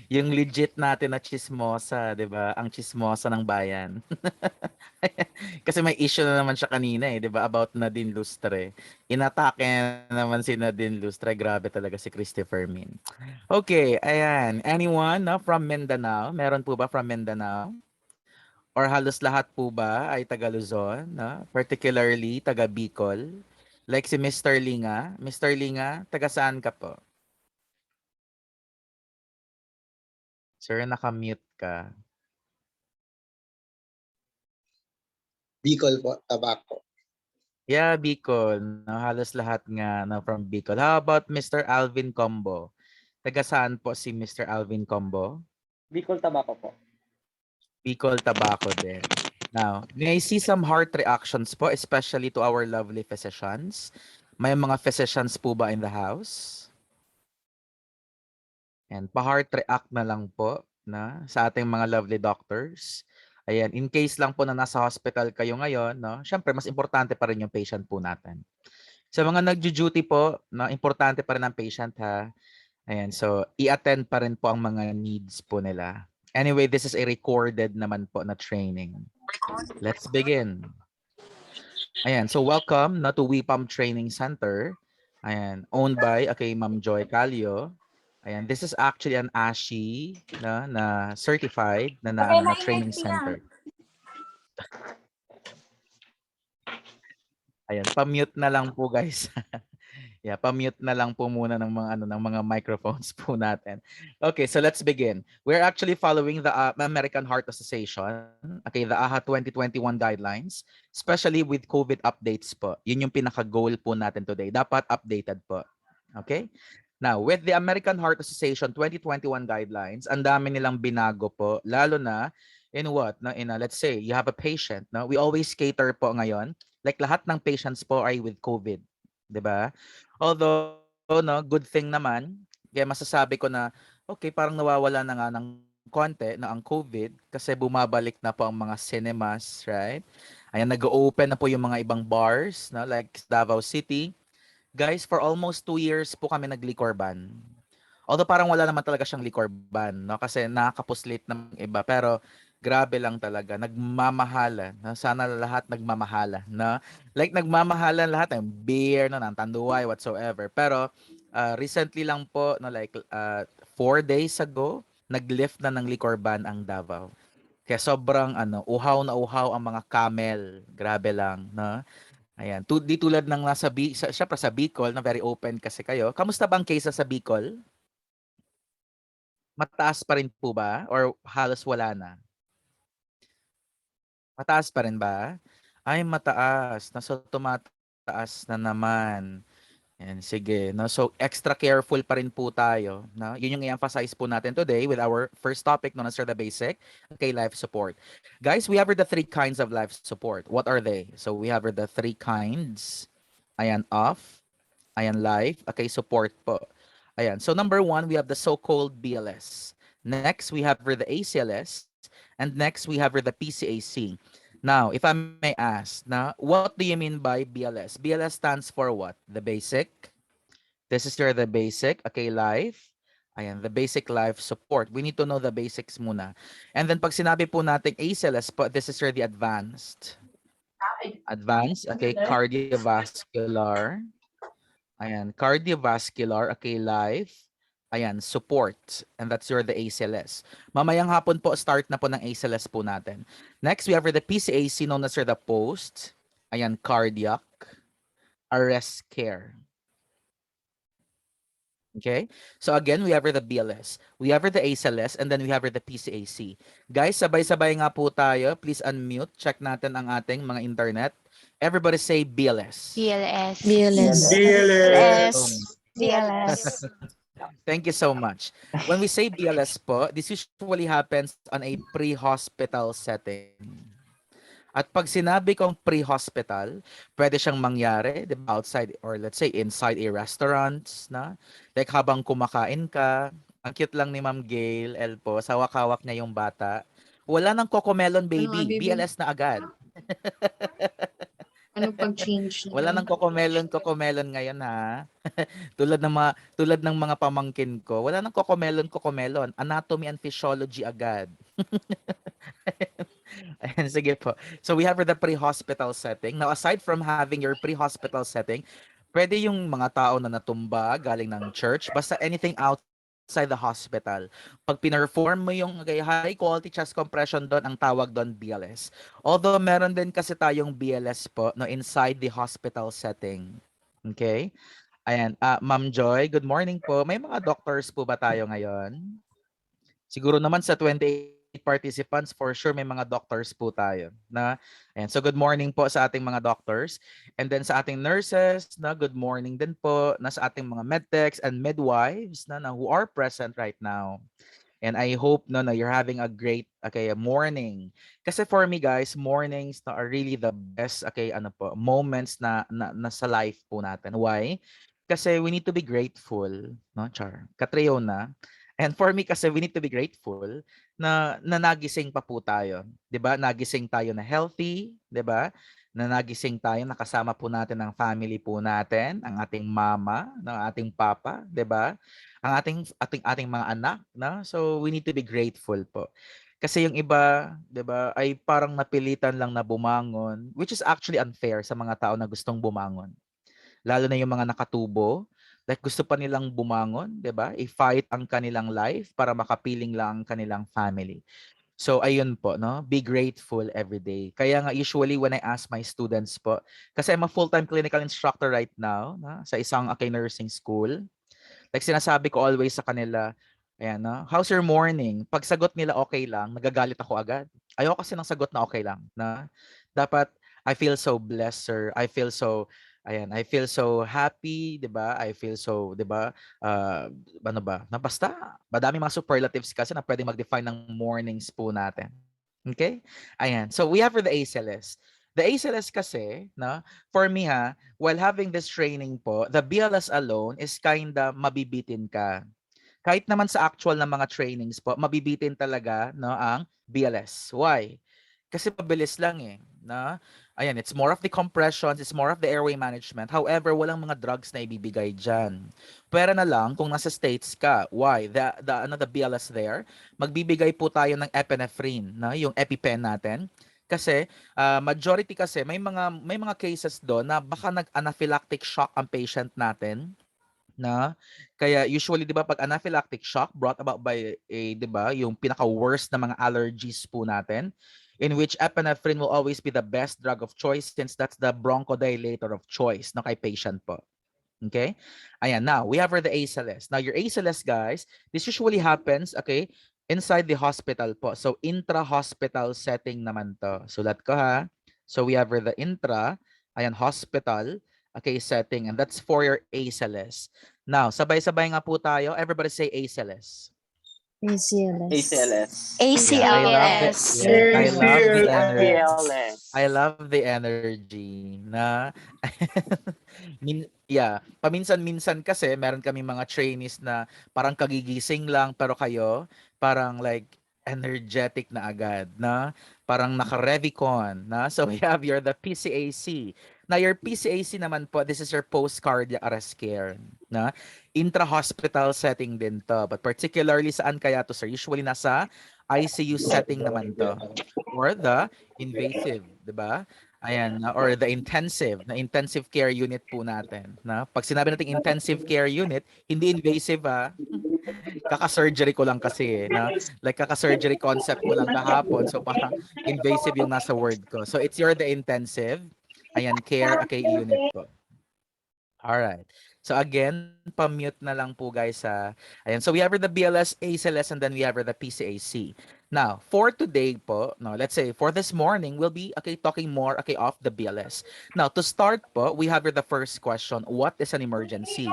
Yung legit natin na chismosa, 'di ba? Ang chismosa ng bayan. Kasi may issue na naman siya kanina 'di ba? About Nadine Lustre. Inatake na naman si Nadine Lustre. Grabe talaga si Christopher Min. Okay, ayan. Anyone no, from Mindanao? Meron po ba from Mindanao? Or halos lahat po ba ay taga Luzon, no? Particularly taga Bicol? Like si Mr. Linga. Mr. Linga, taga saan ka po? Sir, naka-mute ka. Bicol po, Tabaco. Yeah, Bicol. No, halos lahat nga na from Bicol. How about Mr. Alvin Combo? Taga saan po si Mr. Alvin Combo? Bicol Tobacco po. Bicol Tobacco din. Now, may I see some heart reactions po, especially to our lovely physicians. May mga physicians po ba in the house? And pa-heart react na lang po na sa ating mga lovely doctors. Ayan, in case lang po na nasa hospital kayo ngayon, no? Syempre mas importante pa rin yung patient po natin. Sa mga nagjo-duty po, no, importante pa rin ang patient ha. Ayan, so i-attend pa rin po ang mga needs po nila. Anyway, this is a recorded naman po na training. Let's begin. Ayan, so welcome na to WIPAM Training Center. Ayan, owned by Ma'am Joy Calio. Ayan, this is actually an ASHI na certified na training center. Ayan, pa-mute na lang po guys. Yeah, pa-mute na lang po muna ng mga microphones po natin. Okay, so let's begin. We're actually following the American Heart Association, okay, the AHA 2021 guidelines, especially with COVID updates po. Yun yung pinaka-goal po natin today. Dapat updated po. Okay? Now, with the American Heart Association 2021 guidelines, ang dami nilang binago po, lalo na in what? No, let's say you have a patient, no? We always cater po ngayon. Like lahat ng patients po ay with COVID, 'di ba? Although no, good thing naman, kaya masasabi ko na okay, parang nawawala na nga ng konti na ang COVID kasi bumabalik na po ang mga cinemas, right? Ayan, nag-open na po yung mga ibang bars, no? Like Davao City. Guys, for almost 2 years po kami nag-liquor ban. Although parang wala naman talaga siyang liquor ban, no? Kasi nakakapuslit ng iba. Pero grabe lang talaga. Nagmamahalan. No? Sana lahat nagmamahalan. No? Like nagmamahalan lahat ng beer, no? ng tanduay, whatsoever. Pero recently lang po, no? Like 4 days ago, nag-lift na ng liquor ban ang Davao. Kaya sobrang uhaw na uhaw ang mga camel. Grabe lang, no? Ayan, di tulad ng syempre sa Bicol na very open kasi kayo. Kamusta bang case sa Bicol? Mataas pa rin po ba or halos wala na? Mataas pa rin ba? Ay, mataas. So, tumataas na naman. Yan, sige. No? So, extra careful pa rin po tayo. No? Yun yung i-emphasize po natin today with our first topic known as the basic, okay, life support. Guys, we have the three kinds of life support. What are they? So, we have the three kinds. Ayan, of. Ayan, life. Okay, support po. Ayan. So, number one, we have the so-called BLS. Next, we have the ACLS. And next, we have the PCAC. Now, if I may ask, what do you mean by BLS? BLS stands for what? The basic. This is the basic, okay, life. Ayan, the basic life support. We need to know the basics muna. And then pag sinabi po natin ACLS po, this is the advanced. Advanced, okay, cardiovascular. Ayan, cardiovascular, okay, life. Ayan, support. And that's the ACLS. Mamayang hapon po, start na po ng ACLS po natin. Next, we have the PCAC known as the post. Ayan, cardiac arrest care. Okay? So again, we have the BLS. We have the ACLS and then we have the PCAC. Guys, sabay-sabay nga po tayo. Please unmute. Check natin ang ating mga internet. Everybody say BLS. BLS. BLS. BLS. BLS. Thank you so much. When we say BLS po, this usually happens on a pre-hospital setting. At pag sinabi kong pre-hospital, pwede siyang mangyari, di ba, outside or let's say inside a restaurant, na? Like habang kumakain ka, ang cute lang ni Ma'am Gail, Elpo, hawak-hawak niya yung bata. Wala nang Cocomelon baby, BLS na agad. Ano pag-change Wala niyo? nang kokomelon ngayon ha. Tulad ng mga pamangkin ko, wala nang kokomelon. Anatomy and physiology agad. Ayan, sige po. So we have the pre-hospital setting. Now, aside from having your pre-hospital setting, pwede yung mga tao na natumba galing ng church, basta anything outside the hospital. Pag pinerform mo yung high quality chest compression doon, ang tawag doon BLS. Although meron din kasi tayong BLS po no, inside the hospital setting. Okay? Ayan, Ma'am Joy, good morning po. May mga doctors po ba tayo ngayon? Siguro naman sa 28 participants, for sure may mga doctors po tayo na and so good morning po sa ating mga doctors and then sa ating nurses na good morning din po na sa ating mga medtechs and midwives na who are present right now. And I hope no you're having a great morning. Kasi for me guys, mornings na are really the best moments na sa life po natin. Why? Kasi we need to be grateful, no, Char. Katrayo na. And for me kasi we need to be grateful na nagising pa po tayo. 'Di ba? Nagising tayo na healthy, 'di ba? Na nagising tayo nakasama po natin ang family po natin, ang ating mama, ng ating papa, 'di ba? Ang ating mga anak, na. So we need to be grateful po. Kasi yung iba, 'di ba, ay parang napilitan lang na bumangon, which is actually unfair sa mga tao na gustong bumangon. Lalo na yung mga nakatubo, like gusto pa nilang bumangon, 'di ba? I-fight ang kanilang life para makapiling lang ang kanilang family. So ayun po, no? Be grateful every day. Kaya nga usually when I ask my students po, kasi I'm a full-time clinical instructor right now, na, sa isang nursing school. Like sinasabi ko always sa kanila, ayan, no? How's your morning? Pag sagot nila okay lang, nagagalit ako agad. Ayoko kasi ng sagot na okay lang, na dapat I feel so blessed, sir. I feel so happy, 'di ba? I feel so, 'di ba? Ano ba? Na basta, madami mga superlatives kasi na pwedeng mag-define ng mornings po natin. Okay? Ayan. So we have for the ACLS. The ACLS kasi, no, for me ha, while having this training po, the BLS alone is kinda mabibitin ka. Kahit naman sa actual na mga trainings po, mabibitin talaga no ang BLS. Why? Kasi mabilis lang eh, na. Ayan, it's more of the compressions, it's more of the airway management. However, walang mga drugs na ibibigay diyan. Pwera na lang kung nasa states ka. Why? The BLS there, magbibigay po tayo ng epinephrine, na yung EpiPen natin. Kasi majority kasi may mga cases doon na baka nag-anaphylactic shock ang patient natin, na kaya usually 'di ba pag anaphylactic shock brought about by 'di ba yung pinaka-worst na mga allergies po natin, in which epinephrine will always be the best drug of choice since that's the bronchodilator of choice no kay patient po. Okay? Ayan, now we have for the ACLS. Now your ACLS guys, this usually happens inside the hospital po. So intra-hospital setting naman to. Sulat ko ha. So we have for the ayan, hospital setting, and that's for your ACLS. Now, sabay-sabay nga po tayo. Everybody say ACLS. ACLS. Yeah, I love the ACLS. yeah, I Same love the here. energy. ACLS. I love the energy na paminsan-minsan kasi meron kami mga trainees na parang kagigising lang pero kayo parang like energetic na agad na parang naka-revicon na so we have your the PCAC. Na your PCAC naman po, this is your post-cardiac arrest care na intra-hospital setting din to. But particularly saan kaya to, sir? Usually nasa ICU setting naman to or the invasive, 'di ba? Ayan, or the intensive care unit po natin. Na pag sinabi nating intensive care unit, hindi invasive kaka-surgery ko lang kasi na like kaka-surgery concept ko lang kahapon. So parang invasive yung nasa word ko. So it's the intensive. Ayan, care unit po. All right. So again, pa-mute na lang po guys sa ayan. So we have the BLS, ACLS, and then we have the PCAC. Now, for today po, no, let's say for this morning, we'll be talking more of the BLS. Now, to start po, we have the first question, what is an emergency?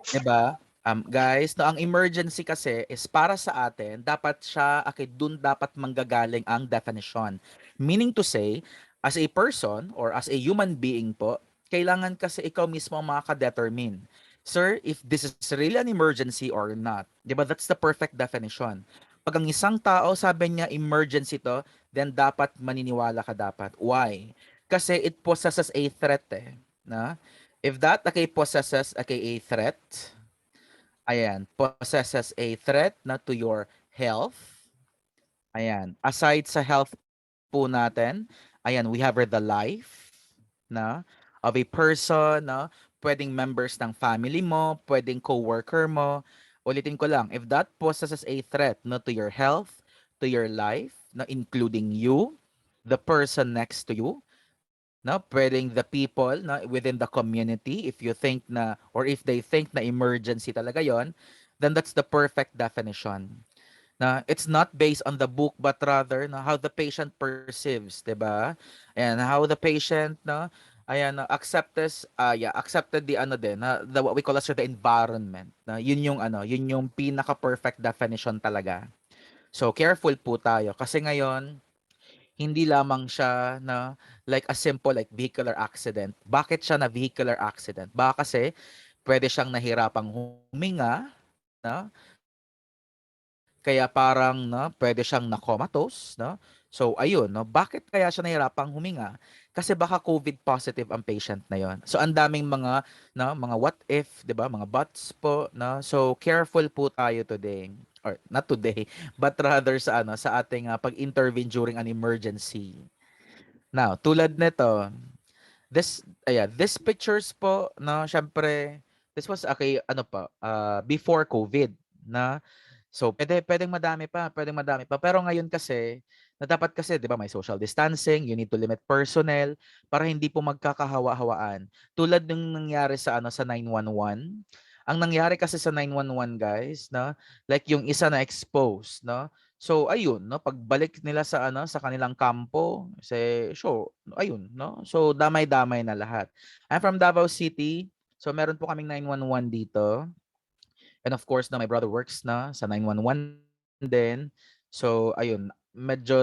'Di ba? Guys, no, ang emergency kasi is para sa atin, dapat siya, dun dapat manggagaling ang definition. Meaning to say, as a person or as a human being po, kailangan kasi ikaw mismo ang makaka-determine. Sir, if this is really an emergency or not. 'Di ba? That's the perfect definition. Pag ang isang tao sabi niya emergency to, then dapat maniniwala ka dapat. Why? kasi it possesses a threat eh. Na? If that okay possesses okay a threat, ayan, possesses a threat na to your health. Ayan, aside sa health po natin, ayan, we have the life na of a person, no? Pwedeng members ng family mo, pwedeng co-worker mo. Ulitin ko lang, if that possesses a threat no, to your health, to your life, no, including you, the person next to you, no, pwedeng the people no, within the community, if you think na, or if they think na emergency talaga yon, then that's the perfect definition na it's not based on the book but rather na how the patient perceives, 'di ba? And how the patient no ayan accepts accepted the ano din na the what we call as the environment. Na yun yung ano, yun yung pinaka perfect definition talaga. So careful po tayo kasi ngayon hindi lamang siya na like a simple like vehicular accident. Bakit siya na vehicular accident? Baka kasi pwede siyang nahirapang huminga, no? Kaya parang 'no, puwede siyang na-comatose 'no. So ayun 'no, bakit kaya siya nahirapang huminga? Kasi baka COVID positive ang patient na 'yon. So ang daming mga 'no, mga what if, 'di ba, mga buts po 'no. So careful po tayo today or not today, but rather sa ano, sa ating, pag-intervene during an emergency. Now, tulad nito, this pictures po 'no, siyempre this was okay ano pa, before COVID na so puwedeng madami pa. Pero ngayon kasi na dapat kasi 'di ba may social distancing, you need to limit personnel para hindi po magkakahawa-hawaan. Tulad ng nangyari sa ano sa 911. Ang nangyari kasi sa 911 guys 'no, like yung isa na exposed 'no. So ayun 'no, pagbalik nila sa ano sa kanilang kampo, ayun 'no. So damay-damay na lahat. I'm from Davao City. So meron po kaming 911 dito. And of course na my brother works na sa 911 din. So ayun, medyo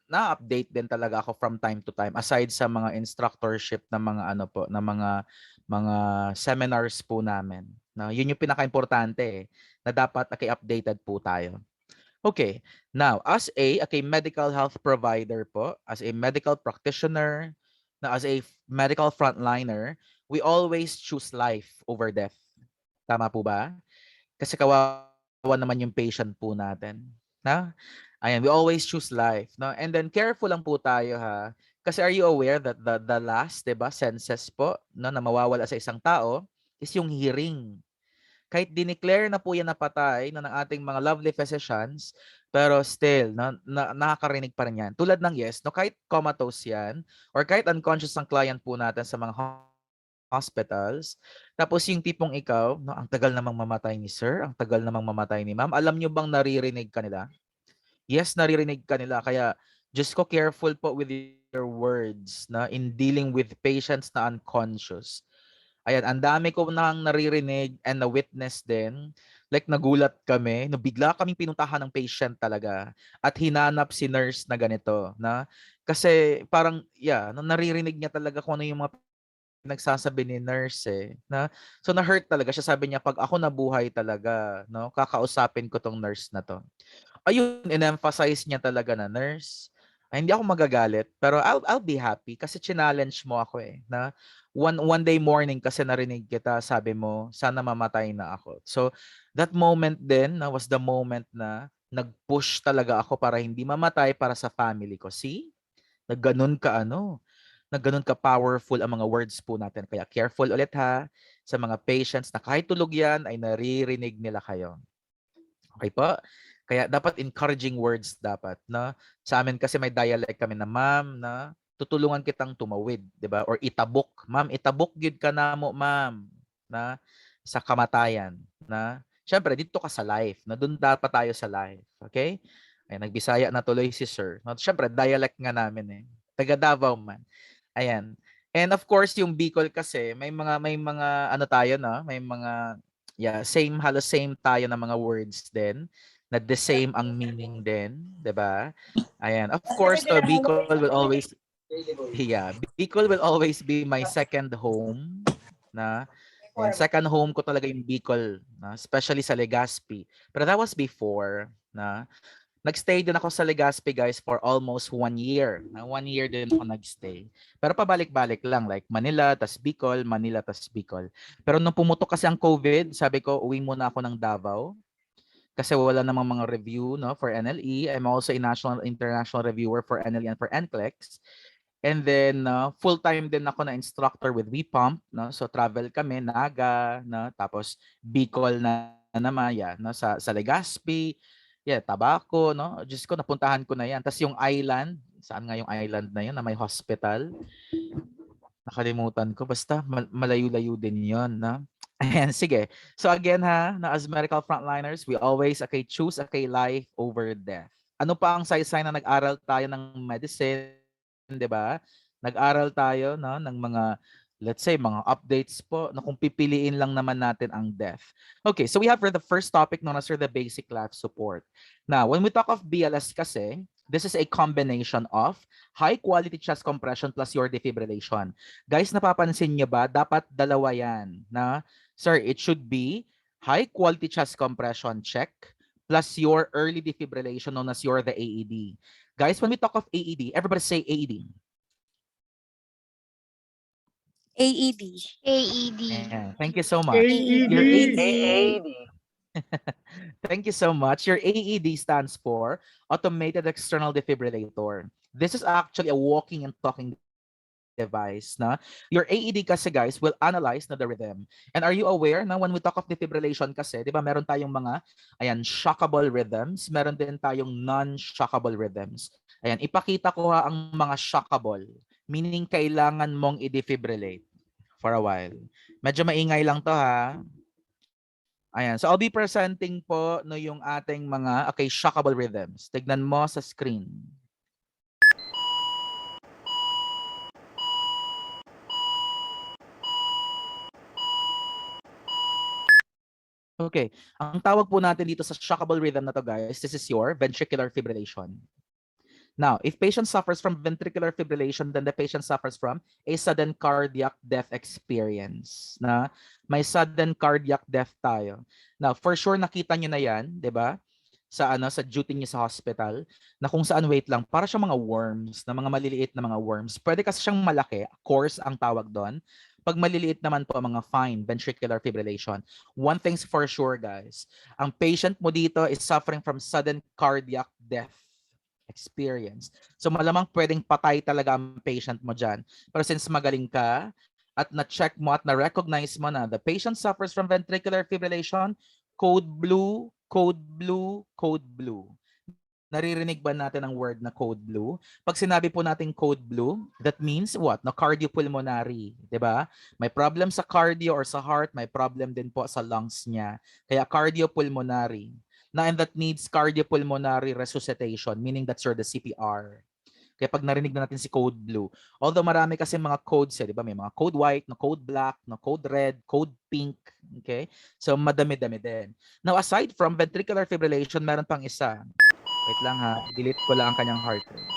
na-update din talaga ako from time to time aside sa mga instructorship na mga ano po, na mga seminars po namin. Na yun yung pinakaimportante na dapat updated po tayo. Okay. Now, as a medical health provider po, as a medical practitioner, na as a medical frontliner, we always choose life over death. Tama po ba? Kasi kawawa naman yung patient po natin, na? Ayan, we always choose life, no? And then careful lang po tayo ha. Kasi are you aware that the last, 'di ba, senses po, no, na mawawala sa isang tao is yung hearing. Kahit dineclare na po yan na patay no, ng ating mga lovely physicians, pero still nakakarinig pa rin yan. Tulad ng yes, no, kahit comatose yan or kahit unconscious ang client po natin sa mga hospitals. Tapos yung tipong ikaw, no, ang tagal namang mamatay ni sir, ang tagal namang mamatay ni ma'am. Alam nyo bang naririnig ka nila? Yes, naririnig ka nila. Kaya just ko careful po with your words na in dealing with patients na unconscious. Ayan, ang dami ko nang naririnig and na-witness din. Like nagulat kami, no, bigla kaming pinuntahan ng patient talaga at hinanap si nurse na ganito, na kasi parang naririnig niya talaga kung ano yung mga nagsasabi ni nurse na so na-hurt talaga siya. Sabi niya pag ako nabuhay talaga, no, kakausapin ko tong nurse na to. Ayun, in-emphasize niya talaga na nurse. Ay, hindi ako magagalit, pero I'll be happy kasi challenge mo ako na one day morning kasi narinig kita, sabi mo, sana mamatay na ako. So, that moment din na was the moment na nag-push talaga ako para hindi mamatay para sa family ko. See? Nagganon ka nagganon ka powerful ang mga words po natin. Kaya careful ulit ha sa mga patients na kahit tulog yan ay naririnig nila kayo. Okay po? Kaya dapat encouraging words dapat, no? Sa amin kasi may dialect kami na, "Ma'am, na tutulungan kitang tumawid," 'di ba? Or itabok, "Ma'am, itabok gyud ka namo, ma'am." Na sa kamatayan, na siyempre dito ka sa life, na doon dapat tayo sa life, okay? Ay nagbisaya na tuloy si sir. No, siyempre dialect nga namin Taga Davao man. Ayan. And of course, yung Bicol kasi may mga ano tayo no, may mga halos same tayo ng mga words din na the same ang meaning din, 'di ba? Ayan. Of course, Bicol will always Bicol will always be my second home na ayan, second home ko talaga yung Bicol, na especially sa Legazpi. Pero that was before na Nagstay din ako sa Legazpi guys for almost 1 year. 1 year din ako nagstay. Pero pabalik-balik lang like Manila, tas Bicol, Manila, tas Bicol. Pero nung pumutok kasi ang COVID, sabi ko uwi muna ako ng Davao kasi wala namang mga review no for NLE. I'm also a national international reviewer for NLE and for NCLEX. And then full-time din ako na instructor with WePump, no? So travel kami Naga, no? Tapos Bicol na naman, yeah, no? Sa Legazpi, yeah, Tabaco, no? Diyos ko, napuntahan ko na yan. Tapos yung island, saan nga yung island na yun na may hospital? Nakalimutan ko. Basta malayo-layo din yun, no? Ayan, sige. So again ha, na as medical frontliners, we always choose life over death. Ano pa ang saysay na nag-aral tayo ng medicine, 'di ba? Nag-aral tayo no ng mga let's say mga updates po na kung pipiliin lang naman natin ang death. Okay, so we have for the first topic known as the basic life support. Now, when we talk of BLS kasi, this is a combination of high quality chest compression plus your defibrillation. Guys, napapansin niyo ba? Dapat dalawa yan. Na, sir, it should be high quality chest compression check plus your early defibrillation known as your the AED. Guys, when we talk of AED, everybody say AED. AED. AED. Yeah, thank you so much. Your AED, thank you so much. Your AED stands for Automated External Defibrillator. This is actually a walking and talking device na your AED kasi guys will analyze na the rhythm. And are you aware na when we talk of defibrillation kasi, 'di ba, meron tayong mga shockable rhythms, meron din tayong non-shockable rhythms. Ayan, ipakita ko ha ang mga shockable, meaning kailangan mong i-defibrillate for a while. Medyo maingay lang 'to ha. Ayan, so I'll be presenting po no yung ating mga shockable rhythms. Tignan mo sa screen. Okay, ang tawag po natin dito sa shockable rhythm na to guys, this is your ventricular fibrillation. Now, if patient suffers from ventricular fibrillation, then the patient suffers from a sudden cardiac death experience. Na may sudden cardiac death tayo. Now, for sure nakita nyo na yan, 'di ba? Sa duty niyo sa hospital na kung saan wait lang para siyang mga worms, na mga maliliit na mga worms. Pwede kasi siyang malaki, coarse ang tawag doon. Pag maliliit naman po mga fine ventricular fibrillation. One thing's for sure guys, ang patient mo dito is suffering from sudden cardiac death experience. So malamang pwedeng patay talaga ang patient mo dyan. Pero since magaling ka at na-check mo at na-recognize mo na the patient suffers from ventricular fibrillation, code blue, code blue, code blue. Naririnig ba natin ang word na code blue? Pag sinabi po natin code blue, that means what? No, cardiopulmonary, 'di ba? May problem sa cardio or sa heart, may problem din po sa lungs niya. Kaya cardiopulmonary. And that needs cardiopulmonary resuscitation, meaning that's the CPR. Kaya pag narinig na natin si code blue, although marami kasi mga codes, di ba? May mga code white, no code black, no code red, code pink, okay? So madami-dami din. Now aside from ventricular fibrillation, meron pang isa. Wait lang ha, delete ko lang ang kanyang heart rate.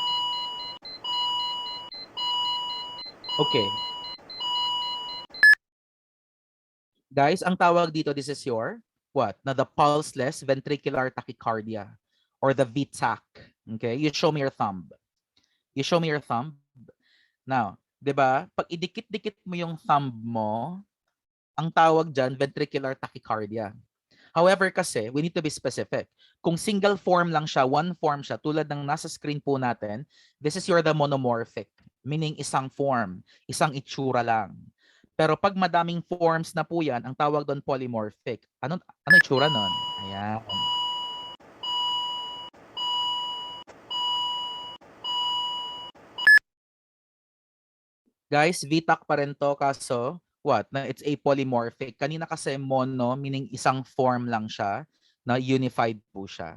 Okay. Guys, ang tawag dito, this is your what? Na the pulseless ventricular tachycardia or the VTAC. Okay? You show me your thumb. You show me your thumb. Now, 'di ba? Pag idikit-dikit mo yung thumb mo, ang tawag diyan ventricular tachycardia. However kasi, we need to be specific. Kung single form lang siya, one form siya, tulad ng nasa screen po natin, this is your the monomorphic, meaning isang form, isang itsura lang. Pero pag madaming forms na po yan, ang tawag doon polymorphic. Ano itsura nun? Ayan. Guys, VTAC pa rin to kaso what? Na it's a polymorphic. Kanina kasi mono, meaning isang form lang siya, na unified po siya.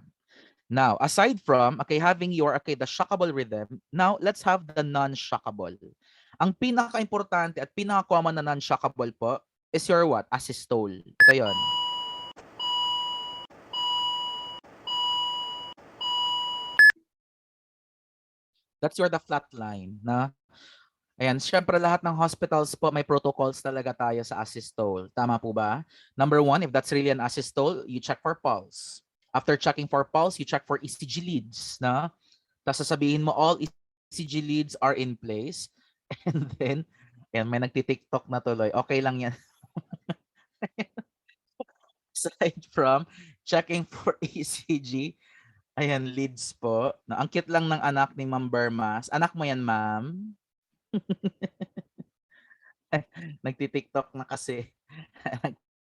Now, aside from having your the shockable rhythm, now let's have the non-shockable. Ang pinaka-importante at pinaka-common na non-shockable po is your what? Asystole. Ito 'yon. That's your the flat line na. Ayan, syempre lahat ng hospitals po may protocols talaga tayo sa asystole. Tama po ba? Number one, if that's really an asystole, you check for pulse. After checking for pulse, you check for ECG leads, na? Tapos sasabihin mo all ECG leads are in place. And then, ayan, may nagti-TikTok na tuloy. Okay lang yan. Aside from checking for ECG, ayan, leads po. Na, ang cute lang ng anak ni Ma'am Bermas. Anak mo yan, ma'am? Nagti-TikTok na kasi.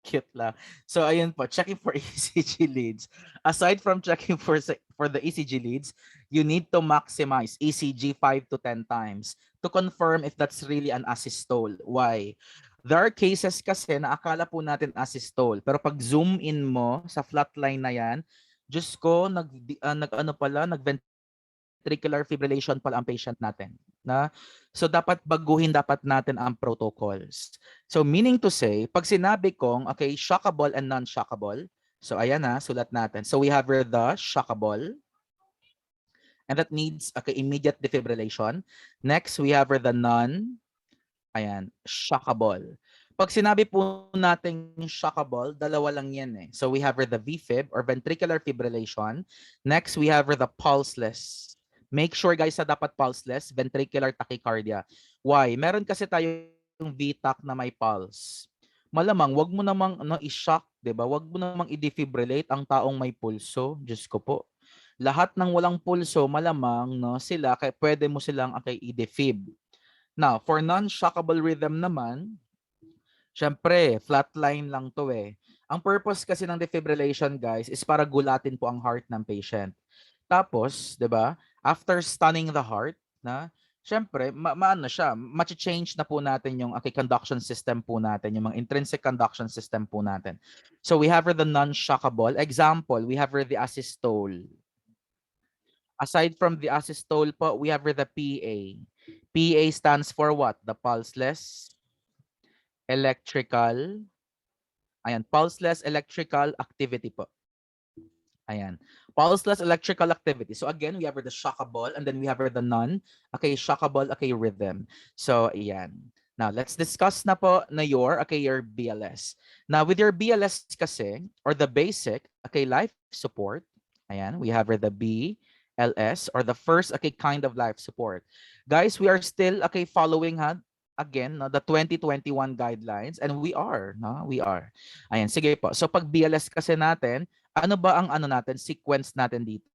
Cute lang. So ayun po, checking for ECG leads. Aside from checking for the ECG leads, you need to maximize ECG 5 to 10 times to confirm if that's really an asystole. Why? There are cases kasi na akala po natin asystole, pero pag zoom in mo sa flatline na yan, Diyos ko, nag-ventricular fibrillation pala ang patient natin. Na? So dapat baguhin dapat natin ang protocols. So meaning to say, pag sinabi kong, okay, shockable and non-shockable, so ayan na, sulat natin. So we have here the shockable, and that needs okay, immediate defibrillation. Next, we have here the ayan, shockable. Pag sinabi po natin shockable, dalawa lang yan eh. So we have here the VFib or ventricular fibrillation. Next, we have here the pulseless. Make sure guys na dapat pulseless, ventricular tachycardia. Why? Meron kasi tayong VTAC na may pulse. Malamang, wag mo namang i-shock, 'di ba? Wag mo namang i-defibrillate ang taong may pulso. Diyos ko po. Lahat ng walang pulso, malamang sila kaya pwede mo silang i-defib. Now, for non-shockable rhythm naman, syempre, flatline lang to eh. Ang purpose kasi ng defibrillation, guys, is para gulatin po ang heart ng patient. Tapos, 'di ba? After stunning the heart, syempre, maano siya, change na po natin yung conduction system po natin, yung mga intrinsic conduction system po natin. So we have the non-shockable. Example, we have the asystole. Aside from the asystole po, we have the PA. PA stands for what? The pulseless electrical. Ayan, pulseless electrical activity po. Ayan. Pulseless electrical activity. So again, we have the shockable and then we have the shockable, rhythm. So ayan. Now, let's discuss na po na your BLS. Now, with your BLS kasi, or the basic, life support, ayan, we have the BLS or the first, kind of life support. Guys, we are still, following, again, the 2021 guidelines and we are. Ayan, sige po. So pag BLS kasi natin, ano ba ang natin, sequence natin dito?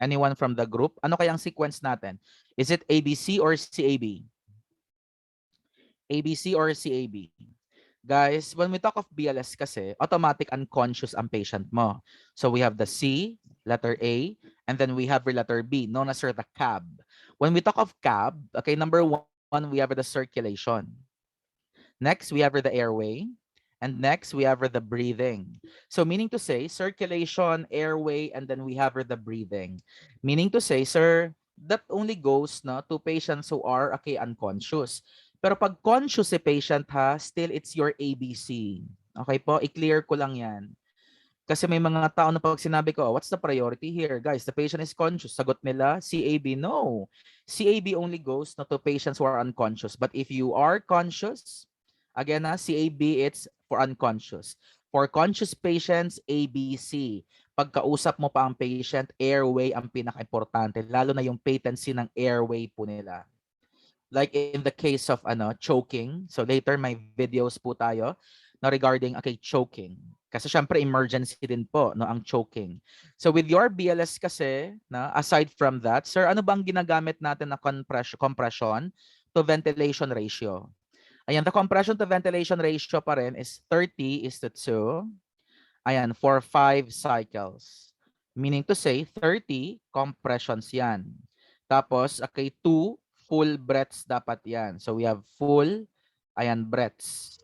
Anyone from the group? Ano kayang sequence natin? Is it ABC or CAB? ABC or CAB? Guys, when we talk of BLS kasi, automatic unconscious ang patient mo. So we have the C, letter A, and then we have the letter B, known as the CAB. When we talk of CAB, number one, we have the circulation. Next, we have the airway. And next, we have the breathing. So meaning to say, circulation, airway, and then we have the breathing. Meaning to say, sir, that only goes to patients who are unconscious. Pero pag conscious si patient still it's your ABC. Okay po, i-clear ko lang yan. Kasi may mga tao na pag sinabi ko, what's the priority here? Guys, the patient is conscious. Sagot nila, CAB. No. CAB only goes to patients who are unconscious. But if you are conscious, again, CAB, it's for unconscious. For conscious patients, ABC. Pagkausap mo pa ang patient, airway ang pinaka-importante. Lalo na yung patency ng airway po nila. Like in the case of choking. So later, may videos po tayo regarding choking. Kasi syempre emergency din po ang choking. So with your BLS kasi, aside from that, sir, ano bang ginagamit natin na compression to ventilation ratio? Ayan, the compression to ventilation ratio pa rin is 30:2. Ayan, for 5 cycles. Meaning to say, 30 compressions yan. Tapos, 2 full breaths dapat yan. So we have full, breaths.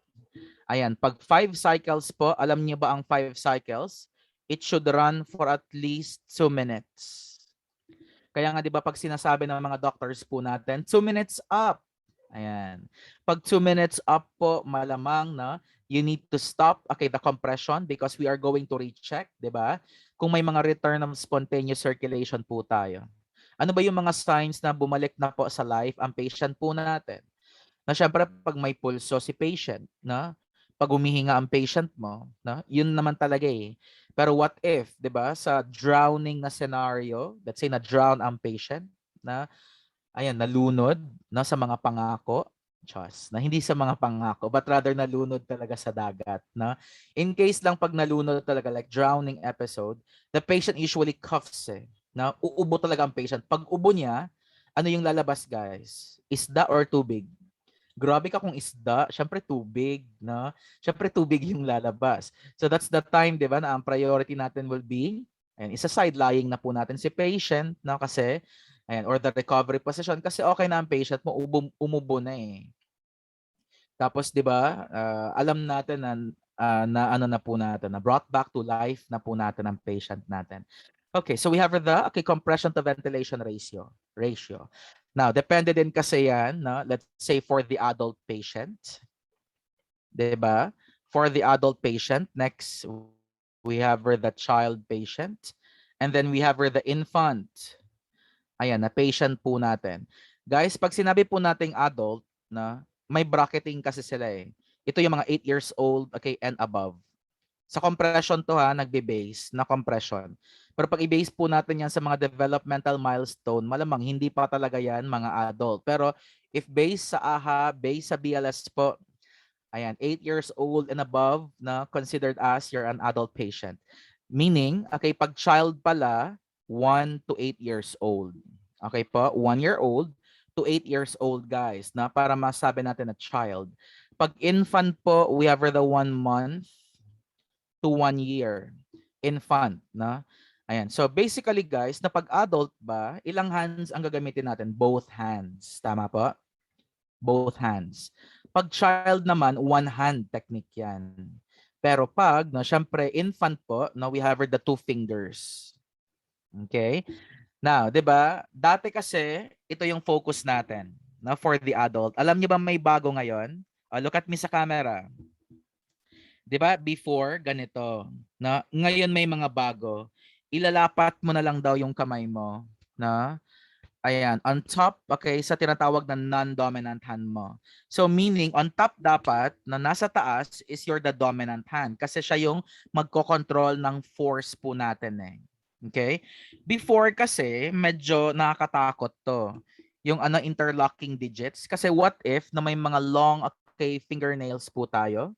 Ayan, pag 5 cycles po, alam niyo ba ang 5 cycles? It should run for at least 2 minutes. Kaya nga 'di ba pag sinasabi ng mga doctors po natin, 2 minutes up. Ayan. Pag 2 minutes up po, malamang you need to stop the compression because we are going to recheck, 'di ba? Kung may mga return of spontaneous circulation po tayo. Ano ba yung mga signs na bumalik na po sa life ang patient po natin? Na syempre pag may pulso si patient, pag humihinga ang patient mo, yun naman talaga eh. Pero what if, 'di ba, sa drowning na scenario, let's say na-drown ang patient, na ayan, nalunod na sa mga pangako, na hindi sa mga pangako, but rather nalunod talaga sa dagat, na in case lang pag nalunod talaga, like drowning episode, the patient usually coughs na uubo talaga ang patient. Pag ubo niya, ano yung lalabas, guys? Isda or tubig? Grabe ka kung isda, syempre tubig, na syempre tubig yung lalabas. So that's the time, 'di ba, na ang priority natin will be, and isa-side lying na po natin si patient, na kasi, ayan, or the recovery position, kasi okay na ang patient mo, umubo na eh. Tapos 'di ba, alam natin na na ano na po natin, na brought back to life na po natin ang patient natin. Okay, so we have the compression to ventilation ratio. Now, depende din kasi yan, no? Let's say for the adult patient, 'di ba? For the adult patient, next we have the child patient, and then we have the infant. Ayan, na patient po natin. Guys, pag sinabi po nating adult, na may bracketing kasi sila eh. Ito yung mga 8 years old, okay, and above. Sa compression to ha, nagbe-base na compression. Pero pag i-base po natin yan sa mga developmental milestone, malamang hindi pa talaga yan mga adult. Pero if base sa AHA, base sa BLS po, ayan, 8 years old and above, na considered as you're an adult patient. Meaning, okay, pag child pala, 1 to 8 years old. Okay po, 1 year old to 8 years old, guys, na para masabi natin na child. Pag infant po, we have the 1 month to 1 year. Infant, na. Ayan. So basically, guys, na pag adult ba, ilang hands ang gagamitin natin? Both hands. Tama po? Both hands. Pag child naman, one hand technique yan. Pero pag, no, syempre, infant po, no, we have the 2 fingers. Okay? Now, 'di ba? Dati kasi, ito yung focus natin, no, for the adult. Alam niyo ba may bago ngayon? Look at me sa camera. 'Di ba? Before, ganito. Na, ngayon may mga bago. Ilalapat mo na lang daw yung kamay mo. Na, ayan, on top, okay, sa tinatawag na non-dominant hand mo. So meaning, on top dapat, na nasa taas, is your the dominant hand. Kasi siya yung magkocontrol ng force po natin eh. Okay? Before kasi, medyo nakakatakot to. Yung interlocking digits. Kasi what if, na may mga long, okay, fingernails po tayo,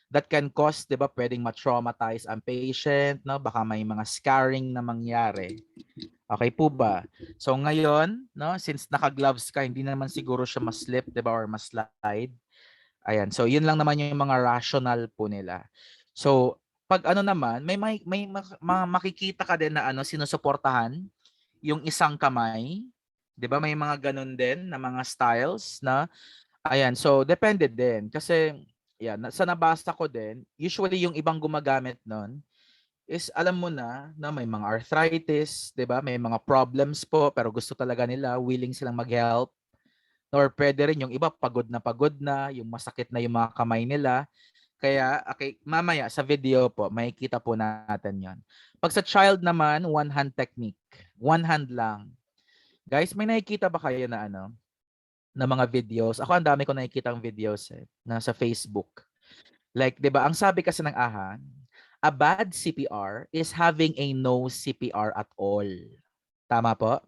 that can cause, 'di ba, pwedeng ma-traumatize ang patient, no? Baka may mga scarring na mangyari. Okay po ba? So ngayon, no, since naka-gloves ka, hindi naman siguro siya mas-slip, 'di ba, or mas-slide. Ayan. So yun lang naman yung mga rational po nila. So pag ano naman, makikita ka din na sinusuportahan yung isang kamay, 'di ba? May mga ganun din na mga styles na ayan. So depende din kasi yan, sa nabasa ko din, usually yung ibang gumagamit nun is alam mo na may mga arthritis, 'di ba? May mga problems po pero gusto talaga nila, willing silang mag-help. Or pwede rin yung iba pagod na, yung masakit na yung mga kamay nila. Kaya okay, mamaya sa video po makikita po natin 'yon. Pag sa child naman, one hand technique. One hand lang. Guys, may nakikita ba kayo na na mga videos? Ako ang dami ko nakikitang videos na sa Facebook. Like, 'di ba, ang sabi kasi ng AHA, a bad CPR is having a no CPR at all. Tama po?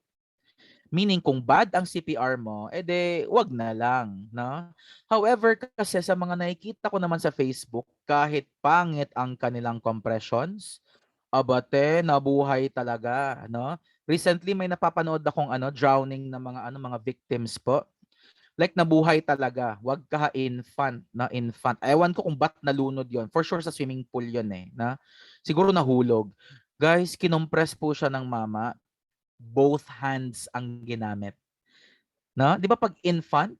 Meaning kung bad ang CPR mo, edi wag na lang, no? However, kasi sa mga nakikita ko naman sa Facebook, kahit pangit ang kanilang compressions, abate, nabuhay talaga, no? Recently may napapanood akong drowning na mga victims po. Like nabuhay talaga. Wag ka infant na infant. Ewan ko kung ba't nalunod yon. For sure sa swimming pool yon na siguro nahulog. Guys, kinompress po siya ng mama. Both hands ang ginamit. Na? 'Di ba pag infant?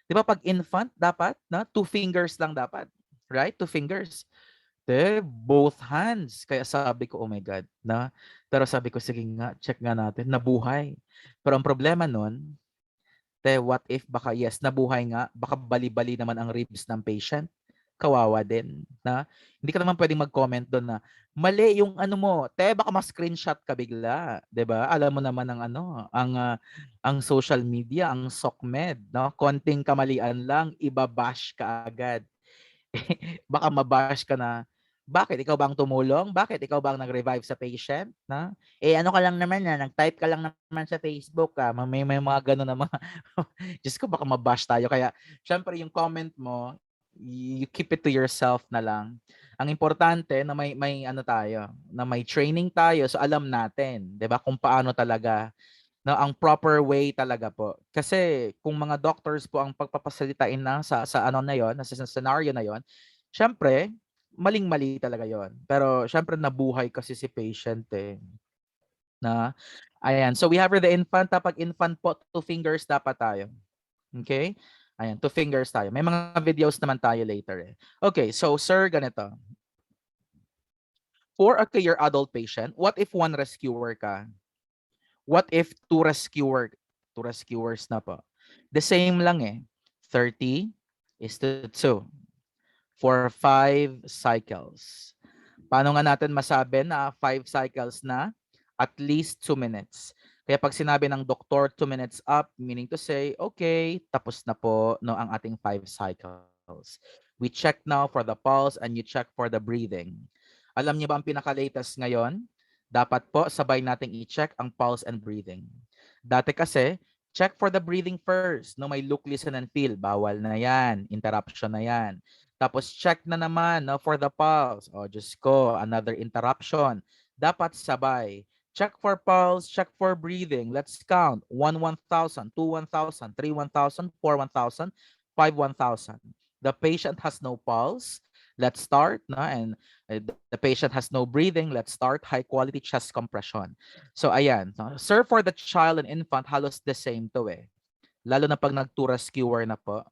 'Di ba pag infant dapat na 2 fingers lang dapat. Right? 2 fingers. Both hands. Kaya sabi ko, oh my God, na. Pero sabi ko, sige nga, check nga natin, nabuhay. Pero ang problema nun, what if baka yes, nabuhay nga, baka bali-bali naman ang ribs ng patient. Kawawa din, na hindi ka naman pwedeng mag-comment doon na mali yung mo, baka ma-screenshot ka bigla, 'di ba? Alam mo naman ang ang social media, ang SOCMED, no? Konting kamalian lang, ibabash ka agad. Baka mabash ka na Bakit ikaw ba ang tumulong? Bakit ikaw ba ang nag-revive sa patient, na? Eh ano ka lang naman na, nag-type ka lang naman sa Facebook ka. May mga gano'n na mga Diyos ko baka mabash tayo. Kaya syempre yung comment mo, you keep it to yourself na lang. Ang importante na may ano tayo, na may training tayo so alam natin, 'di ba, kung paano talaga na ang proper way talaga po. Kasi kung mga doctors po ang pagpapasalitain na sa ano na 'yon, sa scenario na 'yon, syempre maling-mali talaga 'yon. Pero syempre nabuhay kasi si patient eh, na ayan. So we have here the infant, kapag infant po, 2 fingers dapat tayo. Okay? Ayan, 2 fingers tayo. May mga videos naman tayo later eh. Okay, so sir, ganito. For a your adult patient, what if one rescuer ka? What if two rescuers na po? The same lang eh. 30:2 for 5 cycles. Paano nga natin masabi na 5 cycles na? At least 2 minutes. Kaya pag sinabi ng doktor 2 minutes up, meaning to say, okay, tapos na po no, ang ating 5 cycles. We check now for the pulse and you check for the breathing. Alam niyo ba ang pinaka-latest ngayon? Dapat po sabay nating i-check ang pulse and breathing. Dati kasi, check for the breathing first. No, may look, listen, and feel. Bawal na yan. Interruption na yan. Tapos check na naman no, for the pulse. O, Diyos ko, another interruption. Dapat sabay. Check for pulse, check for breathing. Let's count. 1, 1,000, 2, 1,000, 3, 1,000, 4, 1,000, 5, 1,000. The patient has no pulse. Let's start. No? And the patient has no breathing. Let's start. High quality chest compression. So, ayan. No? Sir, for the child and infant, halos the same to eh. Lalo na pag nag-2 rescuer na po.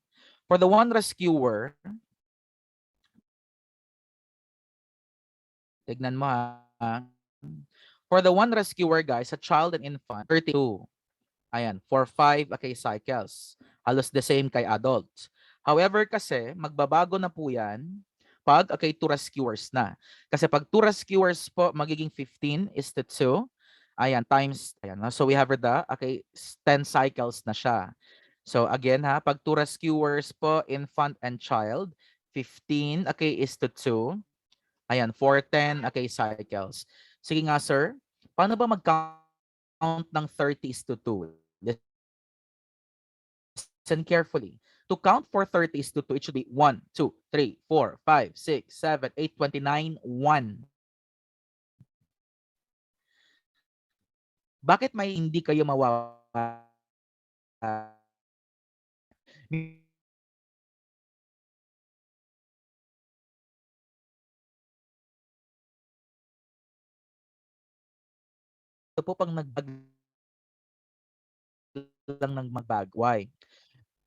For the 1 rescuer, tignan mo ha. For the 1 rescuer, guys, a child and infant, 32. Ayan, for 5 cycles. Halos the same kay adults. However, kasi, magbabago na po yan pag 2 rescuers na. Kasi pag 2 rescuers po, magiging 15:2. Ayan, times, ayan. So we have the, 10 cycles na siya. So again ha, pag 2 rescuers po, infant and child, 15, is to 2. Ayan, for 10, cycles. Sige nga, sir. Paano ba mag-count ng 30:2? Listen carefully. To count for 30:2, it should be 1, 2, 3, 4, 5, 6, 7, 8, 29, 1. Bakit may hindi kayo mawawala? Ito po pang nagbag lang ng magbag. Why?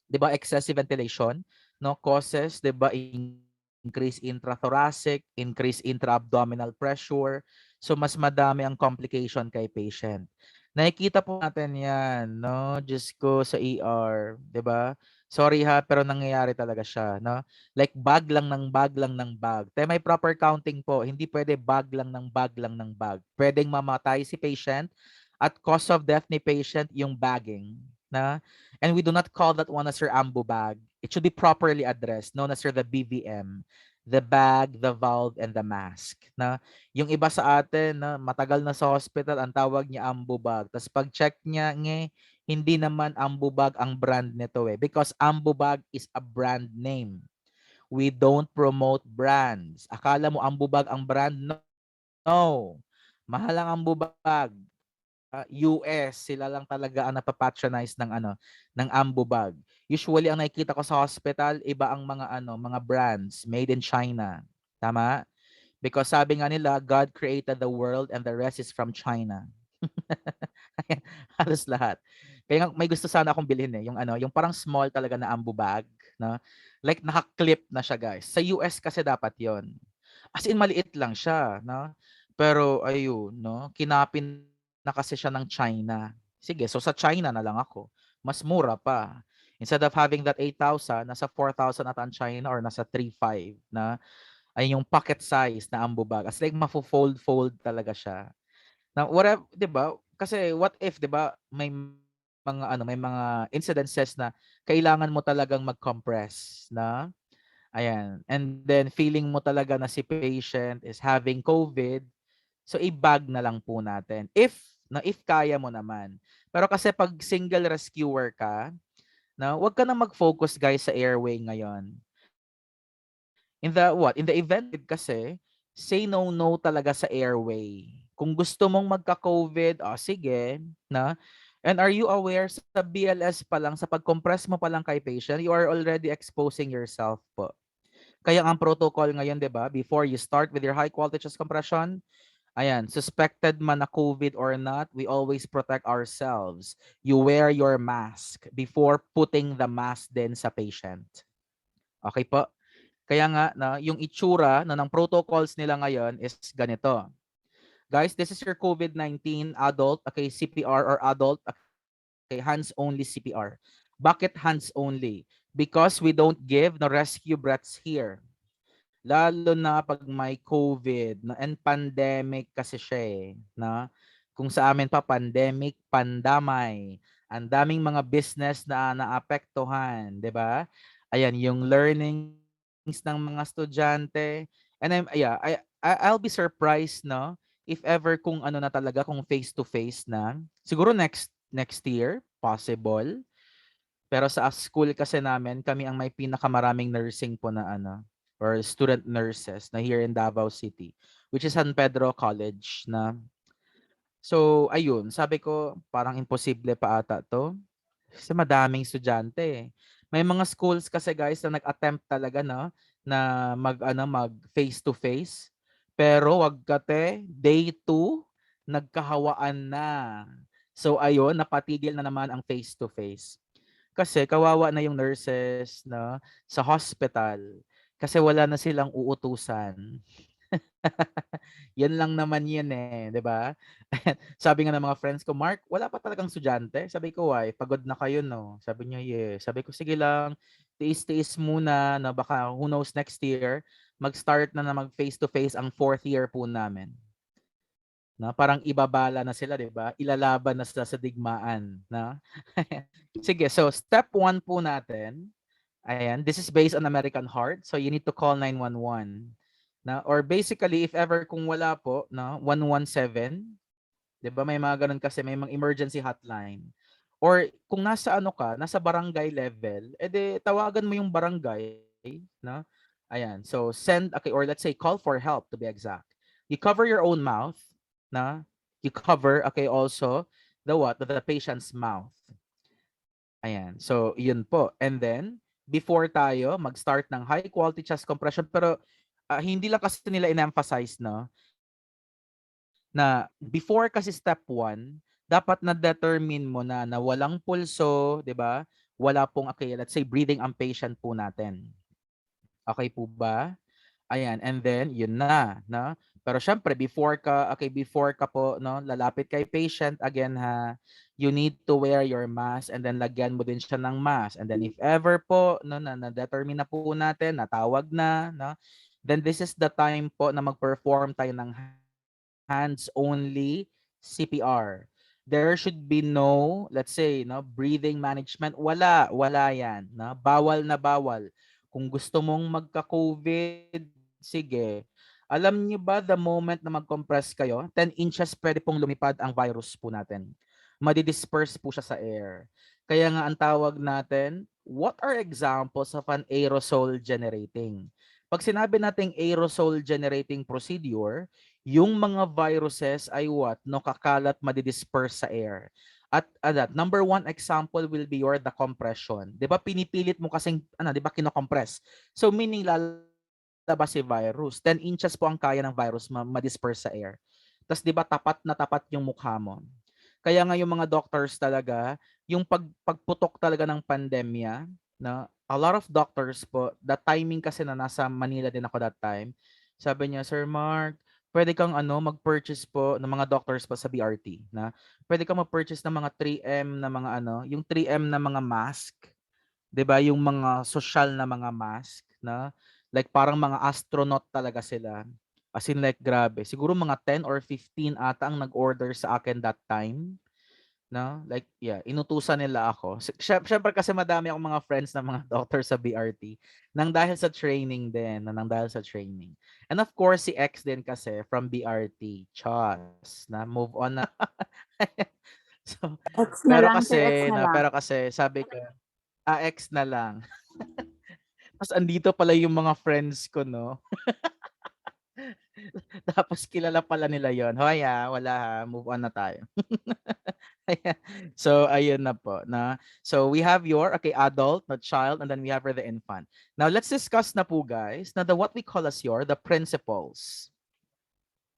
'Di ba excessive ventilation no causes 'di ba increase intrathoracic, increase intra-abdominal pressure. So mas madami ang complication kay patient. Nakikita po natin 'yan no, Diyos ko sa ER, 'di ba? Sorry ha, pero nangyayari talaga siya no. Like bag lang ng bag lang ng bag. Tay may proper counting po. Hindi pwede bag lang ng bag lang ng bag. Pwedeng mamatay si patient at cause of death ni patient yung bagging na. And we do not call that one as your ambu bag. It should be properly addressed, known as your the BVM, the bag, the valve, and the mask. Na yung iba sa atin, na matagal na sa hospital, ang tawag niya ambu bag. Tapos pag check niya, hindi naman ambu bag ang brand nito eh. Because ambu bag is a brand name. We don't promote brands. Akala mo ambu bag ang brand? No. Mahal ang ambu bag. US, sila lang talaga ang napapatronize ng ng ambu bag. Usually ang nakikita ko sa hospital, iba ang mga mga brands made in China. Tama? Because sabi nga nila, God created the world and the rest is from China. Ayan, halos lahat. Kaya may gusto sana akong bilhin eh, yung yung parang small talaga na ambu bag, no? Like naka-clip na siya, guys. Sa US kasi dapat 'yon. As in maliit lang siya, no? Pero ayun, no, kinapin na kasi siya ng China. Sige, so sa China na lang ako. Mas mura pa. Instead of having that 8,000, nasa 4,000 ata ang China or nasa 3,500 na ay yung pocket size na ambu bag. As like mafo-fold-fold talaga siya. Now, whatever, 'di ba? Kasi what if, 'di ba, may mga may mga incidences na kailangan mo talagang mag-compress na Ayan. And then feeling mo talaga na si patient is having COVID, so i-bag na lang po natin. If kaya mo naman. Pero kasi pag single rescuer ka, na wag ka na mag-focus guys sa airway ngayon. In the event na kasi, say no talaga sa airway. Kung gusto mong magka-COVID, sige, na. And are you aware sa BLS pa lang, sa pag-compress mo pa lang kay patient, you are already exposing yourself po. Kaya ang protocol ngayon, 'di ba? Before you start with your high quality chest compression, ayan, suspected man na COVID or not, we always protect ourselves. You wear your mask before putting the mask din sa patient. Okay po? Kaya nga na yung itsura na ng protocols nila ngayon is ganito. Guys, this is your COVID-19 adult, okay, CPR or adult, okay, hands only CPR. Bakit hands only? Because we don't give no rescue breaths here. Lalo na pag may COVID na and pandemic kasi siya na kung sa amin pa pandemic, pandamay. Ang daming mga business na naapektuhan, 'di ba? Ayan, yung learnings ng mga estudyante. And I'll be surprised no if ever kung ano na talaga kung face to face na. Siguro next year, possible. Pero sa school kasi namin, kami ang may pinakamaraming nursing po na or student nurses na here in Davao City, which is San Pedro College na. So, ayun, sabi ko, parang imposible pa ata to. Kasi madaming estudyante May mga schools kasi guys na nag-attempt talaga na mag face to face. Pero wag kate, day 2 nagkahawaan na. So ayun, napatigil na naman ang face to face. Kasi kawawa na yung nurses sa hospital kasi wala na silang uutusan. Yan lang naman yun 'di ba? Sabi nga ng mga friends ko, "Mark, wala pa talagang estudyante?" Sabi ko, "Why? Pagod na kayo 'no?" Sabi niya, "Yes." Sabi ko, "Sige lang, tiis-tiis muna na baka who knows next year, mag-start na mag face to face ang fourth year po namin." Na parang ibabala na sila, 'di ba? Ilalaban na sila sa digmaan, na. Sige, so step 1 po natin. Ayan, this is based on American Heart. So you need to call 911. Or basically if ever kung wala po, 117, 'di ba? May mga ganun kasi, may mga emergency hotline. Or kung nasa nasa barangay level, tawagan mo yung barangay, no? Ayan. So send, okay, or let's say call for help to be exact. You cover your own mouth, na. You cover, okay, also the patient's mouth. Ayan. So, yun po. And then, before tayo mag-start ng high quality chest compression, pero hindi lang kasi nila in-emphasize, na before kasi step 1, dapat na-determine mo na walang pulso, 'di ba? Wala pong, okay, let's say breathing ang patient po natin. Okay po ba? Ayan, and then yun na. Pero syempre before ka po lalapit kay patient again you need to wear your mask and then lagyan mo din siya ng mask. And then if ever po na-determine na po natin, natawag na, then this is the time po na mag-perform tayo ng hands only CPR. There should be no, let's say, breathing management. Wala yan. Bawal na bawal. Kung gusto mong magka-COVID, sige. Alam niyo ba, the moment na mag-compress kayo, 10 inches pwede pong lumipad ang virus po natin. Madidisperse po siya sa air. Kaya nga ang tawag natin, what are examples of an aerosol generating? Pag sinabi nating aerosol generating procedure, yung mga viruses ay what? Kakalat, madidisperse sa air. At that, number one example will be the compression. 'Di ba pinipilit mo kasing 'di ba kino-compress. So meaning lalabas si virus. 10 inches po ang kaya ng virus ma-disperse sa air. Tapos 'di ba tapat na tapat yung mukha mo. Kaya nga yung mga doctors talaga, yung pagputok talaga ng pandemya, a lot of doctors po, the timing kasi na nasa Manila din ako that time, sabi niya, Sir Mark, pwede kang mag-purchase po ng mga doctors pa sa BRT, pwede kang mag-purchase ng mga 3M na mga yung 3M na mga mask, 'di ba? Yung mga social na mga mask like parang mga astronaut talaga sila. As in like grabe. Siguro mga 10 or 15 ata ang nag-order sa akin that time. no? Like, yeah, inutusan nila ako. Syempre kasi madami akong mga friends na mga doctor sa BRT nang dahil sa training din, nang dahil sa training. And of course, si X din kasi from BRT, Chas, na move on na. So, X na lang, Sir, X na lang. pero kasi sabi ko, X na lang. Tapos andito pala yung mga friends ko, no? Tapos kilala pala nila yon. Hoy wala move on na tayo. Ayan. So ayun na po na. So we have your okay adult, not child, and then we have for the infant. Now let's discuss na po guys na the what we call as your the principles.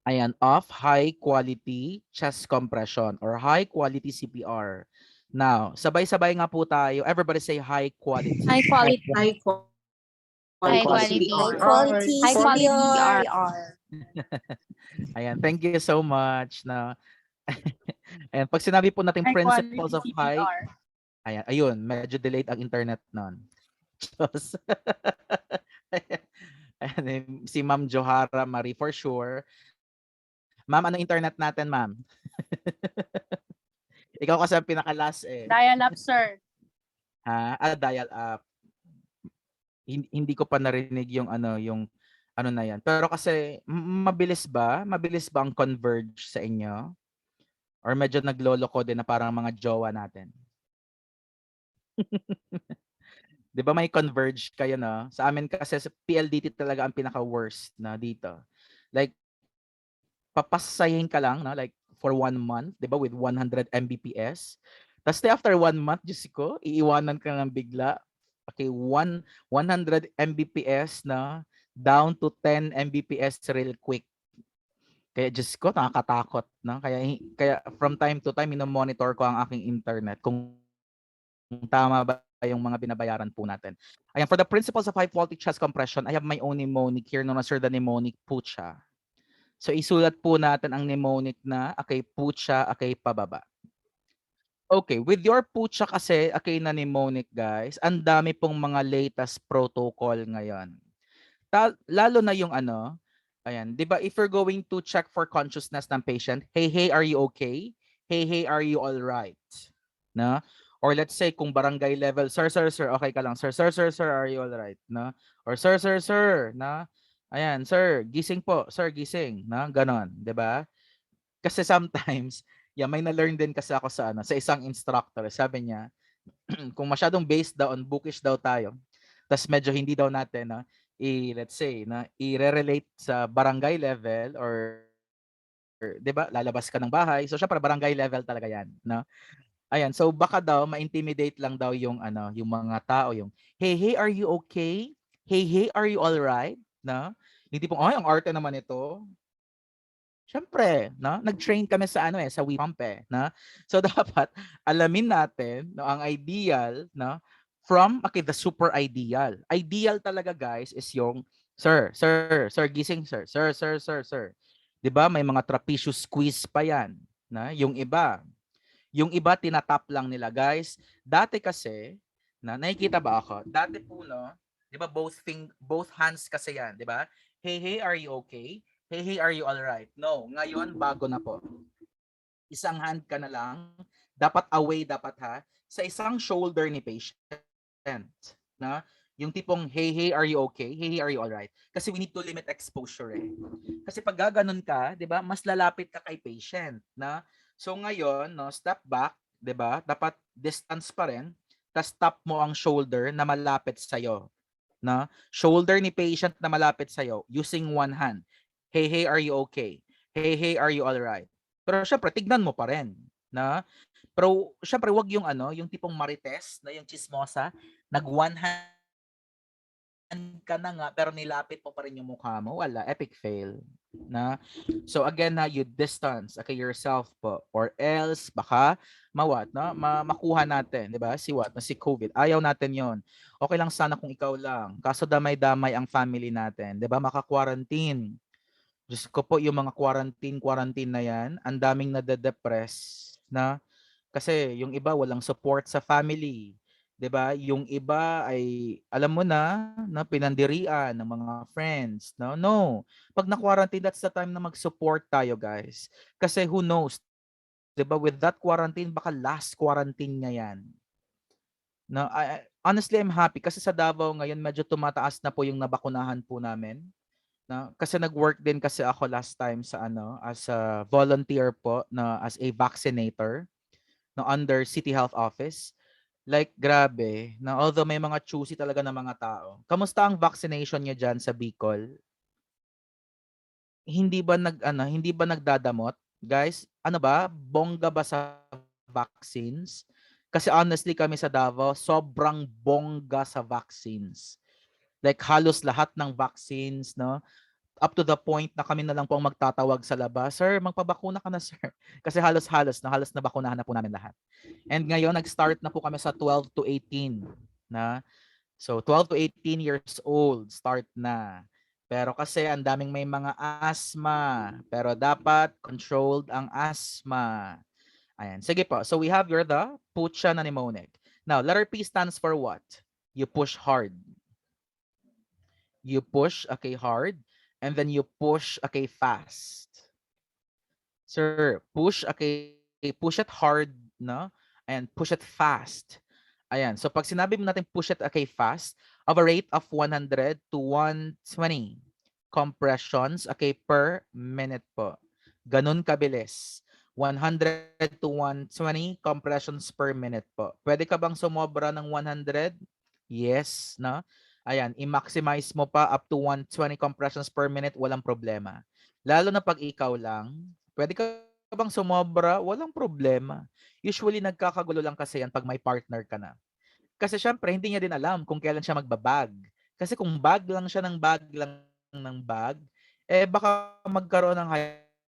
Ayan, of high quality chest compression or high quality CPR. Now, sabay-sabay nga po tayo. Everybody say high quality. High quality. High High quality quality. CPR. High quality High quality CPR. CPR. Ayan, thank you so much na. Ayan, pag sinabi po natin principles of high, ayan, ayun, medyo delayed ang internet nun. Diyos. Ayan, si Ma'am Johara Marie for sure. Ma'am, ano internet natin, ma'am? Ikaw kasi ang pinaka-last eh. Dial-up, sir. Dial up. Hindi ko pa narinig yung ano na yan. Pero kasi mabilis ba? Mabilis ba ang converge sa inyo? Or medyo nagloloko din na parang mga jowa natin? 'Di ba may converge kayo no? Sa amin kasi sa PLDT talaga ang pinaka-worst na dito. Like papasahin ka lang no like for 1 month, 'di ba with 100 Mbps. Tapos after 1 month, Diyos ko, iiwanan ka ng bigla. Okay, 100 Mbps na down to 10 Mbps real quick. Kaya Diyos ko, nakakatakot. No? Kaya from time to time, monitor ko ang aking internet kung tama ba yung mga binabayaran po natin. Ayan, for the principles of high quality chest compression, I have my own mnemonic here known as the mnemonic pucha. So isulat po natin ang mnemonic na okay, pucha, okay, pababa. Okay, with your pucha kasi, okay na mnemonic guys, ang dami pong mga latest protocol ngayon. Lalo na yung ayan, 'di ba if you're going to check for consciousness ng patient, hey, are you okay? Hey, are you all right? Na? Or let's say kung barangay level, sir, okay ka lang. Sir, are you all right? Na? Or sir, na? Ayan, sir, gising po. Sir, gising, na? Ganon, 'di ba? Kasi sometimes, yeah, may na-learn din kasi ako sa isang instructor. Sabi niya, kung masyadong based daw on bookish daw tayo, tas medyo hindi daw natin let's say na i-relate sa barangay level or 'di ba lalabas ka ng bahay. So syempre barangay level talaga 'yan, no? Ayan, so baka daw ma-intimidate lang daw yung yung mga tao yung, hey, are you okay? Hey, are you all right? No? Hindi pong, ay, ang arte naman ito. Siyempre, no? Nag-train kami sa sa we pump no? So dapat alamin natin no ang ideal, no? From okay, the super ideal. Ideal talaga guys is yung sir, gising sir. Sir. 'Di ba? May mga trapezius squeeze pa 'yan, na? Yung iba tinatap lang nila, guys. Dati kasi nakikita ba ako? Dati po no, 'di ba both hands kasi 'yan, 'di ba? Hey, are you okay? Hey, are you all right? No, ngayon bago na po. Isang hand ka na lang, dapat away dapat sa isang shoulder ni patient. Na? Yung tipong, hey, are you okay? Hey, are you all right? Kasi we need to limit exposure eh. Kasi pag gaganon ka, 'di ba, mas lalapit ka kay patient, na? So ngayon, no, step back, 'di ba? Dapat distance pa rin, tas tap mo ang shoulder na malapit sa iyo, na? Shoulder ni patient na malapit sa iyo using one hand. Hey, are you okay? Hey, are you all right? Pero syempre tignan mo pa rin, na? Pero syempre wag yung yung tipong marites na yung chismosa, nag one hand ka na nga pero nilapit mo pa rin yung mukha mo, wala, epic fail, na? So again you distance okay yourself po or else baka mawat no makuha natin, 'di ba? Si what na si COVID. Ayaw natin 'yon. Okay lang sana kung ikaw lang. Kaso damay-damay ang family natin, 'di ba? Maka-quarantine. Diyos ko po, yung mga quarantine na 'yan, ang daming nade-depress na kasi yung iba walang support sa family, 'di ba? Yung iba ay alam mo na pinandirian ng mga friends, no? No. Pag na-quarantine, that's the time na mag-support tayo, guys. Kasi who knows, 'di ba, with that quarantine, baka last quarantine niya yan. No, honestly, I'm happy kasi sa Davao ngayon medyo tumataas na po yung nabakunahan po namin. No, kasi nag-work din kasi ako last time sa as a volunteer po na as a vaccinator no under City Health Office. Like grabe, na although may mga choosy talaga na mga tao. Kamusta ang vaccination niyo diyan sa Bicol? Hindi ba nagdadamot? Guys, ano ba? Bongga ba sa vaccines? Kasi honestly kami sa Davao, sobrang bongga sa vaccines. Like halos lahat ng vaccines, no? Up to the point na kami na lang po ang magtatawag sa labas, "Sir, magpabakuna ka na, sir." Kasi halos na bakunahan na po namin lahat. And ngayon, nag-start na po kami sa 12 to 18 na. So, 12 to 18 years old, start na. Pero kasi ang daming may mga asthma. Pero dapat controlled ang asthma. Ayan. Sige po. So, we have the pucha na mnemonic. Now, letter P stands for what? You push hard. You push, okay, hard. And then you push, okay, fast. Sir, push, okay, push it hard, no? And push it fast. Ayan. So, pag sinabi mo natin push it, okay, fast, of a rate of 100 to 120 compressions, okay, per minute po. Ganun kabilis. 100 to 120 compressions per minute po. Pwede ka bang sumobra ng 100? Yes, no? Ayan, i-maximize mo pa up to 120 compressions per minute, walang problema. Lalo na pag ikaw lang, pwede ka bang sumobra? Walang problema. Usually, nagkakagulo lang kasi yan pag may partner ka na. Kasi syempre, hindi niya din alam kung kailan siya magbabag. Kasi kung bag lang siya ng bag, eh baka magkaroon ng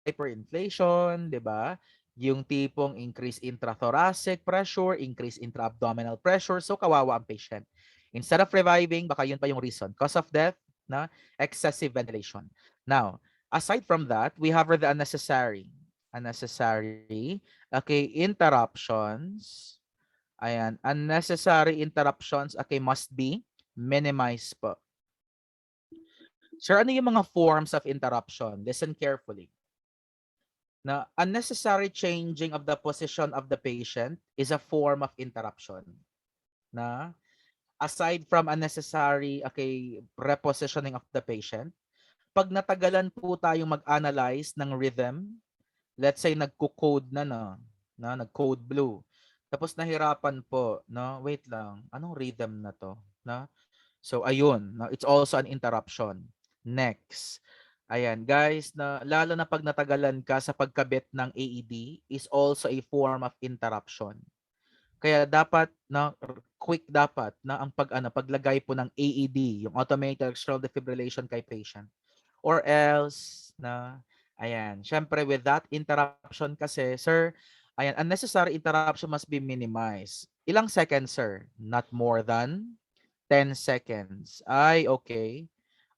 hyperinflation, di ba? Yung tipong increase intrathoracic pressure, increase intra-abdominal pressure, so kawawa ang patient. Instead of reviving, baka yun pa yung reason. Cause of death, na excessive ventilation. Now, aside from that, we have the unnecessary, okay, interruptions. Ayan, unnecessary interruptions, okay, must be minimized po. Sir, ano yung mga forms of interruption? Listen carefully. Na unnecessary changing of the position of the patient is a form of interruption. Na aside from unnecessary, okay, repositioning of the patient, pag natagalan po tayong mag-analyze ng rhythm, let's say nagko-code na nag-code blue. Tapos nahirapan po, no? Wait lang, anong rhythm na to? Na? So ayun, no? It's also an interruption. Next. Ayan, guys, na lalo na pag natagalan ka sa pagkabit ng AED is also a form of interruption. Kaya dapat na quick dapat na ang paglagay po ng AED, yung automated external defibrillation kay patient. Or else na ayan, syempre with that interruption kasi, sir, ayan, unnecessary interruption must be minimized. Ilang seconds, sir? Not more than 10 seconds. Ay, okay.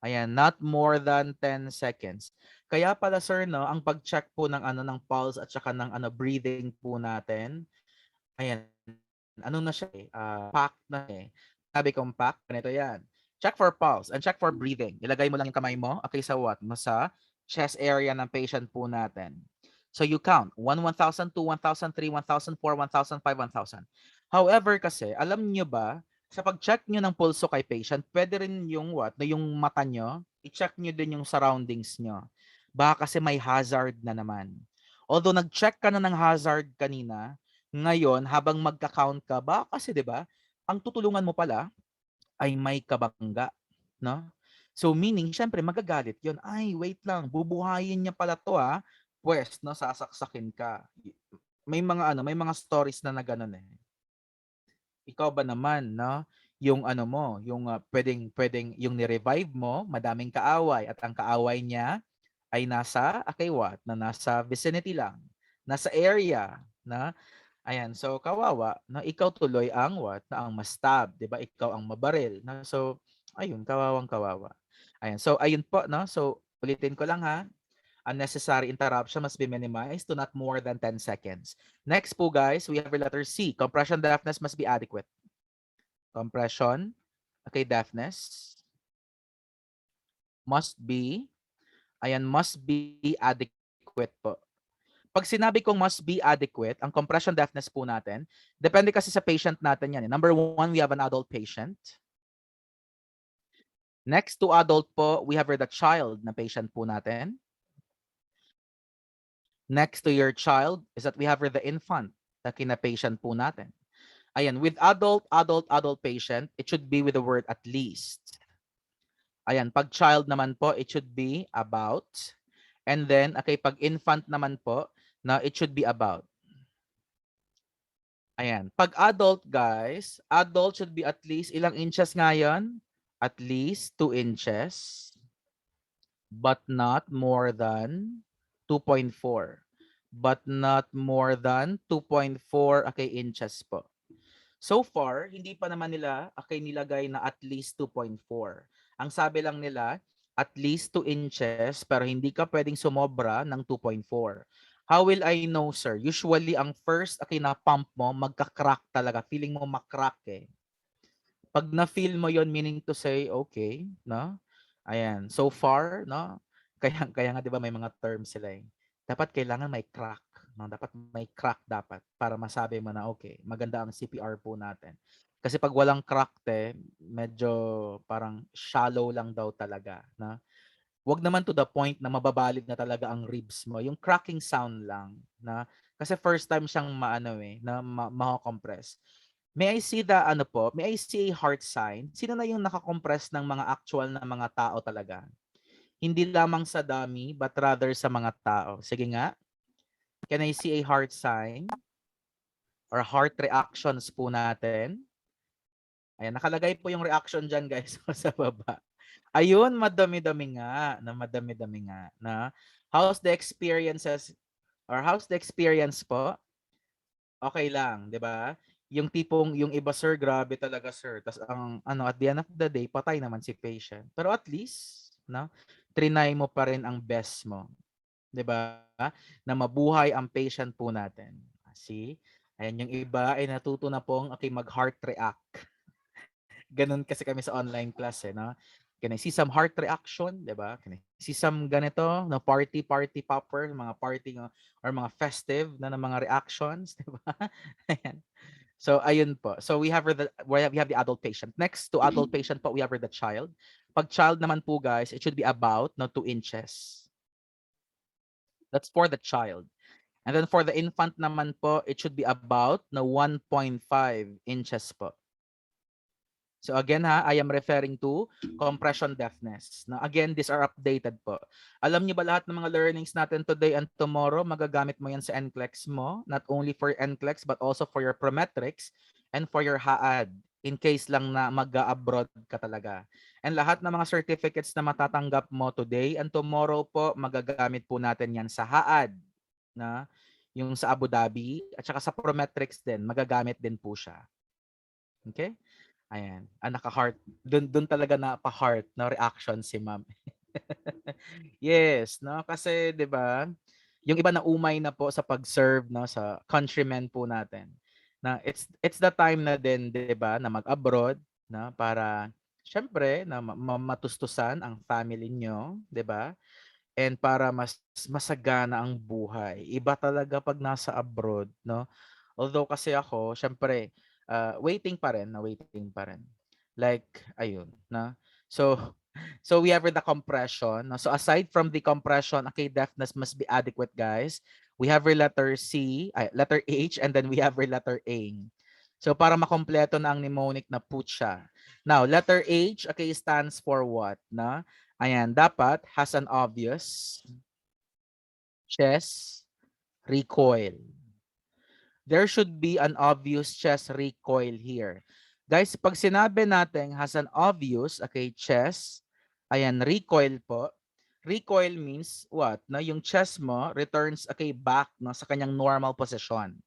Ayan, not more than 10 seconds. Kaya pala, sir, no, ang pag-check po ng ng pulse at saka ng breathing po natin, ayan, ano na siya eh, pack na eh. Sabi kong pack, ganito yan. Check for pulse and check for breathing. Ilagay mo lang yung kamay mo, okay, sa what? Sa chest area ng patient po natin. So you count, 1,000, 2, 1,000, 3, 1,000, 4, 1,000, 5, 1,000. However kasi, alam nyo ba, sa pag-check nyo ng pulso kay patient, pwede rin yung what? Na yung mata nyo, i-check nyo din yung surroundings nyo. Baka kasi may hazard na naman. Although nag-check ka na ng hazard kanina, ngayon, habang magka-count ka, ba kasi 'di ba, ang tutulungan mo pala ay may kabangga, no? So meaning, syempre magagalit 'yon. Ay, wait lang, bubuhayin niya pala 'to Pwes, no, sasaksakin ka. May mga stories na gano'n eh. Ikaw ba naman, no? Yung mo, yung pwedeng yung ni-revive mo, madaming kaaway at ang kaaway niya ay nasa, okay, what? Na nasa vicinity lang, nasa area, na ayan, so kawawa na ikaw tuloy ang what? Na ang ma-stab, 'di ba? Ikaw ang mabaril. Na so ayun, kawawang-kawawa. Ayan, so ayun po, no? So ulitin ko lang unnecessary interruption must be minimized to not more than 10 seconds. Next po guys, we have letter C. Compression deafness must be adequate. Compression, okay, deafness must be, ayan, must be adequate po. Pag sinabi kong must be adequate, ang compression deafness po natin, depende kasi sa patient natin yan. Number 1, we have an adult patient. Next to adult po, we have the child na patient po natin. Next to your child is that we have the infant na kina-patient po natin. Ayan, with adult patient, it should be with the word at least. Ayan, pag child naman po, it should be about. And then, okay, pag infant naman po, na it should be about. Ayan, pag adult guys, adult should be at least ilang inches nga yun? At least 2 inches. But not more than 2.4. But not more than 2.4 okay, inches po. So far, hindi pa naman nila okay, nilagay na at least 2.4. Ang sabi lang nila, at least 2 inches, pero hindi ka pwedeng sumobra ng 2.4. How will I know, sir? Usually, ang first okay, na pump mo, magka-crack talaga. Feeling mo makrack eh. Pag na-feel mo yon, meaning to say, okay, no? Ayan, so far, no? Kaya nga 'di ba may mga terms sila eh. Dapat kailangan may crack, no? Dapat may crack dapat para masabi mo na okay, maganda ang CPR po natin. Kasi pag walang crack medyo parang shallow lang daw talaga, no? Wag naman to the point na mababalid na talaga ang ribs mo. Yung cracking sound lang, na kasi first time siyang maano eh, na ma-compress. May I see the ano po, may I see a heart sign? Sino na yung nakakompress ng mga actual na mga tao talaga? Hindi lamang sa dummy, but rather sa mga tao. Sige nga. Can I see a heart sign? Or heart reactions po natin? Ayan, nakalagay po yung reaction dyan guys sa baba. Ayun, madami-dami nga. Na madami-dami nga. Na, how's the experiences? Or how's the experience po? Okay lang, 'di ba? Yung tipong yung iba sir, grabe talaga sir. Tas ang ano at the end of the day, patay naman si patient. Pero at least, no, trinay mo pa rin ang best mo, 'di ba? Na mabuhay ang patient po natin. See? Ayan yung iba ay natuto na pong okay mag-heart react. Ganun kasi kami sa online class eh, no? Can I see some heart reaction, 'di ba? Can I see some ganito, no party popper, mga party or mga festive na mga reactions, 'di ba? Ayan. So ayun po. So we have the adult patient. Next to adult patient po, we have the child. Pag child naman po guys, it should be about no 2 inches. That's for the child. And then for the infant naman po, it should be about no 1.5 inches po. So again ha, I am referring to compression deafness. Now again, these are updated po. Alam niyo ba lahat ng mga learnings natin today and tomorrow, magagamit mo yan sa NCLEX mo, not only for NCLEX but also for your prometrics and for your HAAD in case lang na mag-abroad ka talaga. And lahat ng mga certificates na matatanggap mo today and tomorrow po, magagamit po natin yan sa HAAD, na yung sa Abu Dhabi at saka sa prometrics din, magagamit din po siya. Okay? Ayan, naka-heart. Dun talaga na pa-heart no reaction si ma'am. Yes, no? Kasi 'di ba, yung iba na umay na po sa pag-serve no sa countrymen po natin. Na it's the time na din 'di ba na mag-abroad na para syempre na matustusan ang family nyo, 'di ba? And para mas masagana ang buhay. Iba talaga pag nasa abroad, no? Although kasi ako, syempre, waiting pa rin, na waiting pa rin. Like, ayun, na. So, so we have the compression. No? So aside from the compression, okay, deafness must be adequate, guys. We have our letter C, letter H, and then we have our letter A. So para makompleto na ang mnemonic na pucha. Now, letter H, okay, stands for what? Na? Ayan, dapat has an obvious chest recoil. There should be an obvious chest recoil here. Guys, pag sinabi natin has an obvious, okay, chest, ayan, recoil po. Recoil means what? Na yung chest mo returns, okay, back no, sa kanyang normal position.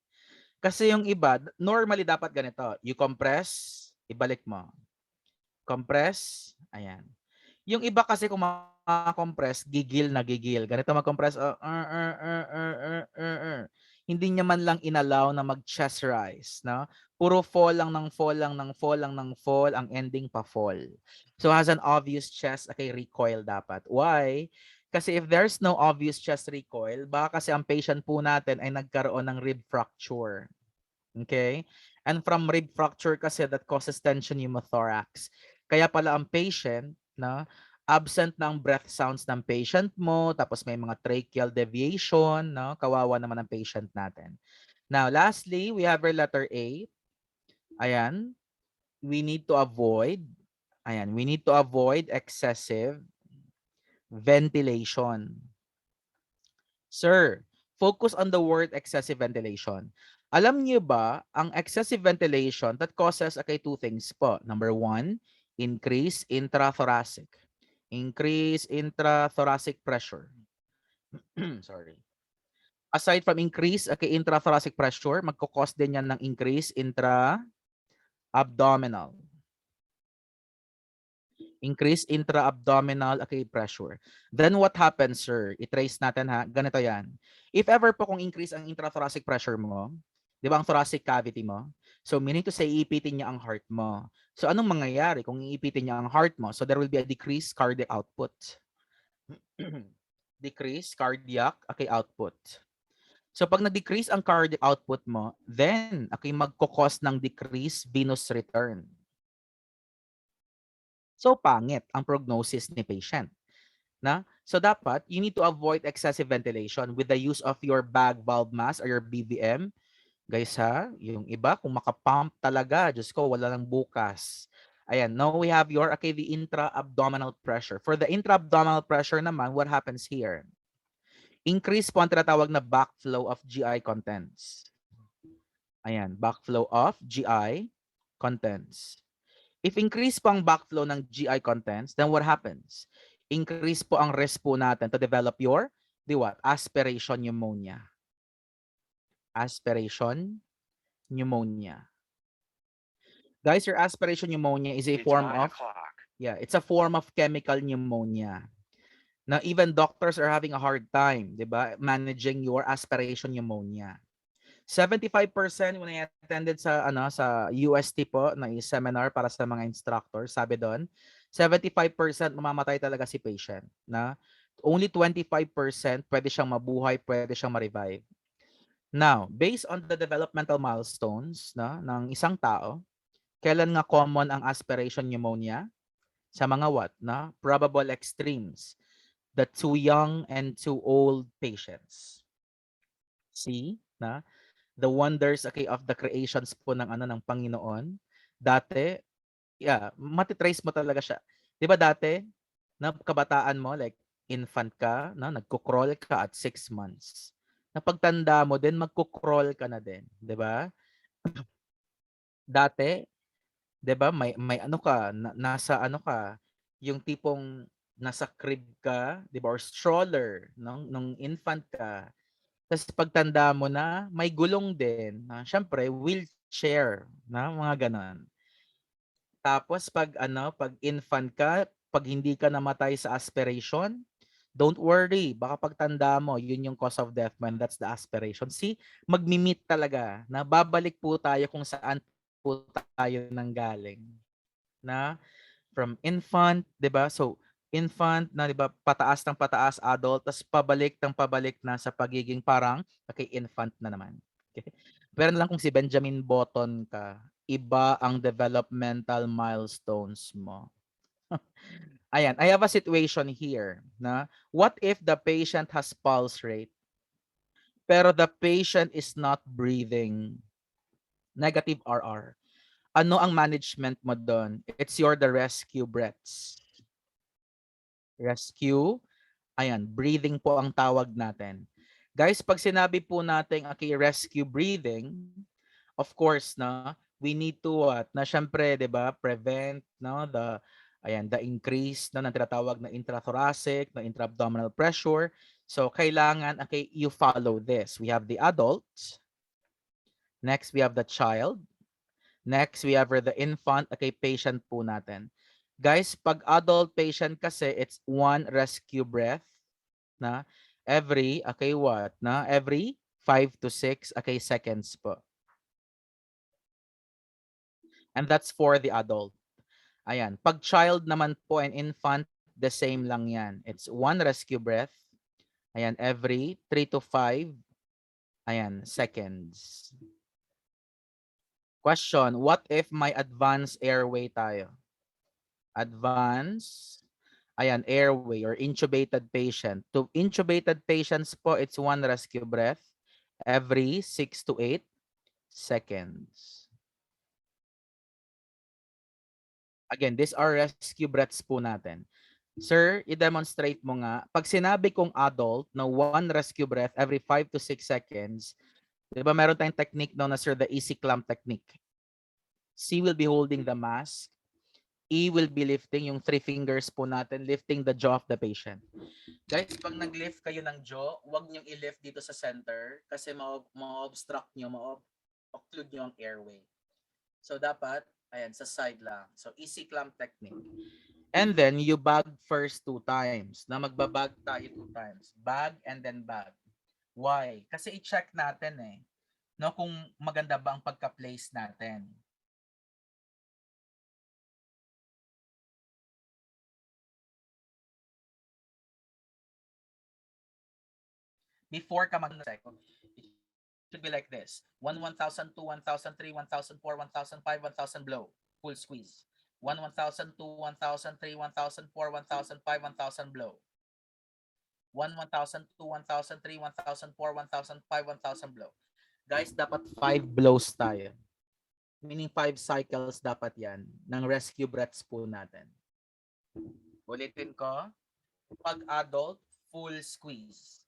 Kasi yung iba, normally dapat ganito. You compress, ibalik mo. Compress, ayan. Yung iba kasi kung compress gigil na gigil. Ganito mag-compress, hindi niya man lang inallow na mag-chest rise, no? Puro fall lang ng fall lang ng fall lang ng fall, ang ending pa fall. So has an obvious chest, okay, recoil dapat. Why? Kasi if there's no obvious chest recoil, baka kasi ang patient po natin ay nagkaroon ng rib fracture. Okay? And from rib fracture kasi that causes tension pneumothorax. Kaya pala ang patient, na absent ng breath sounds ng patient mo, tapos may mga tracheal deviation, no? Kawawa naman ang patient natin. Now, lastly, we have our letter A. Ayan, we need to avoid excessive ventilation. Sir, focus on the word excessive ventilation. Alam niyo ba, ang excessive ventilation, that causes, okay, two things po. Number one, increase intrathoracic. Increase intrathoracic pressure. Sorry. Aside from increase, okay, intrathoracic pressure, magkukos din yan ng increase intra-abdominal. Increase intra-abdominal, okay, pressure. Then what happens, sir? I-trace natin ha. Ganito yan. If ever po kung increase ang intrathoracic pressure mo, di ba ang thoracic cavity mo? So meaning to say, iipitin niya ang heart mo. So anong mangyayari kung iipitin niya ang heart mo? So there will be a decreased cardiac output. Decreased cardiac, okay, output. So pag na-decrease ang cardiac output mo, then okay, magkukos ng decreased venous return. So pangit ang prognosis ni patient. Na? So dapat, you need to avoid excessive ventilation with the use of your bag valve mask or your BVM. Guys ha, yung iba, kung makapump talaga, Diyos ko, wala lang bukas. Ayan, now we have your, okay, the intra-abdominal pressure. For the intra-abdominal pressure naman, what happens here? Increase po ang tinatawag na backflow of GI contents. Ayan, backflow of GI contents. If increase po ang backflow ng GI contents, then what happens? Increase po ang risk po natin to develop your, di what? Aspiration pneumonia. Aspiration pneumonia. Guys, your aspiration pneumonia is a form of, yeah, it's a form of chemical pneumonia. Now, even doctors are having a hard time, di ba, managing your aspiration pneumonia. 75% when I attended sa UST po na seminar para sa mga instructors, sabi doon, 75% mamamatay talaga si patient, na only 25% pwede siyang mabuhay, pwede siyang ma-revive. Now, based on the developmental milestones ng isang tao, kailan nga common ang aspiration pneumonia? Sa mga what? Probable extremes. The too young and too old patients. See? The wonders, okay, of the creations po ng Panginoon. Dati, yeah, matitrace mo talaga siya. 'Di ba dati, kabataan mo, like infant ka, nagko-crawl ka at 6 months. Na pagtanda mo din, magko-crawl ka na din, 'di ba? Dati, 'di ba, may ano ka, nasa ano ka, yung tipong nasa crib ka, 'di ba, or stroller nung infant ka. Tas pagtanda mo na, may gulong din, siyempre wheelchair, mga gano'n. Tapos pag infant ka, pag hindi ka namatay sa aspiration, don't worry, baka pagtanda mo, yun yung cause of death when that's the aspiration. See, magmi-meet talaga, na babalik po tayo kung saan po tayo nanggaling. Na from infant, 'di ba? So infant na 'di ba pataas ng pataas adult tas pabalik ng pabalik na sa pagiging parang okay infant na naman. Okay? Pero na lang kung si Benjamin Button ka, iba ang developmental milestones mo. Ayan, I have a situation here na what if the patient has pulse rate pero the patient is not breathing, negative RR. Ano ang management mo doon? It's the rescue breaths. Rescue. Ayan, breathing po ang tawag natin. Guys, pag sinabi po natin okay, rescue breathing, of course, we need to na syempre, 'di ba, prevent the increase ng tinatawag na intrathoracic, na intra-abdominal pressure. So kailangan okay, you follow this. We have the adult. Next, we have the child. Next, we have the infant, okay, patient po natin. Guys, pag adult patient kasi, it's one rescue breath na every, okay, what? Every 5 to 6, okay, seconds po. And that's for the adult. Ayan. Pag child naman po and infant, the same lang yan. It's 1 rescue breath. Ayan, every 3 to 5 seconds. Question, what if may advanced airway tayo? Advanced, airway or intubated patient. To intubated patients po, it's 1 rescue breath every 6 to 8 seconds. Again, these are rescue breaths po natin. Sir, i-demonstrate mo nga. Pag sinabi kong adult na 1 rescue breath every 5 to 6 seconds, di ba meron tayong technique na sir, the easy clamp technique. C will be holding the mask. E will be lifting yung 3 fingers po natin, lifting the jaw of the patient. Guys, pag nag-lift kayo ng jaw, huwag niyong i-lift dito sa center kasi ma-obstruct nyo, ma-occlude nyo ang airway. So, dapat, sa side lang. So, easy clamp technique. And then, you bag first 2 times. Na magbabag tayo 2 times. Bag and then bag. Why? Kasi i-check natin no, kung maganda ba ang pagka-place natin. Before ka mag-second, it should be like this. 1, 1,000, 2, 1,000, 3, 1,000, 4, 1,000, 5, 1,000 blow. Full squeeze. 1, 1,000, 2, 1,000, 3, 1,000, 4, 1,000, 5, 1,000 blow. 1, 1,000, 2, 1,000, 3, 1,000, 4, 1,000, 5, 1,000 blow. Guys, dapat 5 blows tayo. Meaning 5 cycles dapat yan ng rescue breaths po natin. Ulitin ko. Pag adult, full squeeze.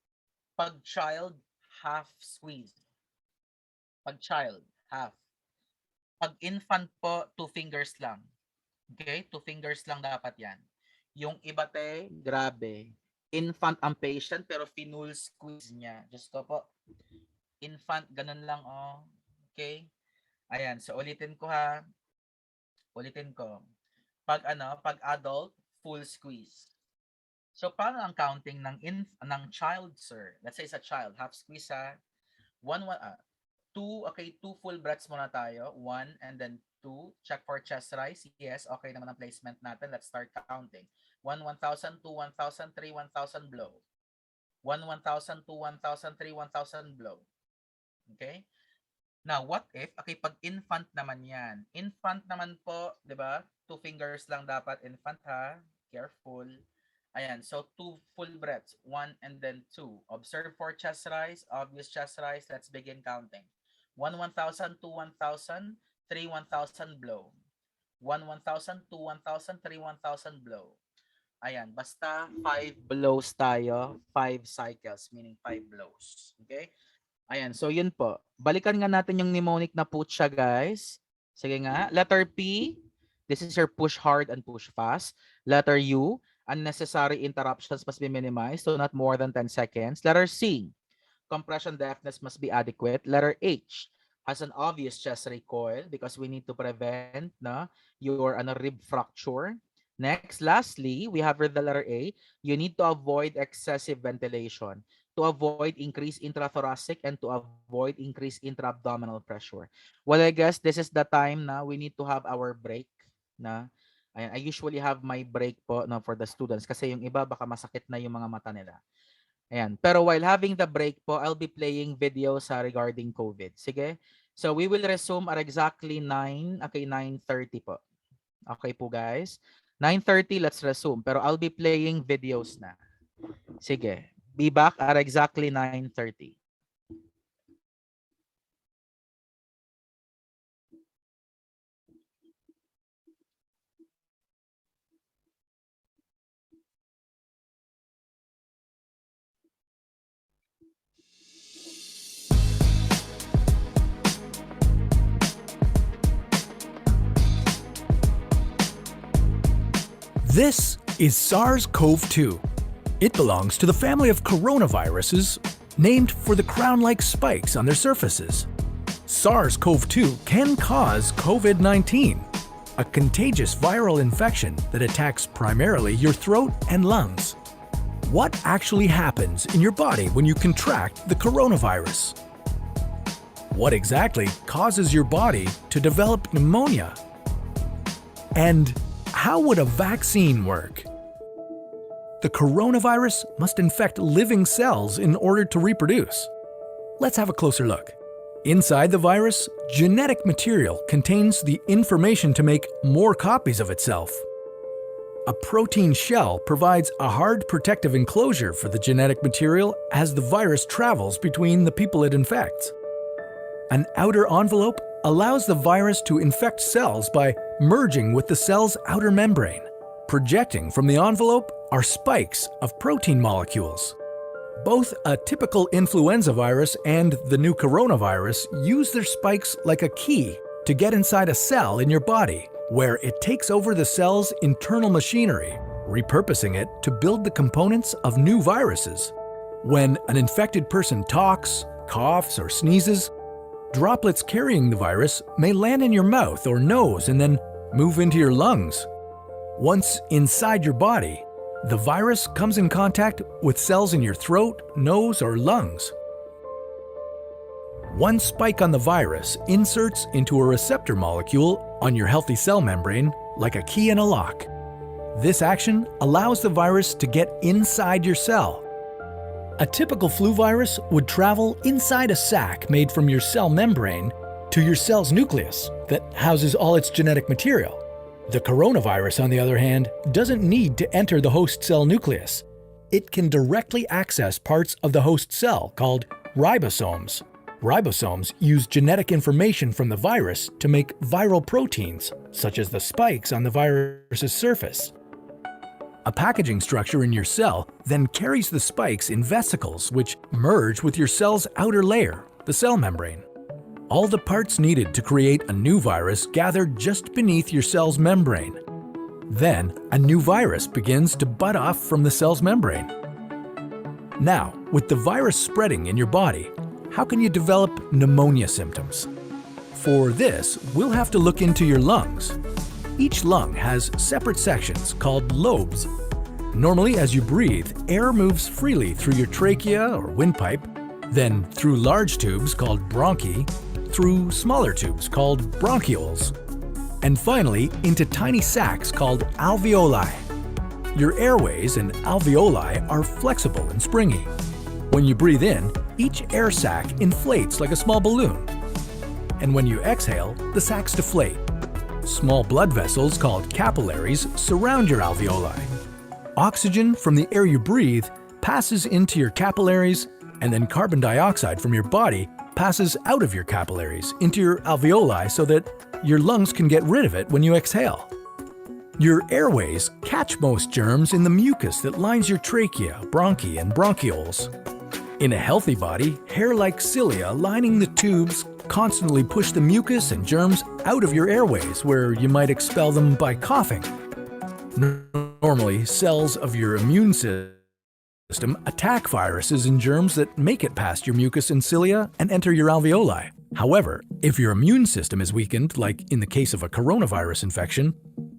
Pag child, half squeeze. Pag child, half. Pag infant po, 2 fingers lang. Okay? 2 fingers lang dapat yan. Yung iba grabe. Infant ang patient pero finul squeeze niya. Just ko po. Infant, ganun lang Okay? Ayan, so ulitin ko ha. Ulitin ko. Pag adult, full squeeze. So, paano ang counting ng child, sir? Let's say sa child, half squeeze ha. 2, okay, 2 full breaths muna tayo. 1 and then 2. Check for chest rise. Yes, okay naman ang placement natin. Let's start counting. 1, 1,000, 2, 1,000, 3, 1,000 blow. 1, 1,000, 2, 1,000, 3, 1,000 blow. Okay? Now, what if, okay, pag infant naman yan. Infant naman po, di ba? 2 fingers lang dapat infant ha. Careful. Ayan, so 2 full breaths, 1 and then 2. Observe for chest rise, obvious chest rise. Let's begin counting. 1, 1,000, 2, 1,000, 3, 1,000 blow. 1, 1,000, 2, 1,000, 3, 1,000 blow. Ayan, basta 5 blows tayo, 5 cycles, meaning 5 blows. Okay? Ayan, so yun po. Balikan nga natin yung mnemonic na push guys. Sige nga. Letter P, this is your push hard and push fast. Letter U, unnecessary interruptions must be minimized, so not more than 10 seconds. Letter C, compression deftness must be adequate. Letter H, has an obvious chest recoil because we need to prevent your rib fracture. Next, lastly, we have the letter A, you need to avoid excessive ventilation to avoid increased intrathoracic and to avoid increased intra-abdominal pressure. Well, I guess this is the time na we need to have our break na. Ayan, I usually have my break po for the students kasi yung iba baka masakit na yung mga mata nila. Ayan. Pero while having the break po, I'll be playing videos regarding COVID. Sige? So we will resume at exactly 9:30 po. Okay po guys? 9:30, let's resume. Pero I'll be playing videos na. Sige. Be back at exactly 9:30. This is SARS-CoV-2. It belongs to the family of coronaviruses named for the crown-like spikes on their surfaces. SARS-CoV-2 can cause COVID-19, a contagious viral infection that attacks primarily your throat and lungs. What actually happens in your body when you contract the coronavirus? What exactly causes your body to develop pneumonia? And how would a vaccine work? the coronavirus must infect living cells in order to reproduce. Let's have a closer look. Inside the virus, genetic material contains the information to make more copies of itself. A protein shell provides a hard protective enclosure for the genetic material as the virus travels between the people it infects. An outer envelope allows the virus to infect cells by merging with the cell's outer membrane. Projecting from the envelope are spikes of protein molecules. Both a typical influenza virus and the new coronavirus use their spikes like a key to get inside a cell in your body, where it takes over the cell's internal machinery, repurposing it to build the components of new viruses. When an infected person talks, coughs, or sneezes, droplets carrying the virus may land in your mouth or nose and then move into your lungs. Once inside your body, the virus comes in contact with cells in your throat, nose, or lungs. One spike on the virus inserts into a receptor molecule on your healthy cell membrane like a key in a lock. This action allows the virus to get inside your cell. A typical flu virus would travel inside a sac made from your cell membrane to your cell's nucleus that houses all its genetic material. The coronavirus, on the other hand, doesn't need to enter the host cell nucleus. It can directly access parts of the host cell called ribosomes. Ribosomes use genetic information from the virus to make viral proteins, such as the spikes on the virus's surface. A packaging structure in your cell then carries the spikes in vesicles which merge with your cell's outer layer, the cell membrane. All the parts needed to create a new virus gather just beneath your cell's membrane. Then, a new virus begins to bud off from the cell's membrane. Now, with the virus spreading in your body, how can you develop pneumonia symptoms? For this, we'll have to look into your lungs. Each lung has separate sections called lobes. Normally, as you breathe, air moves freely through your trachea or windpipe, then through large tubes called bronchi, through smaller tubes called bronchioles, and finally into tiny sacs called alveoli. Your airways and alveoli are flexible and springy. When you breathe in, each air sac inflates like a small balloon. And when you exhale, the sacs deflate. Small blood vessels called capillaries surround your alveoli. Oxygen from the air you breathe passes into your capillaries, and then carbon dioxide from your body passes out of your capillaries into your alveoli so that your lungs can get rid of it when you exhale. Your airways catch most germs in the mucus that lines your trachea, bronchi, and bronchioles. In a healthy body, hair-like cilia lining the tubes constantly push the mucus and germs out of your airways, where you might expel them by coughing. Normally, cells of your immune system attack viruses and germs that make it past your mucus and cilia and enter your alveoli. However, if your immune system is weakened, like in the case of a coronavirus infection,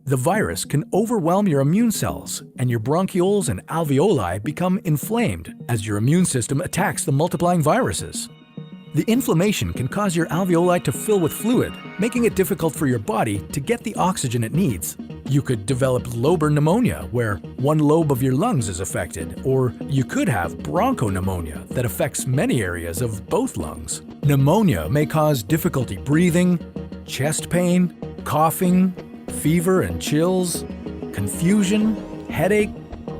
the virus can overwhelm your immune cells, and your bronchioles and alveoli become inflamed as your immune system attacks the multiplying viruses. The inflammation can cause your alveoli to fill with fluid, making it difficult for your body to get the oxygen it needs. You could develop lobar pneumonia, where one lobe of your lungs is affected, or you could have bronchopneumonia that affects many areas of both lungs. Pneumonia may cause difficulty breathing, chest pain, coughing, fever and chills, confusion, headache,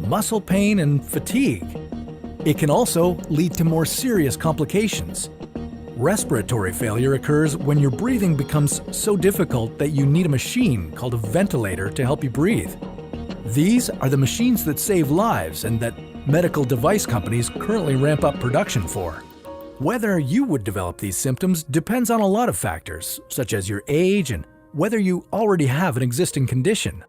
muscle pain, and fatigue. It can also lead to more serious complications. Respiratory failure occurs when your breathing becomes so difficult that you need a machine called a ventilator to help you breathe. These are the machines that save lives and that medical device companies currently ramp up production for. Whether you would develop these symptoms depends on a lot of factors, such as your age and whether you already have an existing condition.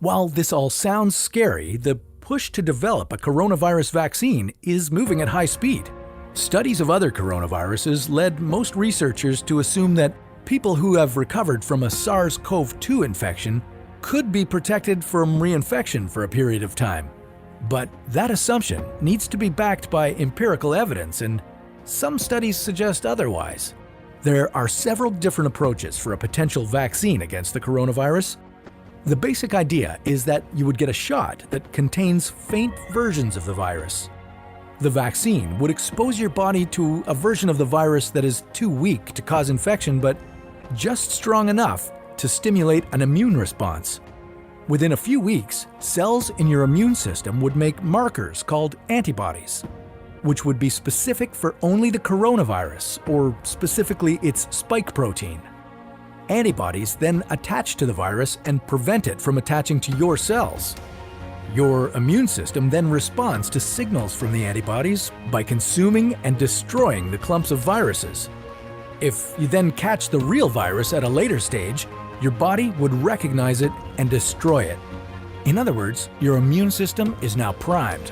While this all sounds scary, the push to develop a coronavirus vaccine is moving at high speed. Studies of other coronaviruses led most researchers to assume that people who have recovered from a SARS-CoV-2 infection could be protected from reinfection for a period of time. But that assumption needs to be backed by empirical evidence, and some studies suggest otherwise. There are several different approaches for a potential vaccine against the coronavirus. The basic idea is that you would get a shot that contains faint versions of the virus. The vaccine would expose your body to a version of the virus that is too weak to cause infection, but just strong enough to stimulate an immune response. Within a few weeks, cells in your immune system would make markers called antibodies, which would be specific for only the coronavirus, or specifically its spike protein. Antibodies then attach to the virus and prevent it from attaching to your cells. Your immune system then responds to signals from the antibodies by consuming and destroying the clumps of viruses. If you then catch the real virus at a later stage, your body would recognize it and destroy it. In other words, your immune system is now primed.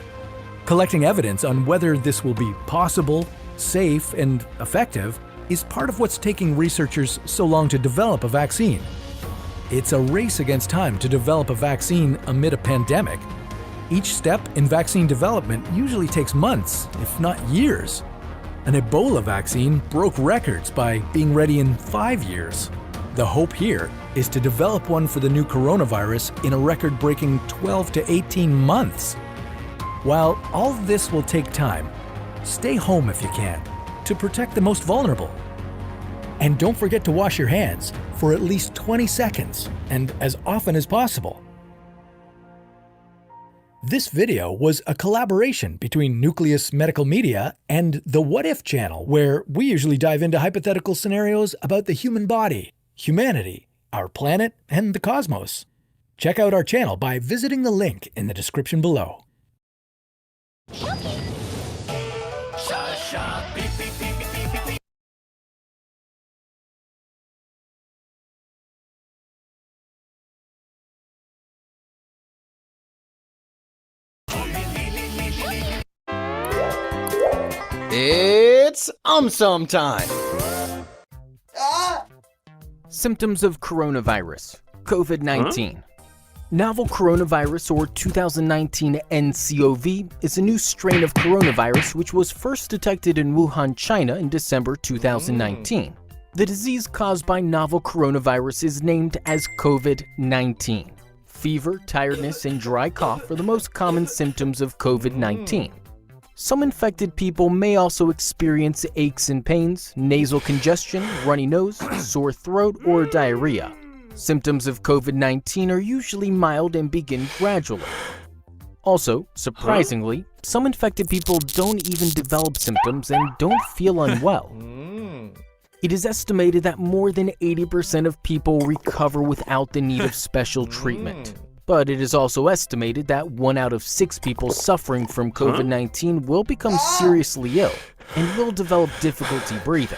Collecting evidence on whether this will be possible, safe, and effective is part of what's taking researchers so long to develop a vaccine. It's a race against time to develop a vaccine amid a pandemic. Each step in vaccine development usually takes months, if not years. An Ebola vaccine broke records by being ready in 5 years. The hope here is to develop one for the new coronavirus in a record-breaking 12 to 18 months. While all this will take time, stay home if you can, to protect the most vulnerable. And don't forget to wash your hands for at least 20 seconds and as often as possible. This video was a collaboration between Nucleus Medical Media and the What If channel, where we usually dive into hypothetical scenarios about the human body, humanity, our planet, and the cosmos. Check out our channel by visiting the link in the description below. It's some time. Symptoms of coronavirus, COVID-19. Novel coronavirus, or 2019 nCoV, is a new strain of coronavirus which was first detected in Wuhan, China in December 2019. The disease caused by novel coronavirus is named as COVID-19. Fever, tiredness, and dry cough are the most common symptoms of COVID-19. Some infected people may also experience aches and pains, nasal congestion, runny nose, sore throat, or diarrhea. Symptoms of COVID-19 are usually mild and begin gradually. Also, surprisingly, some infected people don't even develop symptoms and don't feel unwell. It is estimated that more than 80% of people recover without the need of special treatment. But it is also estimated that 1 out of 6 people suffering from COVID-19 will become seriously ill and will develop difficulty breathing.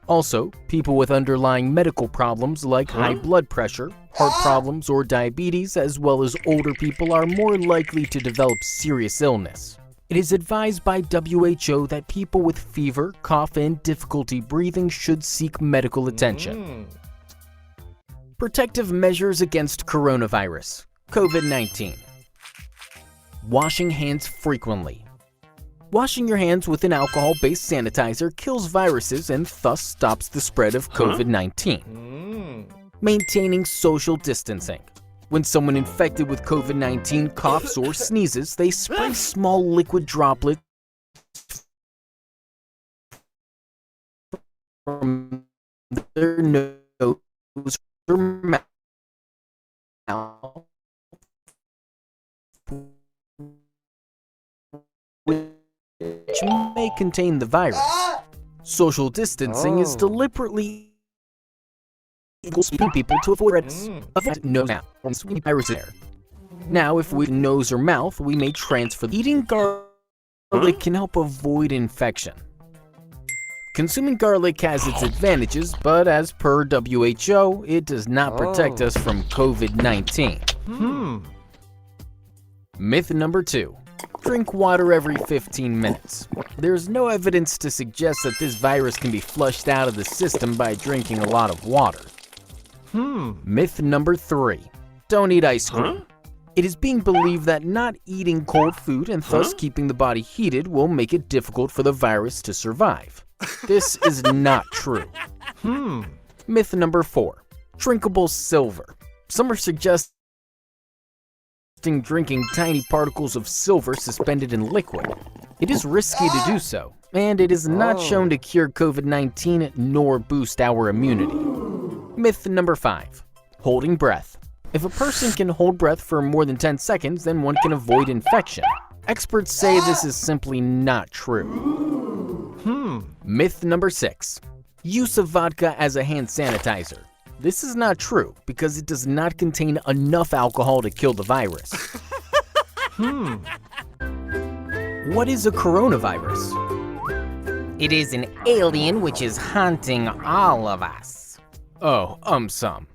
Also, people with underlying medical problems like high blood pressure, heart problems, or diabetes, as well as older people, are more likely to develop serious illness. It is advised by WHO that people with fever, cough, and difficulty breathing should seek medical attention. Protective measures against coronavirus, COVID-19. Washing hands frequently. Washing your hands with an alcohol-based sanitizer kills viruses and thus stops the spread of COVID-19. Maintaining social distancing. When someone infected with COVID-19 coughs or sneezes, they spray small liquid droplets from their nose or mouth, which may contain the virus. Social distancing is deliberately people to avoid nose and sweet virus air. Now, if we nose or mouth, we may transfer. Eating garlic can help avoid infection. Consuming garlic has its advantages, but as per WHO, it does not protect us from COVID-19. Myth number 2. Drink water every 15 minutes. There's no evidence to suggest that this virus can be flushed out of the system by drinking a lot of water. Myth number 3. Don't eat ice cream. It is being believed that not eating cold food and thus keeping the body heated will make it difficult for the virus to survive. This is not true. Myth number 4. Drinkable silver. Some are suggesting drinking tiny particles of silver suspended in liquid. It is risky to do so, and it is not shown to cure COVID-19 nor boost our immunity. Myth number 5. Holding breath. If a person can hold breath for more than 10 seconds, then one can avoid infection. Experts say this is simply not true. Myth number 6. Use of vodka as a hand sanitizer. This is not true because it does not contain enough alcohol to kill the virus. What is a coronavirus? It is an alien which is haunting all of us. Oh, some.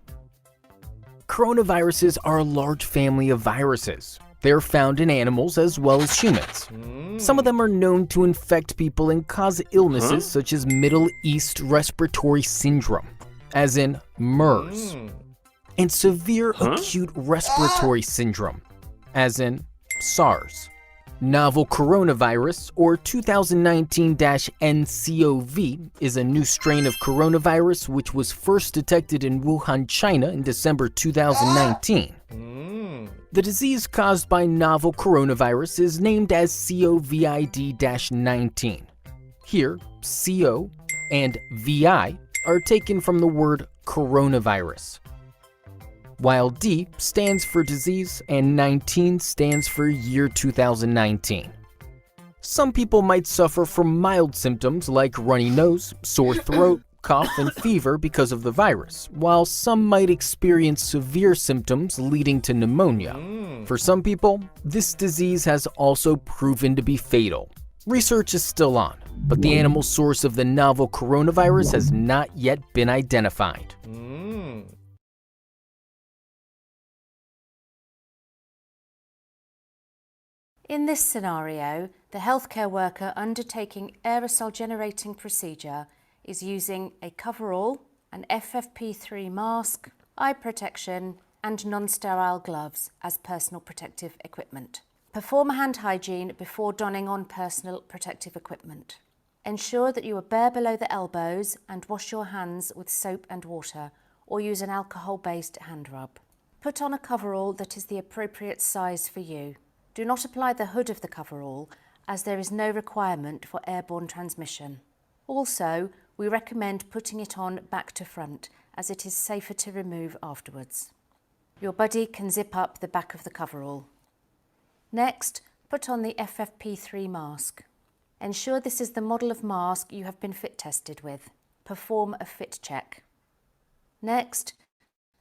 Coronaviruses are a large family of viruses. They are found in animals as well as humans. Some of them are known to infect people and cause illnesses such as Middle East Respiratory Syndrome, as in MERS, and severe acute respiratory syndrome, as in SARS. Novel coronavirus, or 2019-nCoV, is a new strain of coronavirus which was first detected in Wuhan, China in December 2019. The disease caused by novel coronavirus is named as COVID-19. Here, CO and VI are taken from the word coronavirus, while D stands for disease and 19 stands for year 2019. Some people might suffer from mild symptoms like runny nose, sore throat, cough, and fever because of the virus, while some might experience severe symptoms leading to pneumonia. For some people, this disease has also proven to be fatal. Research is still on, but the animal source of the novel coronavirus has not yet been identified. In this scenario, the healthcare worker undertaking aerosol generating procedure is using a coverall, an FFP3 mask, eye protection, and non-sterile gloves as personal protective equipment. Perform hand hygiene before donning on personal protective equipment. Ensure that you are bare below the elbows and wash your hands with soap and water, or use an alcohol-based hand rub. Put on a coverall that is the appropriate size for you. Do not apply the hood of the coverall, as there is no requirement for airborne transmission. Also, we recommend putting it on back to front, as it is safer to remove afterwards. Your buddy can zip up the back of the coverall. Next, put on the FFP3 mask. Ensure this is the model of mask you have been fit tested with. Perform a fit check. Next,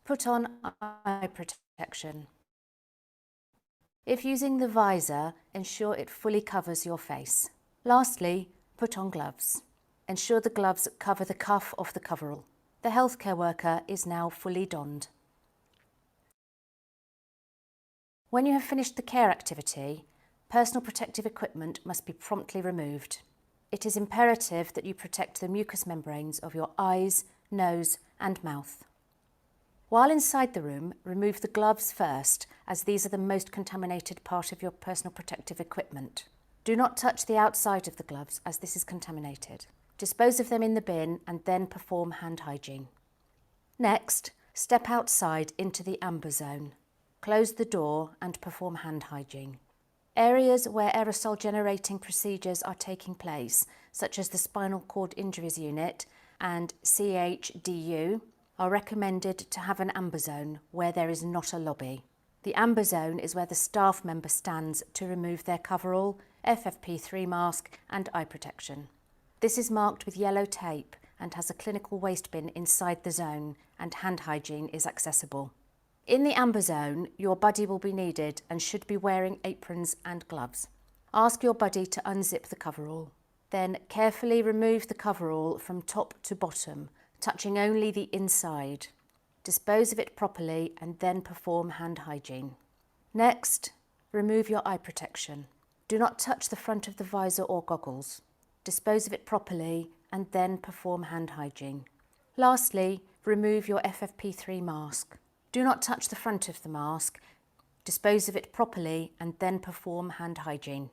put on eye protection. If using the visor, ensure it fully covers your face. Lastly, put on gloves. Ensure the gloves cover the cuff of the coverall. The healthcare worker is now fully donned. When you have finished the care activity, personal protective equipment must be promptly removed. It is imperative that you protect the mucous membranes of your eyes, nose, and mouth. While inside the room, remove the gloves first, as these are the most contaminated part of your personal protective equipment. Do not touch the outside of the gloves, as this is contaminated. Dispose of them in the bin and then perform hand hygiene. Next, step outside into the amber zone. Close the door and perform hand hygiene. Areas where aerosol generating procedures are taking place, such as the spinal cord injuries unit and CHDU, are recommended to have an amber zone where there is not a lobby. The amber zone is where the staff member stands to remove their coverall, FFP3 mask and eye protection. This is marked with yellow tape and has a clinical waste bin inside the zone, and hand hygiene is accessible. In the amber zone, your buddy will be needed and should be wearing aprons and gloves. Ask your buddy to unzip the coverall. Then carefully remove the coverall from top to bottom, touching only the inside. Dispose of it properly and then perform hand hygiene. Next, remove your eye protection. Do not touch the front of the visor or goggles. Dispose of it properly and then perform hand hygiene. Lastly, remove your FFP3 mask. Do not touch the front of the mask. Dispose of it properly and then perform hand hygiene.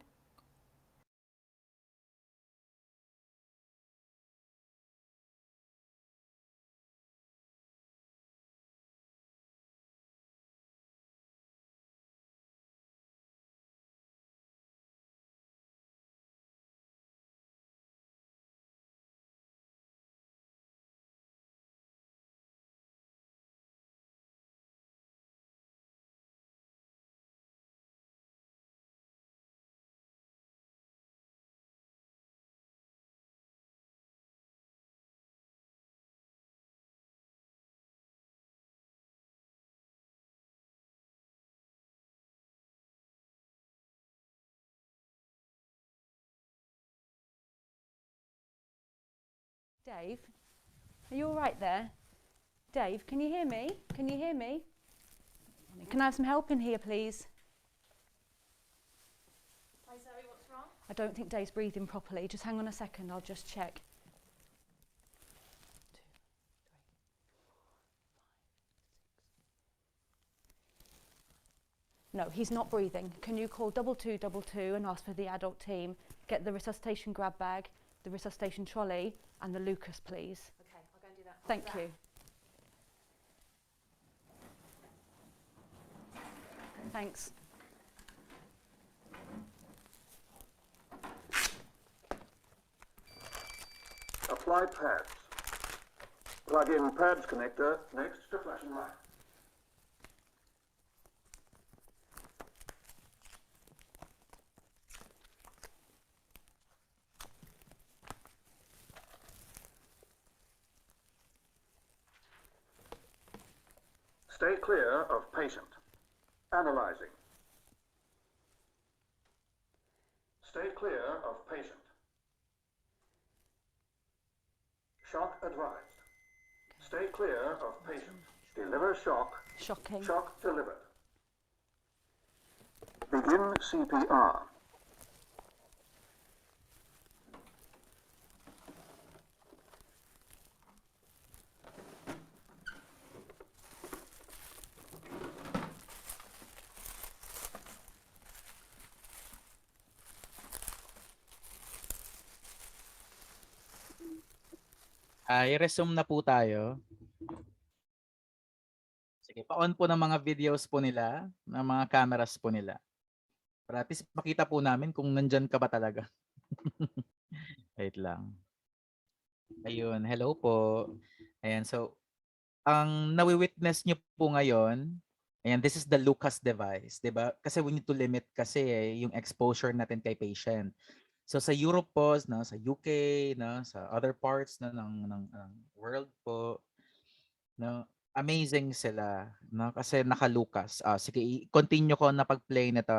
Dave, are you all right there? Dave, can you hear me? Can you hear me? Can I have some help in here, please? Hi Zoe, what's wrong? I don't think Dave's breathing properly. Just hang on a second, I'll just check. 2, 3, 4, 5, 6. No, he's not breathing. Can you call 2222 and ask for the adult team? Get the resuscitation grab bag, the resuscitation trolley, and the Lucas, please. Okay, I'll go and do that. Thank you. Thanks. Apply pads. Plug in pads connector next to flashing light. Stay clear of patient. Analyzing. Stay clear of patient. Shock advised. Stay clear of patient. Deliver shock. Shocking. Shock delivered. Begin CPR. I-resume na po tayo. Sige, pa-on po ng mga videos po nila, ng mga cameras po nila. Para at least makita po namin kung nandyan ka ba talaga. Wait lang. Ayun, hello po. Ayan, so, ang nawi-witness nyo po ngayon, ayan, this is the Lucas device, di ba? Kasi we need to limit kasi yung exposure natin kay patient. So sa Europe po, no, sa UK, no, sa other parts no, ng world po, no, amazing sila, no, kasi naka-Lucas. Sige, i-continue ko na pag-play nito.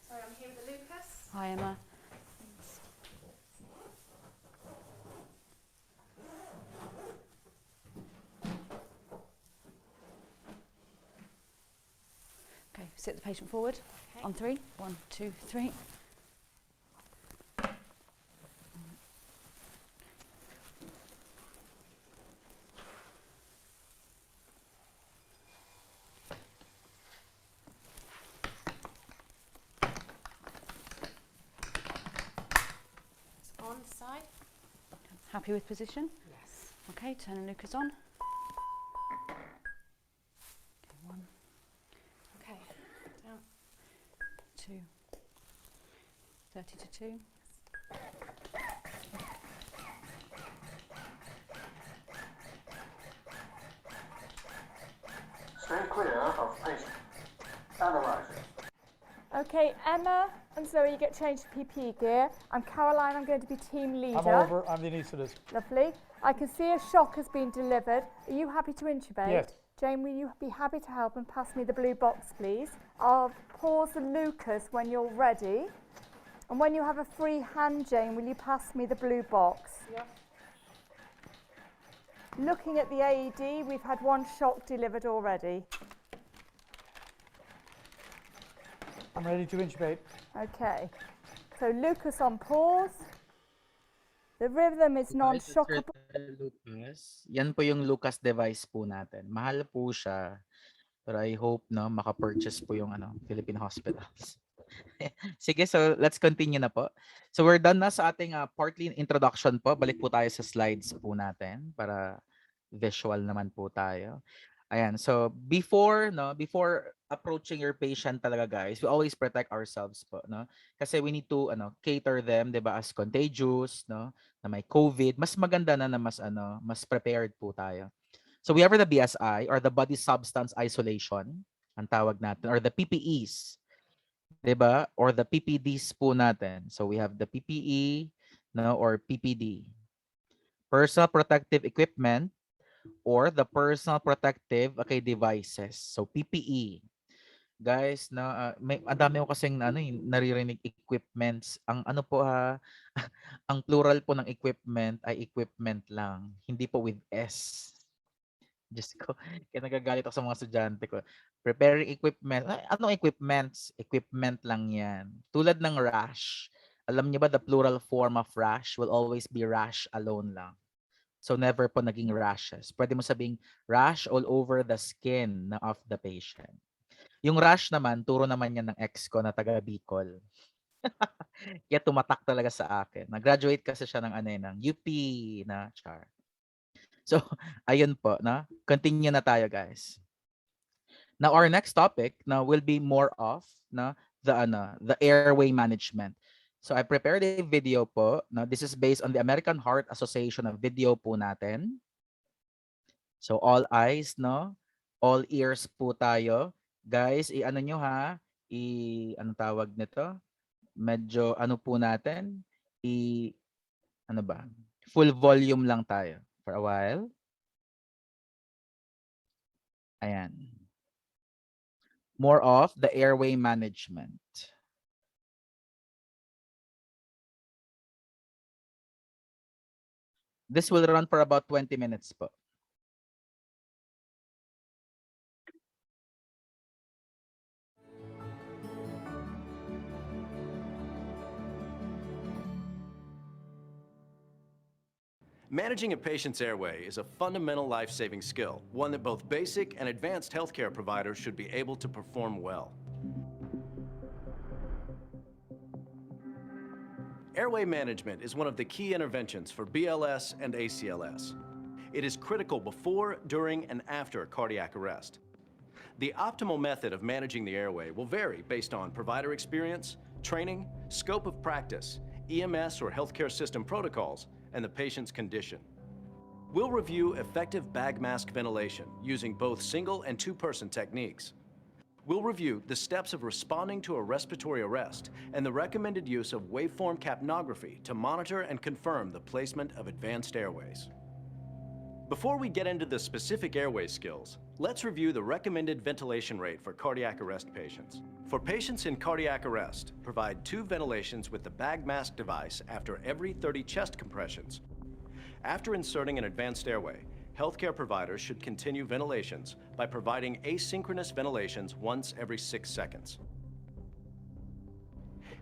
Sorry, I'm here with the Lucas. Hi, Emma. Okay, sit the patient forward. Okay. On 3. 1, 2, 3. On the side. Happy with position? Yes. Okay, turn the Lucas on. Okay, 1, Okay. Down. 2. 30 to 2. Stay clear of patient. Analyzing. Okay, Emma and Zoe, you get changed to PPE gear. I'm Caroline, I'm going to be team leader. I'm Oliver, I'm the anaesthetist. Lovely. I can see a shock has been delivered. Are you happy to intubate? Yes. Jane, will you be happy to help and pass me the blue box, please? I'll pause the Lucas when you're ready. And when you have a free hand, Jane, will you pass me the blue box? Yep. Looking at the AED, we've had one shock delivered already. I'm ready to intubate. Okay. So Lucas on pause. The rhythm is Guys, it's non-shockable. Lucas. Yan po yung Lucas device po natin. Mahal po siya. Pero I hope no maka-purchase po yung Philippine hospitals. Sige, so let's continue na po. So we're done na sa ating partly introduction po. Balik po tayo sa slides po natin para visual naman po tayo. Ayan, so before approaching your patient talaga guys, we always protect ourselves po, no? Kasi we need to cater them, 'di ba, as contagious, no? Na may COVID, mas maganda na mas prepared po tayo. So we have the BSI or the body substance isolation, ang tawag natin, or the PPEs, 'di ba? Or the PPDs po natin. So we have the PPE, no, or PPD. Personal protective equipment or the personal protective devices. So PPE. Guys, may ang dami ko kasing naririnig equipments. Ang po ang plural po ng equipment ay equipment lang, hindi po with S. Diyos ko, kaya nagagalit ako sa mga estudyante ko. Preparing equipment. Ay, anong equipments? Equipment lang yan. Tulad ng rash. Alam niyo ba the plural form of rash will always be rash alone lang. So never po naging rashes. Pwede mo sabing rash all over the skin of the patient. Yung rash naman, turo naman yan ng ex ko na taga Bicol. Kaya tumatak talaga sa akin. Nag-graduate kasi siya ng UP na char. So, ayun po, na. Continue na tayo, guys. Now, our next topic now will be more of the airway management. So, I prepared a video po. Now, this is based on the American Heart Association na video po natin. So, all eyes, no? All ears po tayo. Guys, i-ano nyo ha? Ano tawag nito? Medyo po natin? Ano ba? Full volume lang tayo for a while. Ayan. More of the airway management. This will run for about 20 minutes po. Managing a patient's airway is a fundamental life-saving skill, one that both basic and advanced healthcare providers should be able to perform well. Airway management is one of the key interventions for BLS and ACLS. It is critical before, during, and after cardiac arrest. The optimal method of managing the airway will vary based on provider experience, training, scope of practice, EMS or healthcare system protocols, and the patient's condition. We'll review effective bag mask ventilation using both single and two-person techniques. We'll review the steps of responding to a respiratory arrest and the recommended use of waveform capnography to monitor and confirm the placement of advanced airways. Before we get into the specific airway skills, let's review the recommended ventilation rate for cardiac arrest patients. For patients in cardiac arrest, provide 2 ventilations with the bag mask device after every 30 chest compressions. After inserting an advanced airway, healthcare providers should continue ventilations by providing asynchronous ventilations once every 6 seconds.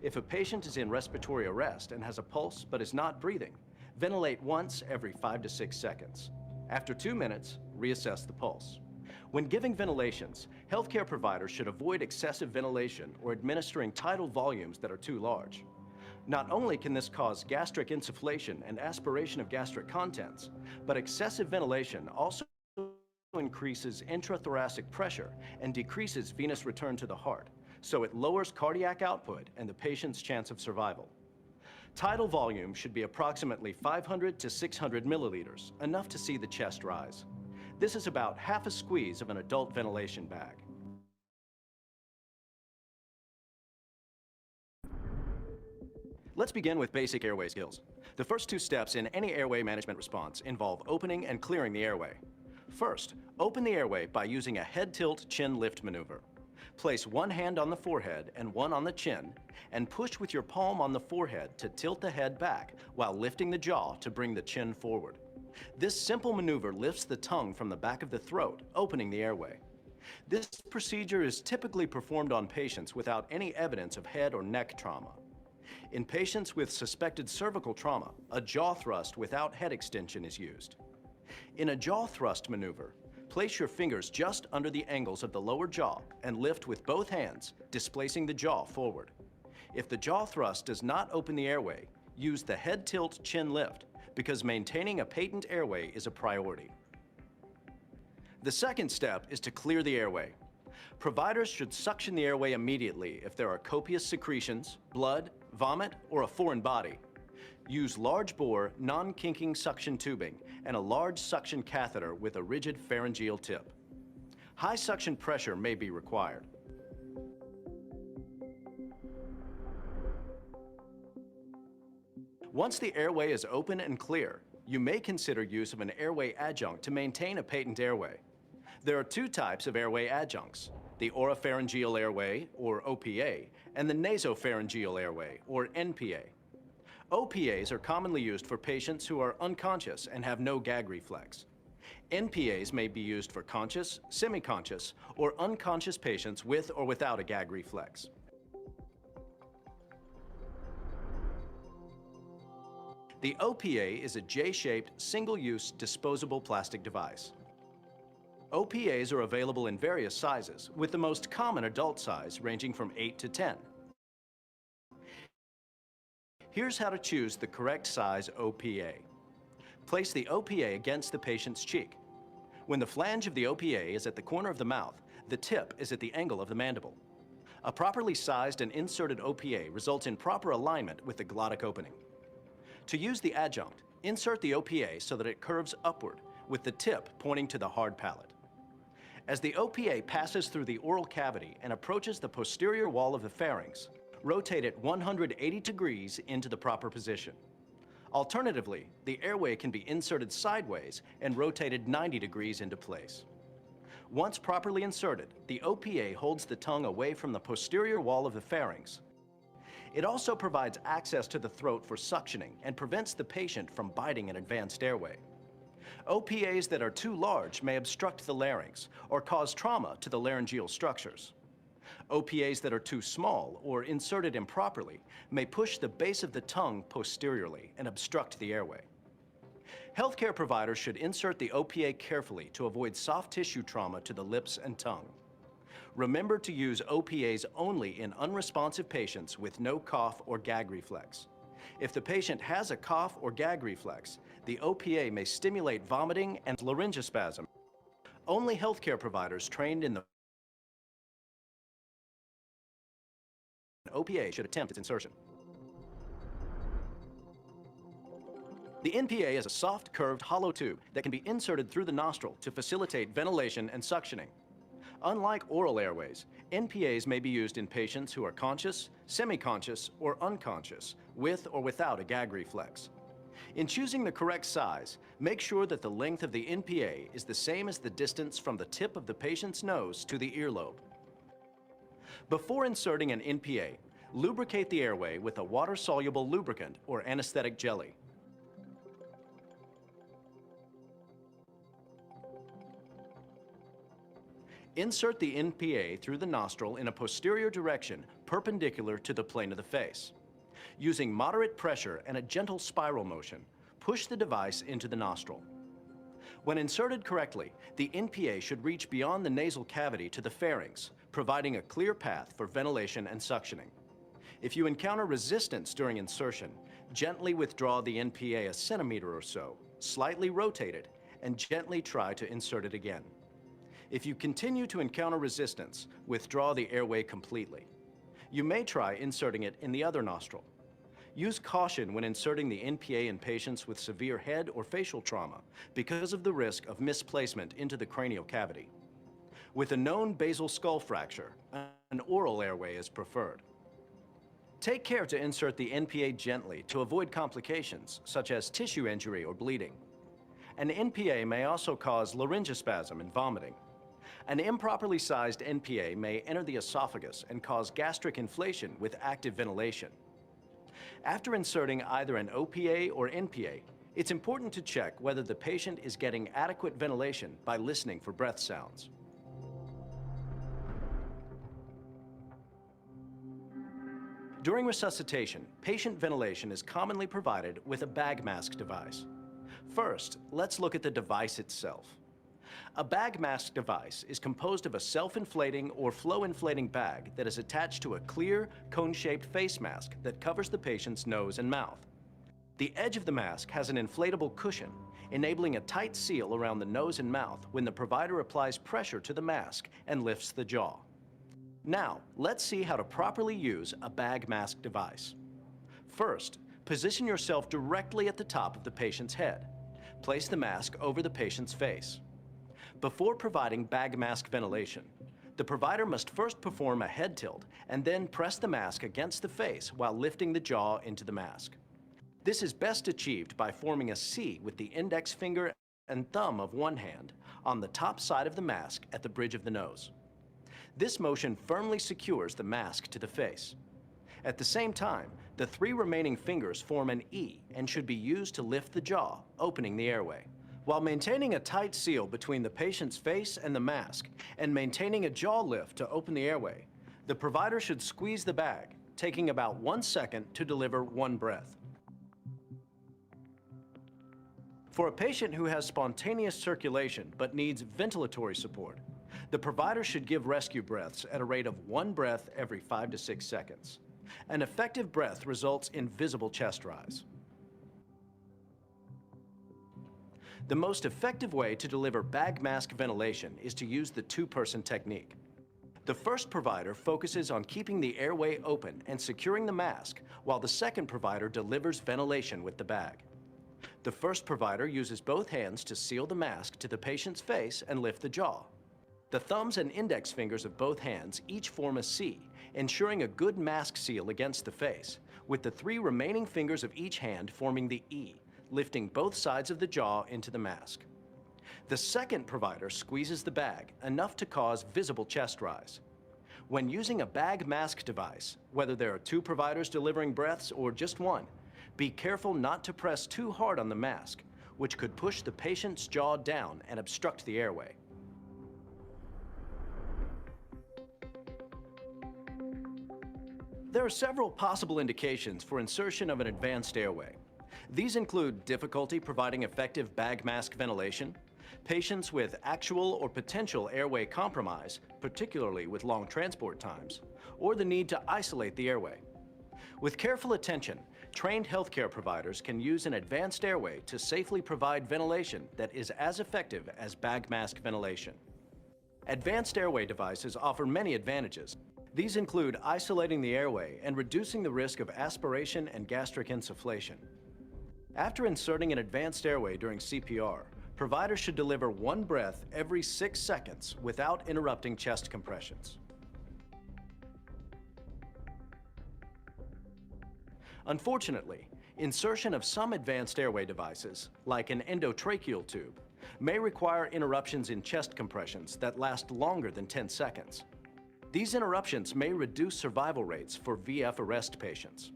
If a patient is in respiratory arrest and has a pulse but is not breathing, ventilate once every 5 to 6 seconds. After 2 minutes, reassess the pulse. When giving ventilations, healthcare providers should avoid excessive ventilation or administering tidal volumes that are too large. Not only can this cause gastric insufflation and aspiration of gastric contents, but excessive ventilation also increases intrathoracic pressure and decreases venous return to the heart, so it lowers cardiac output and the patient's chance of survival. Tidal volume should be approximately 500 to 600 milliliters, enough to see the chest rise. This is about half a squeeze of an adult ventilation bag. Let's begin with basic airway skills. The first 2 steps in any airway management response involve opening and clearing the airway. First, open the airway by using a head tilt chin lift maneuver. Place one hand on the forehead and one on the chin, and push with your palm on the forehead to tilt the head back while lifting the jaw to bring the chin forward. This simple maneuver lifts the tongue from the back of the throat, opening the airway. This procedure is typically performed on patients without any evidence of head or neck trauma. In patients with suspected cervical trauma, a jaw thrust without head extension is used. In a jaw thrust maneuver, place your fingers just under the angles of the lower jaw and lift with both hands, displacing the jaw forward. If the jaw thrust does not open the airway, use the head tilt chin lift because maintaining a patent airway is a priority. The second step is to clear the airway. Providers should suction the airway immediately if there are copious secretions, blood, vomit, or a foreign body. Use large bore, non-kinking suction tubing and a large suction catheter with a rigid pharyngeal tip. High suction pressure may be required. Once the airway is open and clear, you may consider use of an airway adjunct to maintain a patent airway. There are two types of airway adjuncts: the oropharyngeal airway, or OPA, and the nasopharyngeal airway, or NPA. OPAs are commonly used for patients who are unconscious and have no gag reflex. NPAs may be used for conscious, semi-conscious, or unconscious patients with or without a gag reflex. The OPA is a J-shaped, single-use, disposable plastic device. OPAs are available in various sizes, with the most common adult size ranging from 8 to 10. Here's how to choose the correct size OPA. Place the OPA against the patient's cheek. When the flange of the OPA is at the corner of the mouth, the tip is at the angle of the mandible. A properly sized and inserted OPA results in proper alignment with the glottic opening. To use the adjunct, insert the OPA so that it curves upward, with the tip pointing to the hard palate. As the OPA passes through the oral cavity and approaches the posterior wall of the pharynx, rotate it 180 degrees into the proper position. Alternatively, the airway can be inserted sideways and rotated 90 degrees into place. Once properly inserted, the OPA holds the tongue away from the posterior wall of the pharynx. It also provides access to the throat for suctioning and prevents the patient from biting an advanced airway. OPAs that are too large may obstruct the larynx or cause trauma to the laryngeal structures. OPAs that are too small or inserted improperly may push the base of the tongue posteriorly and obstruct the airway. Healthcare providers should insert the OPA carefully to avoid soft tissue trauma to the lips and tongue. Remember to use OPAs only in unresponsive patients with no cough or gag reflex. If the patient has a cough or gag reflex, the OPA may stimulate vomiting and laryngospasm. Only healthcare providers trained in the OPA should attempt its insertion. The NPA is a soft, curved, hollow tube that can be inserted through the nostril to facilitate ventilation and suctioning. Unlike oral airways, NPAs may be used in patients who are conscious, semi-conscious, or unconscious, with or without a gag reflex. In choosing the correct size, make sure that the length of the NPA is the same as the distance from the tip of the patient's nose to the earlobe. Before inserting an NPA, lubricate the airway with a water-soluble lubricant or anesthetic jelly. Insert the NPA through the nostril in a posterior direction perpendicular to the plane of the face. Using moderate pressure and a gentle spiral motion, push the device into the nostril. When inserted correctly, the NPA should reach beyond the nasal cavity to the pharynx, providing a clear path for ventilation and suctioning. If you encounter resistance during insertion, gently withdraw the NPA a centimeter or so, slightly rotate it, and gently try to insert it again. If you continue to encounter resistance, withdraw the airway completely. You may try inserting it in the other nostril. Use caution when inserting the NPA in patients with severe head or facial trauma because of the risk of misplacement into the cranial cavity. With a known basal skull fracture, an oral airway is preferred. Take care to insert the NPA gently to avoid complications such as tissue injury or bleeding. An NPA may also cause laryngospasm and vomiting. An improperly sized NPA may enter the esophagus and cause gastric inflation with active ventilation. After inserting either an OPA or NPA, it's important to check whether the patient is getting adequate ventilation by listening for breath sounds. During resuscitation, patient ventilation is commonly provided with a bag mask device. First, let's look at the device itself. A bag mask device is composed of a self-inflating or flow-inflating bag that is attached to a clear, cone-shaped face mask that covers the patient's nose and mouth. The edge of the mask has an inflatable cushion, enabling a tight seal around the nose and mouth when the provider applies pressure to the mask and lifts the jaw. Now, let's see how to properly use a bag mask device. First, position yourself directly at the top of the patient's head. Place the mask over the patient's face. Before providing bag mask ventilation, the provider must first perform a head tilt and then press the mask against the face while lifting the jaw into the mask. This is best achieved by forming a C with the index finger and thumb of one hand on the top side of the mask at the bridge of the nose. This motion firmly secures the mask to the face. At the same time, the 3 remaining fingers form an E and should be used to lift the jaw, opening the airway. While maintaining a tight seal between the patient's face and the mask and maintaining a jaw lift to open the airway, the provider should squeeze the bag, taking about 1 second to deliver 1 breath. For a patient who has spontaneous circulation but needs ventilatory support, the provider should give rescue breaths at a rate of 1 breath every 5 to 6 seconds. An effective breath results in visible chest rise. The most effective way to deliver bag mask ventilation is to use the 2-person technique. The first provider focuses on keeping the airway open and securing the mask, while the second provider delivers ventilation with the bag. The first provider uses both hands to seal the mask to the patient's face and lift the jaw. The thumbs and index fingers of both hands each form a C, ensuring a good mask seal against the face, with the 3 remaining fingers of each hand forming the E, lifting both sides of the jaw into the mask. The second provider squeezes the bag enough to cause visible chest rise. When using a bag mask device, whether there are 2 providers delivering breaths or just 1, be careful not to press too hard on the mask, which could push the patient's jaw down and obstruct the airway. There are several possible indications for insertion of an advanced airway. These include difficulty providing effective bag mask ventilation, patients with actual or potential airway compromise, particularly with long transport times, or the need to isolate the airway. With careful attention, trained healthcare providers can use an advanced airway to safely provide ventilation that is as effective as bag mask ventilation. Advanced airway devices offer many advantages. These include isolating the airway and reducing the risk of aspiration and gastric insufflation. After inserting an advanced airway during CPR, providers should deliver 1 breath every 6 seconds without interrupting chest compressions. Unfortunately, insertion of some advanced airway devices, like an endotracheal tube, may require interruptions in chest compressions that last longer than 10 seconds. These interruptions may reduce survival rates for VF arrest patients.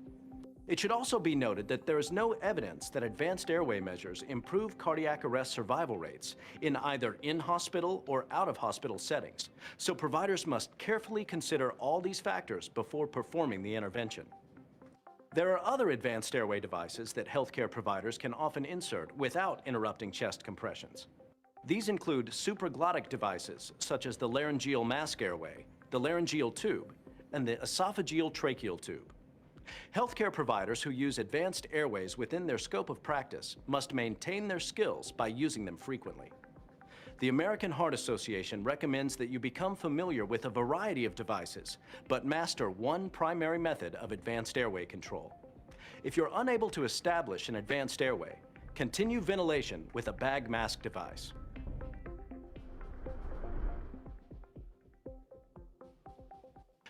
It should also be noted that there is no evidence that advanced airway measures improve cardiac arrest survival rates in either in-hospital or out-of-hospital settings, so providers must carefully consider all these factors before performing the intervention. There are other advanced airway devices that healthcare providers can often insert without interrupting chest compressions. These include supraglottic devices such as the laryngeal mask airway, the laryngeal tube, and the esophageal tracheal tube. Healthcare providers who use advanced airways within their scope of practice must maintain their skills by using them frequently. The American Heart Association recommends that you become familiar with a variety of devices, but master one primary method of advanced airway control. If you're unable to establish an advanced airway, continue ventilation with a bag mask device.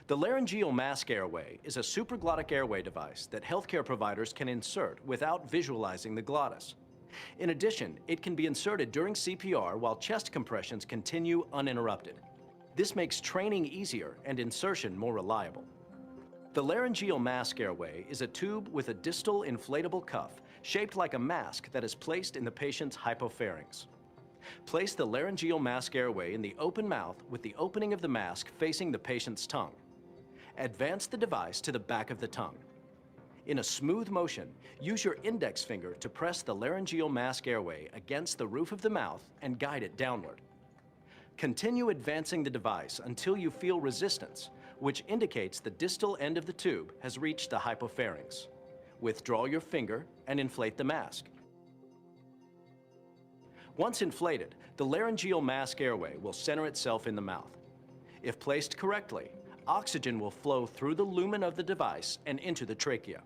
The laryngeal mask airway is a supraglottic airway device that healthcare providers can insert without visualizing the glottis. In addition, it can be inserted during CPR while chest compressions continue uninterrupted. This makes training easier and insertion more reliable. The laryngeal mask airway is a tube with a distal inflatable cuff shaped like a mask that is placed in the patient's hypopharynx. Place the laryngeal mask airway in the open mouth with the opening of the mask facing the patient's tongue. Advance the device to the back of the tongue. In a smooth motion, use your index finger to press the laryngeal mask airway against the roof of the mouth and guide it downward. Continue advancing the device until you feel resistance, which indicates the distal end of the tube has reached the hypopharynx. Withdraw your finger and inflate the mask. Once inflated, the laryngeal mask airway will center itself in the mouth. If placed correctly, oxygen will flow through the lumen of the device and into the trachea.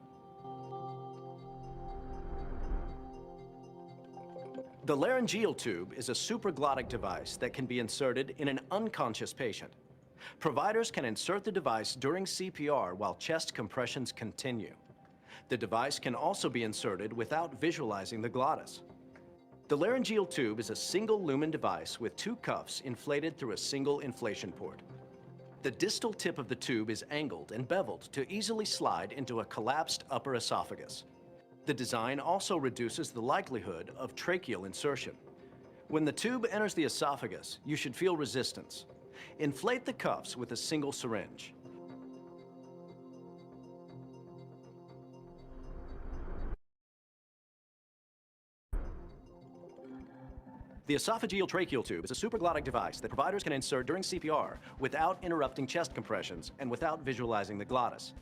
The laryngeal tube is a supraglottic device that can be inserted in an unconscious patient. Providers can insert the device during CPR while chest compressions continue. The device can also be inserted without visualizing the glottis. The laryngeal tube is a single lumen device with two cuffs inflated through a single inflation port. The distal tip of the tube is angled and beveled to easily slide into a collapsed upper esophagus. The design also reduces the likelihood of tracheal insertion. When the tube enters the esophagus, you should feel resistance. Inflate the cuffs with a single syringe. The esophageal tracheal tube is a supraglottic device that providers can insert during CPR without interrupting chest compressions and without visualizing the glottis.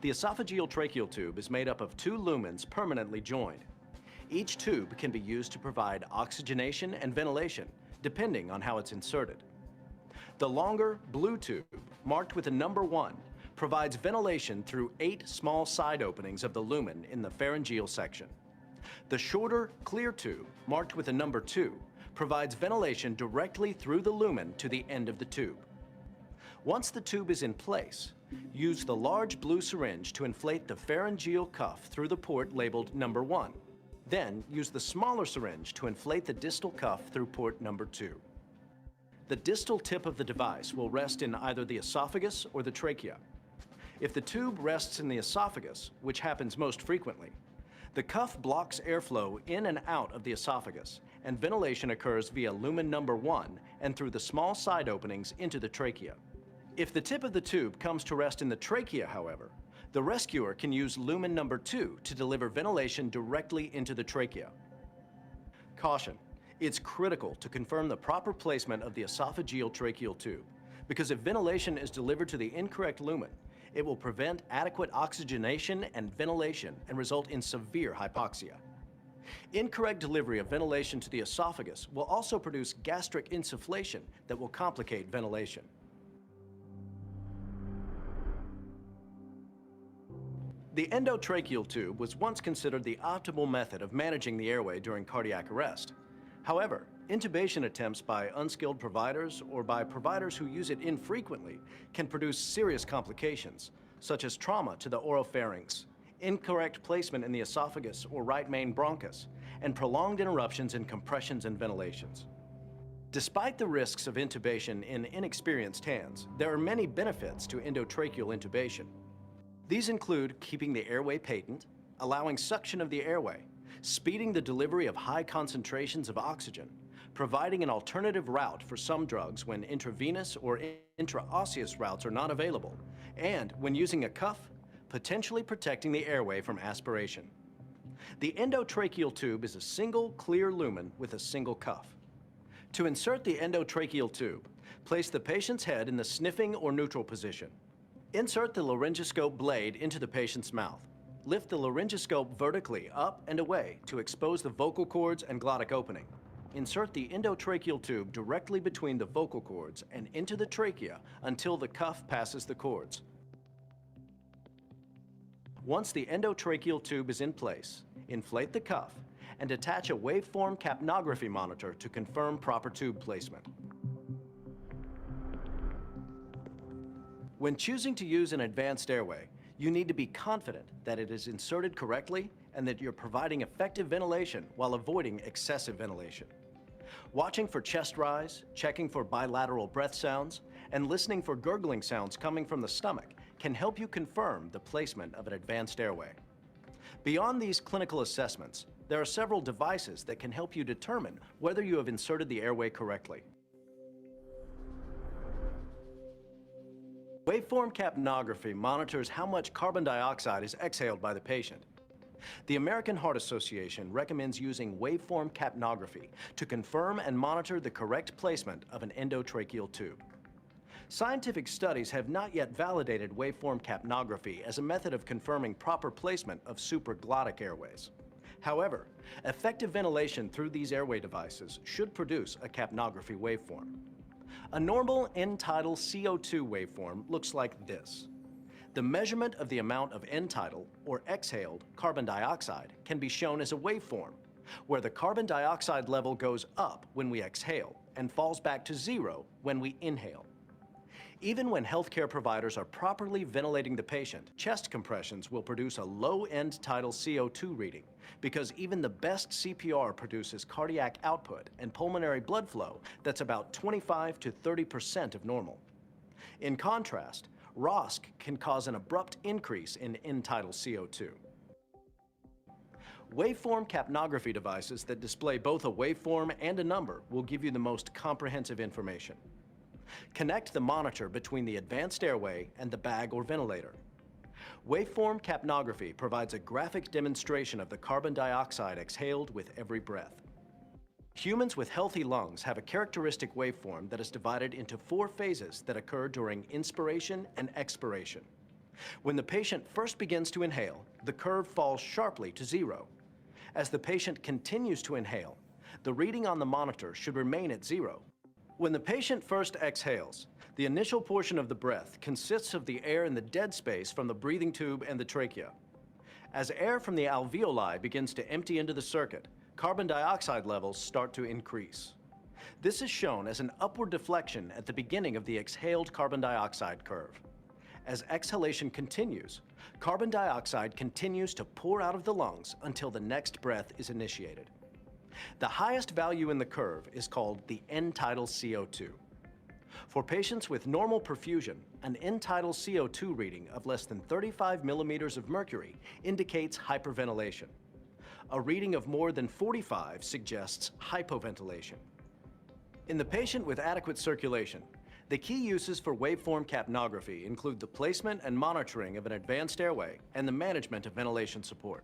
The esophageal tracheal tube is made up of two lumens permanently joined. Each tube can be used to provide oxygenation and ventilation, depending on how it's inserted. The longer blue tube, marked with a number 1, provides ventilation through 8 small side openings of the lumen in the pharyngeal section. The shorter clear tube, marked with a number 2, provides ventilation directly through the lumen to the end of the tube. Once the tube is in place, use the large blue syringe to inflate the pharyngeal cuff through the port labeled number 1. Then use the smaller syringe to inflate the distal cuff through port number 2. The distal tip of the device will rest in either the esophagus or the trachea. If the tube rests in the esophagus, which happens most frequently, the cuff blocks airflow in and out of the esophagus, and ventilation occurs via lumen number 1 and through the small side openings into the trachea. If the tip of the tube comes to rest in the trachea, however, the rescuer can use lumen number 2 to deliver ventilation directly into the trachea. Caution: it's critical to confirm the proper placement of the esophageal tracheal tube, because if ventilation is delivered to the incorrect lumen, it will prevent adequate oxygenation and ventilation and result in severe hypoxia. Incorrect delivery of ventilation to the esophagus will also produce gastric insufflation that will complicate ventilation. The endotracheal tube was once considered the optimal method of managing the airway during cardiac arrest. However, intubation attempts by unskilled providers or by providers who use it infrequently can produce serious complications, such as trauma to the oropharynx, incorrect placement in the esophagus or right main bronchus, and prolonged interruptions in compressions and ventilations. Despite the risks of intubation in inexperienced hands, there are many benefits to endotracheal intubation. These include keeping the airway patent, allowing suction of the airway, speeding the delivery of high concentrations of oxygen, providing an alternative route for some drugs when intravenous or intraosseous routes are not available, and, when using a cuff, potentially protecting the airway from aspiration. The endotracheal tube is a single clear lumen with a single cuff. To insert the endotracheal tube, place the patient's head in the sniffing or neutral position. Insert the laryngoscope blade into the patient's mouth. Lift the laryngoscope vertically up and away to expose the vocal cords and glottic opening. Insert the endotracheal tube directly between the vocal cords and into the trachea until the cuff passes the cords. Once the endotracheal tube is in place, inflate the cuff and attach a waveform capnography monitor to confirm proper tube placement. When choosing to use an advanced airway, you need to be confident that it is inserted correctly and that you're providing effective ventilation while avoiding excessive ventilation. Watching for chest rise, checking for bilateral breath sounds, and listening for gurgling sounds coming from the stomach can help you confirm the placement of an advanced airway. Beyond these clinical assessments, there are several devices that can help you determine whether you have inserted the airway correctly. Waveform capnography monitors how much carbon dioxide is exhaled by the patient. The American Heart Association recommends using waveform capnography to confirm and monitor the correct placement of an endotracheal tube. Scientific studies have not yet validated waveform capnography as a method of confirming proper placement of supraglottic airways. However, effective ventilation through these airway devices should produce a capnography waveform. A normal end-tidal CO2 waveform looks like this. The measurement of the amount of end-tidal, or exhaled, carbon dioxide can be shown as a waveform, where the carbon dioxide level goes up when we exhale and falls back to zero when we inhale. Even when healthcare providers are properly ventilating the patient, chest compressions will produce a low end-tidal CO2 reading because even the best CPR produces cardiac output and pulmonary blood flow that's about 25 to 30% of normal. In contrast, ROSC can cause an abrupt increase in end-tidal CO2. Waveform capnography devices that display both a waveform and a number will give you the most comprehensive information. Connect the monitor between the advanced airway and the bag or ventilator. Waveform capnography provides a graphic demonstration of the carbon dioxide exhaled with every breath. Humans with healthy lungs have a characteristic waveform that is divided into 4 phases that occur during inspiration and expiration. When the patient first begins to inhale, the curve falls sharply to zero. As the patient continues to inhale, the reading on the monitor should remain at zero. When the patient first exhales, the initial portion of the breath consists of the air in the dead space from the breathing tube and the trachea. As air from the alveoli begins to empty into the circuit, carbon dioxide levels start to increase. This is shown as an upward deflection at the beginning of the exhaled carbon dioxide curve. As exhalation continues, carbon dioxide continues to pour out of the lungs until the next breath is initiated. The highest value in the curve is called the end-tidal CO2. For patients with normal perfusion, an end-tidal CO2 reading of less than 35 millimeters of mercury indicates hyperventilation. A reading of more than 45 suggests hypoventilation. In the patient with adequate circulation, the key uses for waveform capnography include the placement and monitoring of an advanced airway and the management of ventilation support.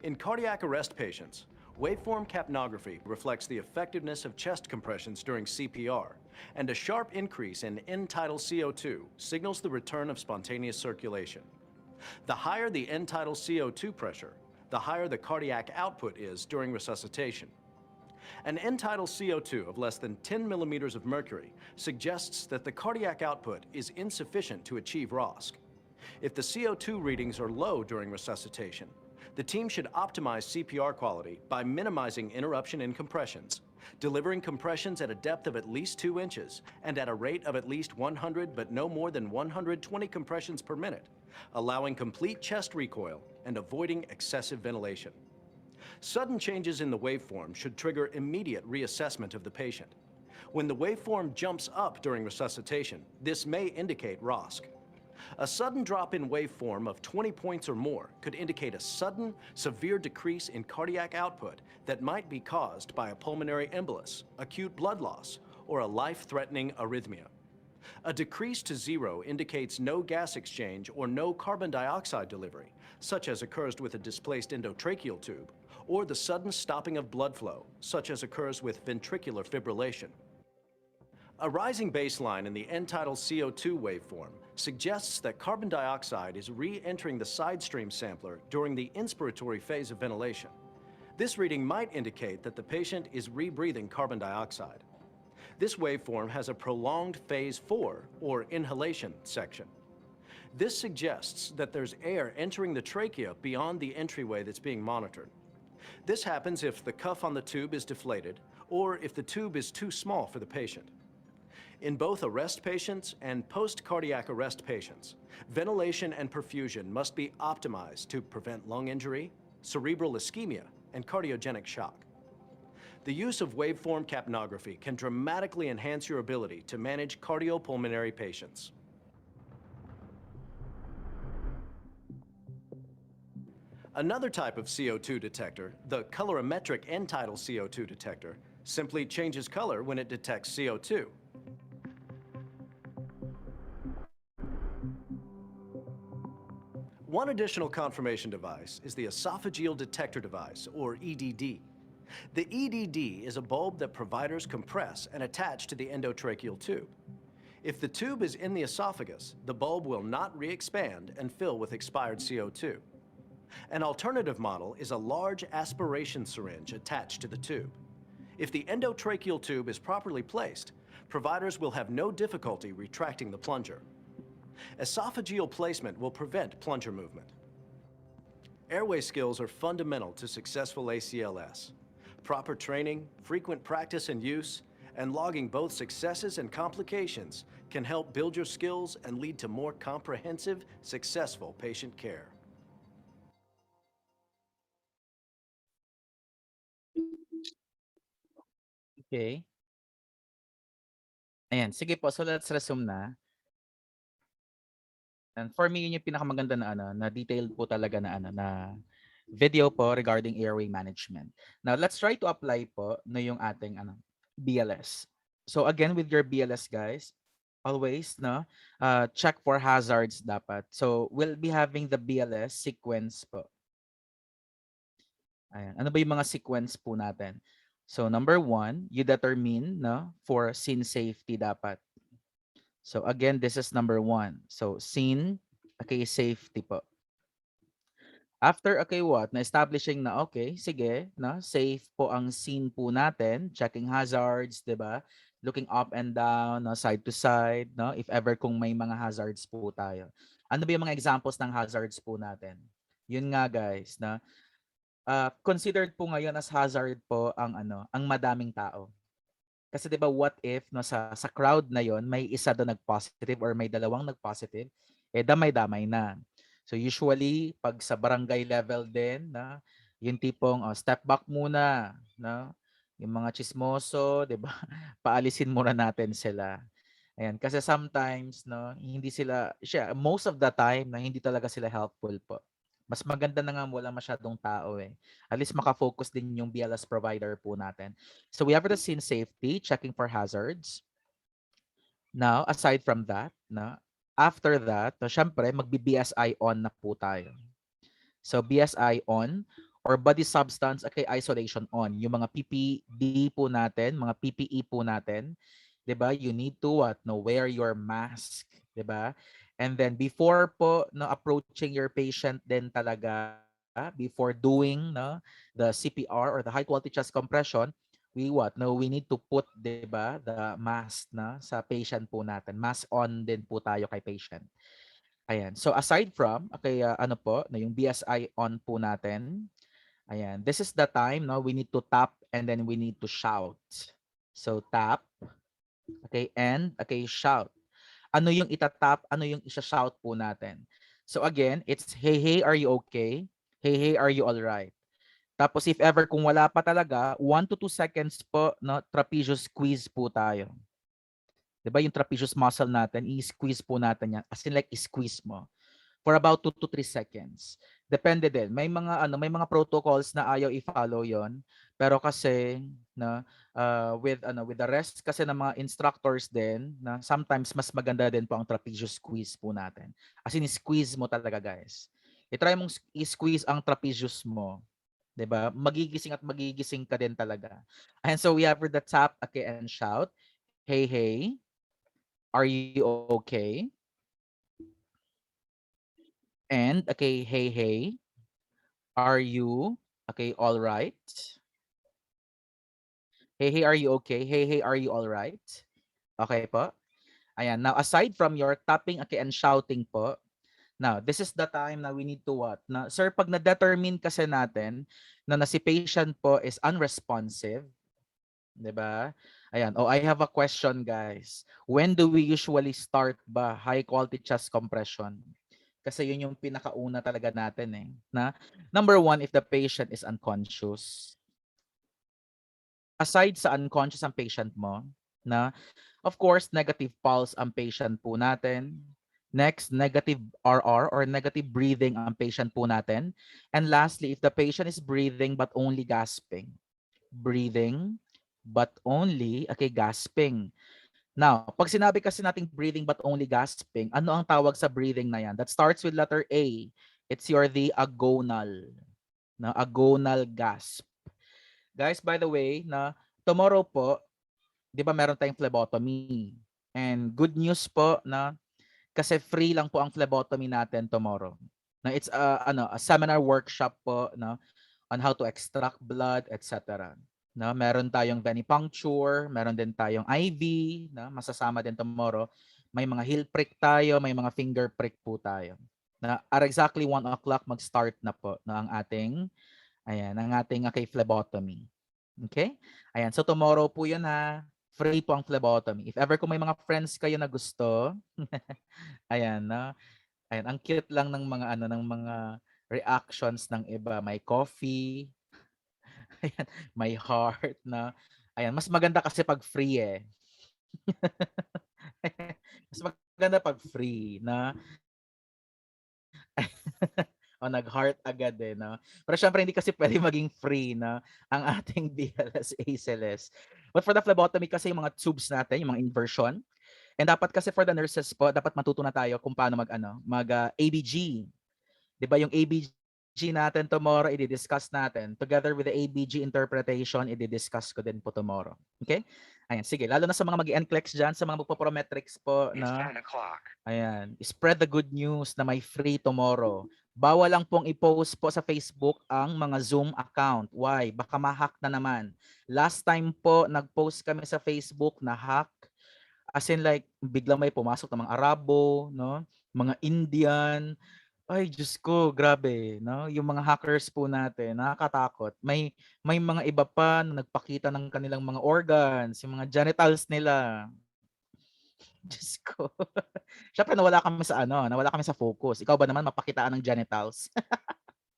In cardiac arrest patients, waveform capnography reflects the effectiveness of chest compressions during CPR, and a sharp increase in end-tidal CO2 signals the return of spontaneous circulation. The higher the end-tidal CO2 pressure, the higher the cardiac output is during resuscitation. An end-tidal CO2 of less than 10 millimeters of mercury suggests that the cardiac output is insufficient to achieve ROSC. If the CO2 readings are low during resuscitation, the team should optimize CPR quality by minimizing interruption in compressions, delivering compressions at a depth of at least 2 inches and at a rate of at least 100 but no more than 120 compressions per minute, allowing complete chest recoil and avoiding excessive ventilation. Sudden changes in the waveform should trigger immediate reassessment of the patient. When the waveform jumps up during resuscitation, this may indicate ROSC. A sudden drop in waveform of 20 points or more could indicate a sudden, severe decrease in cardiac output that might be caused by a pulmonary embolus, acute blood loss, or a life-threatening arrhythmia. A decrease to zero indicates no gas exchange or no carbon dioxide delivery, such as occurs with a displaced endotracheal tube, or the sudden stopping of blood flow, such as occurs with ventricular fibrillation. A rising baseline in the end-tidal CO2 waveform suggests that carbon dioxide is re-entering the side stream sampler during the inspiratory phase of ventilation. This reading might indicate that the patient is rebreathing carbon dioxide. This waveform has a prolonged phase 4, or inhalation, section. This suggests that there's air entering the trachea beyond the entryway that's being monitored. This happens if the cuff on the tube is deflated or if the tube is too small for the patient. In both arrest patients and post-cardiac arrest patients, ventilation and perfusion must be optimized to prevent lung injury, cerebral ischemia, and cardiogenic shock. The use of waveform capnography can dramatically enhance your ability to manage cardiopulmonary patients. Another type of CO2 detector, the colorimetric end-tidal CO2 detector, simply changes color when it detects CO2. One additional confirmation device is the esophageal detector device, or EDD. The EDD is a bulb that providers compress and attach to the endotracheal tube. If the tube is in the esophagus, the bulb will not re-expand and fill with expired CO2. An alternative model is a large aspiration syringe attached to the tube. If the endotracheal tube is properly placed, providers will have no difficulty retracting the plunger. Esophageal placement will prevent plunger movement. Airway skills are fundamental to successful ACLS. Proper training, frequent practice and use, and logging both successes and complications can help build your skills and lead to more comprehensive, successful patient care. Okay. Ayan, sige po. So let's resume na. And for me, yun yung pinakamaganda na na detailed po talaga na video po regarding airway management. Now, let's try to apply po no yung ating BLS. So again, with your BLS, guys, always check for hazards dapat. So we'll be having the BLS sequence po. Ayan. Ano ba yung mga sequence po natin? So number 1, you determine for scene safety dapat. So again, this is number 1. So scene, okay, safety po. After, okay, what? Na-establishing na, okay, sige, safe po ang scene po natin, checking hazards, di ba? Looking up and down, side to side, if ever kung may mga hazards po tayo. Ano ba yung mga examples ng hazards po natin? Yun nga, guys, considered po ngayon as hazard po ang madaming tao. Kasi 'di ba what if sa crowd na 'yon may isa doon nag-positive or may dalawang nag-positive, damay-damay na. So usually pag sa barangay level din yung tipong step back muna, yung mga chismoso, 'di ba? Paalisin muna natin sila. Ayan, kasi sometimes most of the time hindi talaga sila helpful po. Mas maganda na nga wala masyadong tao eh. At least makafocus din yung BLS provider po natin. So we have the scene safety, checking for hazards. Now, aside from that, after that, syempre, magbi-BSI on na po tayo. So BSI on or body substance isolation on. Yung mga PPD po natin, mga PPE po natin, 'di ba? You need to wear your mask, 'di ba? And then before po approaching your patient din talaga, before doing the CPR or the high quality chest compression, we need to put, 'di ba, the mask sa patient po natin. Mask on din po tayo kay patient. Ayan. So aside from yung BSI on po natin. Ayan. This is the time we need to tap and then we need to shout. So tap, and shout. Ano yung itatap, ano yung isa-shout po natin. So again, it's hey, hey, are you okay? Hey, hey, are you all right? Tapos if ever kung wala pa talaga, 1 to 2 seconds po, trapezius squeeze po tayo. 'Di ba yung trapezius muscle natin, i-squeeze po natin yan. As in like i-squeeze mo for about 2 to 3 seconds. Depende din. May mga protocols na ayaw i-follow 'yon. Pero kasi with the rest kasi ng mga instructors din sometimes mas maganda din po ang trapezius squeeze po natin. As in squeeze mo talaga, guys. I-try mong i-squeeze ang trapezius mo. 'Di ba? Magigising at magigising ka din talaga. And so we have the tap and shout. Hey, hey. Are you okay? And hey, hey. Are you all right? Hey, hey, are you okay? Hey, hey, are you all right? Okay po. Ayan. Now, aside from your tapping and shouting po, now, this is the time na we need to what? Sir, pag na-determine kasi natin na si patient po is unresponsive, 'di ba? Ayan. Oh, I have a question, guys. When do we usually start ba high quality chest compression? Kasi yun yung pinakauna talaga natin eh. Number 1, if the patient is unconscious. Aside sa unconscious ang patient mo, of course, negative pulse ang patient po natin. Next, negative RR or negative breathing ang patient po natin. And lastly, if the patient is breathing but only gasping. Breathing but only gasping. Now, pag sinabi kasi nating breathing but only gasping, ano ang tawag sa breathing na yan? That starts with letter A. It's the agonal, na agonal gasp. Guys, by the way, na tomorrow po, 'di ba meron tayong phlebotomy. And good news po na kasi free lang po ang phlebotomy natin tomorrow. Na it's a seminar workshop po no on how to extract blood, etc. No, meron tayong venipuncture, meron din tayong IV, na masasama din tomorrow. May mga heel prick tayo, may mga finger prick po tayo. Na at exactly 1 o'clock mag-start na po na ang ating phlebotomy. Okay? Ayan, so tomorrow po 'yun ha. Free po ang phlebotomy. If ever kung may mga friends kayo na gusto, ayan, no? Ayan, ang cute lang ng mga ng mga reactions ng iba. May coffee, ayan, may heart na. Ayan, mas maganda kasi pag free eh. Mas maganda pag free na. O nag-heart agad eh, no? Pero syempre hindi kasi pwede maging free na ang ating Bls-Acls. But for the phlebotomy kasi yung mga tubes natin, yung mga inversion, and dapat kasi for the nurses po, dapat matuto na tayo kung paano mag ABG. 'Di ba yung ABG natin tomorrow, i-discuss natin. Together with the ABG interpretation, i-discuss ko din po tomorrow. Okay? Ayan, sige. Lalo na sa mga mag-NCLEX dyan, sa mga magpo-prometrics po na, ayan, spread the good news na may free tomorrow. Bawal lang pong i-post po sa Facebook ang mga Zoom account. Why? Baka ma-hack na naman. Last time po, nag-post kami sa Facebook na hack. As in like, biglang may pumasok ng mga Arabo, no? Mga Indian. Ay, Diyos ko, grabe, no? Yung mga hackers po natin, nakakatakot. May mga iba pa na nagpakita ng kanilang mga organs, yung mga genitals nila. Diyos ko. Siyempre nawala kami sa focus. Ikaw ba naman mapakitaan ng genitals?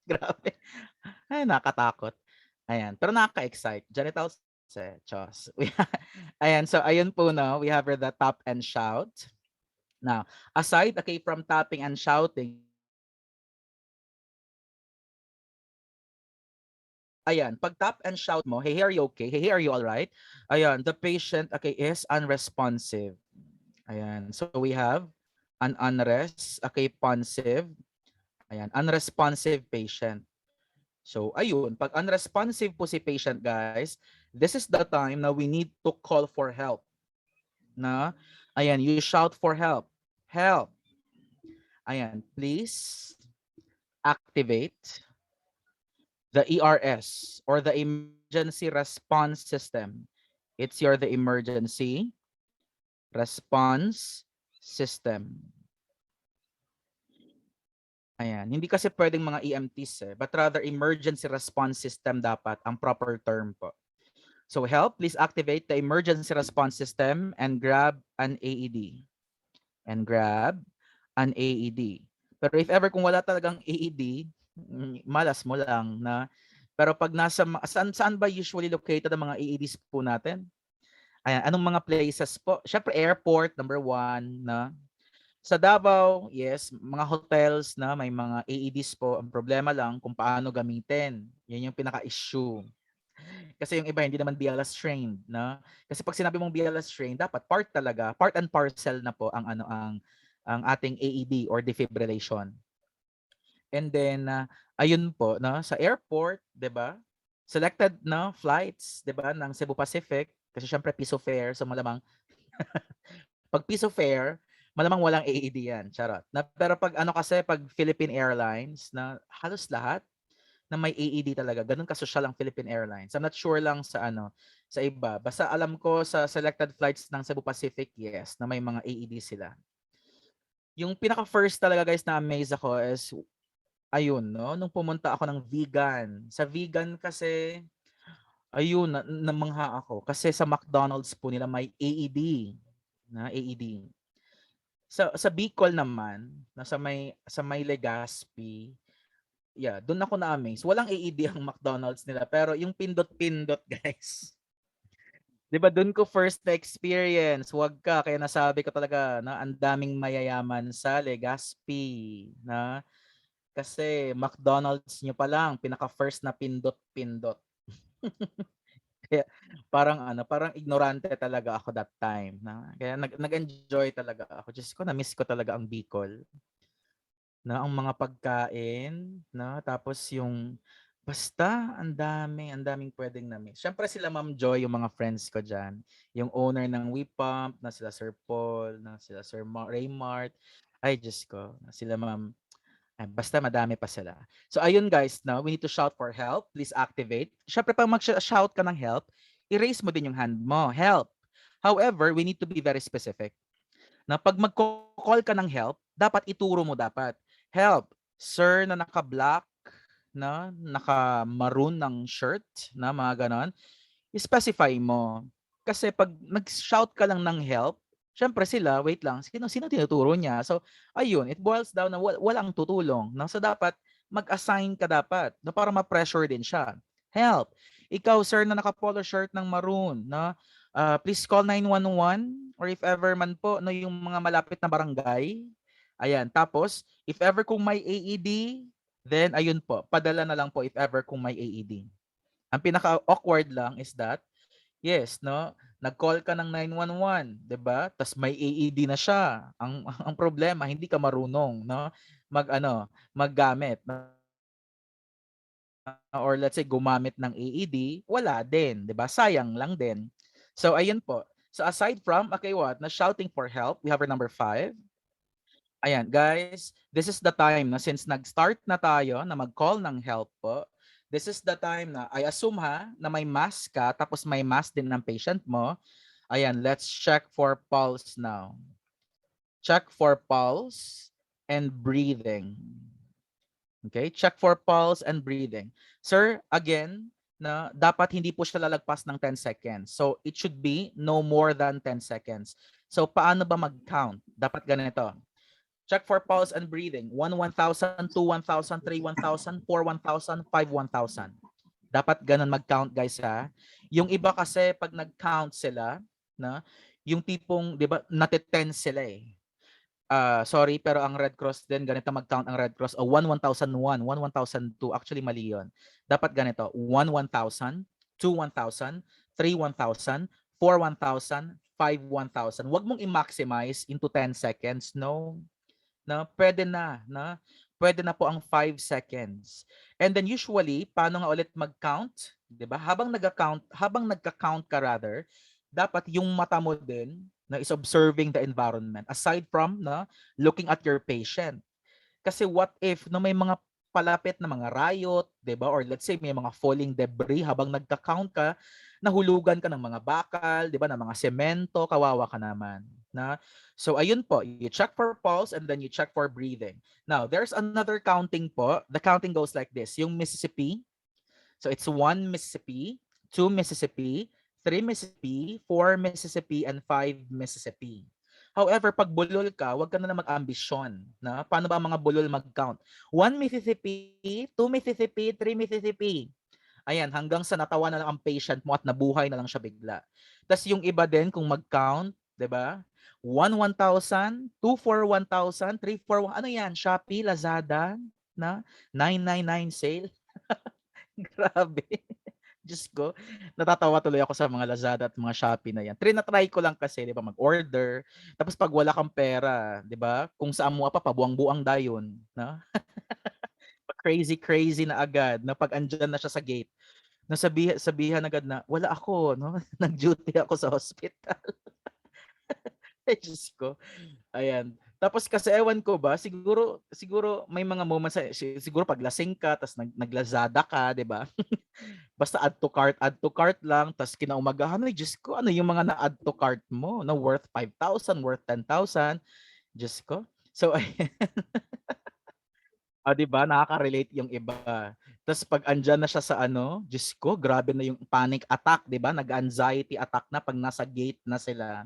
Grabe. Ay, nakatakot. Ayan, pero nakaka-excite. Genitals, Chos. Ayan, so ayun po no, we have the tap and shout. Now, aside from tapping and shouting, ayan, pag tap and shout mo, hey, are you okay? Hey, are you all right? Ayan, the patient, is unresponsive. Ayan, so we have an unresponsive. Ayan, unresponsive patient. So, ayun, pag unresponsive po si patient, guys, this is the time na we need to call for help. Na, ayan, you shout for help. Help. Ayan, please activate the ERS or the emergency response system. It's the emergency response system. Ayan, hindi kasi pwedeng mga EMTs but rather emergency response system dapat ang proper term po. So help, please activate the emergency response system and grab an AED. And grab an AED. Pero if ever kung wala talagang AED, malas mo lang na. Pero pag saan ba usually located ang mga AEDs po natin? Ayan, anong mga places po? Syempre airport, number 1 na. Sa Davao, yes, mga hotels na may mga AEDs po. Ang problema lang kung paano gamitin. Yan yung pinaka-issue. Kasi yung iba hindi naman BLS trained, na. Kasi pag sinabi mong BLS trained, dapat part and parcel na po ang ang ating AED or defibrillation. And then ayun po, no, sa airport, 'di ba? Selected na flights, 'di ba, ng Cebu Pacific kasi syempre piso fare, so malamang pag piso fare, malamang walang AED yan, charot. Pero pag kasi pag Philippine Airlines na halos lahat na may AED talaga, ganun kasosyal ang Philippine Airlines. I'm not sure lang sa sa iba. Basta alam ko sa selected flights ng Cebu Pacific, yes, na may mga AED sila. Yung pinaka first talaga guys na amaze ako is ayun, no, nung pumunta ako ng vegan. Sa vegan kasi ayun, namangha ako kasi sa McDonald's po nila may AED, na AED. Sa Bicol naman, na sa may Legazpi, yeah, doon ako na-amaze. Walang AED ang McDonald's nila, pero yung pindot-pindot, guys. 'Di ba doon ko first na experience. Wag ka, kaya nasabi ko talaga na ang daming mayayaman sa Legazpi, na kasi McDonald's nyo pa lang pinaka first na pindot-pindot. Kaya parang ignorante talaga ako that time, na. Kaya nag-enjoy talaga ako. Diyos ko, na-miss ko talaga ang Bicol. na ang mga pagkain, na tapos yung basta ang daming pwedeng na-miss. Siyempre sila Ma'am Joy, yung mga friends ko diyan, yung owner ng We Pump, na sila Sir Paul, na sila Sir Raymart. Ay Diyos ko, na sila Ma'am basta madami pa sila. So ayun guys, no, we need to shout for help. Please activate. Siyempre pag mag-shout ka ng help, i-raise mo din yung hand mo. Help. However, we need to be very specific. Na pag mag-call ka ng help, dapat ituro mo dapat. Help, sir na naka-black, na naka-maroon ng shirt, na mga ganon, specify mo. Kasi pag nag-shout ka lang ng help, syempre sila, wait lang, sino tinuturo niya? So, ayun, it boils down na walang tutulong. No? So, dapat mag-assign ka dapat no, para ma-pressure din siya. Help. Ikaw, sir, na naka-polo shirt ng maroon, no? Please call 911 or if ever man po, no, yung mga malapit na barangay. Ayan. Tapos, if ever kung may AED, then ayun po, padala na lang po if ever kung may AED. Ang pinaka-awkward lang is that, yes, no, nag-call ka ng 911, 'di ba? Tas may AED na siya. Ang ang problema hindi ka marunong, no, maggamit or let's say gumamit ng AED, wala din, 'di ba? Sayang lang din. So ayun po. So aside from okay what, na shouting for help, we have our number 5. Ayan, guys, this is the time na since nag-start na tayo na mag-call ng help po, this is the time na I assume na may mask ka tapos may mask din ng patient mo. Ayan, let's check for pulse now. Check for pulse and breathing. Okay, check for pulse and breathing. Sir, again, na dapat hindi po siya lalagpas ng 10 seconds. So it should be no more than 10 seconds. So paano ba mag-count? Dapat ganito. Check for pulse and breathing. 1, 1,000, 2, 1,000, 3, 1,000, 4, 1,000, 5, 1,000. Dapat ganun mag-count guys ha. Yung iba kasi pag nag-count sila, na, yung tipong, di ba, natitense sila eh. Sorry, pero ang Red Cross din, ganito mag-count ang Red Cross. 1, 1,001, 1, 1,002. Actually, mali yun. Dapat ganito. 1, 1,000, 2, 1,000, 3, 1,000, 4, 1,000, 5, 1,000. Huwag mong i-maximize into 10 seconds. No. Na pwede na pwede na po ang 5 seconds. And then usually, paano nga ulit mag-count? 'Di ba? Habang nagka-count ka rather, dapat yung mata mo din na is observing the environment aside from na looking at your patient. Kasi what if no may mga palapit na mga riot, 'di ba? Or let's say may mga falling debris habang nagka-count ka, nahulugan ka ng mga bakal, 'di ba, ng mga semento, kawawa ka naman, na. So ayun po, you check for pulse and then you check for breathing. Now, there's another counting po. The counting goes like this. Yung Mississippi, so it's 1 Mississippi, 2 Mississippi, 3 Mississippi, 4 Mississippi, and 5 Mississippi. However, pag bulol ka, wag ka na mag-ambisyon. Na? Paano ba ang mga bulol mag-count? 1 Mississippi, 2 Mississippi, 3 Mississippi. Ayan, hanggang sa natawa na lang ang patient mo at nabuhay na lang siya bigla. Tapos yung iba din, kung mag-count, di ba? 1, 1,000, 2, 4, 1,000, 3, 4, 1, ano yan? Shopee, Lazada, na? 999 sale. Grabe. Diyos ko, natatawa tuloy ako sa mga Lazada at mga Shopee na yan. Try ko lang kasi, di ba, mag-order. Tapos pag wala kang pera, di ba, kung saan mo pa, pabuang-buang dayon. No? Crazy na agad na pag andyan na siya sa gate. Sabihan agad na, wala ako, no? Nag-duty ako sa hospital. Ay, Diyos ko. Ayan. Tapos kasi ewan ko ba, siguro may mga moments siguro pag lasing ka tapos naglazada ka, 'di ba? Basta add to cart lang tapos kinaumagahan, ay Diyos ko, ano yung mga na-add to cart mo na worth 5,000, worth 10,000, Diyos ko. So ayan. 'Di ba nakaka-relate yung iba. Tapos pag andyan na siya sa ano, Diyos ko, grabe na yung panic attack, 'di ba? Nag-anxiety attack na pag nasa gate na sila.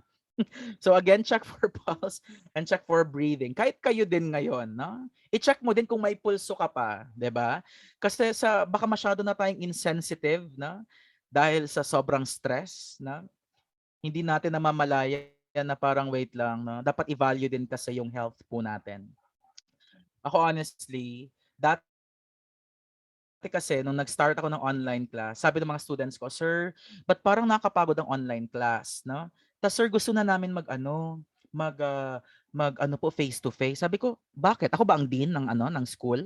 So again, check for pulse and check for breathing. Kahit kayo din ngayon, no? I-check mo din kung may pulso ka pa, 'di ba? Kasi baka masyado na tayong insensitive, na dahil sa sobrang stress, na hindi natin namamalayan na parang wait lang, no? Dapat i-value din kasi yung health po natin. Ako honestly, dati kasi nung nag-start ako ng online class, sabi ng mga students ko, "Sir, ba't parang nakakapagod ang online class, no? Tas sir, gusto na namin mag ano po face to face. Sabi ko, bakit? Ako ba ang dean ng ano ng school?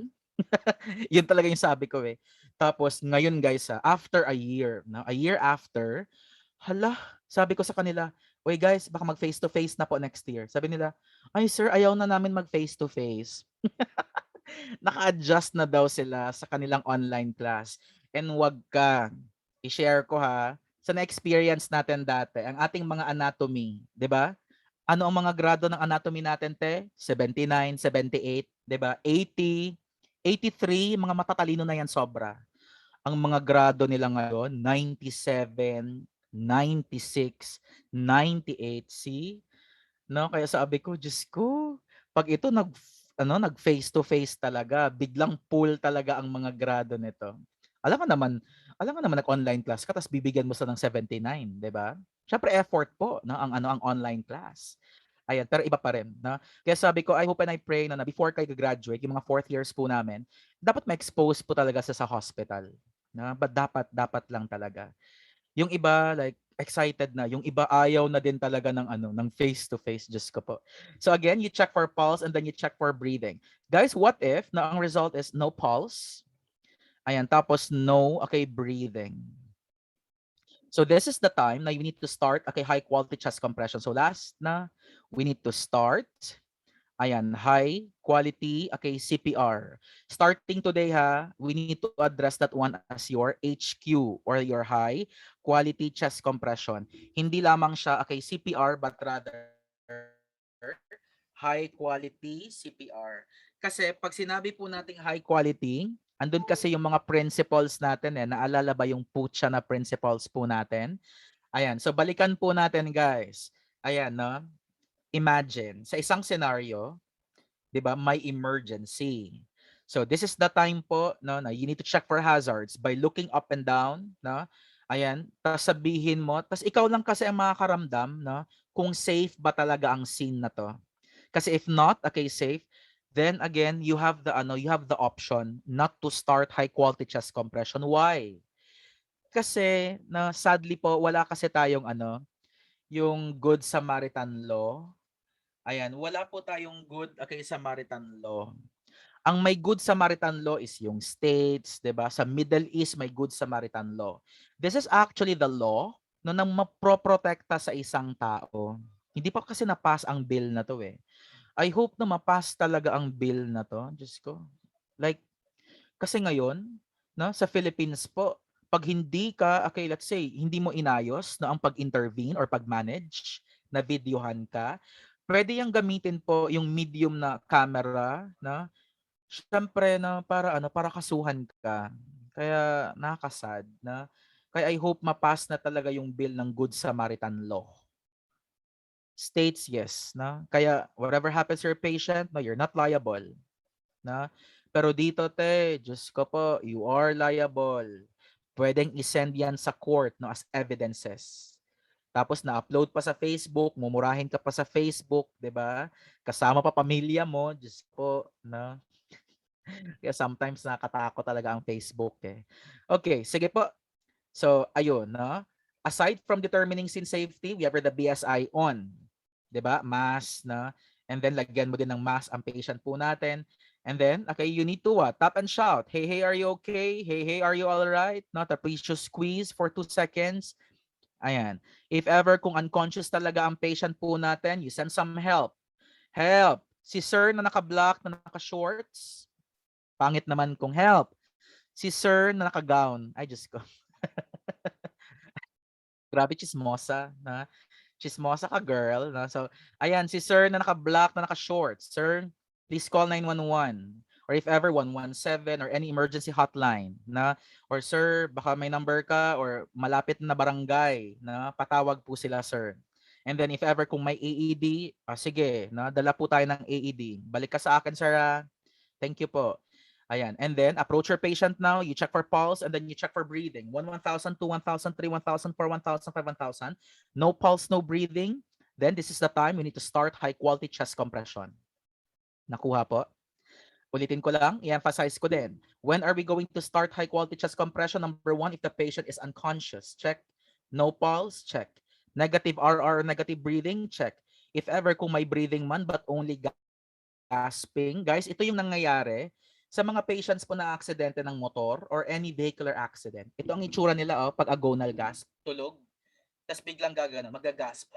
Yun talaga yung sabi ko eh. Tapos ngayon guys, after a year, no? A year after, hala, sabi ko sa kanila, "Uy guys, baka mag face to face na po next year." Sabi nila, "Ay sir, ayaw na namin mag face to face." Naka-adjust na daw sila sa kanilang online class. And wag ka, i-share ko ha, sa na-experience natin dati, ang ating mga anatomy, 'di ba? Ano ang mga grado ng anatomy natin, te? 79, 78, 'di ba? 80, 83, mga matatalino na yan sobra. Ang mga grado nila ngayon, 97, 96, 98. See? No, kaya sabi ko, Diyos ko, pag ito nag face to face talaga, biglang full talaga ang mga grado nito. Alam mo naman, alam mo naman nag-online class ka tapos bibigyan mo sa ng 79, 'di ba? Syempre effort po no ang online class. Ayan, pero iba pa rin, no? Kaya sabi ko, I hope and I pray na before kayo graduate, yung mga fourth years po namin, dapat ma-expose po talaga sa hospital. No? But dapat lang talaga. Yung iba like excited na, yung iba ayaw na din talaga ng ano, ng face to face, just ko po. So again, you check for pulse and then you check for breathing. Guys, what if na ang result is no pulse? Ayan, tapos no, okay, breathing. So this is the time na you need to start okay, high quality chest compression. So last na, we need to start ayan, high quality, okay, CPR. Starting today ha, we need to address that one as your HQ or your high quality chest compression. Hindi lamang siya, okay, CPR, but rather high quality CPR. Kasi pag sinabi po nating high quality, andun kasi yung mga principles natin eh. Naalala ba yung putya na principles po natin? Ayan, so balikan po natin guys. Ayan, no? Imagine, sa isang scenario, 'di ba, may emergency. So this is the time po no na you need to check for hazards by looking up and down, no? Ayan, tapos sabihin mo, tapos ikaw lang kasi ang makakaramdam, no, kung safe ba talaga ang scene na 'to. Kasi if not, okay, safe, then again, you have the option not to start high quality chest compression. Why? Kasi na sadly po wala kasi tayong ano, yung good Samaritan law. Ayan, wala po tayong good okay Samaritan law. Ang may good Samaritan law is yung states, 'di ba? Sa Middle East may good Samaritan law. This is actually the law no nang maproprotekta sa isang tao. Hindi pa kasi na-pass ang bill na 'to eh. I hope na ma-pass talaga ang bill na 'to, Diyos ko. Like kasi ngayon, no, sa Philippines po, pag hindi ka, okay, let's say, hindi mo inayos na ang pag-intervene or pag-manage, na videohan ka, pwede yang gamitin po yung medium na camera, na syempre na para ano, para kasuhan ka. Kaya nakakasad na kaya I hope ma-pass na talaga yung bill ng Good Samaritan Law. States, yes, na kaya whatever happens to your patient, no, you're not liable. Na? Pero dito, te, Diyos ko po, you are liable. Pwedeng isend yan sa court no, as evidences. Tapos na-upload pa sa Facebook, mumurahin ka pa sa Facebook, 'di ba? Kasama pa pamilya mo, Diyos po, na. Kaya sometimes nakakatakot talaga ang Facebook eh. Okay, sige po. So, ayun, no? Aside from determining scene safety, we have the BSI on. 'Di ba? Mask, na. And then lagyan mo din ng mask ang patient po natin. And then, okay, you need to what? Tap and shout. Hey, hey, are you okay? Hey, hey, are you all right? Not a please just squeeze for 2 seconds. Ayan. If ever kung unconscious talaga ang patient po natin, you send some help. Help. Si sir na naka-black, na naka-shorts. Pangit naman kung help. Si sir na naka-gown. Ay, Diyos ko. Grabe, chismosa. Na. Chismosa ka, girl. No? So, ayan, si sir na naka-black, na naka-shorts. Sir, please call 911. Or if ever, 117 or any emergency hotline. Na? Or sir, baka may number ka or malapit na barangay. Na? Patawag po sila, sir. And then if ever kung may AED, sige, na? Dala po tayo ng AED. Balik ka sa akin, sir. Thank you po. Ayan. And then, approach your patient now. You check for pulse and then you check for breathing. 1,000, 2, 1,000, 3, 1,000, 4, 1,000, 5, 1,000. No pulse, no breathing. Then, this is the time we need to start high-quality chest compression. Nakuha po? Ulitin ko lang, i-emphasize ko din. When are we going to start high-quality chest compression? Number 1, if the patient is unconscious. Check. No pulse? Check. Negative RR, negative breathing? Check. If ever kung may breathing man but only gasping, guys, ito yung nangyayari sa mga patients po na aksidente ng motor or any vehicular accident. Ito ang itsura nila pag agonal gasp, tulog, tapos biglang gaganon, magagasp.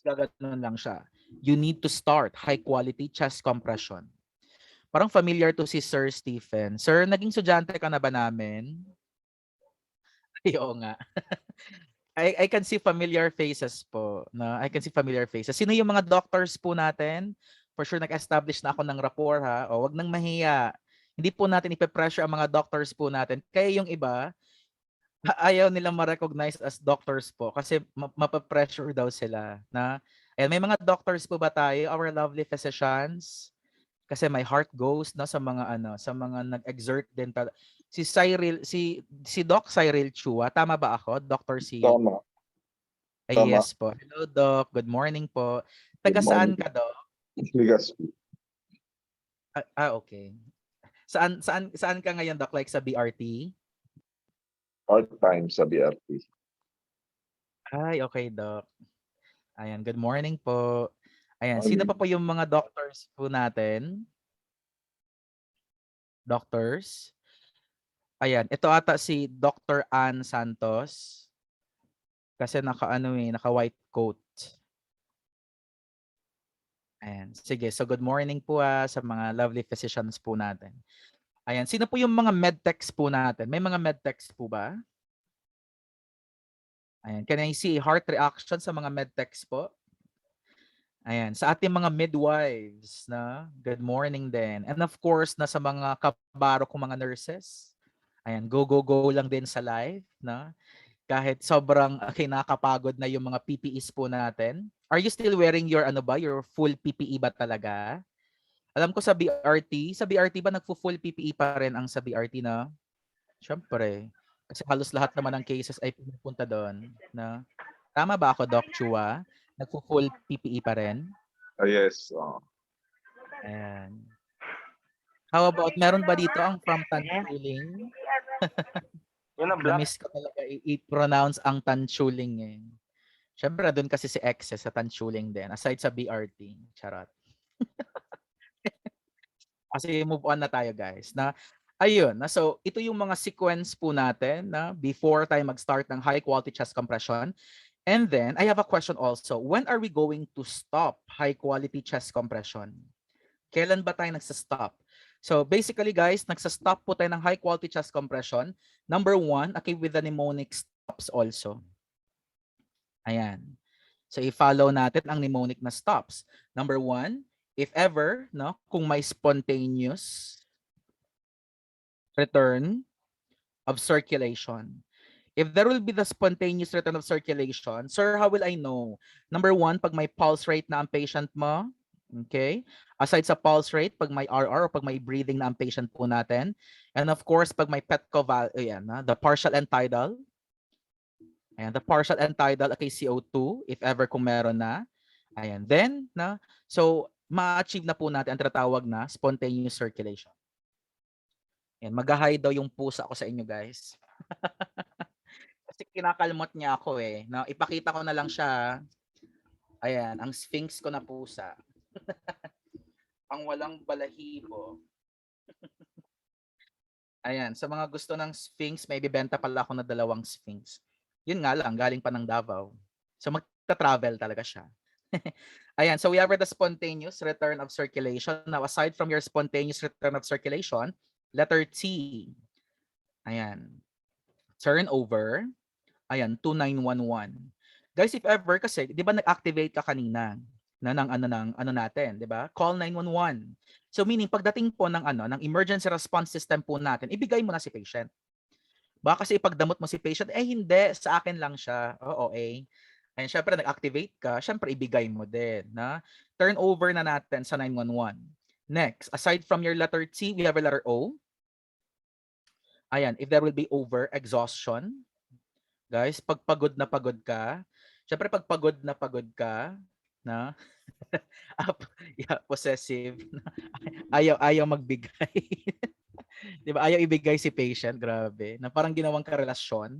Gaganon lang siya. You need to start high quality chest compression. Parang familiar to si Sir Stephen. Sir, naging estudyante ka na ba namin? Ay, oo nga. I can see familiar faces po. No? I can see familiar faces. Sino yung mga doctors po natin? For sure, nag-establish na ako ng rapport ha. O, wag nang mahiya. Hindi po natin ipe-pressure ang mga doctors po natin. Kaya yung iba, ayaw nilang ma-recognize as doctors po kasi mapapressure daw sila. Na, and may mga doctors po ba tayo? Our lovely physicians? Kasi my heart goes sa mga sa mga nag-exert din si Doc Cyril Chua, tama ba ako? Dr. C. Tama. Ay, yes po. Hello Doc, good morning po. Taga saan ka, Doc? Legazpi. Okay. Saan ka ngayon, Doc? Like sa BRT? Part-time sa BRT. Ay, okay, Doc. Ayan, good morning po. Ayan, sino pa po yung mga doctors po natin? Doctors? Ayan, ito ata si Dr. Ann Santos. Kasi naka white coat. Ayan, sige. So good morning po sa mga lovely physicians po natin. Ayan, sino po yung mga medtechs po natin? May mga medtechs po ba? Ayan, can I see heart reaction sa mga medtechs po? Ayan, sa ating mga midwives, na good morning din. And of course, na sa mga kabaro kong mga nurses. Ayan, go lang din sa live, na kahit sobrang kinakapagod na yung mga PPEs po natin. Are you still wearing your your full PPE ba talaga? Alam ko sa BRT ba nagfo-full PPE pa rin ang sa BRT na? Siyempre, kasi halos lahat naman ng cases ay pumupunta doon, na tama ba ako, Doc Chua? Nagfo-full PPE pa rin? Yes. Ayan. How about, meron ba dito ang from Tanchuling? Na-miss ko talaga i-pronounce ang Tanchuling eh. Siyempre, doon kasi si X sa Tanchuling din. Aside sa BRT. Charot. Kasi move on na tayo, guys. Ayun. So, ito yung mga sequence po natin na before tayo mag-start ng high quality chest compression. And then, I have a question also. When are we going to stop high quality chest compression? Kailan ba tayo nagsa-stop? So basically guys, nagsa-stop po tayo ng high quality chest compression. Number 1, okay, with the mnemonic stops also. Ayan. So i-follow natin ang mnemonic na stops. Number 1, if ever, kung may spontaneous return of circulation. If there will be the spontaneous return of circulation, sir, how will I know? Number 1, pag may pulse rate na ang patient mo. Okay? Aside sa pulse rate, pag may RR or pag may breathing na ang patient po natin. And of course, pag may petco the partial and tidal. Ayan, the partial and tidal, okay, CO2, if ever kung meron na. Ayan, then, so, ma-achieve na po natin ang tinatawag na spontaneous circulation. Ayan, mag-high daw yung pusa ko sa inyo, guys. Kasi kinakalmot niya ako eh. Ipakita ko na lang siya. Ayan, ang sphinx ko na pusa. Ang walang balahibo. Ayan, sa mga gusto ng sphinx, may bibenta pala ako na 2 sphinx. Yun nga lang, galing pa ng Davao. So magta-travel talaga siya. Ayan, so we have the spontaneous return of circulation. Now, aside from your spontaneous return of circulation, letter T. Ayan. Turnover. Ayan, 2911. Guys, if ever kasi, 'di ba nag-activate ka kanina ng natin, 'di ba? Call 911. So meaning pagdating po ng ng emergency response system po natin, ibigay mo na si patient. Baka kasi ipagdamot mo si patient, hindi, sa akin lang siya. Oo, eh. And syempre nag-activate ka, syempre ibigay mo din, na turnover na natin sa 911. Next, aside from your letter T, we have a letter O. Ayan, if there will be over exhaustion. Guys, pag pagod ka, syempre pag pagod ka, na possessive, ayaw magbigay. 'Di ba, ayaw ibigay si patient, grabe, na parang ginawang karelasyon.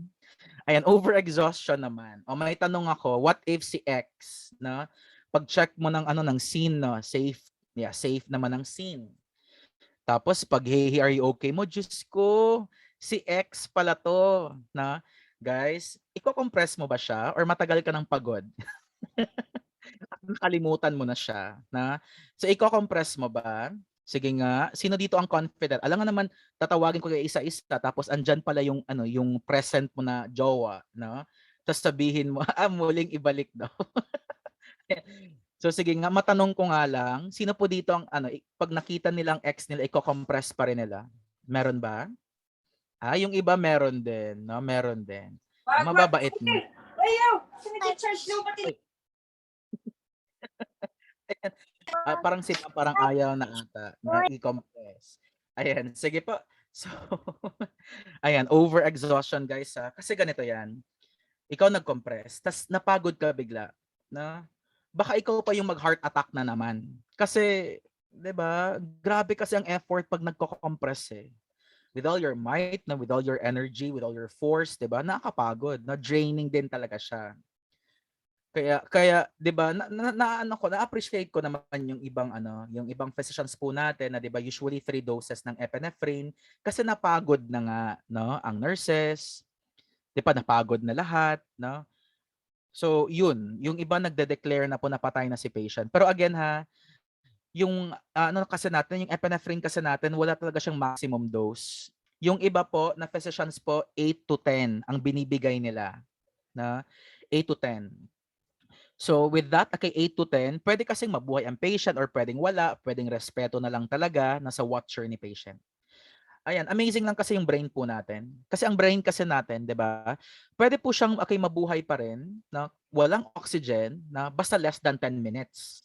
Ayan, over-exhaustion naman. O may tanong ako, what if si X, na pag-check mo ng ano ng scene, no, safe naman ang scene. Tapos pag hey, are you okay mo? Diyos ko, si X pala to, na guys, iko-compress mo ba siya or matagal ka ng pagod? Nakalimutan mo na siya, na so iko-compress mo ba? Sige nga, sino dito ang confident? Alam nga naman, tatawagin ko kayo isa-isa tapos andyan pala yung ano, yung present mo na jowa, no? Tapos sabihin mo, muling ibalik daw. So sige nga, matanong ko nga lang, sino po dito ang ano, pag nakita nilang ex nila, iko-compress pa rin nila? Meron ba? Yung iba meron din, no? Meron din. Mababait mo. Uy. Parang parang ayaw na ata na i-compress. Ayan, sige po. So, ayan, over-exhaustion guys ha. Kasi ganito yan. Ikaw nag-compress, tas napagod ka bigla, na baka ikaw pa yung mag-heart attack na naman. Kasi, 'di ba? Grabe kasi ang effort pag nagko-compress eh. With all your might, na with all your energy, with all your force, 'di ba? Nakakapagod, na draining din talaga siya. Kaya 'di ba, ano ko, na-appreciate ko naman yung ibang ano, yung ibang physicians po natin na 'di ba usually 3 doses ng epinephrine kasi napagod na nga, no, ang nurses, 'di ba napagod na lahat, no? So, yun, yung iba nagde-declare na po na patay na si patient. Pero again ha, yung ano kasi natin, yung epinephrine kasi natin, wala talaga siyang maximum dose. Yung iba po na physicians po, 8 to 10 ang binibigay nila, na 8 to 10. So with that, okay, 8 to 10, pwede kasing mabuhay ang patient or pwedeng wala, pwedeng respeto na lang talaga, nasa watcher ni patient. Ayan, amazing lang kasi yung brain po natin. Kasi ang brain kasi natin, 'di ba? Pwede po siyang okay mabuhay pa rin na walang oxygen na basta less than 10 minutes.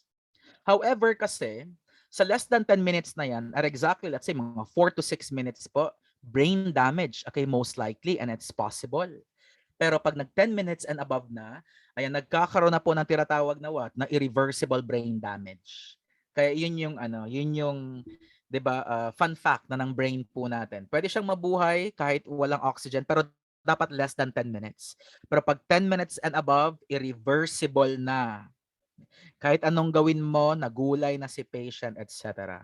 However kasi, sa less than 10 minutes na 'yan are exactly let's say mga 4 to 6 minutes po, brain damage, okay, most likely and it's possible. Pero pag nag 10 minutes and above na, ayan nagkakaroon na po ng tinatawag na what, na irreversible brain damage. Kaya yun yung ano, yun yung 'di ba, fun fact na ng brain po natin. Pwede siyang mabuhay kahit walang oxygen pero dapat less than 10 minutes. Pero pag 10 minutes and above, irreversible na. Kahit anong gawin mo, nagulay na si patient, etc.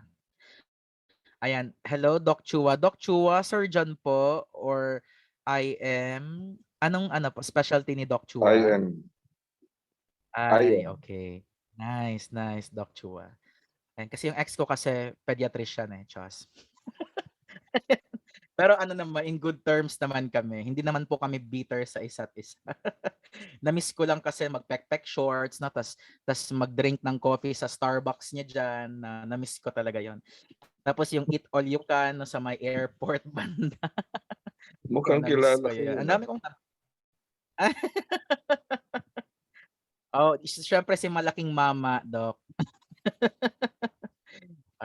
Ayan, hello Doc Chua. Doc Chua, surgeon po or IM? Anong ano po, specialty ni Doc Chua? Ay, okay. Nice, nice, Doc Chua. Ayan, kasi yung ex ko kasi pediatrician eh, Chos. Pero ano naman, in good terms naman kami. Hindi naman po kami bitter sa isa't isa. Na-miss ko lang kasi mag-pek-pek shorts, na tas mag-drink ng coffee sa Starbucks niya dyan. Na-miss ko talaga yon. Tapos yung eat all you can no, sa may airport banda. Mukhang Na-miss kilala ko ko yun. yun. Ang dami kong oh, syempre si Malaking Mama, Doc.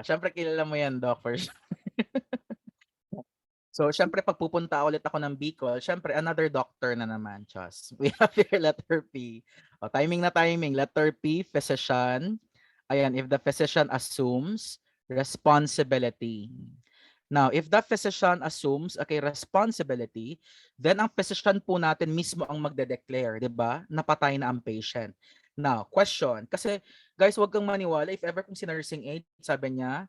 Syempre kilala mo yan, Doc, for sure. So, syempre pag pupunta ulit ako ng Bicol, syempre another doctor na naman, Chos. We have here letter P. O, timing na timing. Letter P, physician. Ayan, if the physician assumes responsibility. Now, if the physician assumes okay, responsibility, then ang physician po natin mismo ang magde-declare, 'di ba? Napatay na ang patient. Now, question, kasi guys, wag kang maniwala if ever kung si nursing aide, sabi niya,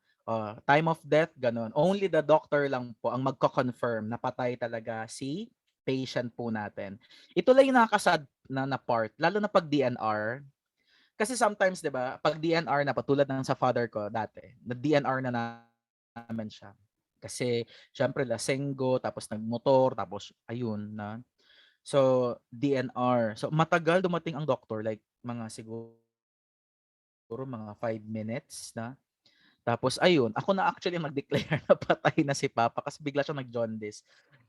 time of death, ganun. Only the doctor lang po ang magko-confirm na patay talaga si patient po natin. Ito lang yung nakakasad na part, lalo na pag DNR. Kasi sometimes, 'di ba, pag DNR na patulad ng sa father ko dati, na DNR na namin siya. Kasi syempre lasenggo, tapos nagmotor, tapos ayun na. So DNR. So matagal dumating ang doctor, like mga siguro mga 5 minutes na. Tapos ayun, ako na actually nag-declare na patay na si Papa kasi bigla siyang nag-jaundice.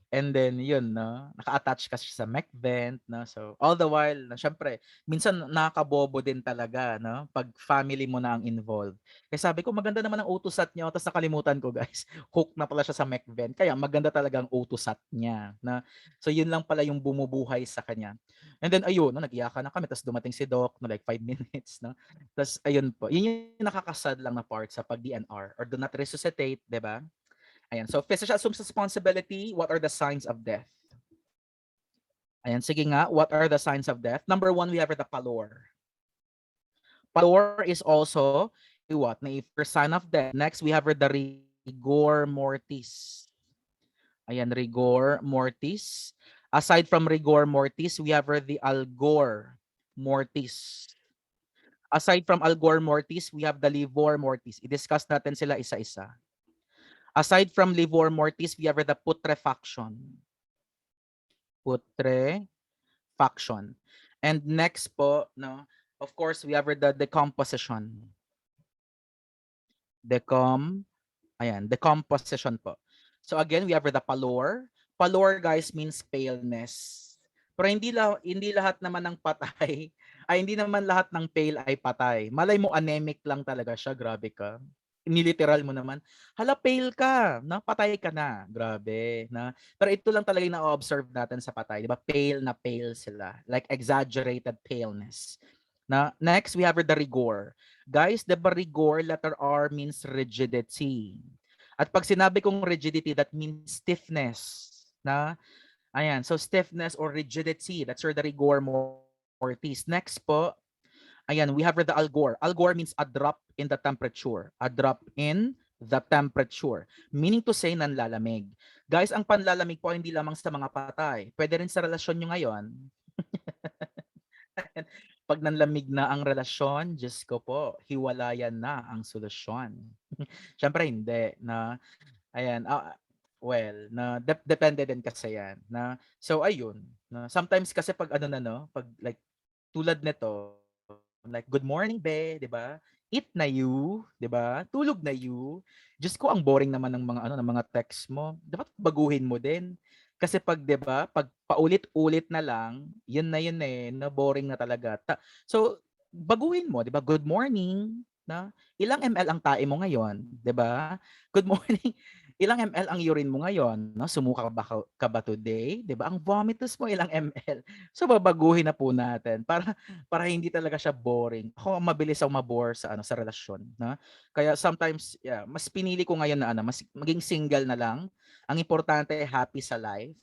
And then yun 'no, naka-attach kasi sa mech vent 'no. So all the while na siyempre minsan nakakabobo din talaga 'no, 'pag family mo na ang involved. Kaya sabi ko maganda naman ang Autosat niyo, tapos nakalimutan ko guys, hook na pala siya sa mech vent. Kaya maganda talaga ang Autosat niya na. So yun lang pala yung bumubuhay sa kanya. And then ayun 'no, nag-iyakan na kami tapos dumating si doc na like 5 minutes 'no. Tapos ayun po, yun yung nakakasad lang na part sa pag-DNR or do not resuscitate, 'di ba? Ayan, so physician assumes responsibility. What are the signs of death? Ayan, sige nga, what are the signs of death? Number one, we have the pallor. Pallor is also what? Na first sign of death. Next, we have the rigor mortis. Ayan, rigor mortis. Aside from rigor mortis, we have the algor mortis. Aside from algor mortis, we have the livor mortis. I-discuss natin sila isa-isa. Aside from livor mortis, we have the putrefaction. Putrefaction. And next po, no, of course, we have the decomposition. Decomposition po. So again, we have the pallor. Pallor, guys, means paleness. Pero hindi lahat naman ng patay, ay hindi naman lahat ng pale ay patay. Malay mo anemic lang talaga siya, grabe ka. Niliteral mo naman, hala pale ka, na patay ka na. Grabe, na. Pero ito lang talaga yung na-observe natin sa patay, 'di ba? Pale na pale sila, like exaggerated paleness. Na next, we have the rigor. Guys, the rigor, letter R means rigidity. At pag sinabi kong rigidity, that means stiffness. Na, ayan, so stiffness or rigidity, that's where the rigor mortis. Next po, ayan, we have the algor. Algor means a drop in the temperature. A drop in the temperature. Meaning to say, nanlalamig. Guys, ang panlalamig po hindi lamang sa mga patay. Pwede rin sa relasyon nyo ngayon. Pag nanlamig na ang relasyon, Diyos ko po, hiwalayan na ang solusyon. Siyempre hindi na ayan, well, na depende din kasi yan na so ayun, na sometimes kasi pag ano na no, pag like tulad nito, like good morning be, 'di ba? Eat na you, 'di ba? Tulog na you. Diyos ko ang boring naman ng mga ano ng mga text mo. Dapat baguhin mo din. Kasi pag 'di ba, pag paulit-ulit na lang, yun na yun eh, na boring na talaga. So baguhin mo, 'di ba? Good morning, na ilang ml ang tae mo ngayon, 'di ba? Good morning. Ilang ml ang urine mo ngayon, no? Sumuka ka ba today, 'di ba? Ang vomitus mo ilang ml. So babaguhin na po natin para hindi talaga siya boring. Ako mabilis ako mabore sa ano sa relasyon, no? Kaya sometimes, yeah, mas pinili ko ngayon na ano, mas maging single na lang. Ang importante happy sa life.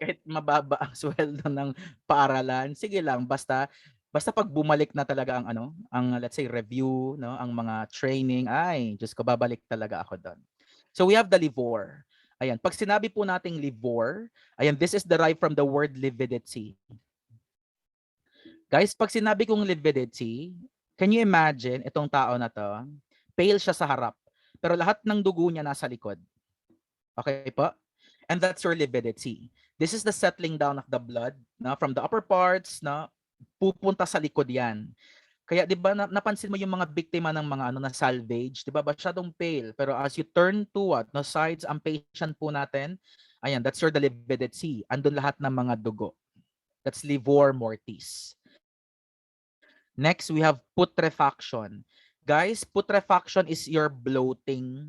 Kahit mababa ang sweldo ng paaralan, sige lang basta pag bumalik na talaga ang ano, ang let's say review, no, ang mga training, ay Diyos ko babalik talaga ako doon. So we have the livor. Ayan, pag sinabi po nating livor, ayan, this is derived from the word lividity. Guys, pag sinabi kong lividity, can you imagine itong tao na to? Pale siya sa harap, pero lahat ng dugo niya nasa likod. Okay po? And that's your lividity. This is the settling down of the blood, na from the upper parts, na pupunta sa likod yan. Kaya 'di ba napansin mo yung mga biktima ng mga ano na salvage, 'di ba? Masyadong pale, pero as you turn to what, no sides ang patient po natin, ayan, that's your lividity. Andun lahat ng mga dugo. That's livor mortis. Next, we have putrefaction. Guys, putrefaction is your bloating.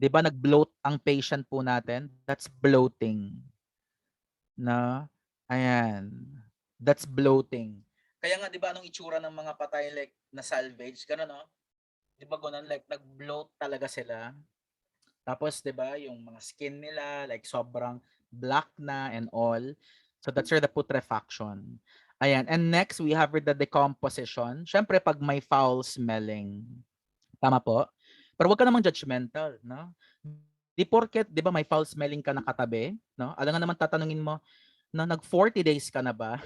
'Di ba nag-bloat ang patient po natin? That's bloating. Na, ayan. That's bloating. Kaya nga 'di ba anong itsura ng mga patay like na salvage, gano'n no? 'Di ba gano'n like nag-bloat talaga sila. Tapos 'di ba yung mga skin nila like sobrang black na and all. So that's where the putrefaction. Ayan, and next we have the decomposition. Syempre pag may foul smelling. Tama po? Pero wag ka namang judgmental, no? Di porket, 'di ba may foul smelling ka na katabi, no? Alangan naman tatanungin mo, na nag 40 days ka na ba?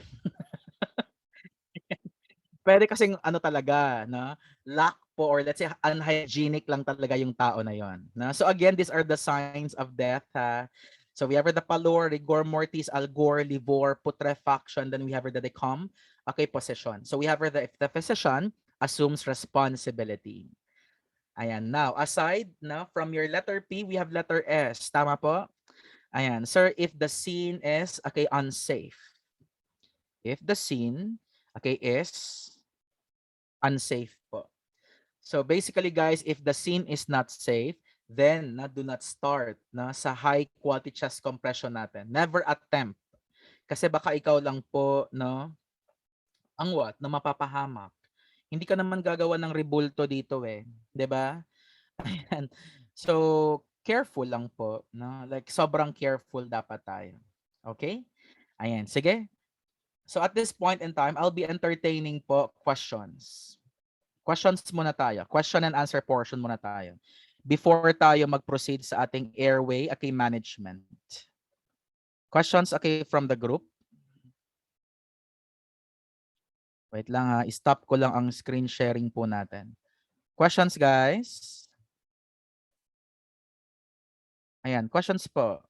Puwede kasing ano talaga, no, lack po or let's say unhygienic lang talaga yung tao na yon, no? So again, these are the signs of death, ha. So we have the pallor, rigor mortis, algor, livor, putrefaction, then we have the decom, okay, possession. So we have if the physician assumes responsibility. Ayan, now aside na from your letter P, we have letter S, tama po? Ayan, sir, if the scene is, okay, unsafe. If the scene, okay, is unsafe po. So basically guys, if the scene is not safe, then do not start sa high quality chest compression natin. Never attempt. Kasi baka ikaw lang po ang what? Na mapapahamak. Hindi ka naman gagawa ng rebulto dito 'di ba? Ayan. So, careful lang po, no? Like, sobrang careful dapat tayo. Okay? Ayan, sige. So, at this point in time, I'll be entertaining po questions. Questions muna tayo. Question and answer portion muna tayo. Before tayo mag-proceed sa ating airway, okay, management. Questions, okay, from the group? Wait lang ha, stop ko lang ang screen sharing po natin. Questions, guys? Ayan, questions po.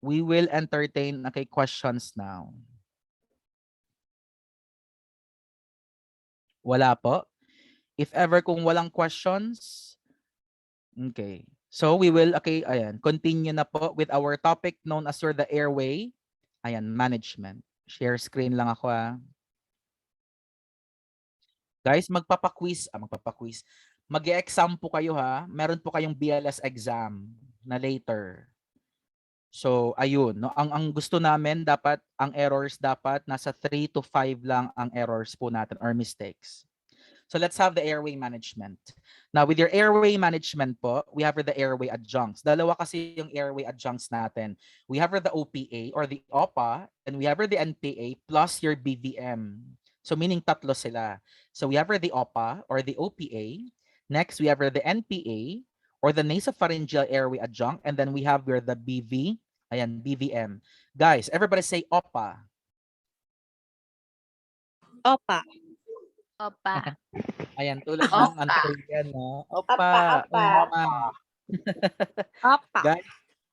We will entertain, okay, questions now. Wala po? If ever kung walang questions, okay. So we will, okay, ayan, continue na po with our topic known as the airway. Ayan, management. Share screen lang ako Guys, magpapa-quiz. Mag-e-exam po kayo ha. Meron po kayong BLS exam na later. So, ayun. No? Ang gusto namin, dapat, ang errors dapat, nasa 3 to 5 lang ang errors po natin or mistakes. So let's have the airway management. Now, with your airway management po, we have the airway adjuncts. Dalawa kasi yung airway adjuncts natin. We have the OPA or the OPA, and we have the NPA plus your BVM. So meaning tatlo sila. So we have the OPA or the OPA. Next, we have the NPA or the nasopharyngeal airway adjunct. And then we have the BV, ayan, BVM. Guys, everybody say OPA. Opa. Opa. Ayan, tulad ng Opa. Korean, no? Opa, opa. Opa. Guys,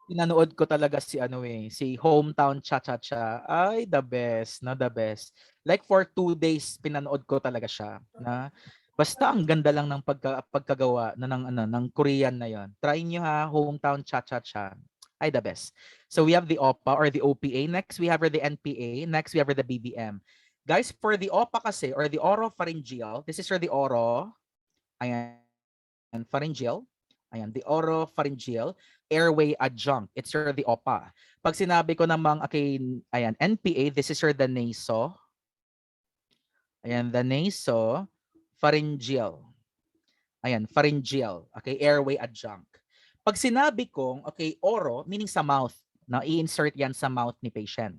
pinanood ko talaga si si Hometown Cha-Cha-Cha. Ay, the best, no, the best. Like for 2 days pinanood ko talaga siya, na basta ang ganda lang ng pagkagawa ng Korean na 'yon. Try niyo ha, Hometown Cha-Cha-Cha. Ay, the best. So we have the OPA or the OPA. Next, we have the NPA. Next, we have the BBM. Guys, for the OPA kasi or the oropharyngeal, this is for the oro. Ayan, pharyngeal. Ayan, the oropharyngeal airway adjunct. It's your the OPA. Pag sinabi ko namang okay, ayan, NPA, this is your the naso. Ayan, the naso pharyngeal. Ayan, pharyngeal. Okay, airway adjunct. Pag sinabi kong okay, oro, meaning sa mouth, na i-insert yan sa mouth ni patient.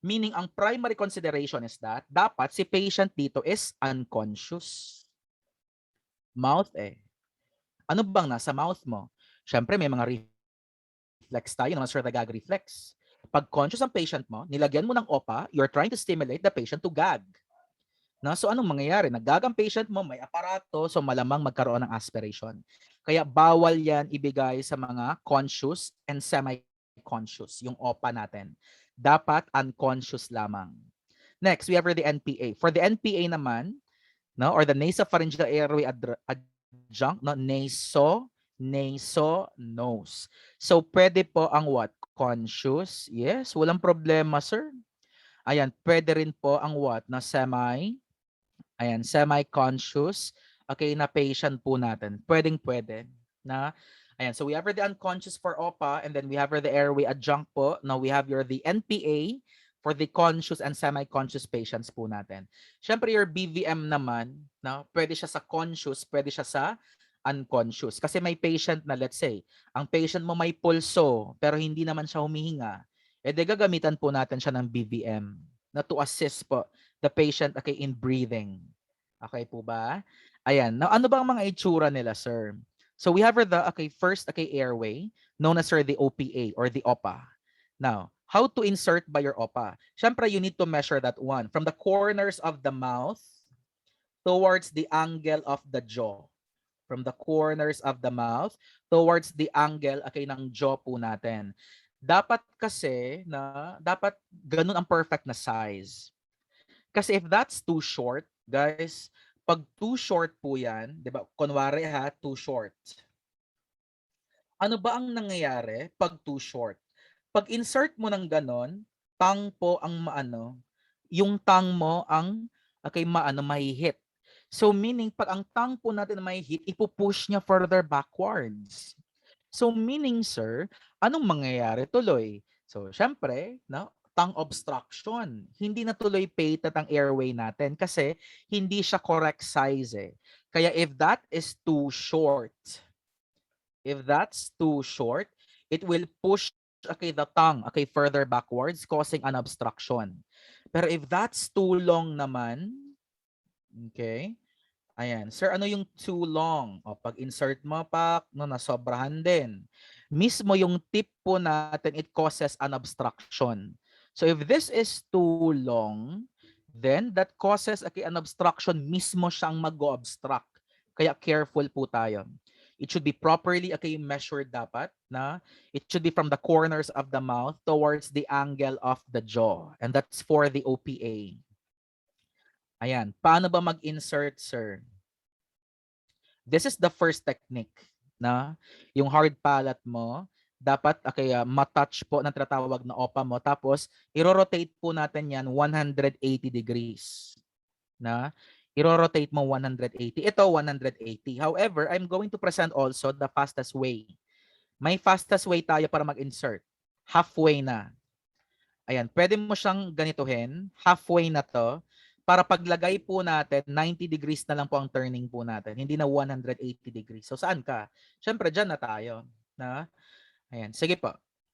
Meaning, ang primary consideration is that dapat si patient dito is unconscious. Mouth Ano bang nasa mouth mo? Siyempre, may mga reflex tayo naman sir, gag reflex. Pag conscious ang patient mo, nilagyan mo ng OPA, you're trying to stimulate the patient to gag. No? So anong mangyayari? Naggag ang patient mo, may aparato, so malamang magkaroon ng aspiration. Kaya bawal yan ibigay sa mga conscious and semi-conscious, yung OPA natin. Dapat unconscious lamang. Next, we have the NPA. For the NPA naman, no, or the nasopharyngeal airway adjunct, no, nose. So, pwede po ang what? Conscious. Yes, walang problema, sir. Ayan, pwede rin po ang what? Na semi-conscious. Okay, na patient po natin. Pwede. Na, ayan, so we have the unconscious for OPA, and then we have the airway adjunct po. Now, we have the NPA for the conscious and semi-conscious patients po natin. Siyempre, your BVM naman, no, pwede siya sa conscious, pwede siya sa unconscious. Kasi may patient na, let's say, ang patient mo may pulso, pero hindi naman siya humihinga. Gagamitan po natin siya ng BVM na to assist po the patient okay, in breathing. Okay po ba? Ayan. Now, ano bang mga itsura nila, sir? So, we have the first airway, known as the OPA or the OPA. Now, how to insert by your OPA? Siyempre, you need to measure that one from the corners of the mouth towards the angle of the jaw. From the corners of the mouth towards the angle ng jaw po natin. Dapat kasi dapat ganun ang perfect na size. Kasi if that's too short, guys, pag too short po yan, 'di ba? Kunwari too short. Ano ba ang nangyayari pag too short? Pag insert mo ng ganon, tongue po ang yung tongue mo ang mahihit. So meaning pag ang tongue po natin mahihit, ipupush niya further backwards. So meaning sir, anong mangyayari tuloy? So syempre, tongue obstruction. Hindi na tuloy patent ang airway natin kasi hindi siya correct size Kaya if that is too short, If that's too short, it will push the tongue further backwards, causing an obstruction. Pero if that's too long naman, okay, ayan, sir, ano yung too long? O, pag insert mo pa, no, nasobrahan din. Mismo yung tip po natin, it causes an obstruction. So if this is too long, then that causes an obstruction, mismo siyang mag-obstruct. Kaya careful po tayo. It should be properly measured dapat na it should be from the corners of the mouth towards the angle of the jaw. And that's for the OPA. Ayan, paano ba mag-insert, sir? This is the first technique na yung hard palate mo dapat matouch po ng tinatawag na OPA mo, tapos i-rotate po natin yan 180 degrees na i-rotate mo 180. Ito 180. However, I'm going to present also the fastest way. May fastest way tayo para mag-insert. Halfway na. Ayan, pwede mo siyang ganituhin, halfway na to, para paglagay po natin, 90 degrees na lang po ang turning po natin, hindi na 180 degrees. So saan ka? Siyempre, dyan na tayo. Na? Ayan, sige po.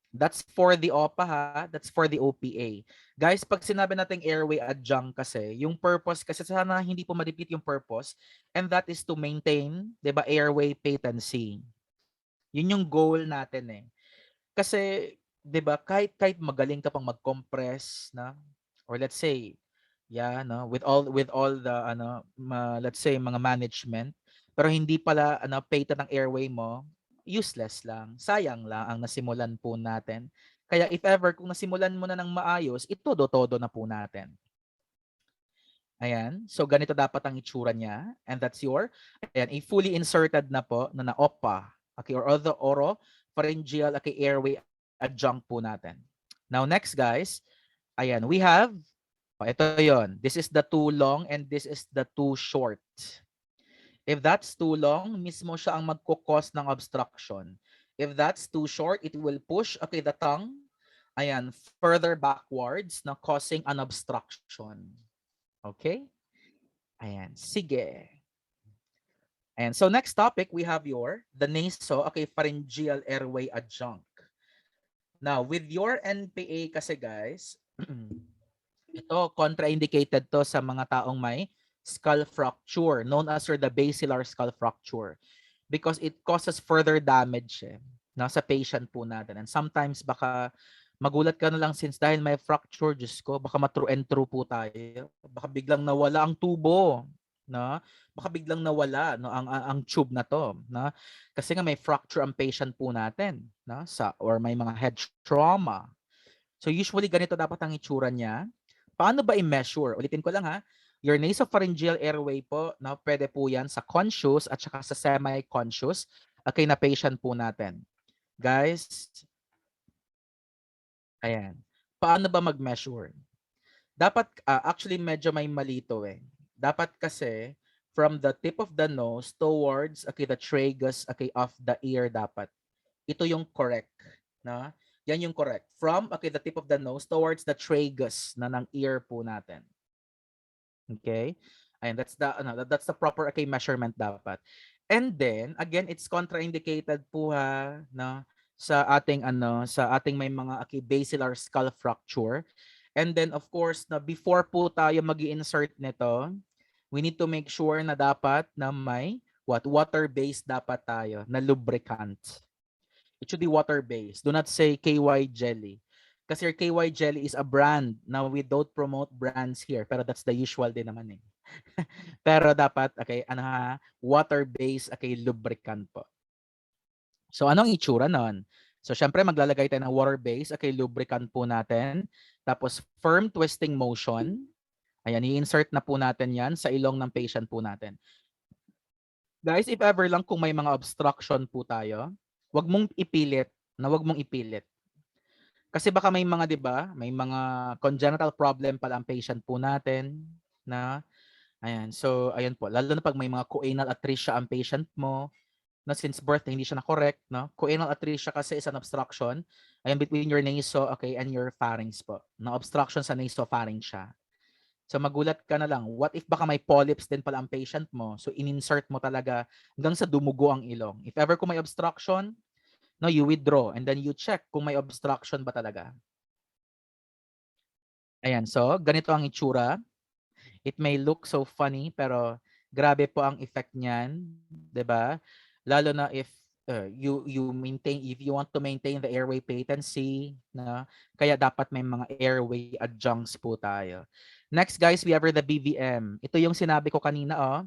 That's for the OPA ha, that's for the OPA. Guys, pag sinabi nating airway adjunct kasi, yung purpose, kasi sana hindi po ma-repeat yung purpose, and that is to maintain, di ba, airway patency. Yun yung goal natin eh. Kasi 'di ba kahit magaling ka pang mag-compress na or let's say no with all the let's say mga management, pero hindi pala patent ng airway mo, useless lang, sayang lang ang nasimulan po natin. Kaya if ever kung nasimulan mo na ng maayos, itodo-todo na po natin. Ayan, so ganito dapat ang itsura niya, and that's your a fully inserted na po na OPA, or other oropharyngeal airway adjunct po natin. Now next guys, ayan, we have ito yon. This is the too long and this is the too short. If that's too long, mismo siya ang magkukos ng obstruction. If that's too short, it will push the tongue ayan further backwards na causing an obstruction. Okay? Ayan, sige. And so next topic, we have the pharyngeal airway adjunct. Now, with your NPA kasi guys, ito contraindicated to sa mga taong may skull fracture, known as the basilar skull fracture, because it causes further damage sa patient po natin. And sometimes baka magulat ka na lang since dahil may fracture, Diyos ko, baka ma-true and true po tayo. Baka biglang nawala ang tubo, no? Baka biglang nawala ang tube na to, no? Kasi nga may fracture ang patient po natin, no? Or may mga head trauma. So usually ganito dapat ang itsura niya. Paano ba i-measure? Ulitin ko lang ha. Your nasopharyngeal airway po, no, pwede po yan sa conscious at saka sa semi-conscious na patient po natin. Guys, ayan. Paano ba mag-measure? Dapat, actually medyo may malito eh. Dapat kasi, from the tip of the nose towards the tragus of the ear dapat. Ito yung correct. Na? Yan yung correct. From the tip of the nose towards the tragus na ng ear po natin. Okay? Ayan, that's the proper measurement dapat. And then, again, it's contraindicated po ha, no? Sa ating may mga basilar skull fracture. And then of course, na before po tayo magi-insert nito, we need to make sure na dapat na may water-based dapat tayo na lubricant. It should be water-based. Do not say KY jelly. Kasi your KY jelly is a brand. Now we don't promote brands here, pero that's the usual din naman eh. Pero dapat water-based lubricant po. So anong itsura nun? So syempre maglalagay tayo ng water-based lubricant po natin. Tapos firm twisting motion. Ayan, i-insert na po natin yan sa ilong ng patient po natin. Guys, if ever lang kung may mga obstruction po tayo, wag mong ipilit. Kasi baka may mga, 'di ba? May mga congenital problem pala ang patient po natin na ayan. So ayan po, lalo na pag may mga choanal atresia ang patient mo, na since birth hindi siya na correct, no? Choanal atresia kasi is an obstruction ayan between your naso and your pharynx po. Na obstruction sa nasopharynx siya. So magulat ka na lang, what if baka may polyps din pala ang patient mo? So in-insert mo talaga hanggang sa dumugo ang ilong. If ever kung may obstruction, no, you withdraw and then you check kung may obstruction ba talaga. Ayan, so ganito ang itsura. It may look so funny pero grabe po ang effect niyan, 'di ba? Lalo na if if you want to maintain the airway patency, na kaya dapat may mga airway adjuncts po tayo. Next guys, we have the BVM. Ito yung sinabi ko kanina,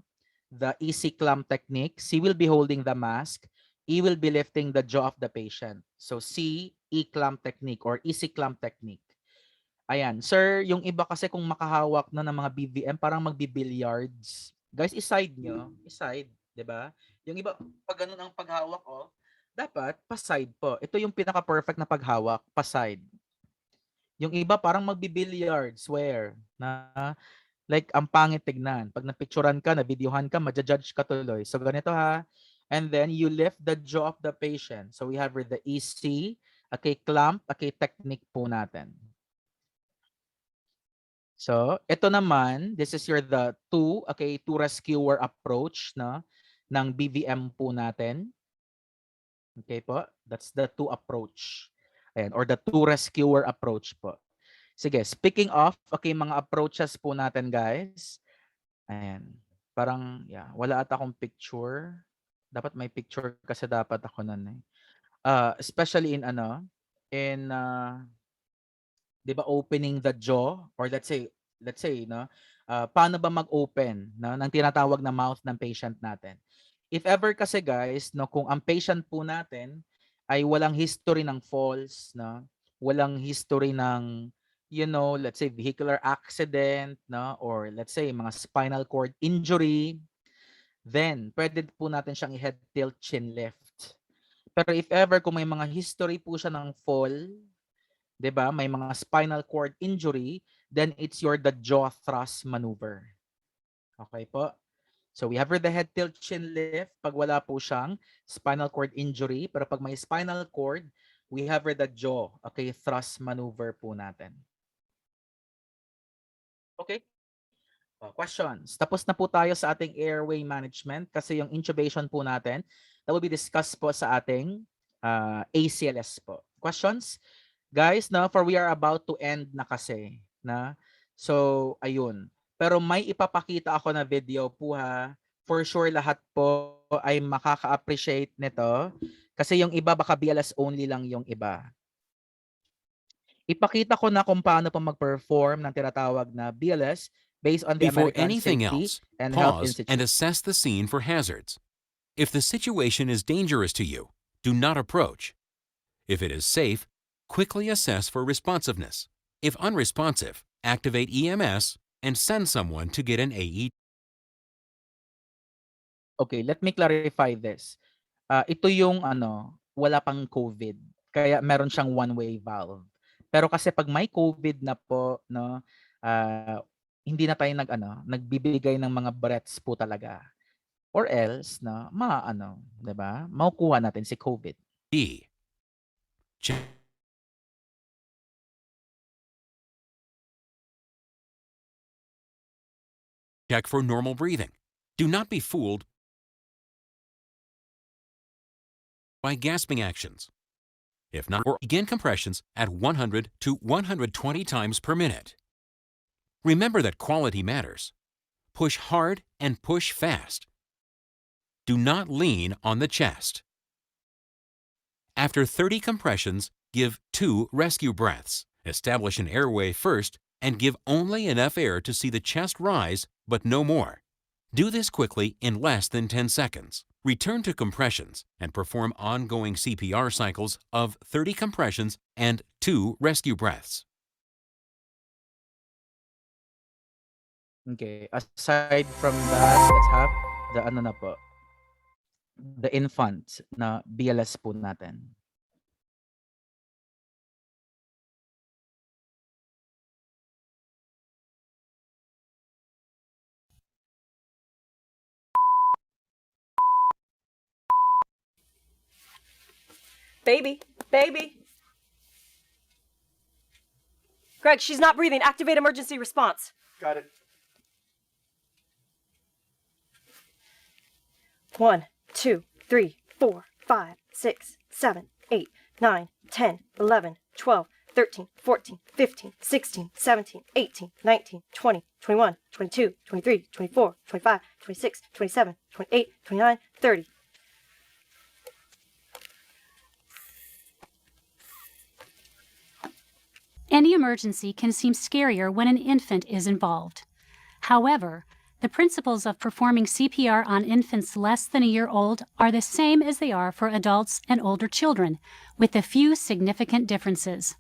the easy clamp technique. C will be holding the mask. E will be lifting the jaw of the patient. So C, E clamp technique or easy clamp technique. Ayan, sir, yung iba kasi kung makahawak na ng mga BVM, parang magbi-billiards. Guys, iside nyo. Iside, 'di ba? Yung iba, pag ganun ang paghawak, dapat pa-side po. Ito yung pinaka-perfect na paghawak, pa-side. Yung iba parang magbi-billiard, swear, na like ang pangit tignan. Pag napicturan ka, na-videohan ka, ma-judge ka tuloy. So ganito ha. And then you lift the jaw of the patient. So we have the EC, okay, clamp, okay, technique po natin. So, ito naman, this is the two rescuer approach ng BVM po natin. Okay po? That's the two approach. Ayan, or the two rescuer approach po. Sige, speaking of, okay, mga approaches po natin, guys. Ayan. Parang, wala ata akong picture. Dapat may picture kasi dapat ako nun eh. Especially in in 'di ba, opening the jaw, or let's say paano ba mag-open ng tinatawag na mouth ng patient natin. If ever kasi guys, kung ang patient po natin ay walang history ng falls, walang history ng let's say vehicular accident, or let's say mga spinal cord injury, then pwede po natin siyang i-head tilt chin lift. Pero if ever kung may mga history po siya ng fall, 'di ba? May mga spinal cord injury, then it's the jaw thrust maneuver. Okay po? So we have the head tilt chin lift pag wala po siyang spinal cord injury, pero pag may spinal cord, we have the jaw, okay, thrust maneuver po natin. Okay? Questions. Tapos na po tayo sa ating airway management kasi yung intubation po natin, that will be discussed po sa ating ACLS po. Questions? Guys, for we are about to end na kasi, na. So, ayun. Pero may ipapakita ako na video po ha. For sure lahat po ay makaka-appreciate nito kasi yung iba baka BLS only lang yung iba. Ipakita ko na kung paano pa mag-perform ng tinatawag na BLS based on the Before American anything Safety else, and Health pause Institute. and assess the scene for hazards. If the situation is dangerous to you, do not approach. If it is safe, quickly assess for responsiveness. If unresponsive, activate EMS and send someone to get an AED. Okay, let me clarify this. Ito yung wala pang COVID. Kaya meron siyang one-way valve. Pero kasi pag may COVID na po, hindi na tayo nagbibigay ng mga breaths po talaga. Or else, 'di ba? Makukuha natin si COVID. D. Check for normal breathing. Do not be fooled by gasping actions. If not, or begin compressions at 100 to 120 times per minute. Remember that quality matters. Push hard and push fast. Do not lean on the chest. After 30 compressions, give 2 rescue breaths. Establish an airway first and give only enough air to see the chest rise, but no more. Do this quickly in less than 10 seconds. Return to compressions and perform ongoing CPR cycles of 30 compressions and 2 rescue breaths. Okay, aside from that, let's have the infant na BLS po natin. Baby, baby. Greg, she's not breathing. Activate emergency response. Got it. 1, 2, 3, 4, 5, 6, 7, 8, 9, 10, 11, 12, 13, 14, 15, 16, 17, 18, 19, 20, 21, 22, 23, 24, 25, 26, 27, 28, 29, 30. Any emergency can seem scarier when an infant is involved. However, the principles of performing CPR on infants less than a year old are the same as they are for adults and older children, with a few significant differences.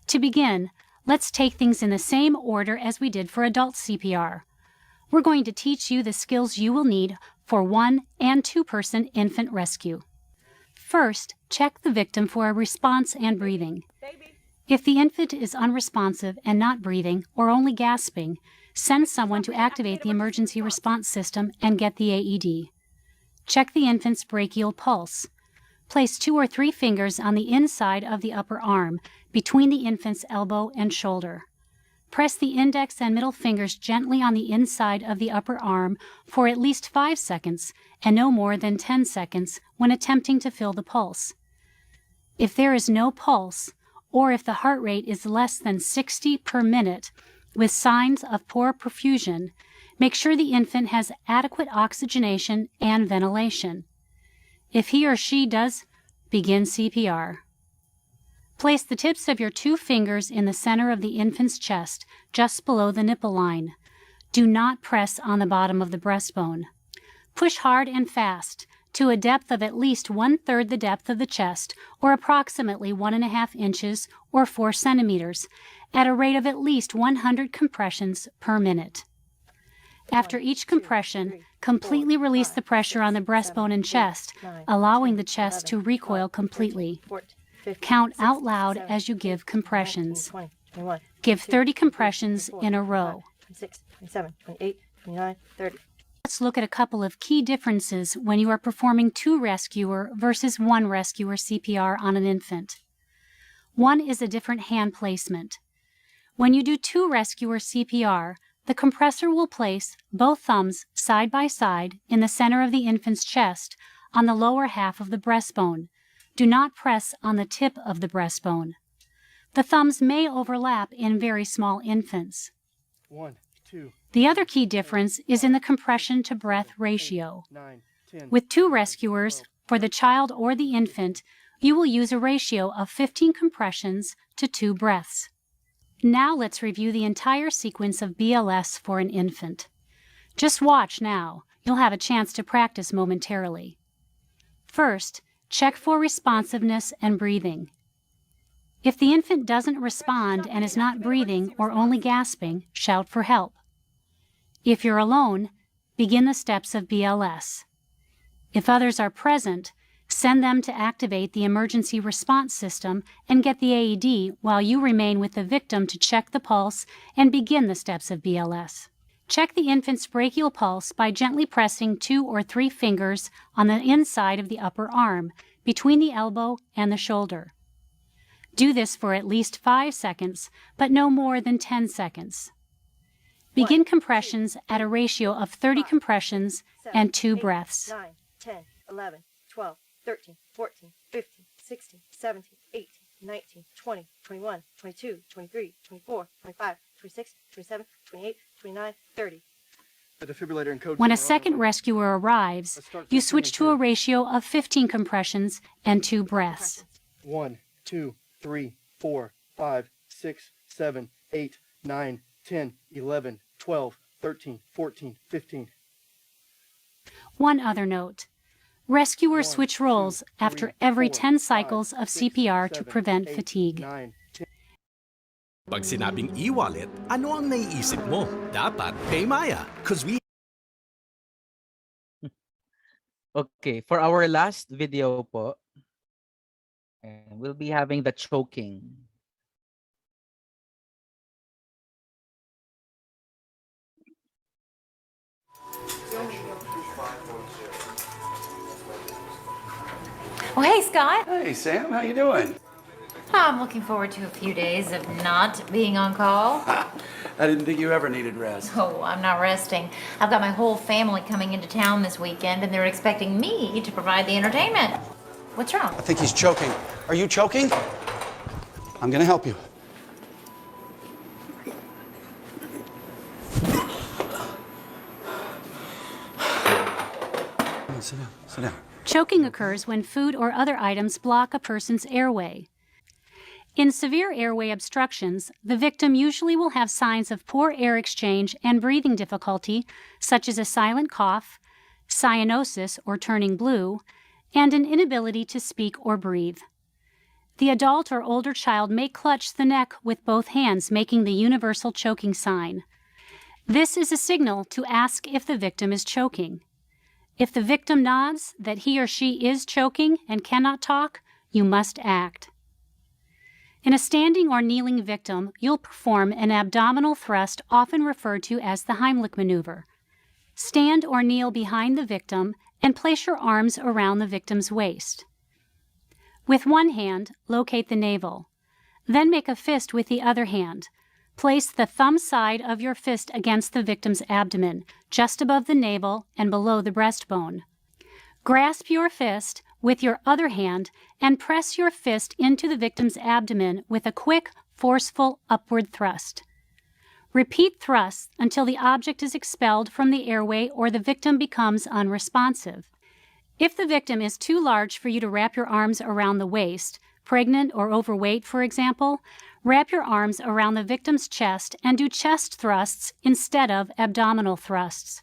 To begin, let's take things in the same order as we did for adult CPR. We're going to teach you the skills you will need for 1- and 2-person infant rescue. First, check the victim for a response and breathing. If the infant is unresponsive and not breathing or only gasping, send someone to activate the emergency response system and get the AED. Check the infant's brachial pulse. Place 2 or 3 fingers on the inside of the upper arm, between the infant's elbow and shoulder. Press the index and middle fingers gently on the inside of the upper arm for at least 5 seconds and no more than 10 seconds when attempting to feel the pulse. If there is no pulse, or if the heart rate is less than 60 per minute, with signs of poor perfusion, make sure the infant has adequate oxygenation and ventilation. If he or she does, begin CPR. Place the tips of your 2 fingers in the center of the infant's chest, just below the nipple line. Do not press on the bottom of the breastbone. Push hard and fast, to a depth of at least 1/3 the depth of the chest, or approximately 1.5 inches or 4 centimeters, at a rate of at least 100 compressions per minute. After each compression, completely release the pressure on the breastbone and chest, allowing the chest to recoil completely. Count out loud as you give compressions. Give 30 compressions in a row. 26, 27, 28, 29, 30. Let's look at a couple of key differences when you are performing 2 rescuer versus 1 rescuer CPR on an infant. One is a different hand placement. When you do 2 rescuer CPR, the compressor will place both thumbs side by side in the center of the infant's chest on the lower half of the breastbone. Do not press on the tip of the breastbone. The thumbs may overlap in very small infants. 1, 2. The other key difference is in the compression to breath ratio. With 2 rescuers, for the child or the infant, you will use a ratio of 15 compressions to 2 breaths. Now let's review the entire sequence of BLS for an infant. Just watch now. You'll have a chance to practice momentarily. First, check for responsiveness and breathing. If the infant doesn't respond and is not breathing or only gasping, shout for help. If you're alone, begin the steps of BLS. If others are present, send them to activate the emergency response system and get the AED while you remain with the victim to check the pulse and begin the steps of BLS. Check the infant's brachial pulse by gently pressing 2 or 3 fingers on the inside of the upper arm, between the elbow and the shoulder. Do this for at least 5 seconds, but no more than 10 seconds. Begin compressions at a ratio of 30 compressions and 2 breaths. 9, 10, 11, 12, 13, 14, 15, 16, 17, 18, 19, 20, 21, 22, 23, 24, 25, 26, 27, 28, 29, 30. The defibrillator and code. When a second rescuer arrives, you switch to a ratio of 15 compressions and 2 breaths. 1, 2, 3, 4, 5, 6, 7, 8, 9, 10, 11, 12, 13, 14, 15. One other note. Rescuers switch roles after every 10 cycles of CPR to prevent fatigue. Pag sinabing e-wallet, ano ang naiisip mo? Dapat Paymaya, cause we... Okay, for our last video po, and we'll be having the choking. Oh, hey, Scott. Hey, Sam. How you doing? I'm looking forward to a few days of not being on call. I didn't think you ever needed rest. Oh, I'm not resting. I've got my whole family coming into town this weekend, and they're expecting me to provide the entertainment. What's wrong? I think he's choking. Are you choking? I'm gonna help you. Come on, sit down, sit down. Choking occurs when food or other items block a person's airway. In severe airway obstructions, the victim usually will have signs of poor air exchange and breathing difficulty, such as a silent cough, cyanosis or turning blue, and an inability to speak or breathe. The adult or older child may clutch the neck with both hands, making the universal choking sign. This is a signal to ask if the victim is choking. If the victim nods that he or she is choking and cannot talk, you must act. In a standing or kneeling victim, you'll perform an abdominal thrust often referred to as the Heimlich maneuver. Stand or kneel behind the victim and place your arms around the victim's waist. With one hand, locate the navel. Then make a fist with the other hand. Place the thumb side of your fist against the victim's abdomen, just above the navel and below the breastbone. Grasp your fist with your other hand and press your fist into the victim's abdomen with a quick, forceful upward thrust. Repeat thrusts until the object is expelled from the airway or the victim becomes unresponsive. If the victim is too large for you to wrap your arms around the waist, pregnant or overweight, for example, wrap your arms around the victim's chest and do chest thrusts instead of abdominal thrusts.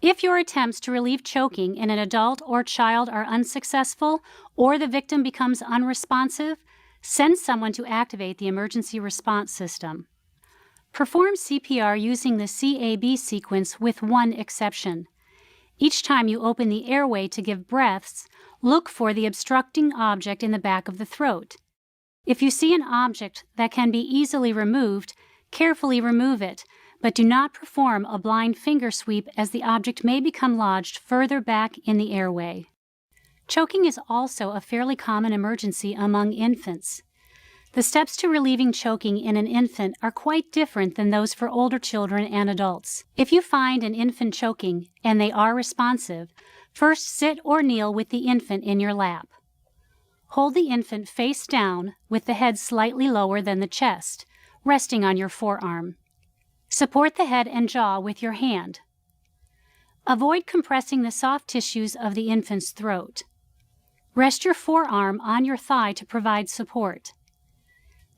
If your attempts to relieve choking in an adult or child are unsuccessful or the victim becomes unresponsive, send someone to activate the emergency response system. Perform CPR using the CAB sequence with one exception. Each time you open the airway to give breaths, look for the obstructing object in the back of the throat. If you see an object that can be easily removed, carefully remove it, but do not perform a blind finger sweep as the object may become lodged further back in the airway. Choking is also a fairly common emergency among infants. The steps to relieving choking in an infant are quite different than those for older children and adults. If you find an infant choking and they are responsive, first sit or kneel with the infant in your lap. Hold the infant face down with the head slightly lower than the chest, resting on your forearm. Support the head and jaw with your hand. Avoid compressing the soft tissues of the infant's throat. Rest your forearm on your thigh to provide support.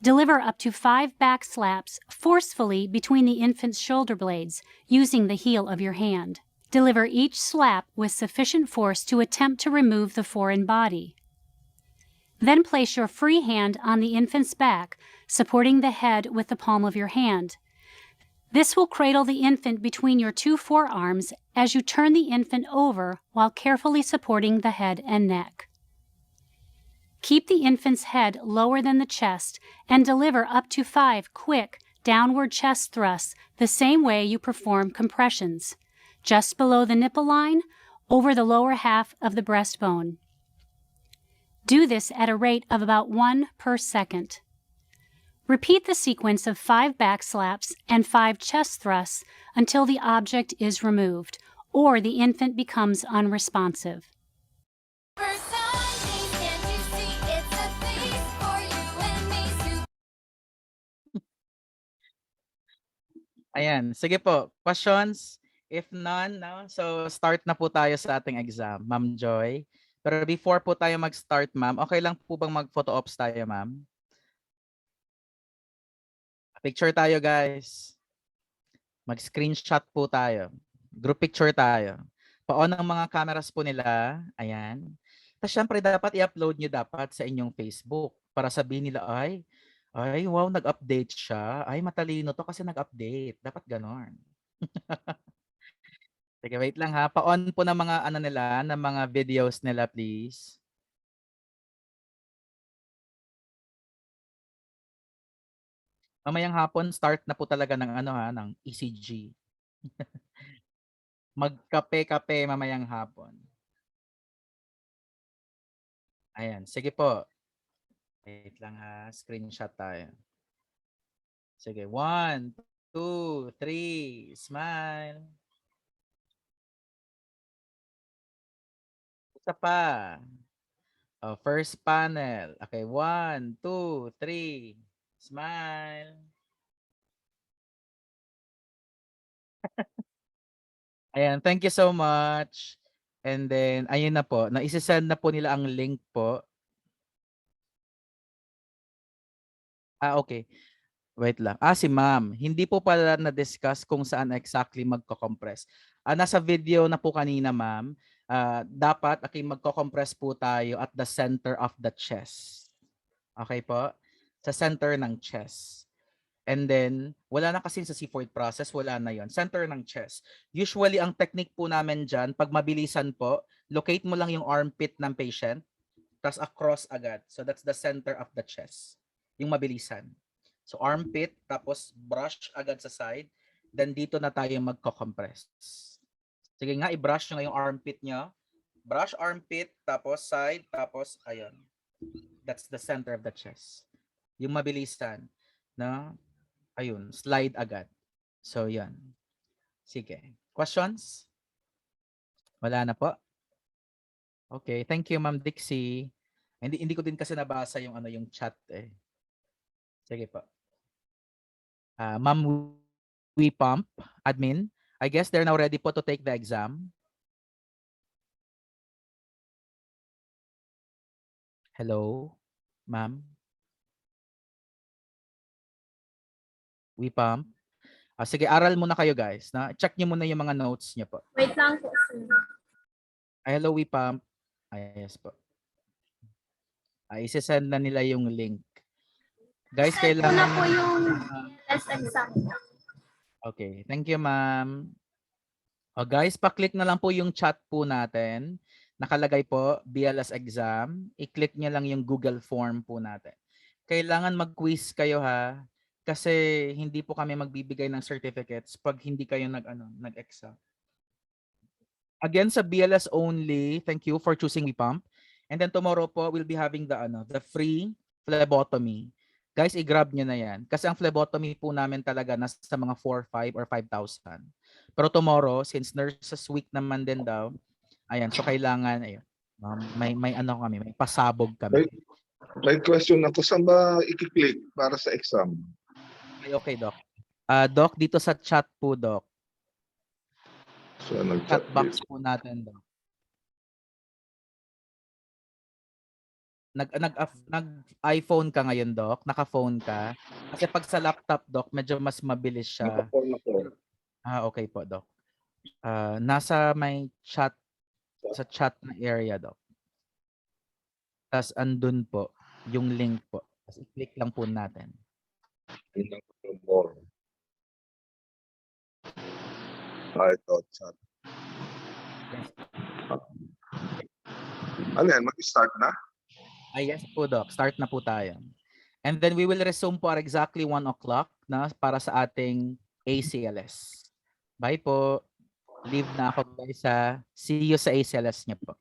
Deliver up to 5 back slaps forcefully between the infant's shoulder blades using the heel of your hand. Deliver each slap with sufficient force to attempt to remove the foreign body. Then place your free hand on the infant's back, supporting the head with the palm of your hand. This will cradle the infant between your 2 forearms as you turn the infant over while carefully supporting the head and neck. Keep the infant's head lower than the chest and deliver up to 5 quick downward chest thrusts the same way you perform compressions, just below the nipple line, over the lower half of the breastbone. Do this at a rate of about 1 per second. Repeat the sequence of 5 back slaps and 5 chest thrusts until the object is removed or the infant becomes unresponsive. Ayan, sige po. Questions? If none, no? So start na po tayo sa ating exam, Ma'am Joy. Pero before po tayo mag-start, ma'am, okay lang po bang mag-photo ops tayo, ma'am? Picture tayo, guys. Mag-screenshot po tayo. Group picture tayo. Pa-on ang mga cameras po nila. Ayan. Tapos syempre dapat i-upload nyo dapat sa inyong Facebook para sabihin nila, ay, wow, nag-update siya. Ay, matalino to kasi nag-update. Dapat ganon. Sige, wait lang ha. Pa-on po ng mga ano nila, ng mga videos nila, please. Mamayang hapon, start na po talaga ng ano ha, ng ECG. Magkape-kape mamayang hapon. Ayan, sige po. Wait lang ha, screenshot tayo. Sige, 1, 2, 3, smile. Isa pa. Oh, first panel. Okay, 1, 2, 3, smile. Ayan, thank you so much. And then, ayun na po, naisesend na po nila ang link po. Okay. Wait lang. Si ma'am. Hindi po pala na-discuss kung saan exactly magko-compress. Nasa video na po kanina, ma'am. Dapat magko-compress po tayo at the center of the chest. Okay po? Sa center ng chest. And then, wala na kasi sa C4 process, wala na yon. Center ng chest. Usually, ang technique po namin dyan, pag mabilisan po, locate mo lang yung armpit ng patient, tapos across agad. So, that's the center of the chest. Yung mabilisan. So, armpit, tapos brush agad sa side. Then, dito na tayo magko-compress. Sige nga, i-brush nyo nga yung armpit nyo. Brush armpit, tapos side, tapos ayun. That's the center of the chest. Yung mabilisan. No? Ayun, slide agad. So, yan. Sige. Questions? Wala na po? Okay, thank you, Ma'am Dixie. Hindi ko din kasi nabasa yung chat eh. Sige po. Ma'am We Pump, admin. I guess they're now ready po to take the exam. Hello, ma'am. We Pump. Sige, aral muna kayo guys. Check niyo muna yung mga notes niyo po. Wait lang po, sir. Hello, We Pump. Yes po. Isi-send na nila yung link. Guys, Send ko kailangan na po yung test exam. Okay, thank you, ma'am. Guys, pa-click na lang po yung chat po natin. Nakalagay po, BLS exam. I-click niyo lang yung Google form po natin. Kailangan mag-quiz kayo ha. Kasi hindi po kami magbibigay ng certificates pag hindi kayo nag-exam. Again, sa BLS only, thank you for choosing WePump. And then tomorrow po, we'll be having the free phlebotomy. Guys, i-grab nyo na yan. Kasi ang phlebotomy po namin talaga nasa mga 4, 5, or 5,000. Pero tomorrow, since Nurses Week naman din daw, ayan, so kailangan, ayun, may kami, may pasabog kami. May question ako. Saan ba i-click para sa exam? Okay, Doc. Doc, dito sa chat po, Doc. So, Chat box po natin, Doc. Nag-iPhone ka ngayon, Doc? Naka-phone ka? Kasi pag sa laptop, Doc, medyo mas mabilis siya. Naka-phone ako. Okay po, Doc. Nasa may chat, sa chat na area, Doc. Tapos andun po, yung link po. Tapos i-click lang po natin. Ito, chat. Ano yan? Mag-start na? Yes po, Doc. Start na po tayo. And then we will resume po at exactly 1 o'clock na para sa ating ACLS. Bye po. Leave na ako guys. See you sa ACLS niya po.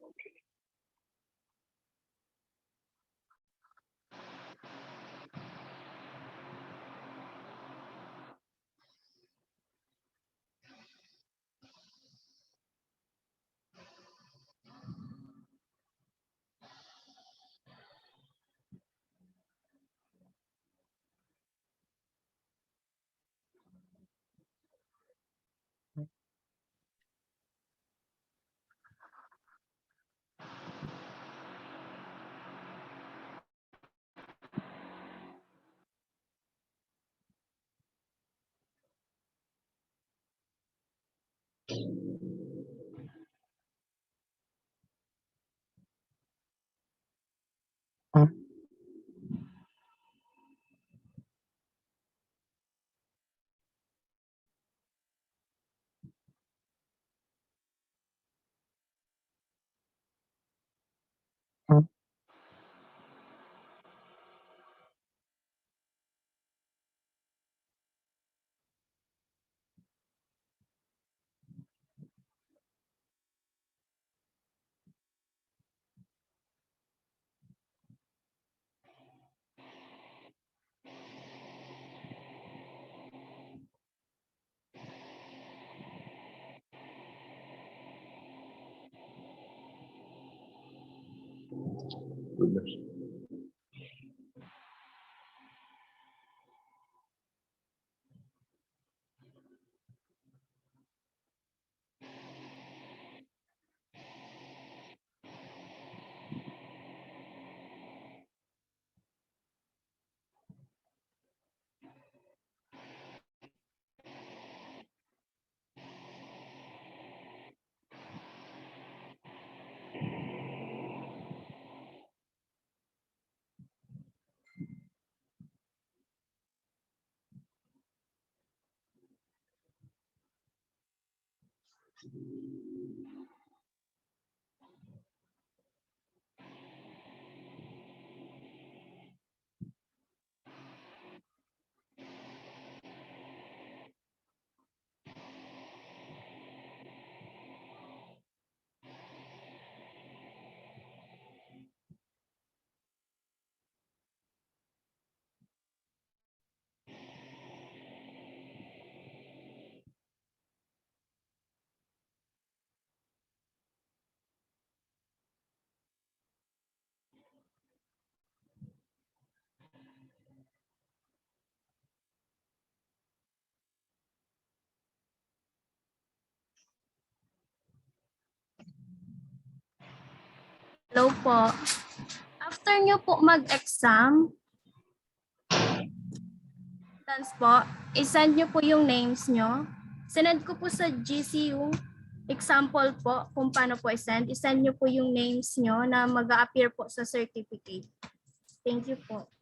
goodness. Hello po. After nyo po mag-exam, dance po, isend nyo po yung names nyo. Sinend ko po sa GC yung example po kung paano po isend. Isend nyo po yung names nyo na mag-a-appear po sa certificate. Thank you po.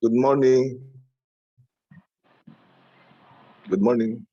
Good morning. Good morning.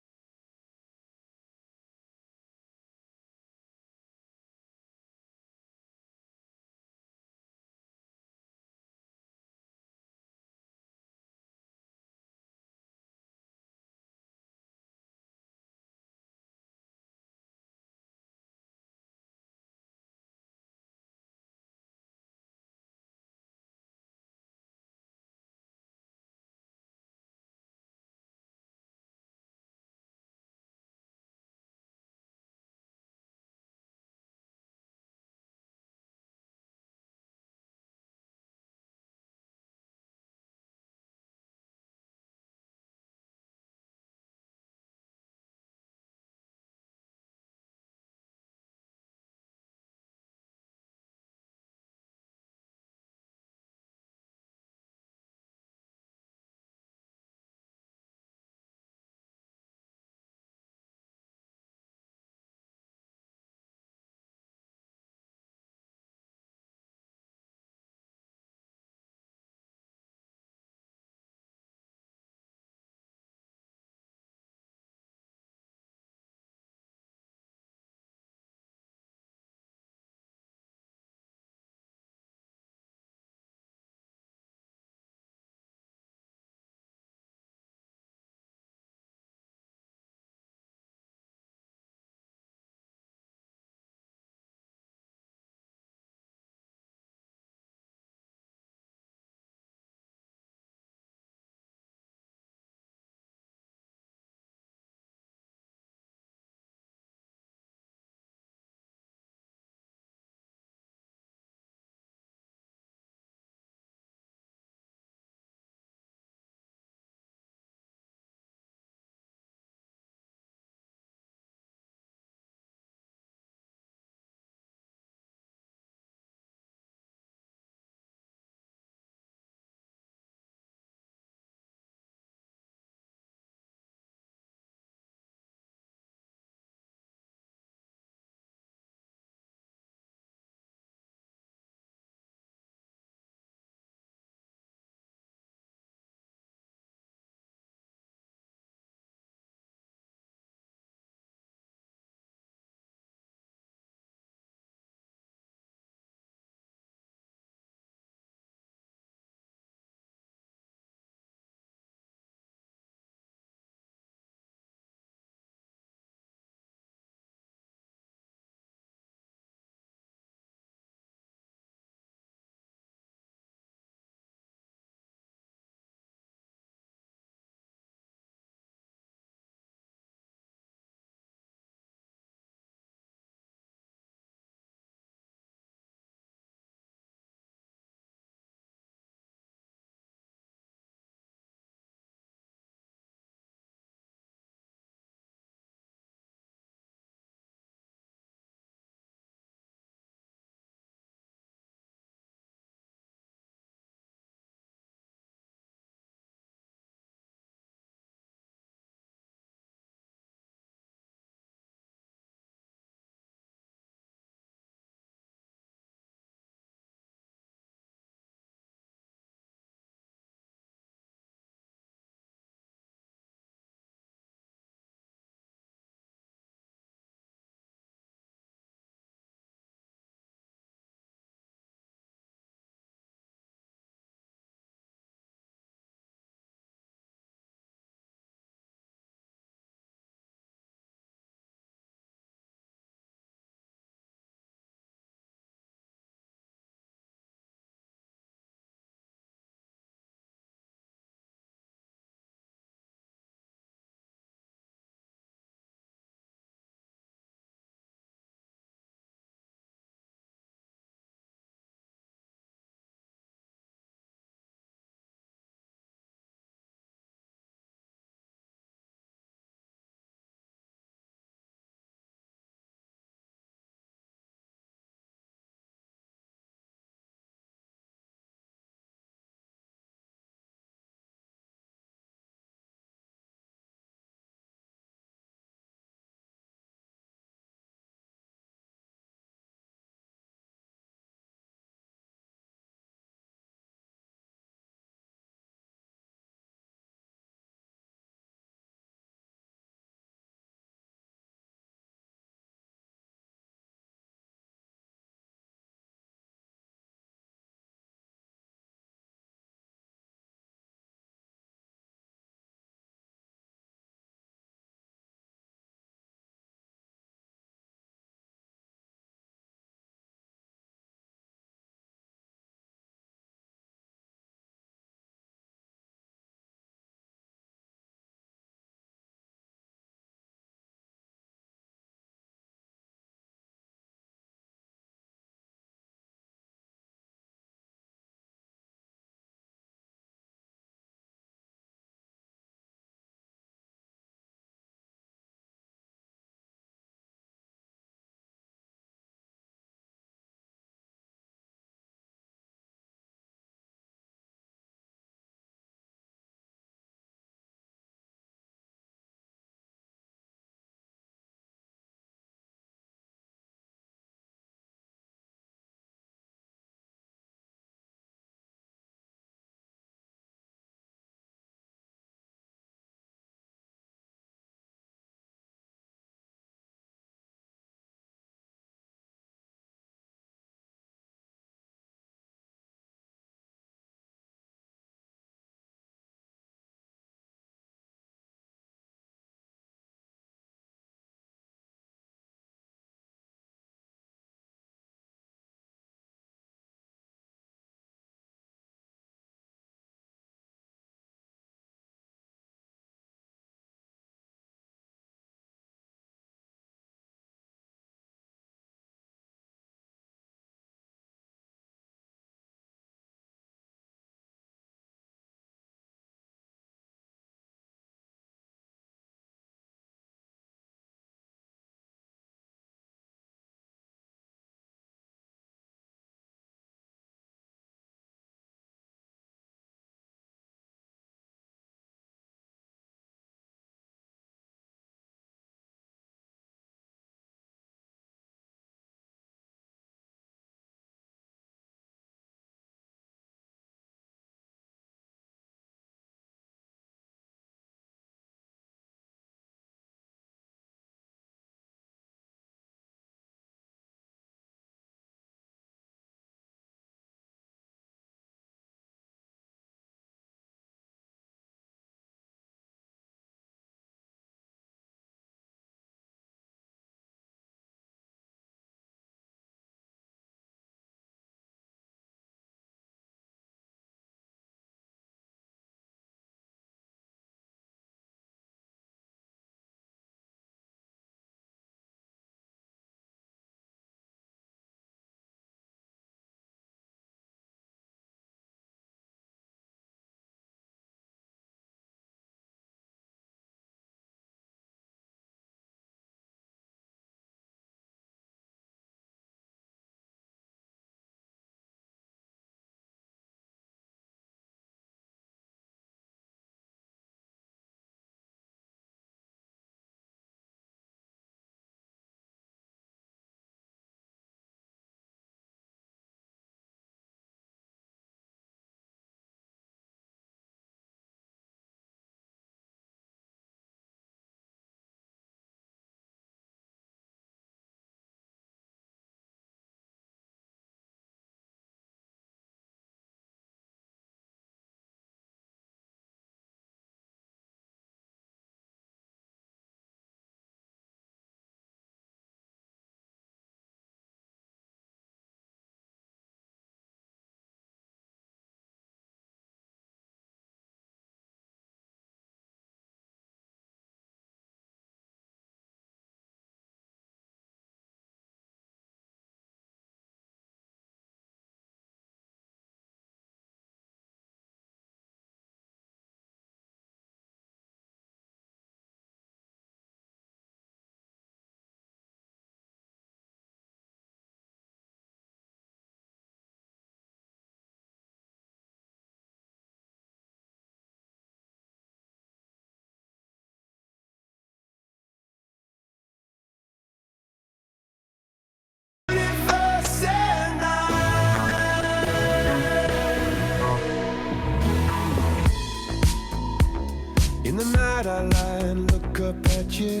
that I lie and look up at you.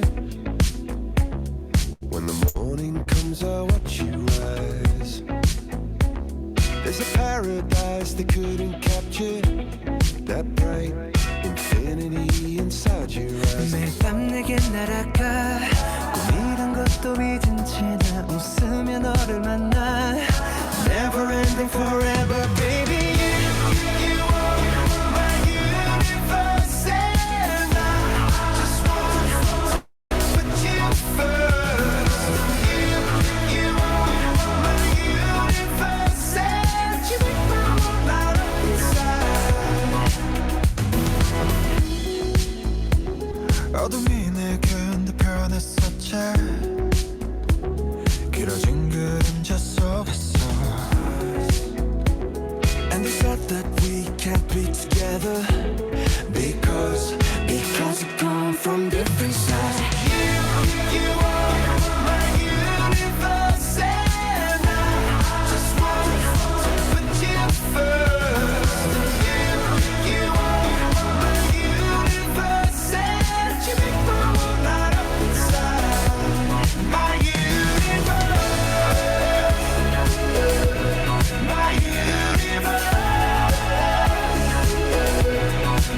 When the morning comes, I watch you rise. There's a paradise they couldn't capture, that bright infinity inside your eyes. 매일 밤 내게 날아가 꿈이란 것도 잊은 채 나 웃으며 너를 만나. Never ending forever, baby. You are my universe, and I just want to put you first. You are my universe, and you make my world light up inside. 어둠이 내겐 더 변했었지. 길어진 그림자 속에서. And they said that we can't be together because we come from different sides. You are my universe, and I just want to put you first. You are my universe, and you make my world light up inside. My universe, my universe.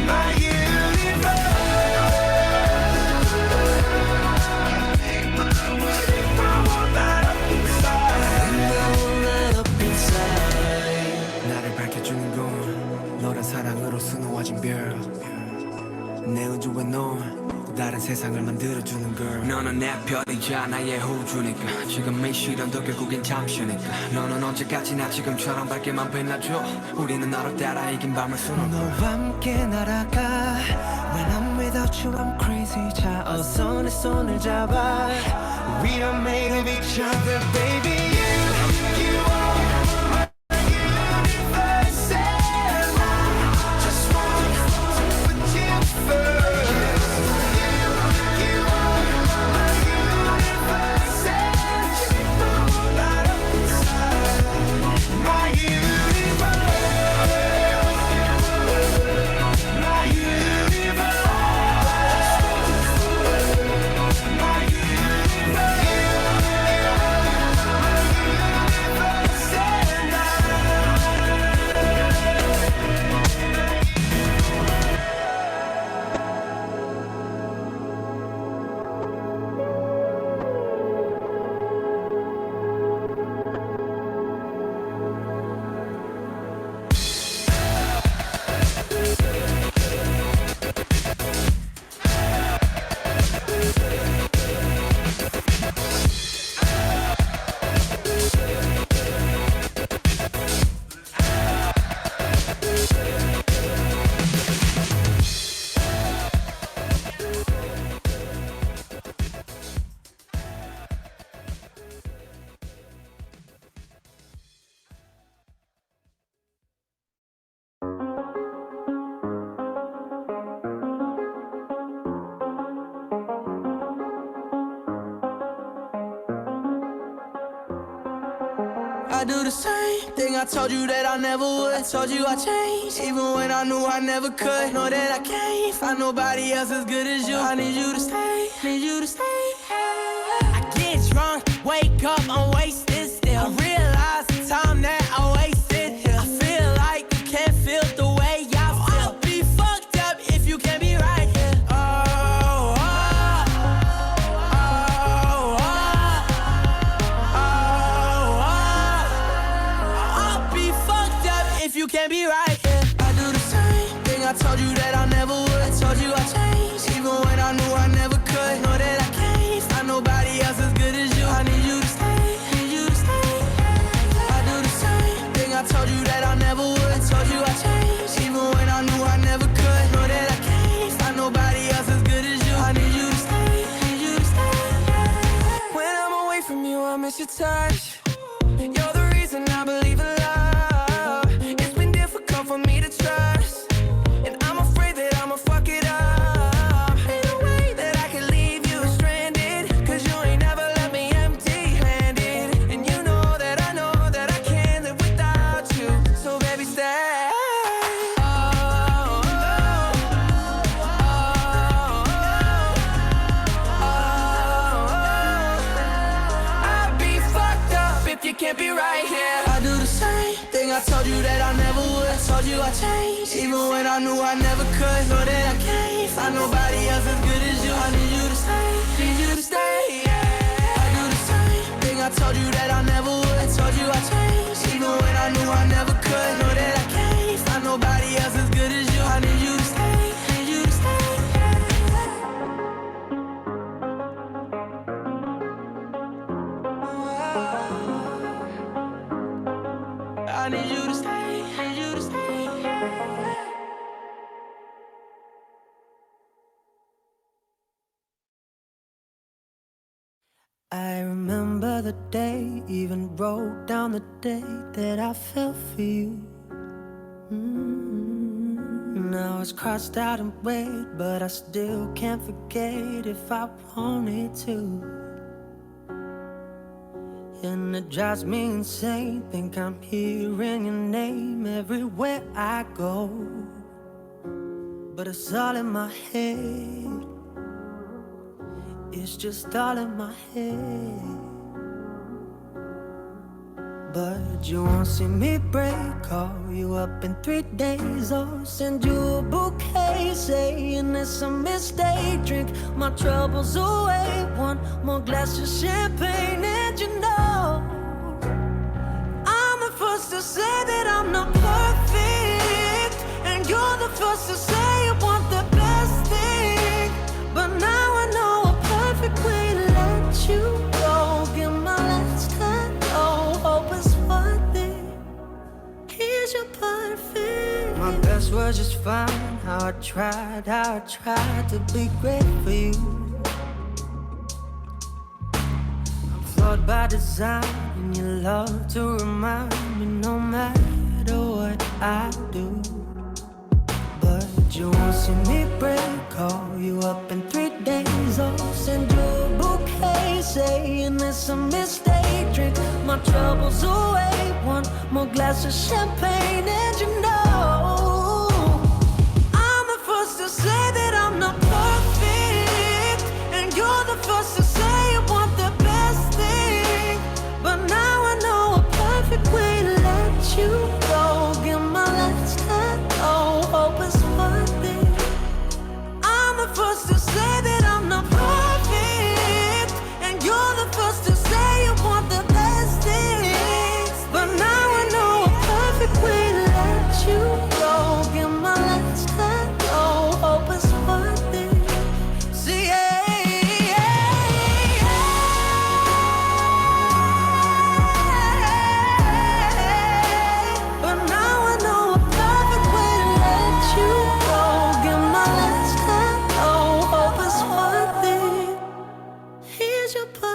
My universe. 나를 밝혀주는 건 너란 사랑으로 수놓아진 별. 내 우주에 넌 또 다른 세상을 만들어주는 걸. 너는 내 별이자 나의 호주니까. 지금의 시련도 결국엔 잠시니까. 너는 언제까지나 지금처럼 밝게만 빛나줘. 우리는 너를 따라 이긴 밤을 수놓고. 너와 함께 날아가. When I'm without you I'm crazy. 자 어서 내 손을 잡아. We are made of each other, baby. You are my universe, and I just want to put you first. You are my universe, and you make my world light up inside. My universe, my universe, my universe. I do the same thing I told you that I never would. I told you I changed, even when I knew I never could. Know that I can't find nobody else as good as you. I need you to stay, need you to stay. I get drunk, wake up, I'm wasted still. I realize the time that I wasted here. I feel like you can't feel the way I feel. I'll be fucked up if you can't be right here. If you can't be right here, I do the same thing I told you that I never would. I told you I changed, even when I knew I never could. Know that I can't find nobody else as good as you. I need you to stay, need you to stay. I do the same thing I told you that I never would. I told you I changed, even when I knew I never could. Know that I can't find nobody else as good as you. I need you to stay, need you to stay. When I'm away from you, I miss your touch. You're the reason I believe in love. It's been difficult for me to trust, and I'm afraid that I'ma fuck it up. Ain't no way that I can leave you stranded, 'cause you ain't never left me empty-handed. And you know that I can't live without you. So baby, stay. Oh, oh, oh, oh. can't be right here. I do the same thing I told you that I never would. I told you I changed, even when I knew I never could. Know that I can't find nobody else as good as you. I need you to stay, need you to stay, yeah. I do the same thing I told you that I never would. I told you I changed, even when I knew I never could. Know that I can't find nobody else as good as you. I need you to stay, need you to stay, I need you to stay, need you to stay. I remember the day, even wrote down the day that I fell for you. Now it's crossed out in red, but I still can't forget if I wanted to. And it drives me insane, think I'm hearing your name everywhere I go. But it's all in my head, it's just all in my head. But you won't see me break, call you up in 3 days or send you a bouquet saying it's a mistake. Drink my troubles away, one more glass of champagne. And you know I'm the first to say that I'm not perfect, and you're the first to say you want the best thing. But now I know a perfect way to let you go. Give my last hello, hope it's worth it. Here's your perfect. My best was just fine. How I tried to be great for you. I'm flawed by design, and you love to remind me no matter what I do. But you won't see me break, call you up in 3 days or send you a bouquet saying it's a mistake. Drink my troubles away, one more glass of champagne. And you know I'm the first to say that I'm not perfect, and you're the first to say you want the best thing. But now I know a perfect way to let you go. Give my last hello, hope it's worth it. I'm the first to say that I'm not perfect, and you're the first to say you want the best things. But now I know a perfect way to let you go. Give my last hello, hope it's worth it. See, but now I know a perfect way to let you go. Give my last hello, hope it's worth it. Here's your perfect.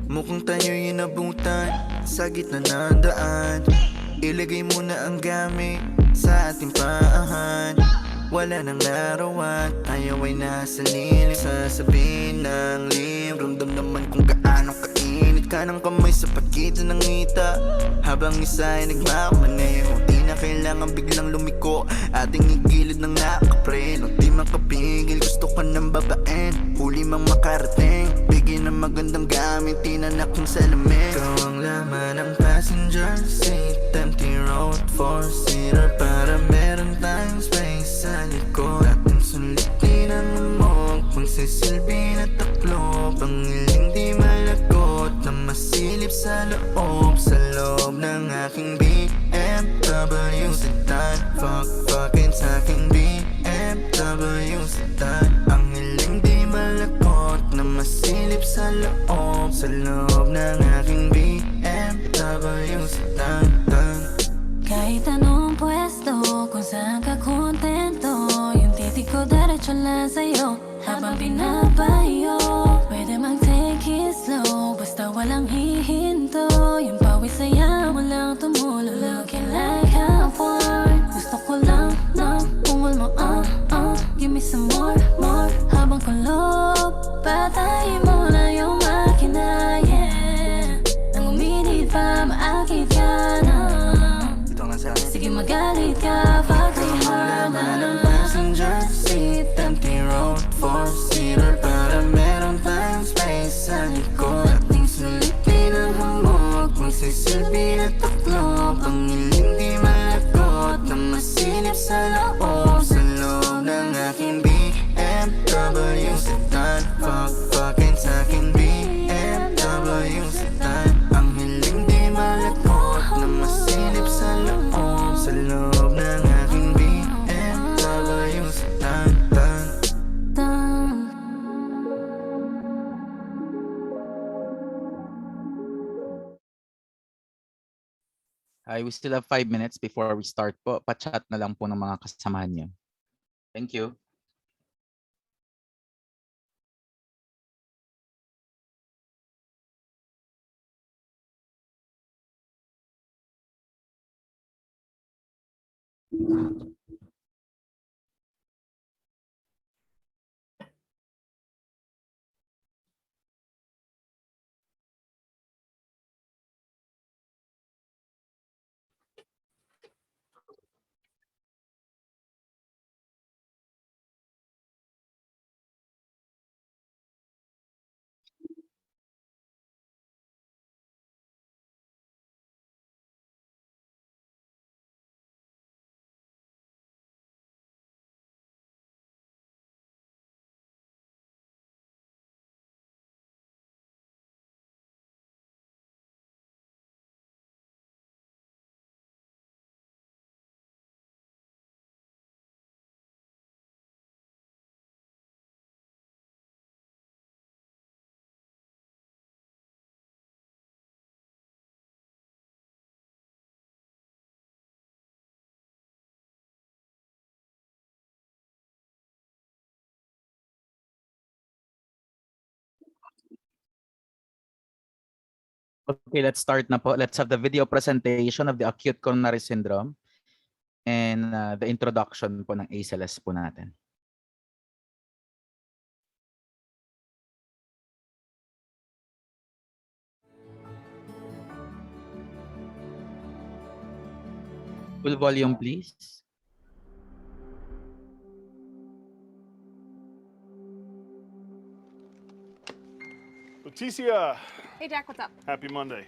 Mukhang tayo'y inabutan sa gitna ng daan. Ilagay mo na ang gamit sa ating paahan. Wala nang larawan, tayo ay nasa lilim. Sasabihin ng lim, ramdam naman kung gaano kainit ka ng kamay sa pagitan ng ngita. Habang isa ay nagmamaneho, di na kailangan biglang lumiko. Ating igilid ng nakapreno, di makapigil, gusto ka ng babaen. Huli mang makarating, bigyan ng magandang gamit, tinanak yung salamin. Ikaw ang laman ng passenger seat, empty road, four-seater, para meron tayong space sa likod. Ating sulitin ang amok, magsisilbi na taklo, pangiling di malagot na masilip sa loob ng aking BMW sedan. Fucking sa aking BMW sedan. Ang hiling di malakot na masilip sa loob ng aking BMW sedan. Kahit anong pwesto, kung saan ka kontento, yung titik ko diretso lang sa'yo habang binabayo. Pwede mag-take it slow, basta walang hihinto. Yung pawis saya mo lang tumulo, looking like a porn. Gusto ko lang ng pa maakit ka na. Sige magalit ka, fuck me hard na. Passenger seat, empty road, four-seater para meron tayong space sa likod. Ating sulipin ang hamog, magsisilbi na taklo. Pangiling di malakot na masilip sa loob. Sa loob ng aking BMW sedan. Fuck-fuckin' sa'king BMW sedan. Ang hiling di malakot na masilip sa loob. Sa loob ng aking BMW sedan. We still have 5 minutes before we start po. Pa-chat na lang po ng mga kasamahan niyo. Thank you. Okay, let's start na po. Let's have the video presentation of the acute coronary syndrome and the introduction po ng ACLS po natin. Full volume, please. Leticia! Hey, Jack, what's up? Happy Monday.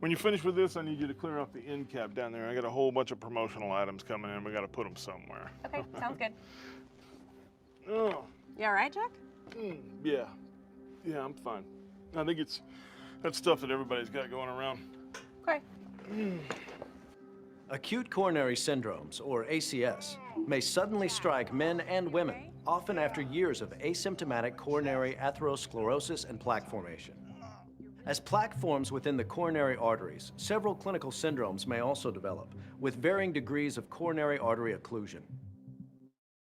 When you finish with this, I need you to clear off the end cap down there. I got a whole bunch of promotional items coming in. We got to put them somewhere. Okay, sounds good. Oh. You all right, Jack? Yeah. Yeah, I'm fine. I think it's that stuff that everybody's got going around. Okay. Acute coronary syndromes, or ACS, may suddenly strike men and women, often after years of asymptomatic coronary atherosclerosis and plaque formation. As plaque forms within the coronary arteries, several clinical syndromes may also develop, with varying degrees of coronary artery occlusion.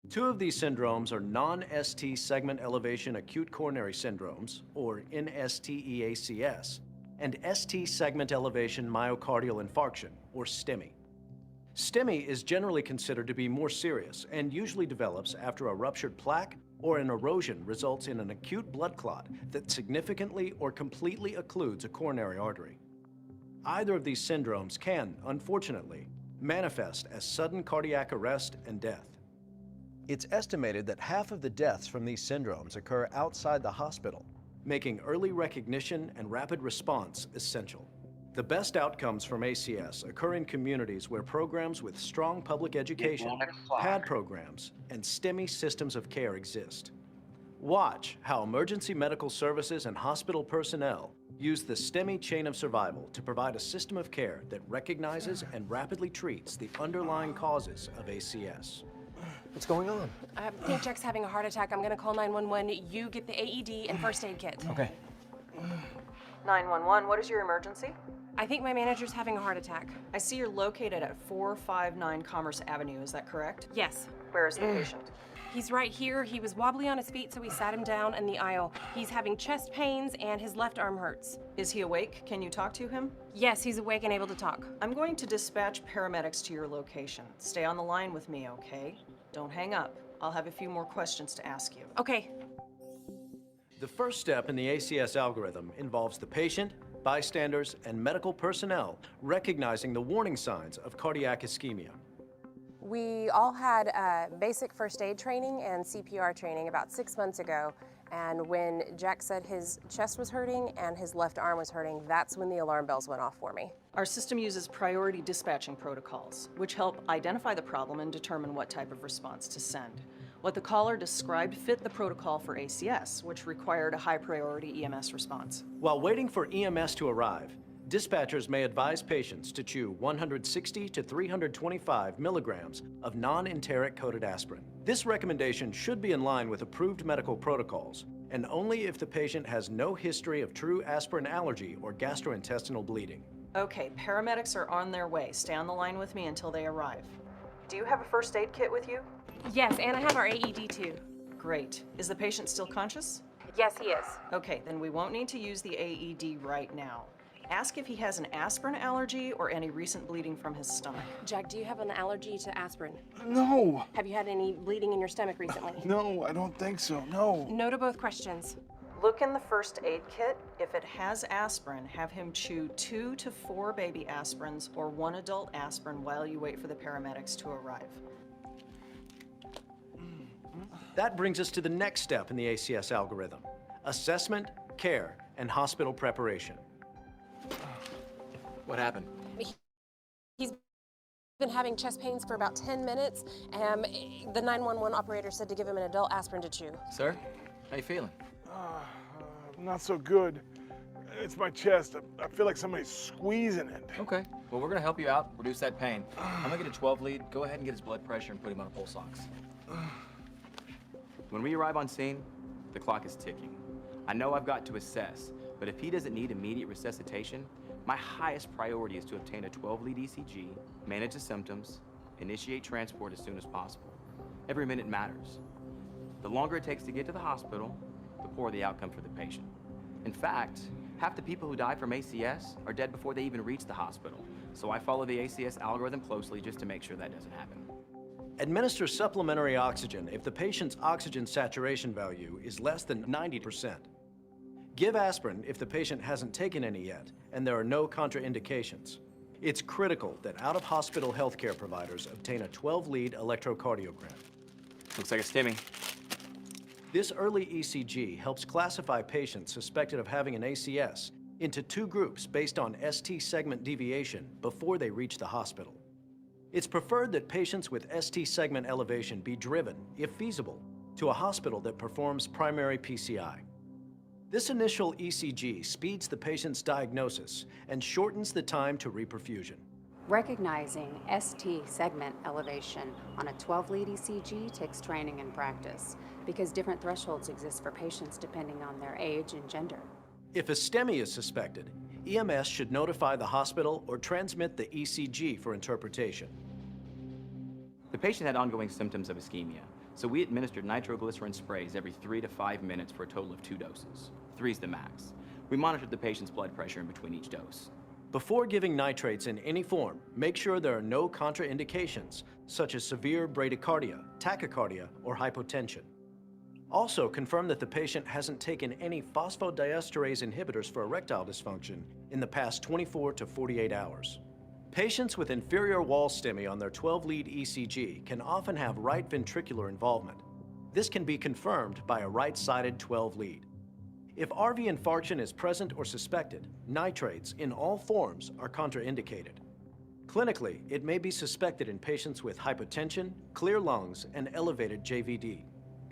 Two of these syndromes are non-ST segment elevation acute coronary syndromes, or NSTEACS, and ST segment elevation myocardial infarction, or STEMI. STEMI is generally considered to be more serious and usually develops after a ruptured plaque or an erosion results in an acute blood clot that significantly or completely occludes a coronary artery. Either of these syndromes can, unfortunately, manifest as sudden cardiac arrest and death. It's estimated that half of the deaths from these syndromes occur outside the hospital, making early recognition and rapid response essential. The best outcomes from ACS occur in communities where programs with strong public education, PAD programs, and STEMI systems of care exist. Watch how emergency medical services and hospital personnel use the STEMI chain of survival to provide a system of care that recognizes and rapidly treats the underlying causes of ACS. What's going on? I think Jack's having a heart attack. I'm gonna call 911. You get the AED and first aid kit. Okay. 911, what is your emergency? I think my manager's having a heart attack. I see you're located at 459 Commerce Avenue, is that correct? Yes. Where is the patient? He's right here. He was wobbly on his feet, so we sat him down in the aisle. He's having chest pains and his left arm hurts. Is he awake? Can you talk to him? Yes, he's awake and able to talk. I'm going to dispatch paramedics to your location. Stay on the line with me, okay? Don't hang up. I'll have a few more questions to ask you. Okay. The first step in the ACS algorithm involves the patient, bystanders, and medical personnel recognizing the warning signs of cardiac ischemia. We all had basic first aid training and CPR training about 6 months ago, and when Jack said his chest was hurting and his left arm was hurting, that's when the alarm bells went off for me. Our system uses priority dispatching protocols, which help identify the problem and determine what type of response to send. What the caller described fit the protocol for ACS, which required a high priority EMS response. While waiting for EMS to arrive, dispatchers may advise patients to chew 160 to 325 milligrams of non-enteric coated aspirin. This recommendation should be in line with approved medical protocols, and only if the patient has no history of true aspirin allergy or gastrointestinal bleeding. Okay, paramedics are on their way. Stay on the line with me until they arrive. Do you have a first aid kit with you? Yes, and I have our AED too. Great. Is the patient still conscious? Yes, he is. Okay, then we won't need to use the AED right now. Ask if he has an aspirin allergy or any recent bleeding from his stomach. Jack, do you have an allergy to aspirin? No. Have you had any bleeding in your stomach recently? No, I don't think so. No. No to both questions. Look in the first aid kit. If it has aspirin, have him chew 2 to 4 baby aspirins or 1 adult aspirin while you wait for the paramedics to arrive. That brings us to the next step in the ACS algorithm: assessment, care, and hospital preparation. What happened? He's been having chest pains for about 10 minutes, and the 911 operator said to give him an adult aspirin to chew. Sir, how you feeling? Not so good. It's my chest. I feel like somebody's squeezing it. Okay. Well, we're gonna help you out, reduce that pain. I'm gonna get a 12 lead. Go ahead and get his blood pressure and put him on a pulse ox. When we arrive on scene, the clock is ticking. I know I've got to assess, but if he doesn't need immediate resuscitation, my highest priority is to obtain a 12-lead ECG, manage the symptoms, initiate transport as soon as possible. Every minute matters. The longer it takes to get to the hospital, the poorer the outcome for the patient. In fact, half the people who die from ACS are dead before they even reach the hospital. So I follow the ACS algorithm closely just to make sure that doesn't happen. Administer supplementary oxygen if the patient's oxygen saturation value is less than 90%. Give aspirin if the patient hasn't taken any yet and there are no contraindications. It's critical that out-of-hospital healthcare providers obtain a 12-lead electrocardiogram. Looks like a STEMI. This early ECG helps classify patients suspected of having an ACS into 2 groups based on ST segment deviation before they reach the hospital. It's preferred that patients with ST segment elevation be driven, if feasible, to a hospital that performs primary PCI. This initial ECG speeds the patient's diagnosis and shortens the time to reperfusion. Recognizing ST segment elevation on a 12-lead ECG takes training and practice because different thresholds exist for patients depending on their age and gender. If a STEMI is suspected, EMS should notify the hospital or transmit the ECG for interpretation. The patient had ongoing symptoms of ischemia, so we administered nitroglycerin sprays every 3 to 5 minutes for a total of 2 doses. 3 is the max. We monitored the patient's blood pressure in between each dose. Before giving nitrates in any form, make sure there are no contraindications, such as severe bradycardia, tachycardia, or hypotension. Also, confirm that the patient hasn't taken any phosphodiesterase inhibitors for erectile dysfunction in the past 24 to 48 hours. Patients with inferior wall STEMI on their 12-lead ECG can often have right ventricular involvement. This can be confirmed by a right-sided 12-lead. If RV infarction is present or suspected, nitrates in all forms are contraindicated. Clinically, it may be suspected in patients with hypotension, clear lungs, and elevated JVD.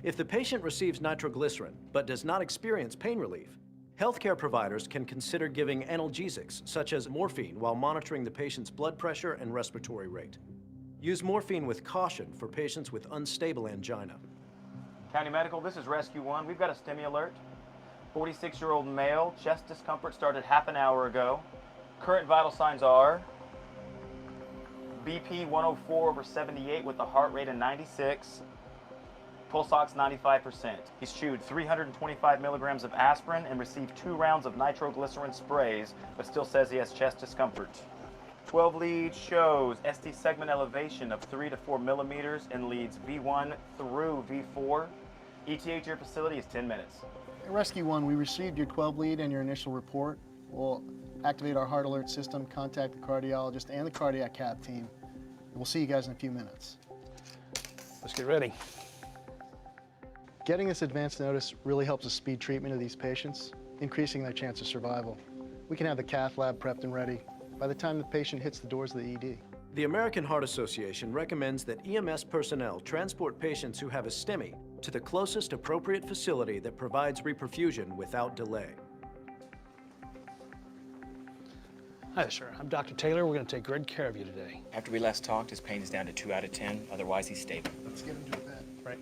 If the patient receives nitroglycerin but does not experience pain relief, healthcare providers can consider giving analgesics such as morphine while monitoring the patient's blood pressure and respiratory rate. Use morphine with caution for patients with unstable angina. County Medical, this is Rescue 1. We've got a STEMI alert. 46-year-old male, chest discomfort started half an hour ago. Current vital signs are BP 104/78 with a heart rate of 96. Pulse ox 95%. He's chewed 325 milligrams of aspirin and received 2 rounds of nitroglycerin sprays, but still says he has chest discomfort. 12 lead shows ST segment elevation of 3 to 4 millimeters in leads V1 through V4. ETA to your facility is 10 minutes. Rescue 1, we received your 12 lead and your initial report. We'll activate our heart alert system, contact the cardiologist and the cardiac cath team. We'll see you guys in a few minutes. Let's get ready. Getting this advance notice really helps us speed treatment of these patients, increasing their chance of survival. We can have the cath lab prepped and ready by the time the patient hits the doors of the ED. The American Heart Association recommends that EMS personnel transport patients who have a STEMI to the closest appropriate facility that provides reperfusion without delay. Hi, sir. I'm Dr. Taylor. We're going to take good care of you today. After we last talked, his pain is down to 2 out of 10. Otherwise, he's stable. Let's get him to bed. Right.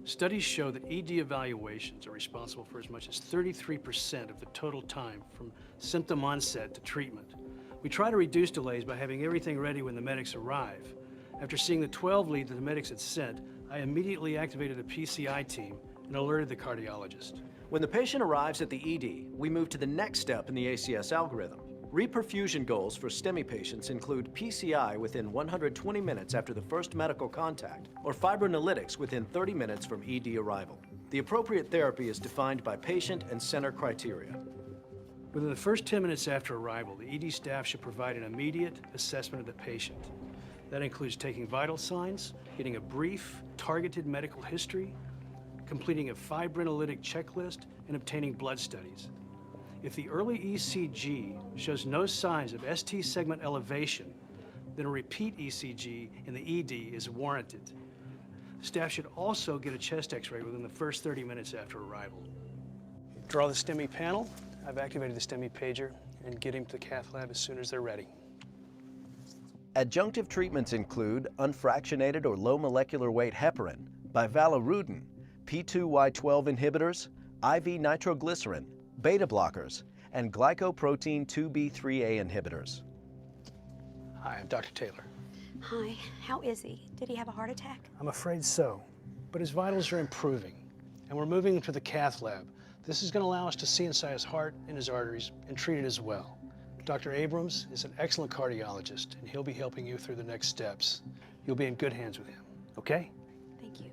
Studies show that ED evaluations are responsible for as much as 33% of the total time from symptom onset to treatment. We try to reduce delays by having everything ready when the medics arrive. After seeing the 12 lead that the medics had sent, I immediately activated a PCI team and alerted the cardiologist. When the patient arrives at the ED, we move to the next step in the ACS algorithm. Reperfusion goals for STEMI patients include PCI within 120 minutes after the first medical contact, or fibrinolytics within 30 minutes from ED arrival. The appropriate therapy is defined by patient and center criteria. Within the first 10 minutes after arrival, the ED staff should provide an immediate assessment of the patient. That includes taking vital signs, getting a brief, targeted medical history, completing a fibrinolytic checklist, and obtaining blood studies. If the early ECG shows no signs of ST segment elevation, then a repeat ECG in the ED is warranted. Staff should also get a chest x-ray within the first 30 minutes after arrival. Draw the STEMI panel. I've activated the STEMI pager and get him to the cath lab as soon as they're ready. Adjunctive treatments include unfractionated or low molecular weight heparin, bivalirudin, P2Y12 inhibitors, IV nitroglycerin, beta blockers, and glycoprotein 2B3A inhibitors. Hi, I'm Dr. Taylor. Hi, how is he? Did he have a heart attack? I'm afraid so, but his vitals are improving, and we're moving him to the cath lab. This is going to allow us to see inside his heart and his arteries and treat it as well. Dr. Abrams is an excellent cardiologist, and he'll be helping you through the next steps. You'll be in good hands with him, okay? Thank you.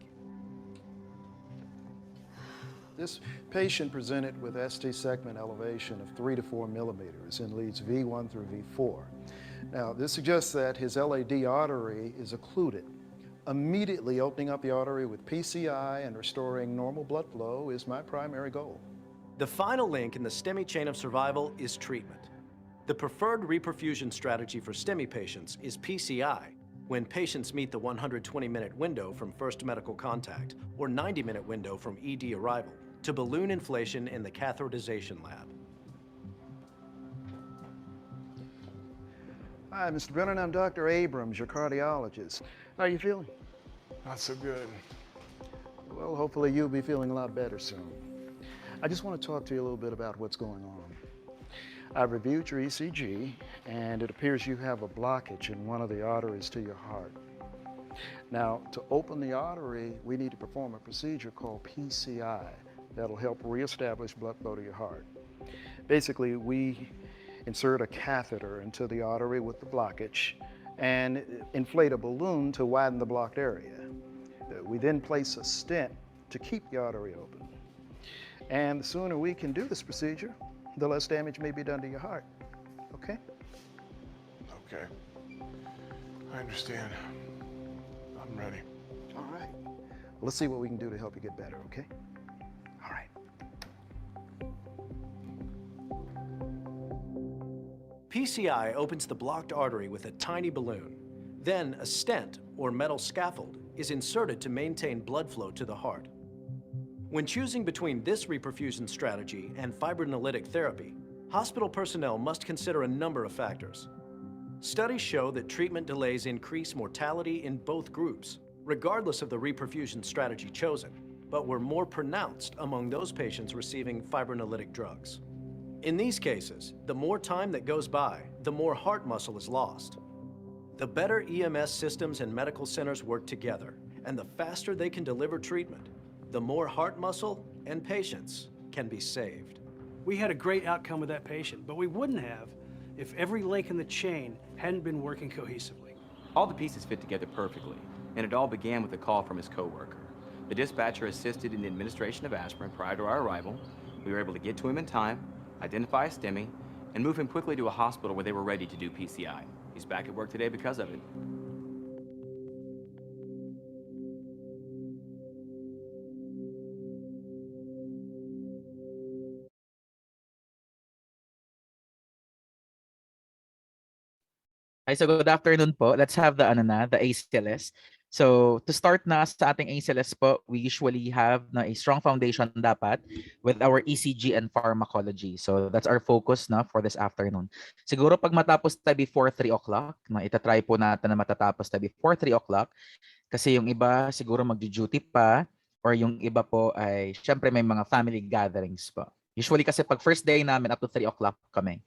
This patient presented with ST segment elevation of 3 to 4 millimeters in leads V1 through V4. Now, this suggests that his LAD artery is occluded. Immediately opening up the artery with PCI and restoring normal blood flow is my primary goal. The final link in the STEMI chain of survival is treatment. The preferred reperfusion strategy for STEMI patients is PCI, when patients meet the 120-minute window from first medical contact or 90-minute window from ED arrival, to balloon inflation in the catheterization lab. Hi, Mr. Brennan, I'm Dr. Abrams, your cardiologist. How are you feeling? Not so good. Well, hopefully you'll be feeling a lot better soon. I just want to talk to you a little bit about what's going on. I've reviewed your ECG, and it appears you have a blockage in one of the arteries to your heart. Now, to open the artery, we need to perform a procedure called PCI that'll help reestablish blood flow to your heart. Basically, we insert a catheter into the artery with the blockage and inflate a balloon to widen the blocked area. We then place a stent to keep the artery open. And the sooner we can do this procedure, the less damage may be done to your heart. Okay? Okay. I understand. I'm ready. All right. Well, let's see what we can do to help you get better, okay? All right. PCI opens the blocked artery with a tiny balloon. Then a stent, or metal scaffold, is inserted to maintain blood flow to the heart. When choosing between this reperfusion strategy and fibrinolytic therapy, hospital personnel must consider a number of factors. Studies show that treatment delays increase mortality in both groups, regardless of the reperfusion strategy chosen, but were more pronounced among those patients receiving fibrinolytic drugs. In these cases, the more time that goes by, the more heart muscle is lost. The better EMS systems and medical centers work together, and the faster they can deliver treatment, the more heart muscle and patients can be saved. We had a great outcome with that patient, but we wouldn't have if every link in the chain hadn't been working cohesively. All the pieces fit together perfectly, and it all began with a call from his coworker. The dispatcher assisted in the administration of aspirin prior to our arrival. We were able to get to him in time, identify a STEMI, and move him quickly to a hospital where they were ready to do PCI. He's back at work today because of it. Hi, so good afternoon po. Let's have the ACLS. So to start na sa ating ACLS po, we usually have na a strong foundation dapat with our ECG and pharmacology. So that's our focus na for this afternoon. Siguro pag matapos tayo before 3 o'clock, na itatry po natin na matatapos tayo before 3 o'clock kasi yung iba siguro mag-duty pa or yung iba po ay syempre may mga family gatherings po. Usually kasi pag first day namin up to 3 o'clock kami.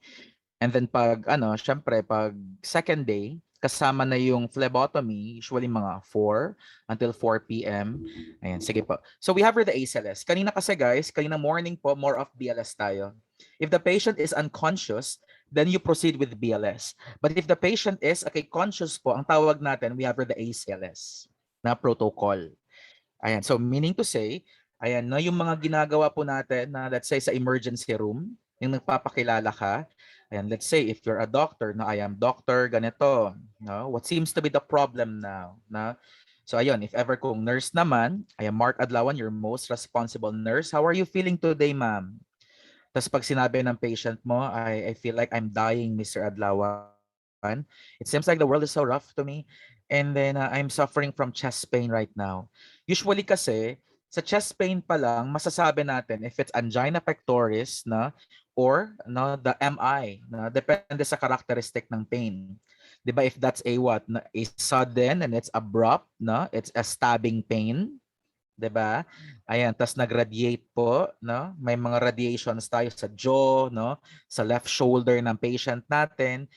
And then pag syempre pag second day, kasama na yung phlebotomy, usually mga 4 until 4 p.m. Ayan, sige po. So we have here the ACLS. Kanina kasi guys, kanina morning po, more of BLS tayo. If the patient is unconscious, then you proceed with BLS. But if the patient is conscious po, ang tawag natin, we have here the ACLS na protocol. Ayan, so meaning to say, ayan, no, yung mga ginagawa po natin na let's say sa emergency room, yung nagpapakilala ka, ayan, let's say if you're a doctor, no, I am doctor, ganito, no, what seems to be the problem now, na? So ayun, if ever kung nurse naman, I am Mark Adlawan, your most responsible nurse. How are you feeling today, ma'am? Tapos pag sinabi ng patient mo, I feel like I'm dying, Mr. Adlawan. It seems like the world is so rough to me. And then I'm suffering from chest pain right now. Usually kasi, sa chest pain pa lang, masasabi natin if it's angina pectoris na or no, the MI na depende sa characteristic ng pain. 'Di ba if that's a what, na a sudden and it's abrupt, no? It's a stabbing pain. 'Di ba? Ayan, tas nag-radiate po, no? May mga radiations tayo sa jaw, no? Sa left shoulder ng patient natin.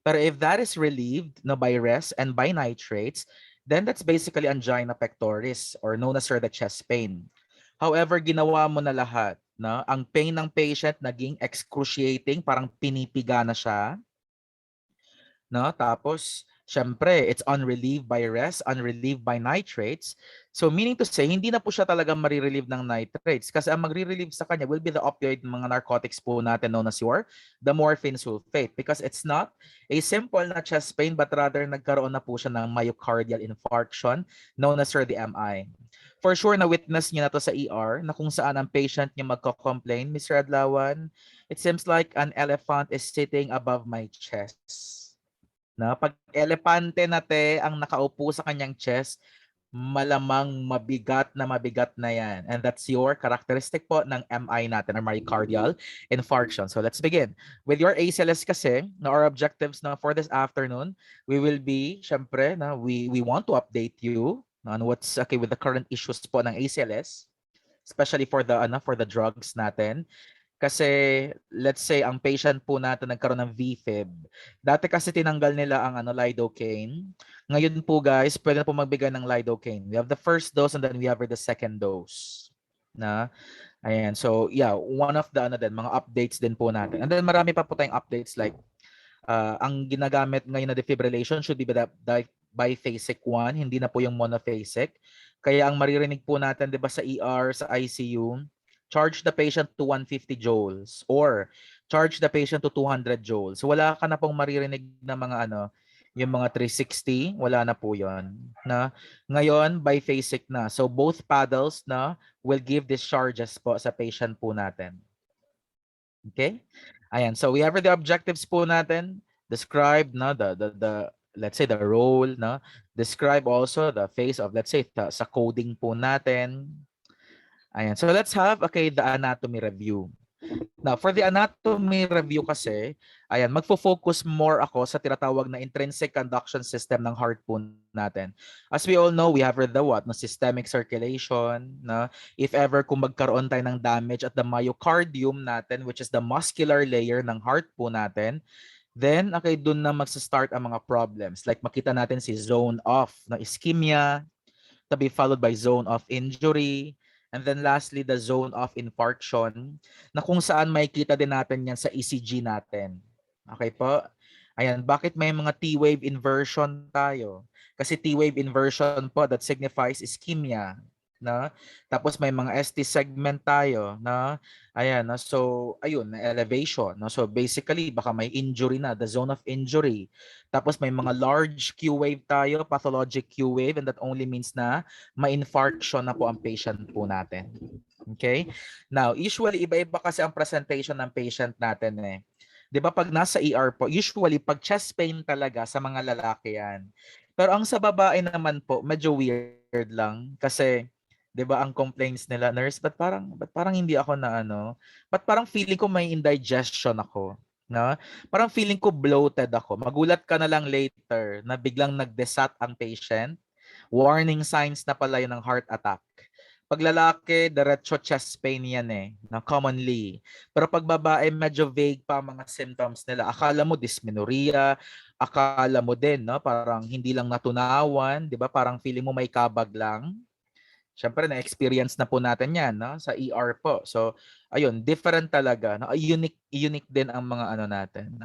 Pero if that is relieved no, by rest and by nitrates, then that's basically angina pectoris or known as the chest pain. However, ginawa mo na lahat. No? Ang pain ng patient naging excruciating, parang pinipiga na siya. No? Tapos, syempre, it's unrelieved by rest, unrelieved by nitrates. So meaning to say, hindi na po siya talaga marirelieve ng nitrates kasi ang magre-relieve sa kanya will be the opioid, mga narcotics po natin known as the morphine sulfate because it's not a simple na chest pain but rather nagkaroon na po siya ng myocardial infarction known as the MI. For sure, na-witness niyo na to sa ER na kung saan ang patient niya magko-complain, Mr. Adlawan, it seems like an elephant is sitting above my chest. Na pag elepante na te ang nakaupo sa kanyang chest, malamang mabigat na yan. And that's your characteristic po ng MI natin or myocardial infarction. So let's begin. With your ACLS kasi, na our objectives na for this afternoon, we will be, syempre, na we want to update you on what's okay with the current issues po ng ACLS, especially for the drugs natin. Kasi let's say ang patient po natin nagkaroon ng VFib. Dati kasi tinanggal nila ang lidocaine. Ngayon po guys, pwede na po magbigay ng lidocaine. We have the first dose and then we have the second dose. Na ayan. So yeah, one of the mga updates din po natin. And then marami pa po tayong updates like ang ginagamit ngayon na defibrillation should be biphasic 1, hindi na po yung monophasic. Kaya ang maririnig po natin 'di ba sa ER, sa ICU, charge the patient to 150 joules or charge the patient to 200 joules. So wala ka na pong maririnig na mga yung mga 360, wala na po 'yon. Na ngayon biphasic na. So both paddles na will give discharges po sa patient po natin. Okay? Ayan, so we have the objectives po natin. Describe na the let's say the role, na describe also the phase of let's say sa coding po natin. Ayan. So let's have the anatomy review. Now, for the anatomy review kasi, ayan, magfo-focus more ako sa tinatawag na intrinsic conduction system ng heart po natin. As we all know, we have the no, systemic circulation, na if ever kung magkaroon tayo ng damage at the myocardium natin, which is the muscular layer ng heart po natin, then doon na magsa-start ang mga problems. Like makita natin si zone of na ischemia, to be followed by zone of injury, and then lastly, the zone of infarction, na kung saan makikita din natin yan sa ECG natin. Okay po? Ayan, bakit may mga T-wave inversion tayo? Kasi T-wave inversion po, that signifies ischemia. na tapos may mga ST segment tayo na ayan na so ayun na elevation no so basically baka may injury na the zone of injury tapos may mga large Q wave tayo pathologic Q wave and that only means na ma-infarction na po ang patient po natin. Okay, now usually iba-iba kasi ang presentation ng patient natin eh. 'Di ba pag nasa ER po usually pag chest pain talaga sa mga lalaki yan, pero ang sa babae naman po medyo weird lang kasi 'di ba ang complaints nila, nurse, ba't parang hindi ako na ano, ba't parang feeling ko may indigestion ako, no? Parang feeling ko bloated ako. Magulat ka na lang later na biglang nagdesat ang patient. Warning signs na pala yun ng heart attack. Pag lalaki, diretso chest pain yan eh, na commonly. Pero pag babae, medyo vague pa ang mga symptoms nila. Akala mo dysmenorrhea, akala mo din, no? Parang hindi lang natunawan, di ba? Parang feeling mo may kabag lang. Siyempre na-experience na po natin 'yan, no, sa ER po. So, ayun, different talaga, no? Unique din ang mga ano natin.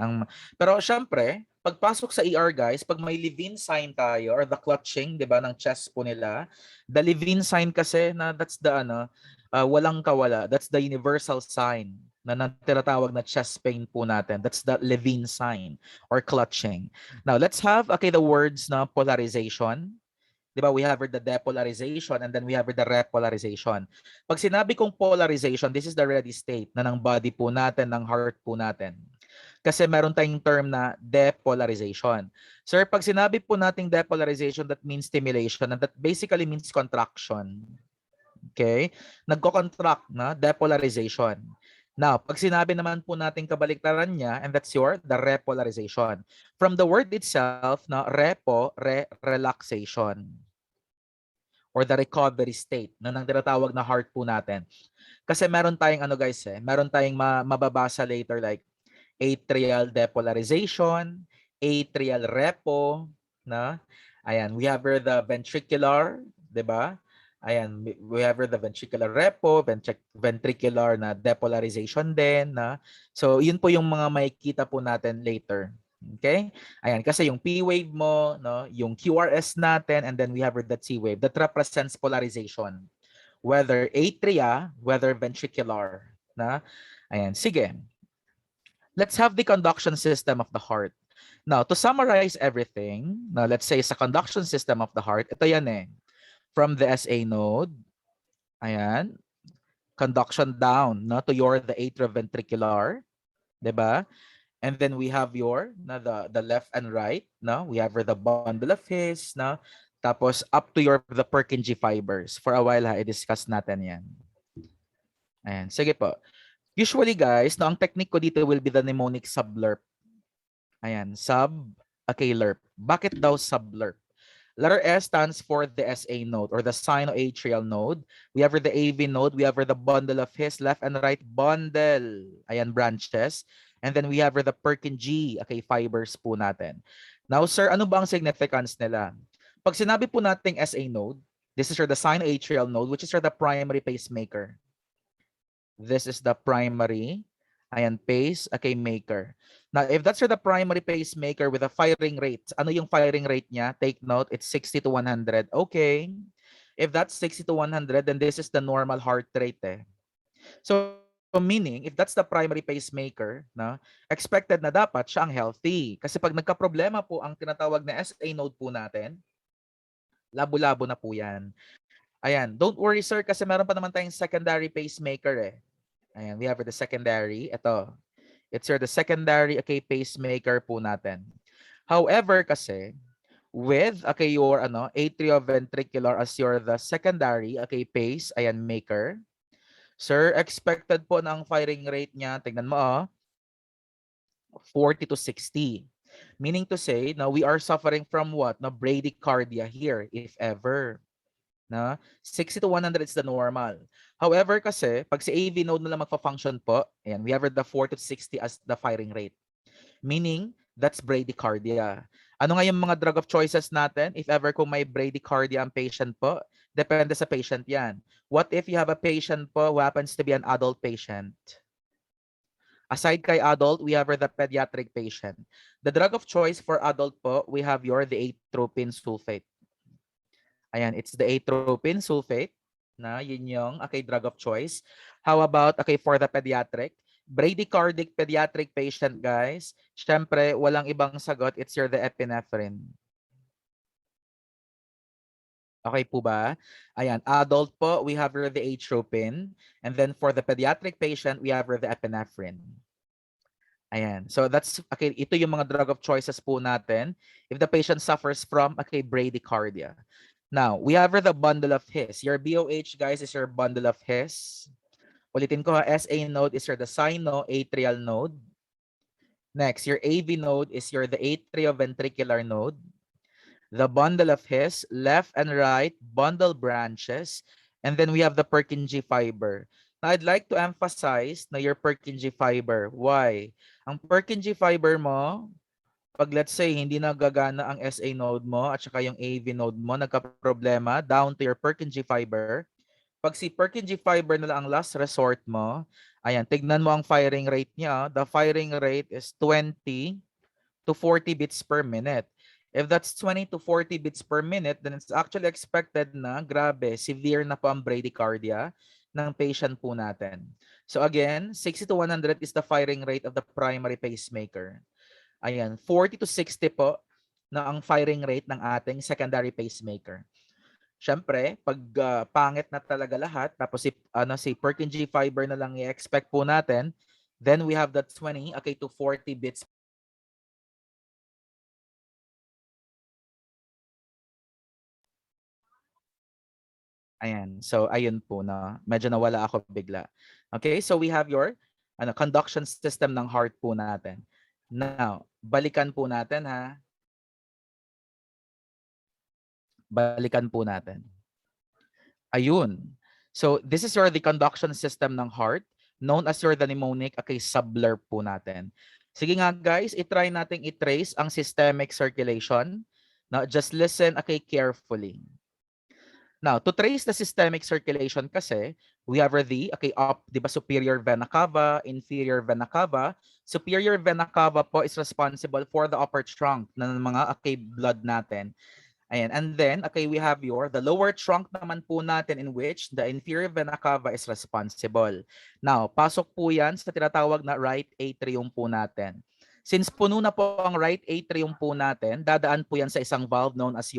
Pero siyempre, pagpasok sa ER guys, pag may Levine sign tayo or the clutching, 'di ba, ng chest po nila, the Levine sign kasi na that's the ano, walang kawala. That's the universal sign na tinatawag na chest pain po natin. That's the Levine sign or clutching. Now, let's have okay the words na polarization. 'Di ba, we have the depolarization and then we have the repolarization. Pag sinabi kong polarization, this is the ready state na ng body po natin, ng heart po natin. Kasi meron tayong term na depolarization. Sir, pag sinabi po nating depolarization, that means stimulation and that basically means contraction. Okay? Nagko-contract na depolarization. Now, pag sinabi naman po natin kabaliktaran niya, and that's the repolarization. From the word itself, na relaxation or the recovery state na nang tinatawag na heart po natin. Kasi meron tayong ano guys meron tayong mababasa later like atrial depolarization, atrial repo, na ayan, we have the ventricular, 'di ba? Ayan, we have the ventricular repo, ventricular na depolarization din na. So, yun po yung mga makikita po natin later. Okay? Ayan, kasi yung P wave mo, no, yung QRS natin, and then we have the T wave that represents polarization. Whether atria, whether ventricular, na. Ayan, sige. Let's have the conduction system of the heart. Now, to summarize everything, now let's say sa conduction system of the heart, ito yan eh. From the SA node, ayan, conduction down no, to the atrioventricular, 'di ba? And then we have the left and right, no? We have the bundle of His, no? Tapos up to the Purkinje fibers. For a while i-discuss natin 'yan. Ayan, sige po. Usually guys, no, ang technique ko dito will be the mnemonic sublerp. Ayan, okay, lerp. Bakit daw sublerp? Letter S stands for the SA node or the sinoatrial node. We have the AV node. We have the bundle of His, left and right bundle. Ayan, branches. And then we have the Purkinje, okay, fibers po natin. Now, sir, ano ba ang significance nila? Pag sinabi po nating SA node, this is the sinoatrial node, which is the primary pacemaker. This is the primary, ayan, okay, maker. Now, if that's the primary pacemaker with a firing rate, ano yung firing rate niya? Take note, it's 60 to 100. Okay. If that's 60 to 100, then this is the normal heart rate eh. So, meaning, if that's the primary pacemaker, na, expected na dapat siya ang healthy. Kasi pag nagka-problema po ang tinatawag na SA node po natin, labo-labo na po yan. Ayan, don't worry sir kasi meron pa naman tayong secondary pacemaker eh. Ayan, we have the secondary. Ito, it's the secondary, okay, pacemaker po natin. However, kasi, with, okay, your atrioventricular as the secondary, okay, pace, ayan, maker. Sir, expected po ng firing rate niya, tingnan mo, 40 to 60. Meaning to say, now we are suffering from what? No, bradycardia here, if ever. Na 60 to 100 is the normal. However, kasi pag si AV node na lang magfa-function po, ayan, we have the 40 to 60 as the firing rate. Meaning, that's bradycardia. Ano nga yung mga drug of choices natin? If ever kung may bradycardia ang patient po, depende sa patient yan. What if you have a patient po who happens to be an adult patient? Aside kay adult, we have the pediatric patient. The drug of choice for adult po, we have the atropine sulfate. Ayan, it's the atropine sulfate. na yun yung drug of choice. How about for the pediatric? Bradycardic pediatric patient, guys. Syempre, walang ibang sagot. It's the epinephrine. Okay po ba? Ayan, adult po, we have the atropine. And then for the pediatric patient, we have the epinephrine. Ayan. So that's, ito yung mga drug of choices po natin if the patient suffers from, bradycardia. Now, we have the bundle of His. Your BOH, guys, is your bundle of His. Ulitin ko, SA node is the sinoatrial node. Next, your AV node is the atrioventricular node. The bundle of His, left and right, bundle branches. And then we have the Purkinje fiber. Now, I'd like to emphasize na your Purkinje fiber. Why? Ang Purkinje fiber mo, pag let's say hindi nagagana ang SA node mo at saka yung AV node mo, nagka-problema down to your Purkinje fiber. Pag si Purkinje fiber na lang ang last resort mo, ayan, tignan mo ang firing rate niya. The firing rate is 20 to 40 beats per minute. If that's 20 to 40 beats per minute, then it's actually expected na grabe, severe na po ang bradycardia ng patient po natin. So again, 60 to 100 is the firing rate of the primary pacemaker. Ayan, 40 to 60 po na ang firing rate ng ating secondary pacemaker. Siyempre, pag pangit na talaga lahat, tapos si Purkinje fiber na lang i-expect po natin, then we have that 20 to 40 beats. Ayan. So, ayun po na. Medyo nawala ako bigla. Okay, so we have your conduction system ng heart po natin. Now, balikan po natin ha. Balikan po natin. Ayun. So, this is the conduction system ng heart known as the mnemonic subblur po natin. Sige nga guys, itry nating i-trace ang systemic circulation. Now, just listen carefully. Now, to trace the systemic circulation kasi, we have the superior vena cava, inferior vena cava. Superior vena cava po is responsible for the upper trunk ng mga blood natin. Ayan. And then, we have the lower trunk naman po natin in which the inferior vena cava is responsible. Now, pasok po yan sa tinatawag na right atrium po natin. Since puno na po ang right atrium po natin, dadaan po yan sa isang valve known as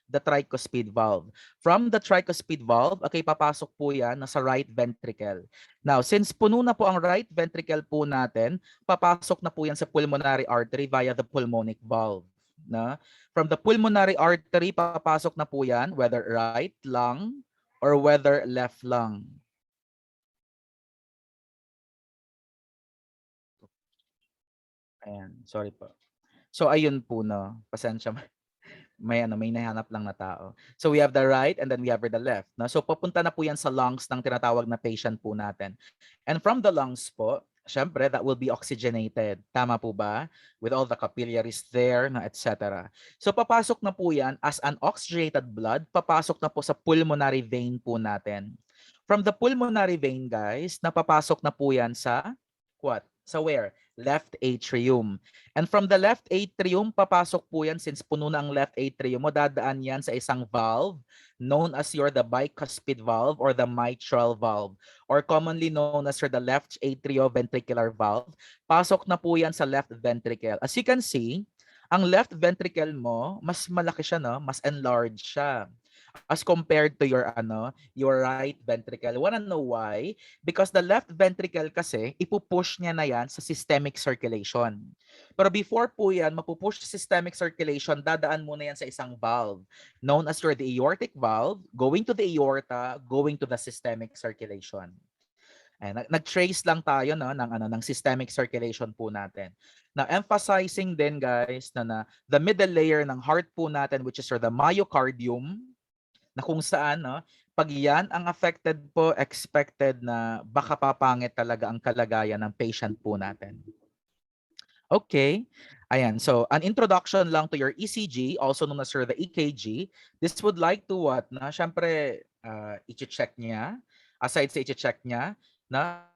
the tricuspid valve. From the tricuspid valve, papasok po yan sa right ventricle. Now, since puno na po ang right ventricle po natin, papasok na po yan sa pulmonary artery via the pulmonic valve. Na? From the pulmonary artery, papasok na po yan, whether right lung or whether left lung. Ayan, sorry po. So ayun po no, pasensya may nahanap lang na tao. So we have the right and then we have the left. No? So papunta na po yan sa lungs ng tinatawag na patient po natin. And from the lungs po, syempre that will be oxygenated. Tama po ba? With all the capillaries there, etc. So papasok na po yan as an oxygenated blood, papasok na po sa pulmonary vein po natin. From the pulmonary vein, guys, napapasok na po yan sa what? Sa where? Left atrium. And from the left atrium, papasok po yan since puno na ang left atrium mo, dadaan yan sa isang valve known as the bicuspid valve or the mitral valve or commonly known as the left atrioventricular valve. Pasok na po yan sa left ventricle. As you can see, ang left ventricle mo, mas malaki siya, no? Mas enlarged siya as compared to your right ventricle. Wanna know why? Because the left ventricle kasi ipupush niya na yan sa systemic circulation. Pero before po yan mapupush sa systemic circulation, dadaan muna yan sa isang valve known as the aortic valve, going to the aorta, going to the systemic circulation. Ayan, nag-trace lang tayo no ng systemic circulation po natin. Now emphasizing din guys na the middle layer ng heart po natin which is the myocardium, na kung saan pag yan ang affected po, expected na baka papangit talaga ang kalagayan ng patient po natin. Okay. Ayan. So, an introduction lang to your ECG, also known as the EKG. This would like to what? Na syempre, i-check niya. Aside sa i-check niya, na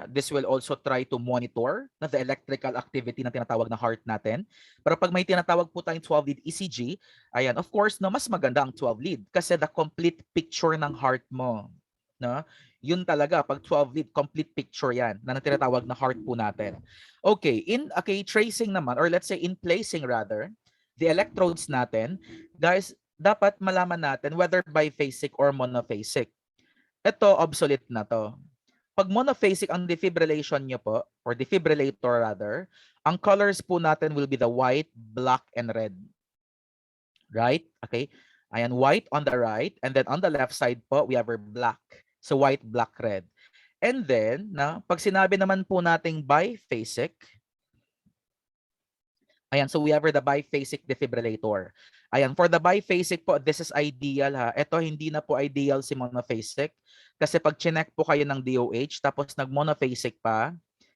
this will also try to monitor na the electrical activity na tinatawag na heart natin. Pero pag may tinatawag po tayong 12-lead ECG, ayan, of course, no, mas maganda ang 12-lead kasi the complete picture ng heart mo. No? Yun talaga, pag 12-lead, complete picture yan na tinatawag na heart po natin. Okay, tracing naman, or let's say in placing rather, the electrodes natin, guys, dapat malaman natin whether biphasic or monophasic. Ito, obsolete na to. Pag monophasic ang defibrillation nyo po, or defibrillator rather, ang colors po natin will be the white, black, and red. Right? Okay? Ayan, white on the right, and then on the left side po, we have our black. So white, black, red. And then, pag sinabi naman po nating biphasic, ayan, so we have the biphasic defibrillator. Ayan, for the biphasic po, this is ideal ha. Ito hindi na po ideal si monophasic. Kasi pag chinek po kayo ng DOH, tapos nag-monophasic pa,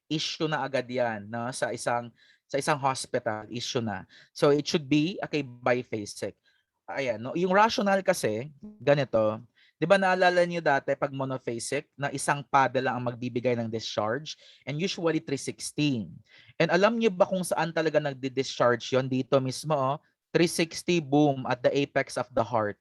issue na agad yan no? Sa isang hospital, issue na. So it should be biphasic. Ayan, no? Yung rational kasi, ganito, di ba naalala niyo dati pag monophasic, na isang paddle lang ang magbibigay ng discharge, and usually 316. And alam niyo ba kung saan talaga nagdi-discharge yon? Dito mismo, 360, boom, at the apex of the heart.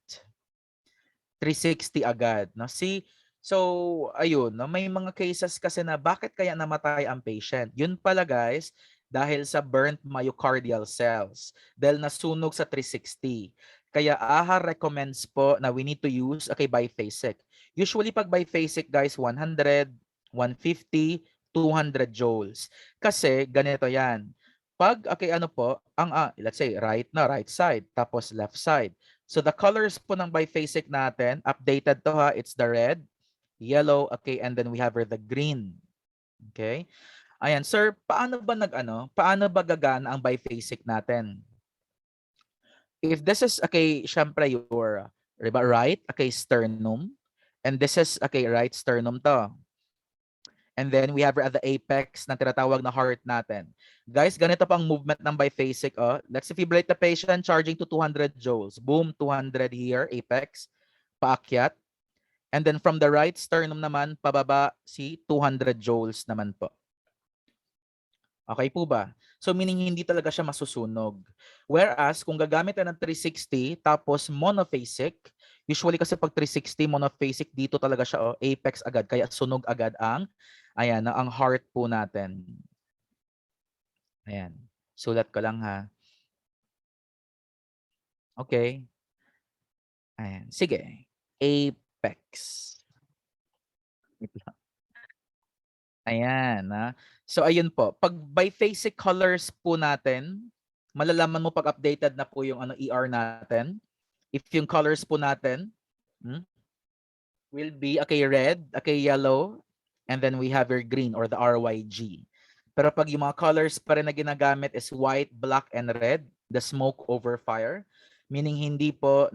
360 agad. No? See, so, ayun, no? May mga cases kasi na bakit kaya namatay ang patient? Yun pala guys, dahil sa burnt myocardial cells. Dahil nasunog sa 360. Kaya AHA recommends po na we need to use biphasic. Usually pag biphasic guys, 100, 150, 200 joules. Kasi ganito yan. Pag let's say right side, tapos left side. So the colors po ng biphasic natin, updated to ha, it's the red, yellow, and then we have the green. Okay? Ayan, sir, paano ba gagana ang biphasic natin? If this is syempre your right, sternum, and this is right sternum to. And then we have at the apex na tinatawag na heart natin. Guys, ganito pang movement ng biphasic. Let's defibrillate the patient, charging to 200 joules. Boom, 200 here, apex, paakyat. And then from the right sternum naman, pababa, 200 joules naman po. Okay po ba? So meaning hindi talaga siya masusunog. Whereas kung gagamit na ng 360 tapos monophasic, usually kasi pag 360 monophasic dito talaga siya apex agad kaya sunog agad ang ang heart po natin. Ayan. Sulat ko lang ha. Okay. Ayan. Sige. Apex. Ayan. So, ayun po. Pag biphasic colors po natin, malalaman mo pag updated na po yung ER natin. If yung colors po natin will be red, yellow, and then we have your green or the RYG. Pero pag yung mga colors pa rin na ginagamit is white, black, and red, the smoke over fire, meaning hindi po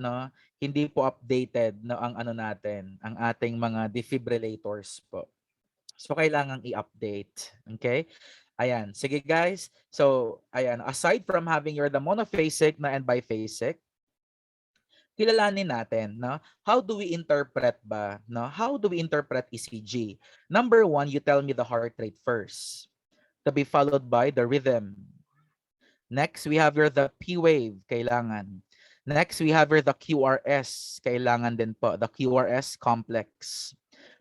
updated ang natin, ang ating mga defibrillators po. So, kailangang i-update. Okay? Ayan. Sige, guys. So, ayan. Aside from having the monophasic and biphasic, kilalanin natin, no? How do we interpret ba? No? How do we interpret ECG? Number one, you tell me the heart rate first. To be followed by the rhythm. Next, we have the P wave. Kailangan. Next, we have the QRS. Kailangan din po. The QRS complex.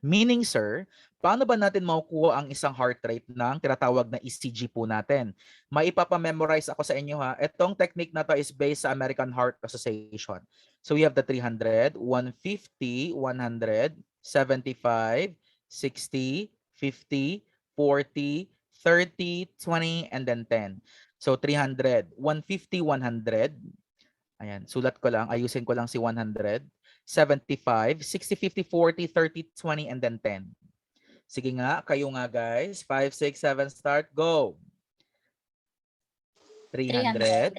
Meaning, sir, paano ba natin makukuha ang isang heart rate ng tinatawag na ECG po natin? Maipapamemorize ako sa inyo ha. Itong technique na to is based sa American Heart Association. So we have the 300, 150, 100, 75, 60, 50, 40, 30, 20, and then 10. So 300, 150, 100. Ayan, sulat ko lang, ayusin ko lang si 100. 75, 60, 50, 40, 30, 20, and then 10. Sige nga, kayo nga guys. 5, 6, 7, start, go. 300.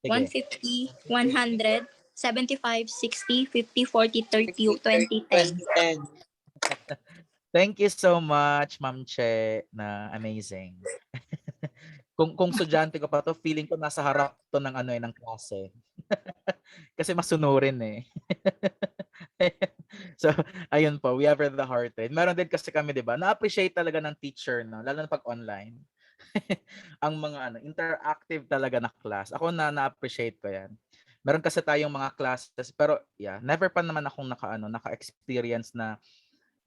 150, 100, 75, 60, 50, 40, 30, 20, 10. Thank you so much, Ma'am Che, na amazing. kung estudyante ko pa to, feeling ko nasa harap to ng ng klase. Kasi masunurin eh. So, ayun po, we have the heart rate. Meron din kasi kami, 'di ba? Na-appreciate talaga ng teacher, no, lalo na pag online. Ang mga interactive talaga na class. Ako na-appreciate ko 'yan. Meron kasi tayong mga classes pero yeah, never pa naman akong naka-experience na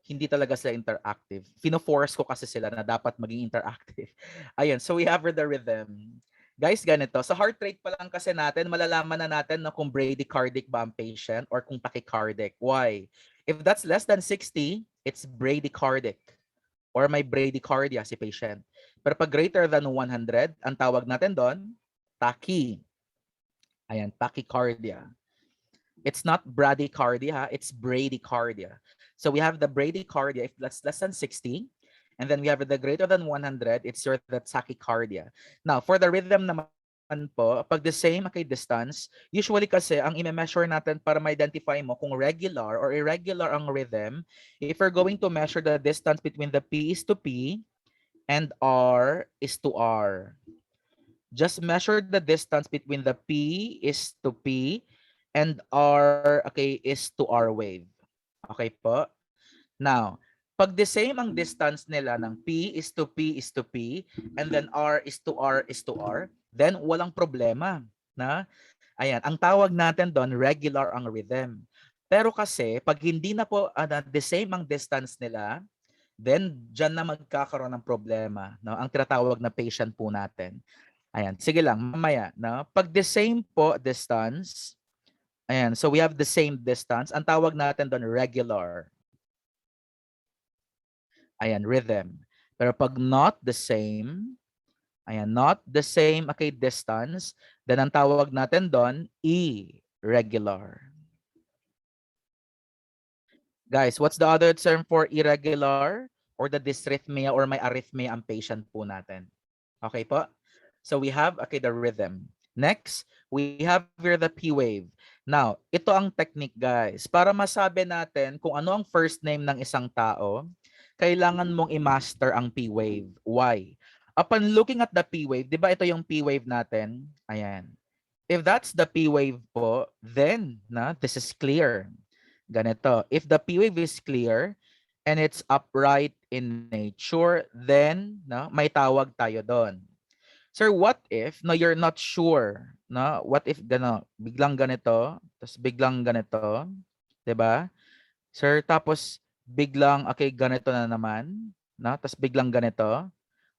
hindi talaga sila interactive. Fino-force ko kasi sila na dapat maging interactive. Ayun, so we have the rhythm. Guys, ganito. Sa heart rate pa lang kasi natin, malalaman na natin na kung bradycardic ba ang patient or kung tachycardic. Why? If that's less than 60, it's bradycardic or may bradycardia si patient. Pero pag greater than 100, ang tawag natin doon, tachy. Ayan, tachycardia. It's not bradycardia, it's bradycardia. So we have the bradycardia if that's less than 60, and then we have the greater than 100, it's your the tachycardia. Now, for the rhythm naman po, pag the same kay distance, usually kasi ang i-measure natin para ma-identify mo kung regular or irregular ang rhythm, if we're going to measure the distance between the P is to P and R is to R. Just measure the distance between the P is to P and R, okay, is to R wave. Okay po? Now, pag the same ang distance nila ng P is to P is to P and then R is to R is to R, then walang problema. Na? Ayan, ang tawag natin doon, regular ang rhythm. Pero kasi, pag hindi na po the same ang distance nila, then dyan na magkakaroon ng problema. No? Ang tinatawag na patient po natin. Ayan, sige lang, mamaya. No? Pag the same po distance, ayan, so we have the same distance. Ang tawag natin doon, regular. Ayan, rhythm. Pero pag not the same, ayan, not the same, okay, distance, then ang tawag natin doon, irregular. Guys, what's the other term for irregular? Or the dysrhythmia or may arrhythmia ang patient po natin. Okay po? So we have, okay, the rhythm. Next, we have here the P wave. Now, ito ang technique, guys. Para masabi natin kung ano ang first name ng isang tao, kailangan mong i-master ang P wave. Why? Upon looking at the P wave, di ba ito yung P wave natin? Ayan. If that's the P wave po, then this is clear. Ganito. If the P wave is clear and it's upright in nature, then may tawag tayo doon. Sir, what if you're not sure? What if biglang ganito, tapos biglang ganito, 'di ba? Sir, tapos biglang okay, ganito na naman, tapos biglang ganito.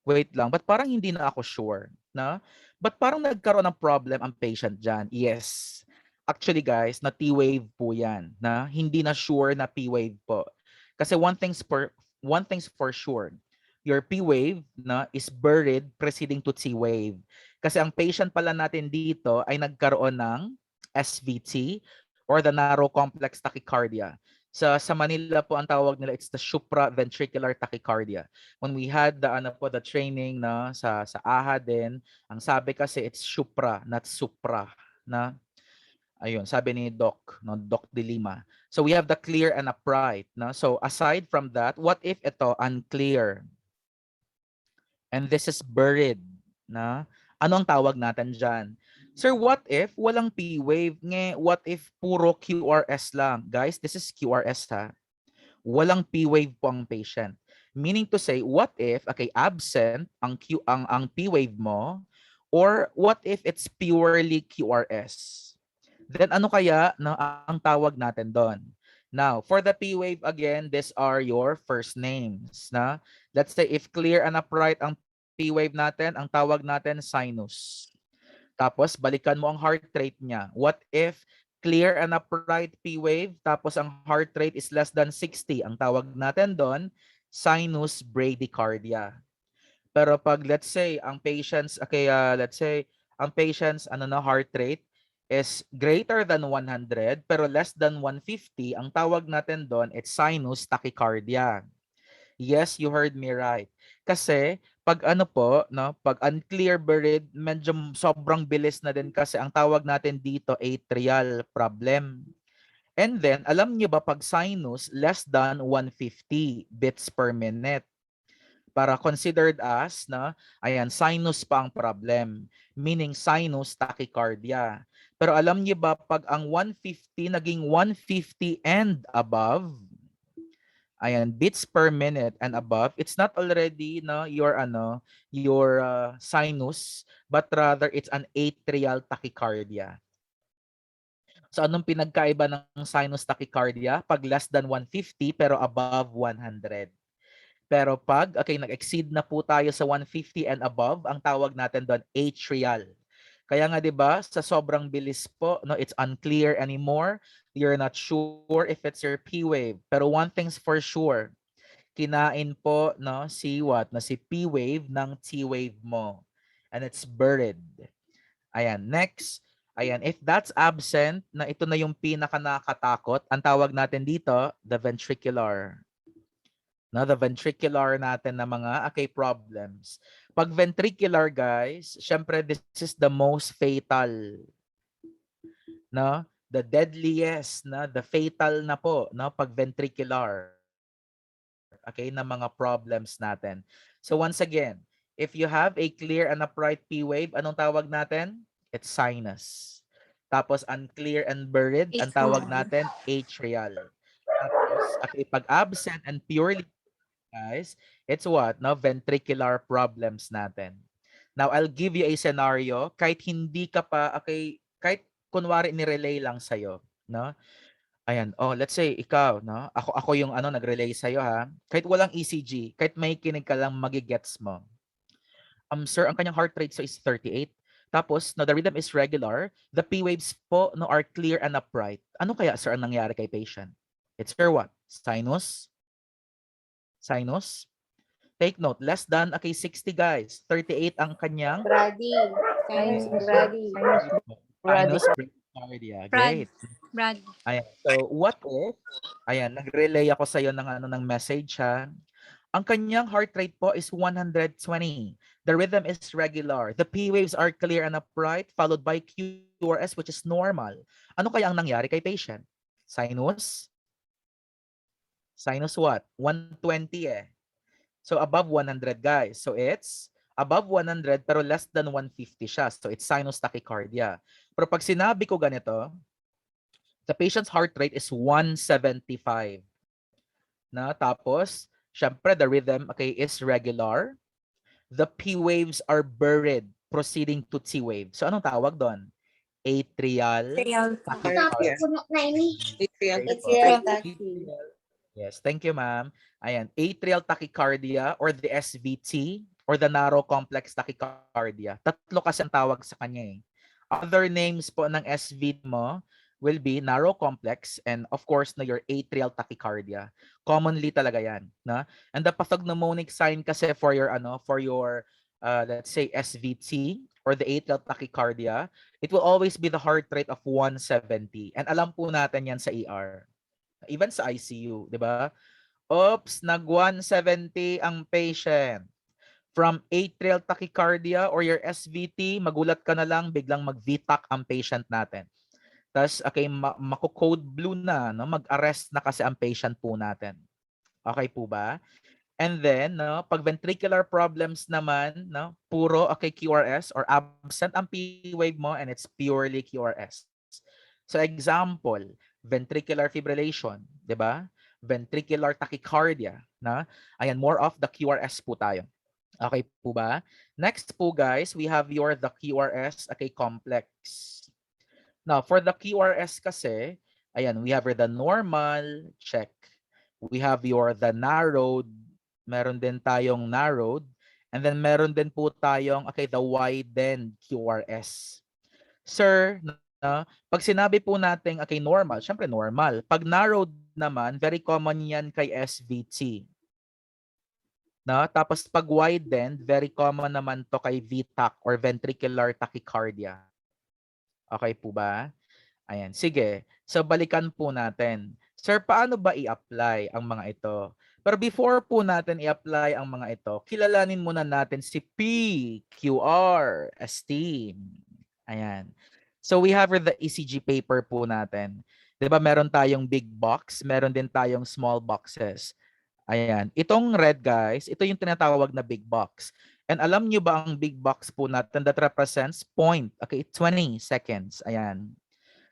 Wait lang, but parang hindi na ako sure, But parang nagkaroon ng problem ang patient diyan. Yes. Actually guys, na T-wave po 'yan, hindi na sure na P-wave po. Kasi one thing's for sure. Your P wave is buried preceding to T wave. Kasi ang patient pala natin dito ay nagkaroon ng SVT or the narrow complex tachycardia. Sa Manila po ang tawag nila, it's the supraventricular tachycardia. When we had the training sa AHA din, ang sabi kasi it's supra, not supra, ayun, sabi ni Doc De Lima. So we have the clear and upright, So aside from that, what if ito unclear? And this is buried, Ano ang tawag natin diyan? Sir, what if walang P wave? What if puro QRS lang? Guys, this is QRS ha. Walang P wave po ang patient. Meaning to say, what if absent ang P wave mo, or what if it's purely QRS? Then ano kaya ang tawag natin doon? Now, for the P wave again, these are your first names, Let's say if clear and upright ang P wave natin, ang tawag natin sinus. Tapos balikan mo ang heart rate niya. What if clear and upright P wave tapos ang heart rate is less than 60? Ang tawag natin doon, sinus bradycardia. Pero pag let's say ang patient's heart rate is greater than 100 pero less than 150, ang tawag natin doon it's sinus tachycardia. Yes, you heard me right. Kasi pag pag unclear buried, medyo sobrang bilis na din kasi ang tawag natin dito atrial problem. And then, alam niyo ba pag sinus less than 150 beats per minute? Para considered as sinus pa ang problem, meaning sinus tachycardia. Pero alam niyo ba pag ang 150 naging 150 and above, Ayan, beats per minute and above, it's not already your sinus, but rather it's an atrial tachycardia. So anong pinagkaiba ng sinus tachycardia? Pag less than 150 pero above 100. Pero pag nag-exceed na po tayo sa 150 and above, ang tawag natin doon atrial. Kaya nga 'di ba, sa sobrang bilis po, no, it's unclear anymore. You're not sure if it's your P wave. Pero one thing's for sure, kinain po si P wave ng T wave mo. And it's buried. Ayan, next. Ayan, if that's absent, na ito na yung pinaka nakakatakot, ang tawag natin dito, the ventricular. No, the ventricular natin na mga problems. Pag ventricular, guys, syempre this is the most fatal. No? The deadliest, the fatal na po, no, pag ventricular. Okay, na mga problems natin. So once again, if you have a clear and upright P wave, anong tawag natin? It's sinus. Tapos unclear and buried, ang tawag natin atrial. Tapos, pag absent and purely, guys, it's what? No, ventricular problems natin. Now, I'll give you a scenario kahit hindi ka pa, kahit kunwari ni-relay lang sa'yo, no? Ayan, let's say ikaw, no? Ako yung nag-relay sa'yo ha. Kahit walang ECG, kahit may kinig ka lang, magigets mo. Sir, ang kanyang heart rate so is 38. Tapos, no, the rhythm is regular. The P waves po no, are clear and upright. Ano kaya, sir, ang nangyari kay patient? It's your what? Sinus? Sinus? Take note, less than 60 guys. 38 ang kanyang Brady. Sinus Brady. sinus bradycardia. Great. Brad. Ayan. So, what if, nag-relay ako sa iyo ng message ha. Ang kanyang heart rate po is 120. The rhythm is regular. The P waves are clear and upright, followed by QRS, which is normal. Ano kaya ang nangyari kay patient? Sinus? Sinus what? 120 eh. So above 100 guys. So it's above 100 pero less than 150 siya. So it's sinus tachycardia. Pero pag sinabi ko ganito, the patient's heart rate is 175. Na tapos, syempre the rhythm is regular. The P waves are buried proceeding to T wave. So anong tawag doon? Atrial tachycardia. Atrial tachy. Yes, thank you, ma'am. Ayan, atrial tachycardia or the SVT or the narrow complex tachycardia. Tatlo kasi ang tawag sa kanya eh. Other names po ng SVT mo will be narrow complex and of course na your atrial tachycardia. Commonly talaga 'yan, na? And the pathognomonic sign kasi for your let's say SVT or the atrial tachycardia, it will always be the heart rate of 170. And alam po natin 'yan sa ER. Even sa ICU, 'di ba? Oops, nag-170 ang patient. From atrial tachycardia or your SVT, magulat ka na lang, biglang mag-VTAC ang patient natin. Tapos, mako-code blue na, no? Mag-arrest na kasi ang patient po natin. Okay po ba? And then, no, pag ventricular problems naman, no, puro QRS or absent ang P wave mo and it's purely QRS. So example, ventricular fibrillation, 'di ba? Ventricular tachycardia, na? Ayan, more of the QRS po tayo. Okay po ba? Next po guys, we have the QRS complex. Now, for the QRS kasi, ayan, we have the normal, check. We have the narrowed, meron din tayong narrowed, and then meron din po tayong the widened QRS. Sir, pag sinabi po natin normal, syempre normal. Pag narrowed naman, very common yan kay SVT. Tapos pag widened, very common naman to kay VTAC or ventricular tachycardia. Okay po ba? Ayan, sige. So balikan po natin. Sir, paano ba i-apply ang mga ito? Pero before po natin i-apply ang mga ito, kilalanin muna natin si PQR, esteem. Ayan. So we have the ECG paper po natin. 'Di ba meron tayong big box, meron din tayong small boxes. Ayan. Itong red guys, ito yung tinatawag na big box. And alam nyo ba ang big box po natin that represents 20 seconds. Ayan.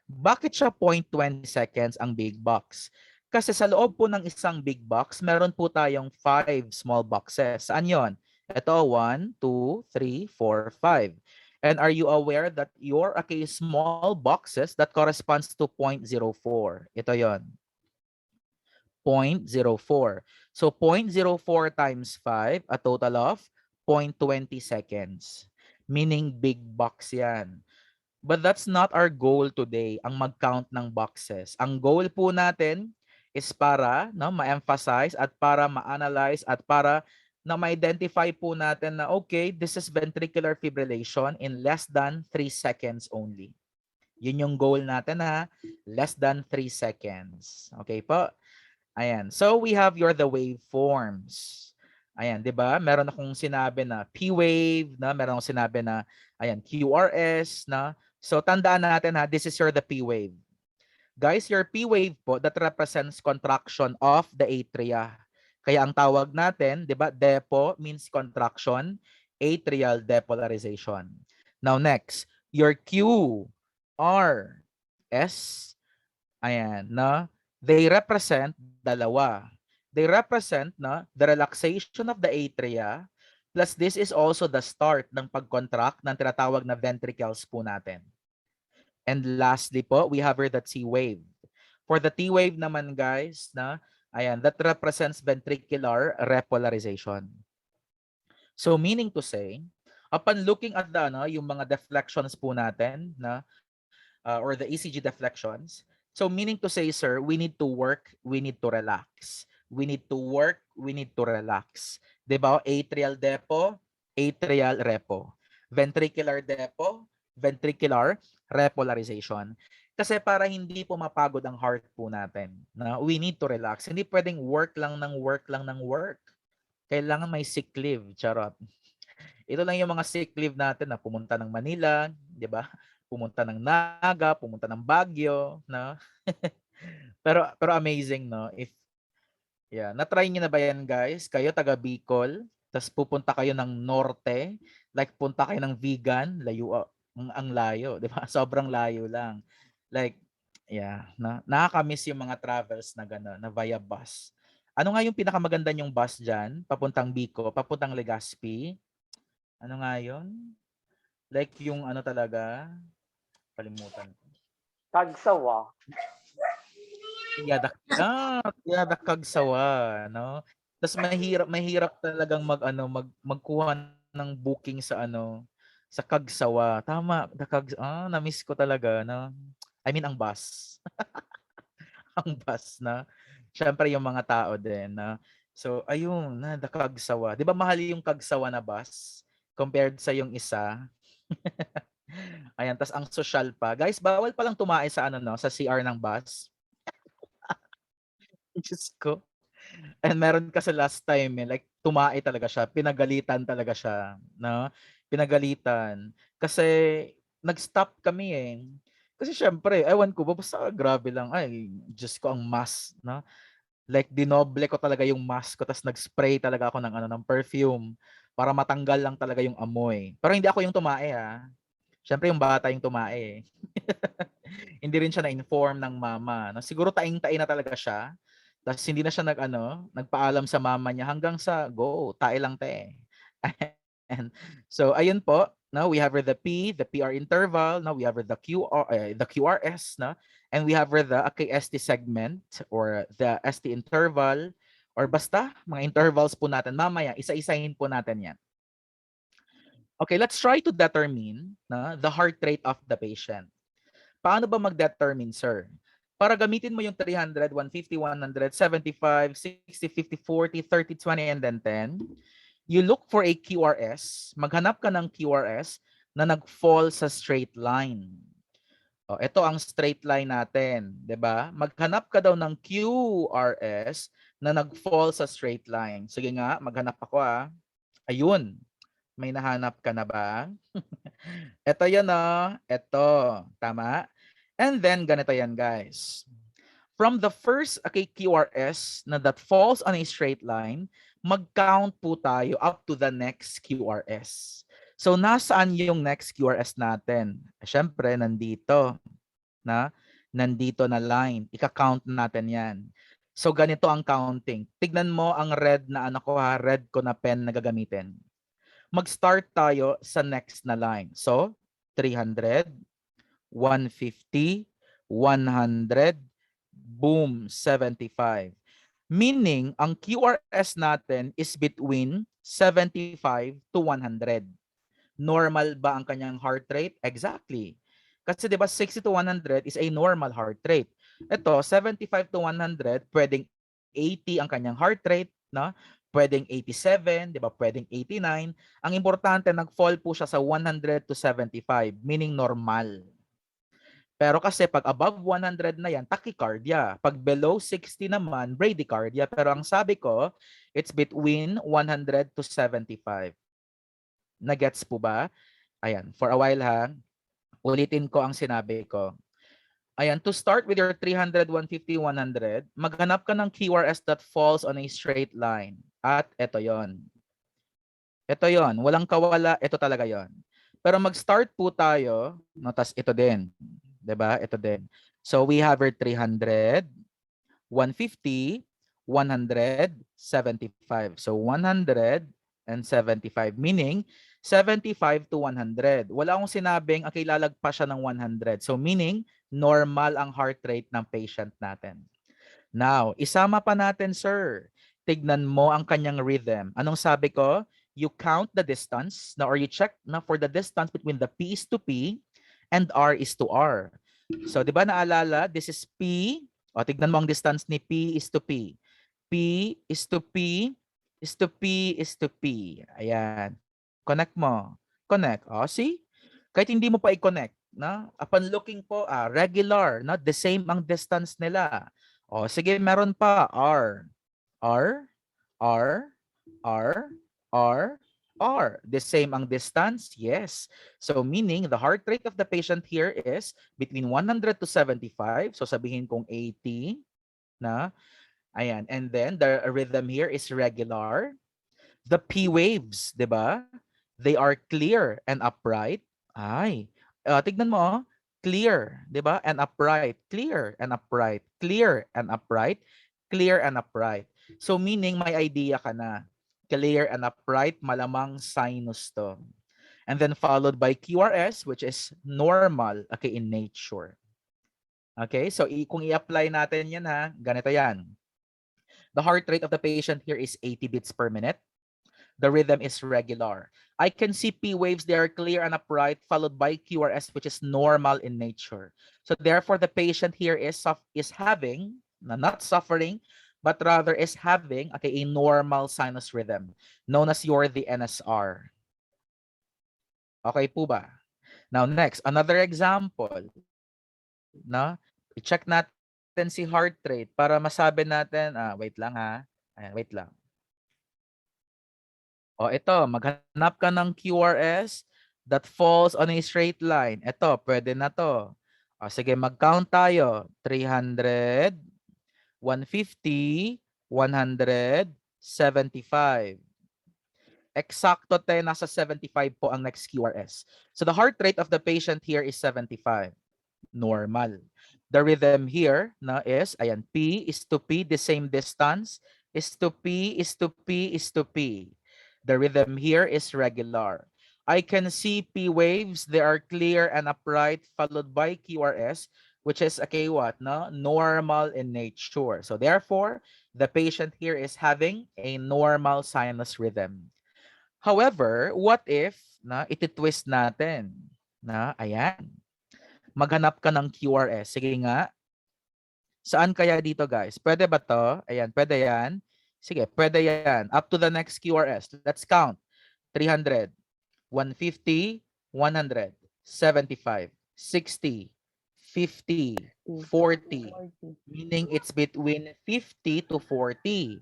Bakit siya 0.20 seconds ang big box? Kasi sa loob po ng isang big box, meron po tayong 5 small boxes. Saan yon? Ito, 1, 2, 3, 4, 5. And are you aware that your small boxes that corresponds to 0.04? Ito yon, 0.04. So 0.04 times 5, a total of 0.20 seconds. Meaning big box yan. But that's not our goal today, ang mag-count ng boxes. Ang goal po natin is para ma-emphasize at para ma-analyze at para na ma-identify po natin na okay, this is ventricular fibrillation in less than 3 seconds only. Yun yung goal natin ha, less than 3 seconds. Okay po? Ayan. So we have the waveforms. Ayan, 'di ba? Meron akong sinabi na P-wave, meron akong sinabi na ayan, QRS, So tandaan natin ha, this is the P-wave. Guys, your P-wave po that represents contraction of the atria. Kaya ang tawag natin, 'di ba? Depo means contraction, atrial depolarization. Now next, your Q, R, S, ayan, they represent dalawa. They represent the relaxation of the atria, plus this is also the start ng pag-contract ng tinatawag na ventricles po natin. And lastly po, we have here the T wave. For the T wave naman guys, ayan, that represents ventricular repolarization. So meaning to say, upon looking at yung mga deflections po natin or the ECG deflections. So meaning to say, sir, we need to work, we need to relax. We need to work, we need to relax. Diba? Atrial depo, atrial repo. Ventricular depo, ventricular repolarization. Kasi para hindi po mapagod ang heart po natin, we need to relax. Hindi pwedeng work lang ng work lang ng work. Kailangan may sick leave, charot. Ito lang yung mga sick leave natin na pumunta ng Manila, 'di ba? Pumunta ng Naga, pumunta ng Baguio, pero amazing, If na-try niyo na ba 'yan, guys? Kayo taga Bicol, tapos pupunta kayo ng norte, like punta kayo ng Vegan, layo ang layo, 'di ba? Sobrang layo lang. Like nakaka-miss yung mga travels na gano'n, na via bus. Ano nga yung pinakamaganda yung bus diyan, papuntang Bicol, papuntang Legazpi? Ano nga yun? Like yung talaga, kalimutan ko. Kagsawa. Yada Kagsawa, Tapos mahirap talagang magkuha ng booking sa sa Kagsawa. Tama, na-miss ko talaga, I mean ang bus. Ang bus syempre yung mga tao din, So ayun, the Kagsawa. 'Di ba mahal yung Kagsawa na bus compared sa yung isa? Ayan, tas ang social pa. Guys, bawal palang tumae sa sa CR ng bus. Diyos ko. And meron kasi last time, like tumae talaga siya, pinagalitan talaga siya, Pinagalitan. Kasi nag-stop kami Kasi syempre, ewan ko, basta grabe lang. Ay, Diyos ko, ang mask, Like dinoble ko talaga yung mask ko, tas nag-spray talaga ako ng perfume para matanggal lang talaga yung amoy. Pero hindi ako yung tumae Siyempre yung bata yung tumae Hindi rin siya na-inform ng mama. Siguro taing-tai na talaga siya. Tapos hindi na siya nagpaalam sa mama niya hanggang sa go, tae lang te. And so ayun po, now we have the the PR interval, now we have the the QRS, and we have the ST segment or the ST interval or basta mga intervals po natin. Mamaya isa-isahin po natin 'yan. Okay, let's try to determine the heart rate of the patient. Paano ba mag-determine, sir? Para gamitin mo yung 300, 150, 100, 75, 60, 50, 40, 30, 20, and then 10, you look for a QRS. Maghanap ka ng QRS na nag-fall sa straight line. Ito ang straight line natin, 'di ba? Maghanap ka daw ng QRS na nag-fall sa straight line. Sige nga, maghanap ako Ayun. May nahanap ka na ba? Ito yan Ito. Tama? And then, ganito yan guys. From the first QRS na that falls on a straight line, mag-count po tayo up to the next QRS. So, nasaan yung next QRS natin? Siyempre, nandito. Nandito na line. Ika-count natin yan. So ganito ang counting. Tignan mo ang red na ano ko ha, red ko na pen na gagamitin. Mag-start tayo sa next na line. So 300, 150, 100, boom, 75. Meaning, ang QRS natin is between 75 to 100. Normal ba ang kanyang heart rate? Exactly. Kasi 'di ba 60 to 100 is a normal heart rate. Ito 75 to 100, pwedeng 80 ang kanyang heart rate, no? Pwedeng 87, 'di ba? Pwedeng 89. Ang importante nag-fall po siya sa 100 to 75, meaning normal. Pero kasi pag above 100 na yan, tachycardia. Pag below 60 naman, bradycardia. Pero ang sabi ko, it's between 100 to 75. Nagets po ba? Ayan, for a while ha, ulitin ko ang sinabi ko. Ayan, to start with your 300, 150, 100, maghanap ka ng QRS that falls on a straight line. At ito yon. Ito yon, walang kawala, ito talaga yon. Pero mag-start po tayo, no, tas ito din. 'Di ba? Ito din. So we have our 300, 150, 175. So 175, meaning 75 to 100. Wala akong sinabing okay, lalagpas siya ng 100. So meaning normal ang heart rate ng patient natin. Now, isama pa natin, sir. Tignan mo ang kanyang rhythm. Anong sabi ko? You count the distance na, or you check na for the distance between the P is to P and R is to R. So, di ba naalala? This is P. O, tignan mo ang distance ni P is to P. P is to P is to P is to P. Ayan. Connect mo. Connect. O, see? Kahit hindi mo pa i-connect, na upon looking po, regular, not the same ang distance nila. O, sige, meron pa. R. R. R. R. R. R. The same ang distance? Yes. So meaning the heart rate of the patient here is between 100 to 75. So sabihin kong 80 na. Ayan. And then the rhythm here is regular. The P waves, 'di ba? They are clear and upright. Ay. Tignan mo, clear, 'di ba? And upright, clear and upright, clear and upright, clear and upright. So meaning may idea ka na. Clear and upright, malamang sinus to. And then followed by QRS, which is normal, okay, in nature. Okay, so kung i-apply natin yan ha, ganito yan. The heart rate of the patient here is 80 beats per minute. The rhythm is regular. I can see P waves, they are clear and upright, followed by QRS, which is normal in nature. So therefore, the patient here is having, not suffering, but rather is having, okay, a normal sinus rhythm, known as the NSR. Okay po ba? Now next, another example. No? I-check natin si heart rate para masabi natin, wait lang ha. Ayan, wait lang. O ito, maghanap ka ng QRS that falls on a straight line. Ito, pwede na to. O sige, mag-count tayo. 300, 150, 175. Eksakto tayo, nasa 75 po ang next QRS. So the heart rate of the patient here is 75. Normal. The rhythm here na is, ayan, P is to P, the same distance, is to P, is to P, is to P. The rhythm here is regular. I can see P waves, they are clear and upright, followed by QRS, which is, okay, what, no? Normal in nature. So therefore, the patient here is having a normal sinus rhythm. However, what if, na, iti-twist natin, na, ayan, maghanap ka ng QRS. Sige nga. Saan kaya dito, guys? Pwede ba to? Ayan, pwede yan. Sige, pwede yan. Up to the next QRS. Let's count. 300, 150, 100, 75, 60, 50, 40. Meaning it's between 50 to 40.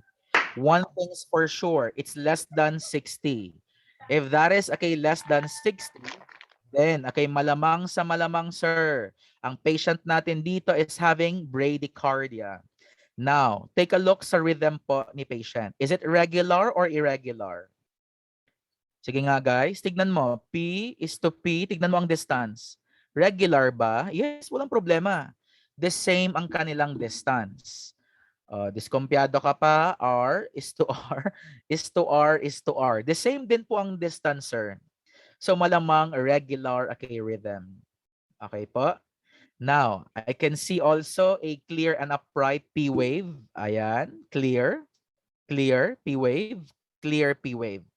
One thing's for sure, it's less than 60. If that is, okay, less than 60, then, okay, malamang sa malamang, sir, ang patient natin dito is having bradycardia. Now, take a look sa rhythm po ni patient. Is it regular or irregular? Sige nga, guys, tignan mo. P is to P, tignan mo ang distance. Regular ba? Yes, walang problema. The same ang kanilang distance. Diskumpiyado ka pa, R is to R, is to R, is to R. The same din po ang distance, sir. So malamang regular okay rhythm. Okay po? Now, I can see also a clear and upright P wave. Ayan, clear, clear P wave, clear P wave.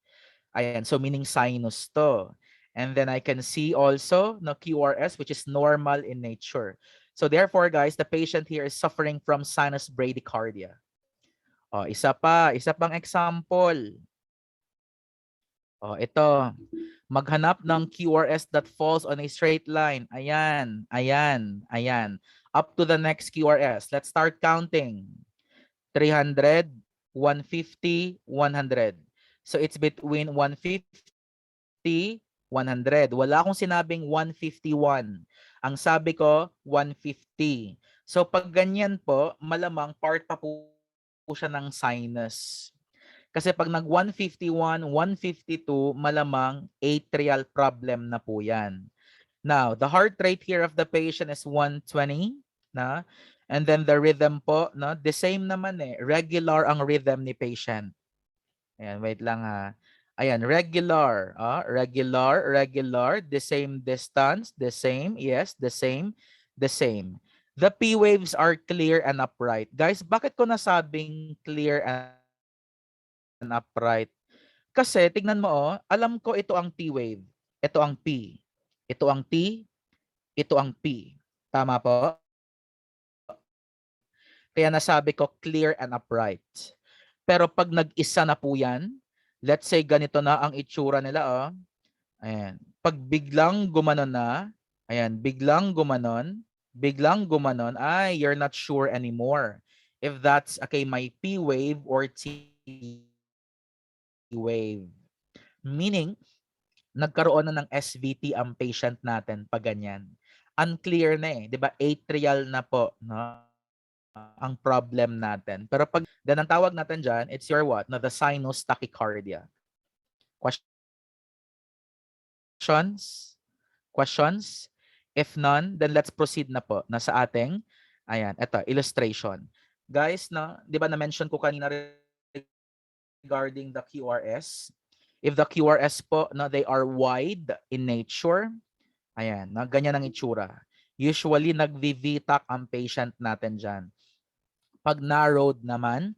Ayan, so meaning sinus to. And then I can see also no QRS, which is normal in nature. So therefore, guys, the patient here is suffering from sinus bradycardia. Isa pang example. Ito. Maghanap ng QRS that falls on a straight line. Ayan, ayan, ayan. Up to the next QRS. Let's start counting. 300, 150, 100. So it's between 150, 100. Wala akong sinabing 151. Ang sabi ko, 150. So pag ganyan po, malamang part pa po siya ng sinus. Kasi pag nag 151, 152, malamang atrial problem na po yan. Now, the heart rate here of the patient is 120, na? And then the rhythm po, no? The same naman eh. Regular ang rhythm ni patient. Ayan, wait lang ha. Ayan, regular. Regular, regular. The same distance. The same. Yes, the same. The same. The P waves are clear and upright. Guys, bakit ko nasabing clear and upright? Kasi, tignan mo, alam ko ito ang T wave. Ito ang P. Ito ang T. Ito ang P. Tama po? Kaya nasabi ko clear and upright. Pero pag nag-isa na po yan, let's say ganito na ang itsura nila. Ayan. Pag biglang gumanon na, ayan, biglang gumanon, ay, you're not sure anymore if that's, okay, my P wave or T wave. Meaning, nagkaroon na ng SVT ang patient natin pag ganyan. Unclear na eh, 'di ba? Atrial na po, no? Ang problem natin. Pero pag then ang tawag natin diyan, it's your what? No, the sinus tachycardia. Questions? Questions? If none, then let's proceed na po na sa ating eto, illustration. Guys, no, 'di ba na-mention ko kanina regarding the QRS? If the QRS po, no, they are wide in nature, ayan, na ganyan ang itsura. Usually, nag-VTAC ang patient natin dyan. Pag narrowed naman,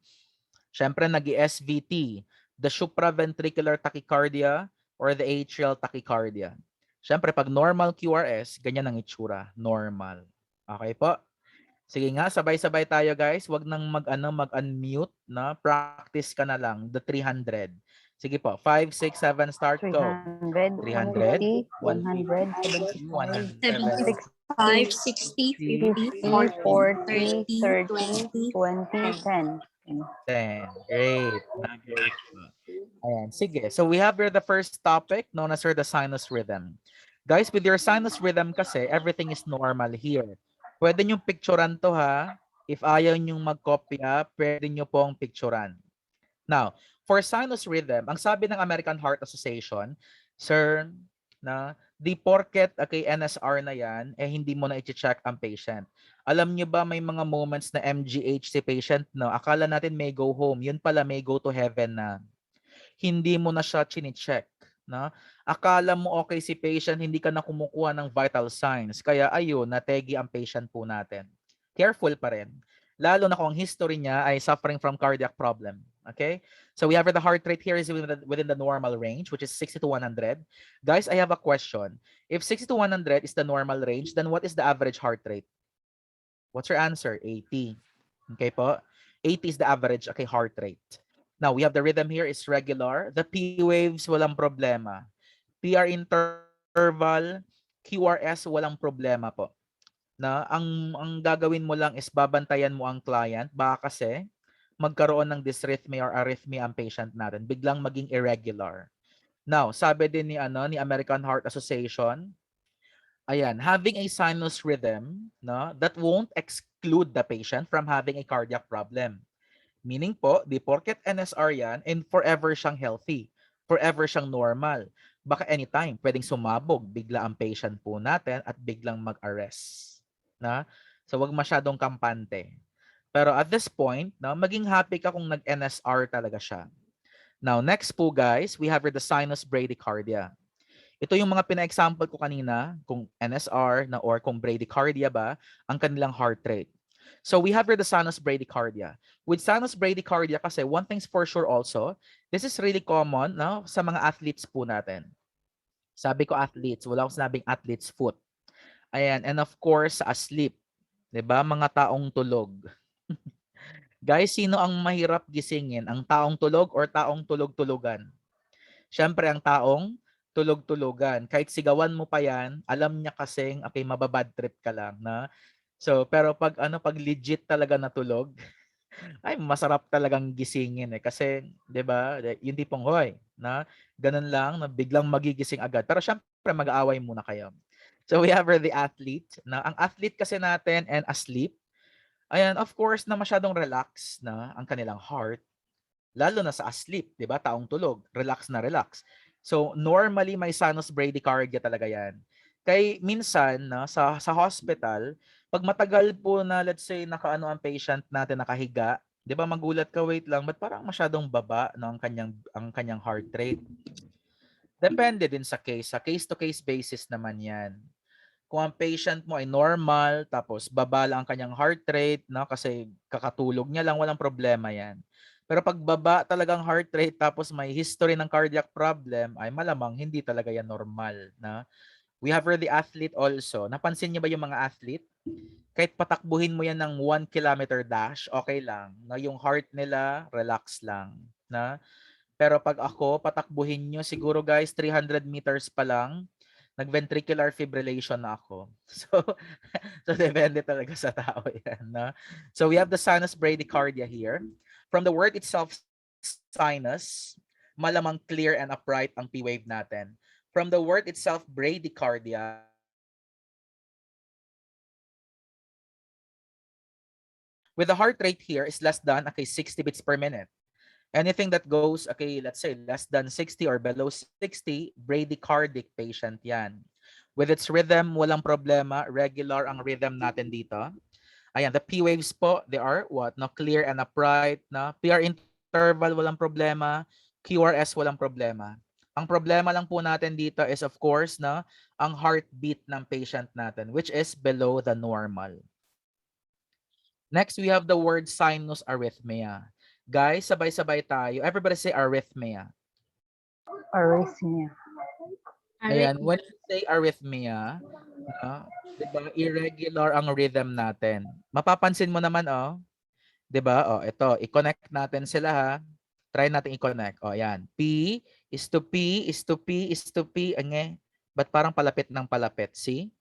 syempre nag-SVT, the supraventricular tachycardia or the atrial tachycardia. Syempre, pag normal QRS, ganyan ang itsura, normal. Okay po? Sige nga, sabay-sabay tayo guys. Wag nang mag-unmute, na practice ka na lang the 300. Sige po, 5, 6, 7, start go. 300, 100, 150, 75, 60, 50, 40, 30, 20, 10. 10. Great. Great. Ayan, sige. So we have here the first topic known as the sinus rhythm. Guys, with your sinus rhythm kasi, everything is normal here. Pwede nyo picturean to ha. If ayaw nyong magkopya, pwede nyo pong picturean. Now, for sinus rhythm, ang sabi ng American Heart Association, sir, na di porket okay, NSR na yan, eh hindi mo na i-check ang patient. Alam nyo ba may mga moments na MGH si patient, no? Akala natin may go home, yun pala may go to heaven na. Hindi mo na siya chine-check. No? Akala mo okay si patient, hindi ka na kumukuha ng vital signs. Kaya ayun, nategi ang patient po natin. Careful pa rin. Lalo na kung history niya ay suffering from cardiac problem. Okay? So we have the heart rate here is within the normal range, which is 60 to 100. Guys, I have a question. If 60 to 100 is the normal range, then what is the average heart rate? What's your answer? 80. Okay po? 80 is the average heart rate. Now, we have the rhythm here is regular. The P waves, walang problema. PR interval, QRS, walang problema po. Na ang gagawin mo lang is babantayan mo ang client. Baka kasi magkaroon ng dysrhythmia or arrhythmia ang patient natin. Biglang maging irregular. Now, sabi din ni American Heart Association, ayan, having a sinus rhythm, no, that won't exclude the patient from having a cardiac problem. Meaning po, di porket NSR yan and forever siyang healthy, forever siyang normal. Baka anytime, pwedeng sumabog bigla ang patient po natin at biglang mag-arrest. Na? So wag masyadong kampante. Pero at this point, no, maging happy ka kung nag-NSR talaga siya. Now, next po guys, we have here the sinus bradycardia. Ito yung mga pina-example ko kanina, kung NSR na or kung bradycardia ba, ang kanilang heart rate. So we have here the sinus bradycardia. With sinus bradycardia kasi, one thing's for sure also, this is really common no, sa mga athletes po natin. Sabi ko athletes, wala akong sinabing athlete's foot. Ayan, and of course, asleep. 'Di ba? Mga taong tulog. Guys, sino ang mahirap gisingin? Ang taong tulog or taong tulog-tulugan? Siyempre ang taong tulog-tulugan. Kahit sigawan mo pa 'yan, alam niya kasing okay, mababad trip ka lang na. So, pero pag legit talaga na tulog, ay masarap talagang gisingin eh kasi 'di ba? Yung tipong hoy, na ganun lang na biglang magigising agad. Pero siyempre mag-aaway muna kayo. So we have the athlete na ang athlete kasi natin and asleep. Ayan, of course na masyadong relax na ang kanilang heart. Lalo na sa asleep, 'di ba? Taong tulog, relax na relax. So normally may sinus bradycardia talaga 'yan. Kay minsan na sa hospital, pag matagal po na let's say nakaano ang patient natin nakahiga, 'di ba magulat ka, wait lang, ba't parang masyadong baba no ang kanyang heart rate. Depende din sa case to case basis naman 'yan. Kung ang patient mo ay normal, tapos baba lang ang kanyang heart rate, no, kasi kakatulog niya lang, walang problema yan. Pero pag baba talagang heart rate, tapos may history ng cardiac problem, ay malamang hindi talaga yan normal. Na? We have the athlete also. Napansin niyo ba yung mga athlete? Kahit patakbuhin mo yan ng 1 kilometer dash, okay lang. Na yung heart nila, relax lang. Na? Pero pag ako, patakbuhin nyo, siguro guys, 300 meters pa lang, nag-ventricular fibrillation na ako. So depende talaga sa tao yan. No? So we have the sinus bradycardia here. From the word itself, sinus, malamang clear and upright ang P-wave natin. From the word itself, bradycardia, with the heart rate here is less than 60 beats per minute. Anything that goes, let's say less than 60 or below 60, bradycardic patient yan. With its rhythm, walang problema. Regular ang rhythm natin dito. Ayan, the P waves po, they are what? No, clear and upright. No? PR interval, walang problema. QRS, walang problema. Ang problema lang po natin dito is of course, no, ang heartbeat ng patient natin, which is below the normal. Next, we have the word sinus arrhythmia. Guys, sabay-sabay tayo. Everybody say arrhythmia. Arrhythmia. Ayan, when you say arrhythmia, diba, irregular ang rhythm natin. Mapapansin mo naman, 'di ba? Ito, i-connect natin sila ha. Try natin i-connect. Ayan. P is to P is to P is to P. Ba't parang palapit ng palapit? See?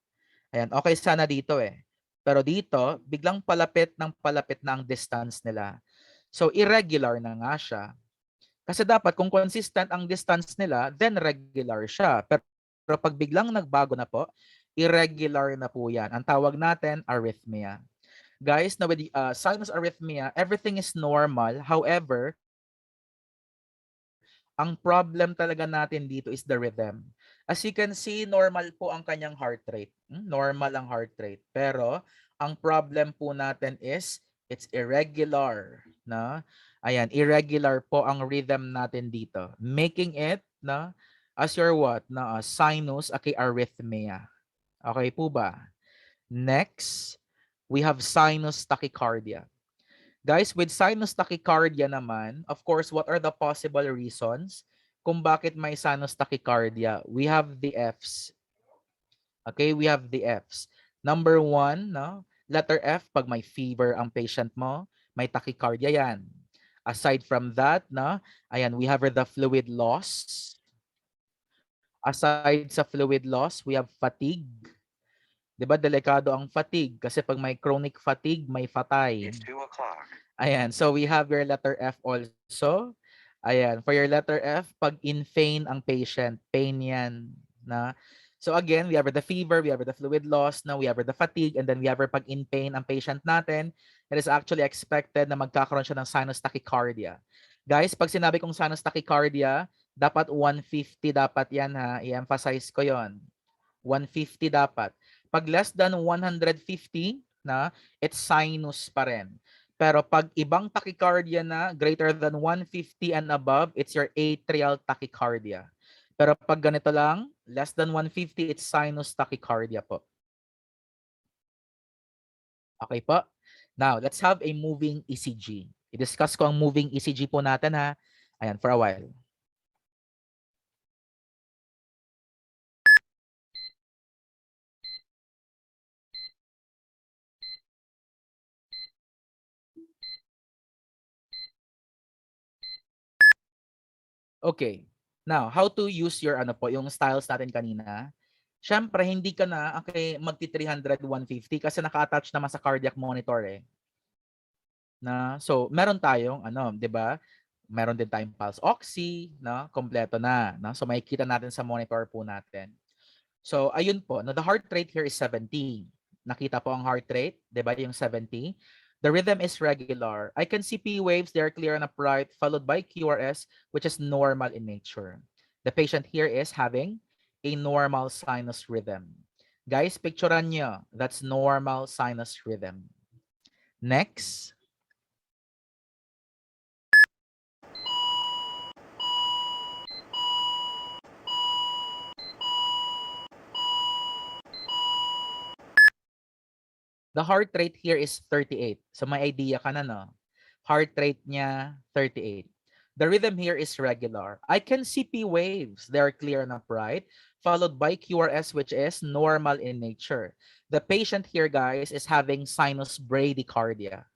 Ayan, okay sana dito eh. Pero dito, biglang palapit na ang distance nila. So, irregular na nga siya. Kasi dapat kung consistent ang distance nila, then regular siya. Pero pag biglang nagbago na po, irregular na po yan. Ang tawag natin, arrhythmia. Guys, na with sinus arrhythmia, everything is normal. However, ang problem talaga natin dito is the rhythm. As you can see, normal po ang kanyang heart rate. Normal ang heart rate. Pero, ang problem po natin is, it's irregular. Na? Ayan, irregular po ang rhythm natin dito. Making it, na, as your what? Na, sinus, arrhythmia. Okay po ba? Next, we have sinus tachycardia. Guys, with sinus tachycardia naman, of course, what are the possible reasons kung bakit may sinus tachycardia? We have the Fs. Okay, we have the Fs. Number 1, no? Letter F, pag may fever ang patient mo, may tachycardia yan. Aside from that, no? Ayan, we have the fluid loss. Aside sa fluid loss, we have fatigue. 'Di ba delikado ang fatigue kasi pag may chronic fatigue, may fatay. It's 2 o'clock. Ayan, so we have your letter F also. Ayan, for your letter F, pag in pain ang patient, pain yan. Na? So again, we have the fever, we have the fluid loss, now we have the fatigue, and then we have pag in pain ang patient natin, it is actually expected na magkakaroon siya ng sinus tachycardia. Guys, pag sinabi kong sinus tachycardia, dapat 150 dapat yan ha. I-emphasize ko yon. 150 dapat. Pag less than 150 na, it's sinus pa rin. Pero pag ibang tachycardia na greater than 150 and above, it's your atrial tachycardia. Pero pag ganito lang, less than 150, it's sinus tachycardia po. Okay po? Now, let's have a moving ECG. I-discuss ko ang moving ECG po natin ha. Ayan, for a while. Okay. Now, how to use your ano po, yung styles natin kanina. Siyempre, hindi ka na okay, magti 300, 150 kasi naka-attach naman sa cardiac monitor eh. So, meron tayong ano, 'di ba? Meron din tayong pulse oxy, no? Kompleto na, no? So makikita natin sa monitor po natin. So, ayun po, no, the heart rate here is 70. Nakita po ang heart rate, 'di ba? Yung 70. The rhythm is regular. I can see P waves, they are clear and upright, followed by QRS, which is normal in nature. The patient here is having a normal sinus rhythm. Guys, picturean nyo. That's normal sinus rhythm. Next. The heart rate here is 38. So may idea ka na, no? Heart rate niya, 38. The rhythm here is regular. I can see P waves. They are clear and upright, followed by QRS, which is normal in nature. The patient here, guys, is having sinus bradycardia.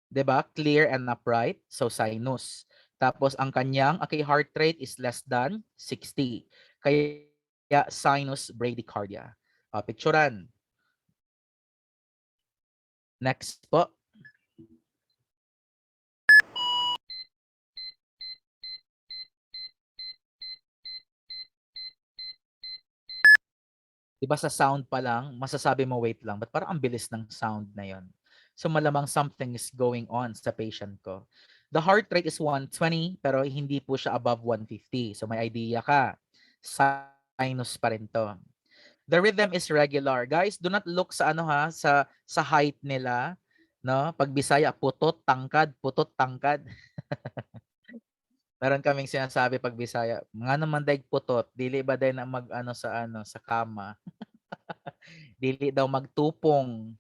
'Di ba? Clear and upright, so sinus. Tapos ang kanyang okay, heart rate is less than 60. Kaya sinus bradycardia. Picturean. Next po. 'Di ba sa sound pa lang, masasabi mo wait lang, ba't parang ang bilis ng sound na 'yon? So malamang something is going on sa patient ko. The heart rate is 120 pero hindi po siya above 150. So may idea ka. Sinus pa rin 'to. The rhythm is regular. Guys, do not look sa ano ha, sa height nila, no? Pag Bisaya, putot, tangkad, putot, tangkad. Meron kaming sinasabi pag Bisaya, nga naman daig putot, dili ba day na mag-ano sa kama. Dili daw magtupong.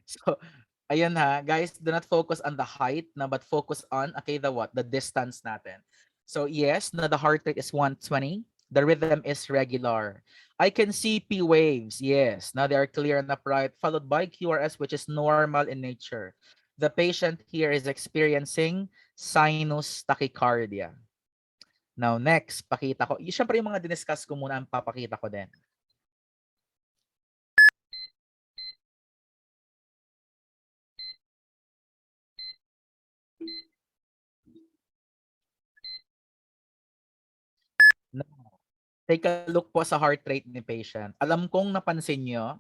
So, ayun ha, guys, do not focus on the height na but focus on okay, the what? The distance natin. So, yes, na the heart rate is 120. The rhythm is regular. I can see P waves. Yes, now they are clear and upright, followed by QRS, which is normal in nature. The patient here is experiencing sinus tachycardia. Now, next, pakita ko. Siyempre, yung mga diniscuss ko muna ang papakita ko din. Now, take a look po sa heart rate ni patient. Alam kong napansin nyo,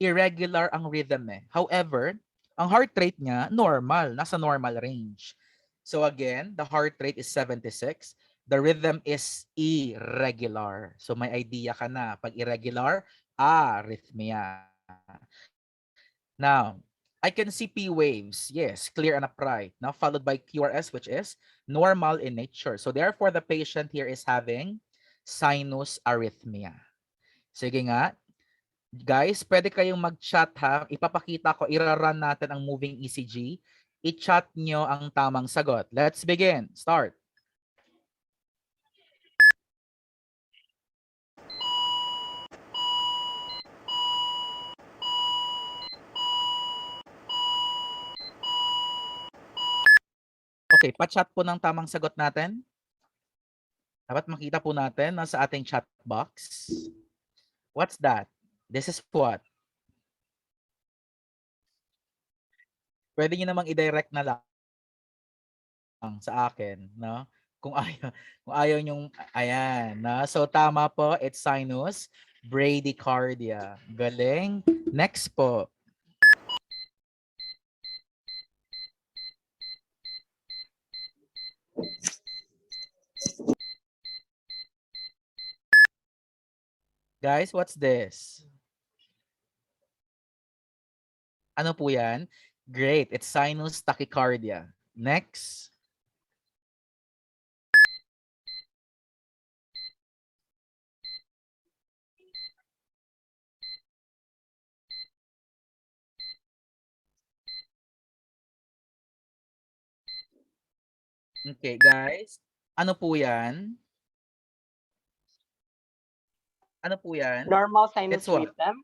irregular ang rhythm eh. However, ang heart rate niya, normal. Nasa normal range. So again, the heart rate is 76. The rhythm is irregular. So may idea ka na. Pag irregular, arrhythmia. Now, I can see P waves. Yes, clear and upright. Now followed by QRS, which is normal in nature. So therefore, the patient here is having sinus arrhythmia. Sige nga. Guys, pwede kayong mag-chat ha. Ipapakita ko, ira-run natin ang moving ECG. I-chat nyo ang tamang sagot. Let's begin. Start. Okay, pa-chat po ng tamang sagot natin. Dapat makita po natin sa ating chat box. What's that? This is what? Pwede nyo namang i-direct na lang sa akin, no? Kung ayaw nyong, ayan, no? So tama po, it's sinus bradycardia. Galing. Next po. Guys, what's this? Ano po yan? Great. It's sinus tachycardia. Next. Okay, guys. Ano po yan? Ano po yan? Normal It's sinus what? rhythm.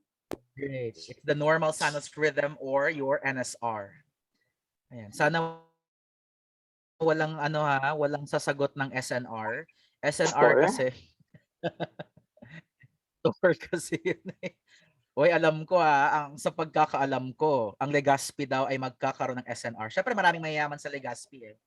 Great. It's the normal sinus rhythm or your NSR. Ayan. Sana walang ano ha, walang sasagot ng SNR. SNR Sure. kasi, tour kasi yun eh. Uy, alam ko ang sa pagkakaalam ko, ang Legazpi daw ay magkakaroon ng SNR. Syempre maraming mayayaman sa Legazpi eh.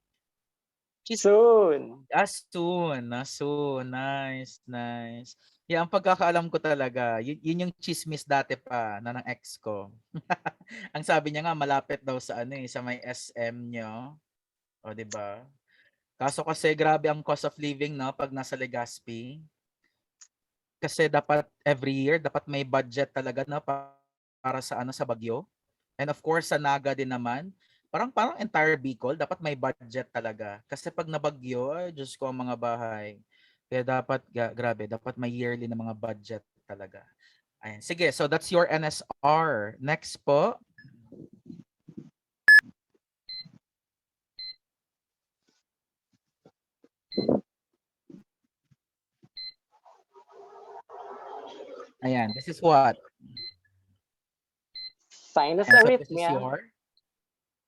Soon. Soon. Soon. Nice, nice. Yeah, ang pagkakaalam ko talaga, yun yung chismis dati pa na ng ex ko. Ang sabi niya nga malapit daw sa ano sa may SM nyo. O, di ba? Kaso kasi grabe ang cost of living no pag nasa Legazpi. Kasi dapat every year dapat may budget talaga no para sa ano sa Bagyo. And of course sa Naga din naman. Parang entire Bicol dapat may budget talaga. Kasi pag nabagyo, ay Diyos ko ang mga bahay. Kaya dapat grabe, dapat may yearly na mga budget talaga. Ayan. Sige, so that's your NSR. Next po. Ayan, this is what? Sinus And so this is arrhythmia. your?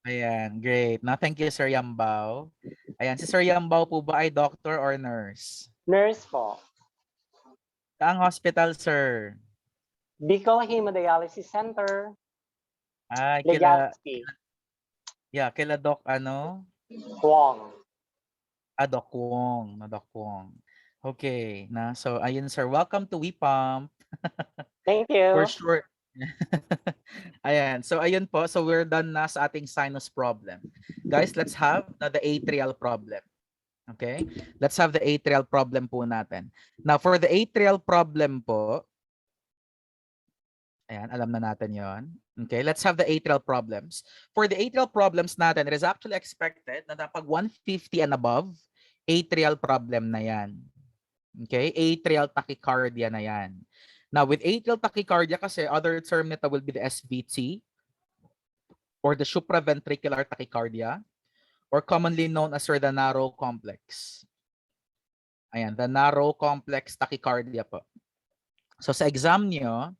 Ayan, great. Now, thank you, Sir Yambao. Ayan, si Sir Yambao po ba ay doctor or nurse? Nurse po. Saang hospital, sir? Bicol Hemodialysis Center. Ay, Legazpi. kila Doc ano? Wong. Doc Wong. Na Doc Wong. Okay, so ayun sir, welcome to WePump. Thank you. For sure. Ayan, so ayun po, so we're done na sa ating sinus problem. Guys, let's have the atrial problem. Okay? Let's have the atrial problem po natin. Now, for the atrial problem po, ayan, alam na natin yon. Okay, let's have the atrial problems. For the atrial problems natin, it is actually expected na pag 150 and above, atrial problem na yan. Okay, atrial tachycardia na yan. Now, with atrial tachycardia kasi, other term nito will be the SVT or the supraventricular tachycardia or commonly known as the narrow complex. Ayan, the narrow complex tachycardia po. So sa exam nyo,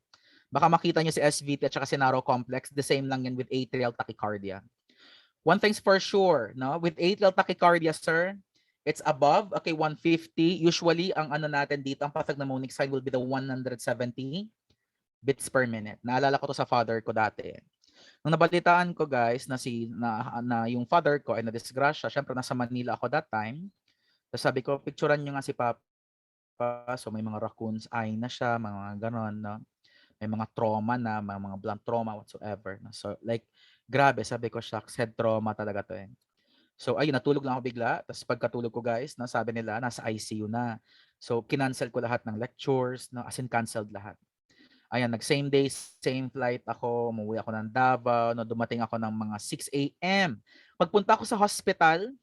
baka makita nyo si SVT at saka si narrow complex, the same lang yan with atrial tachycardia. One thing's for sure, no? With atrial tachycardia, sir, it's above, okay, 150. Usually, ang ano natin dito, ang pathognomonic sign will be the 170 beats per minute. Naalala ko to sa father ko dati. Nung nabalitaan ko, guys, na yung father ko ay na-disgrasya, syempre nasa Manila ako that time. So sabi ko, picturean nyo nga si Papa. So may mga raccoons eye na siya, mga ganon, no? May mga trauma na, mga blunt trauma whatsoever. No? So like, grabe, sabi ko, shucks, head trauma talaga to eh. So ayun, natulog lang ako bigla. Tapos pagkatulog ko guys, no, sabi nila, nasa ICU na. So kinancel ko lahat ng lectures, no, as in canceled lahat. Ayan, nag-same day, same flight ako, umuwi ako ng Davao, no, dumating ako ng mga 6 a.m. Pagpunta ako sa hospital,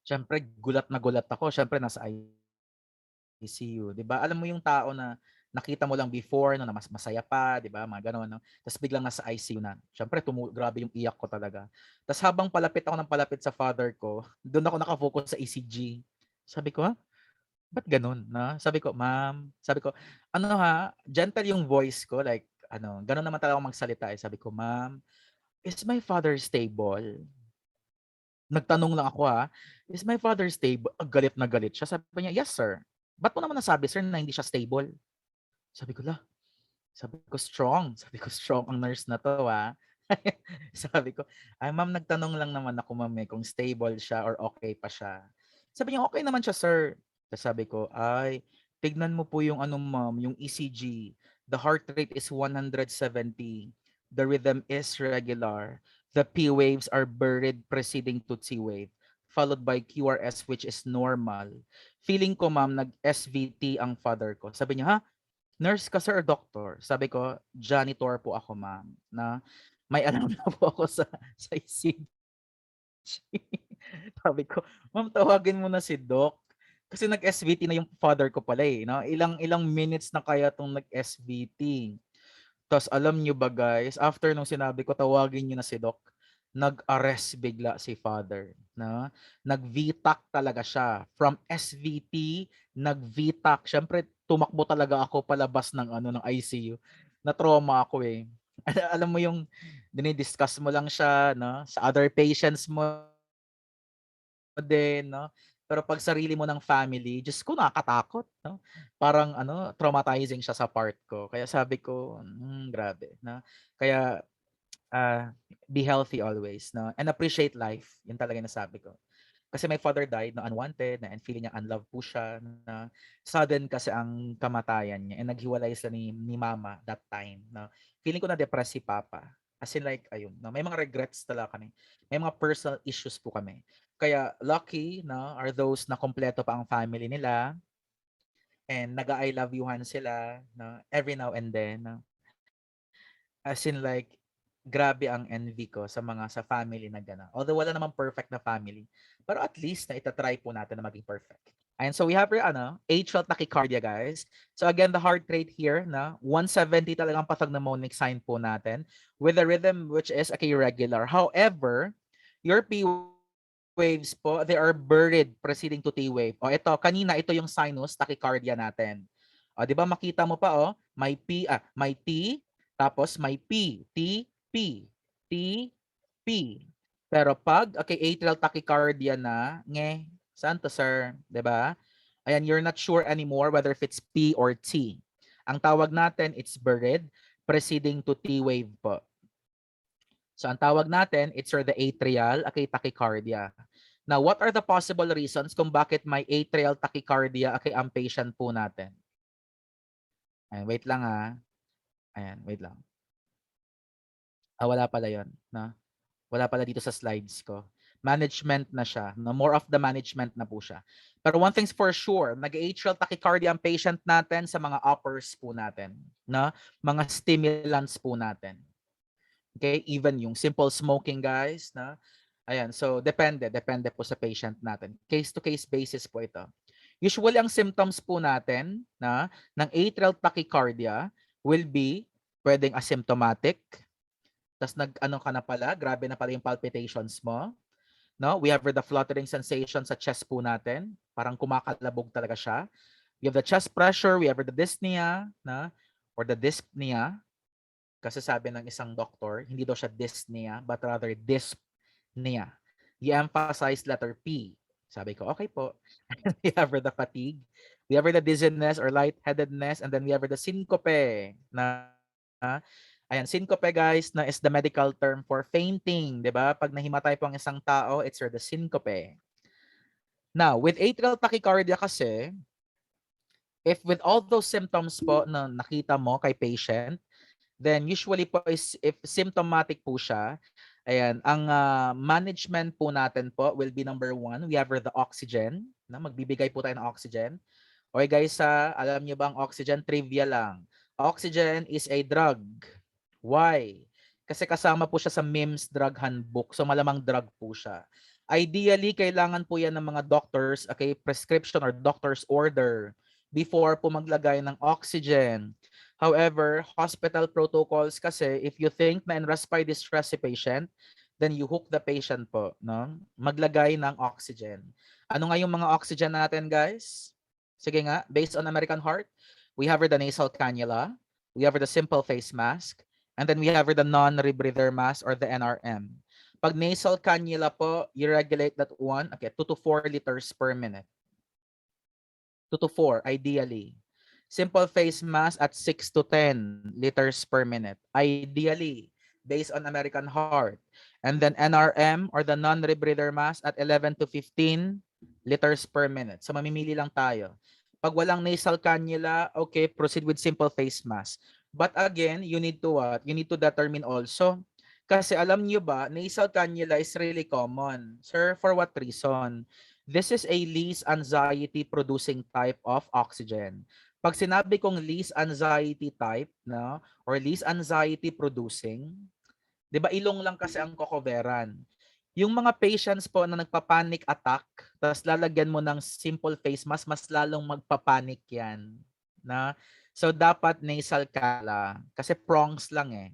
syempre gulat na gulat ako. Syempre nasa ICU, 'di ba? Alam mo yung tao na nakita mo lang before no na mas masaya pa, 'di ba? Mga gano'n no. Tapos biglang nasa ICU na. Syempre grabe yung iyak ko talaga. Tapos habang palapit ako ng palapit sa father ko, doon ako nakafocus sa ECG. Sabi ko, ba't gano'n, no? Sabi ko, ma'am, sabi ko, ano ha, gentle yung voice ko, like, ano, gano'n naman talaga ako magsalita. Sabi ko, ma'am, is my father stable? Nagtanong lang ako ha, is my father stable? Galit na galit siya. Sabi niya, yes sir. Ba't mo naman nasabi sir na hindi siya stable? Sabi ko, sabi ko strong. Sabi ko strong ang nurse na to ha. Sabi ko, ay ma'am, nagtanong lang naman ako ma'am kung stable siya or okay pa siya. Sabi niya, okay naman siya sir. Tapos sabi ko, ay, tignan mo po yung ano ma'am, yung ECG. The heart rate is 170. The rhythm is regular. The P waves are buried preceding to T wave, followed by QRS which is normal. Feeling ko ma'am, nag-SVT ang father ko. Sabi niya, ha? nurse ka sir or doctor? Sabi ko, janitor po ako ma'am. Na may alam na po ako sa ECG. Sabi ko, ma'am tawagin mo na si doc. Kasi nag-SVT na yung father ko pala eh. No? Ilang minutes na kaya tong nag-SVT. Tapos alam nyo ba guys, after nung sinabi ko, tawagin nyo na si doc, nag-arrest bigla si father. No? Nag-VTAC talaga siya. From SVT, nag-VTAC. Siyempre, tumakbo talaga ako palabas ng ng ICU. Na-trauma ako eh. Alam mo yung dinidiscuss mo lang siya no? Sa other patients mo din, no? Pero pag sarili mo ng family, Diyos ko nakakatakot, no? Parang traumatizing siya sa part ko. Kaya sabi ko, grabe, no? Kaya be healthy always, no? And appreciate life. Yun talaga yung nasabi ko. Kasi my father died na unwanted, na and feeling niya unloved po siya, na sudden kasi ang kamatayan niya, and naghiwalay sila ni mama that time. Na feeling ko na depressed si papa. As in like, ayun, no? May mga regrets talaga kami. May mga personal issues po kami. Kaya lucky na are those na kompleto pa ang family nila, and nag-I love youhan sila no? Every now and then. No? As in like, grabe ang envy ko sa family na gano'n. Although wala namang perfect na family, pero at least na itatry po natin na maging perfect. And so we have your atrial tachycardia guys. So again, the heart rate here na 170 talagang pathognomonic sign po natin with a rhythm which is okay regular. However, your P waves po, they are buried preceding to T wave. O ito, kanina ito yung sinus tachycardia natin. O di ba makita mo pa may may T, tapos may P, T, P, T, P. Pero pag atrial tachycardia na, saan to sir? 'Di ba? Ayan, you're not sure anymore whether if it's P or T. Ang tawag natin, it's buried preceding to T wave po. So ang tawag natin, it's the atrial tachycardia. Now, what are the possible reasons kung bakit may atrial tachycardia ang patient po natin? Ayan, wait lang Ayan, wait lang. Wala pala yon, no? Wala pala dito sa slides ko. Management na siya. No? More of the management na po siya. Pero one thing's for sure, nag-atrial tachycardia ang patient natin sa mga uppers po natin. No? Mga stimulants po natin. Okay? Even yung simple smoking guys. No? Ayan, so depende po sa patient natin. Case-to-case basis po ito. Usually ang symptoms po natin ng atrial tachycardia will be pwedeng asymptomatic, tas ka na pala, grabe na pala yung palpitations mo. No? We have the fluttering sensation sa chest po natin. Parang kumakalabog talaga siya. We have the chest pressure, we have the dyspnea, or the dyspnea. Kasi sabi ng isang doctor, hindi daw siya dyspnea, but rather dyspnea. I-emphasize letter P. Sabi ko, okay po. We have the fatigue. We have the dizziness or lightheadedness, and then we have the syncope na ayan, syncope guys na is the medical term for fainting, 'di ba? Pag nahimatay po ang isang tao, it's the syncope. Now, with atrial tachycardia kasi, if with all those symptoms po na nakita mo kay patient, then usually po is if symptomatic po siya, ayan, ang management po natin po will be number 1, we have the oxygen, na magbibigay po tayo ng oxygen. Okay guys, alam niyo ba ang oxygen? Trivia lang. Oxygen is a drug. Why? Kasi kasama po siya sa MIMS drug handbook. So malamang drug po siya. Ideally, kailangan po yan ng mga doctors, prescription or doctor's order before po maglagay ng oxygen. However, hospital protocols kasi, if you think na in respiratory distress si patient, then you hook the patient po, no? Maglagay ng oxygen. Ano nga yung mga oxygen natin, guys? Sige nga, based on American Heart, we have the nasal cannula, we have the simple face mask, and then we have the non-rebreather mask or the NRM. Pag nasal cannula po, you regulate that one, 2 to 4 liters per minute. 2 to 4, ideally. Simple face mask at 6 to 10 liters per minute, ideally, based on American Heart. And then NRM or the non-rebreather mask at 11 to 15 liters per minute. So mamimili lang tayo. Pag walang nasal cannula, okay, proceed with simple face mask. But again, you need to what? You need to determine also. Kasi alam niyo ba, nasal cannula is really common. Sir, for what reason? This is a least anxiety producing type of oxygen. Pag sinabi kong least anxiety type, no, or least anxiety producing, 'di ba ilong lang kasi ang cocoveran. Yung mga patients po na nagpa-panic attack, tapos lalagyan mo ng simple face mask, mas lalong magpa-panic 'yan, na. So dapat nasal cannula kasi prongs lang eh,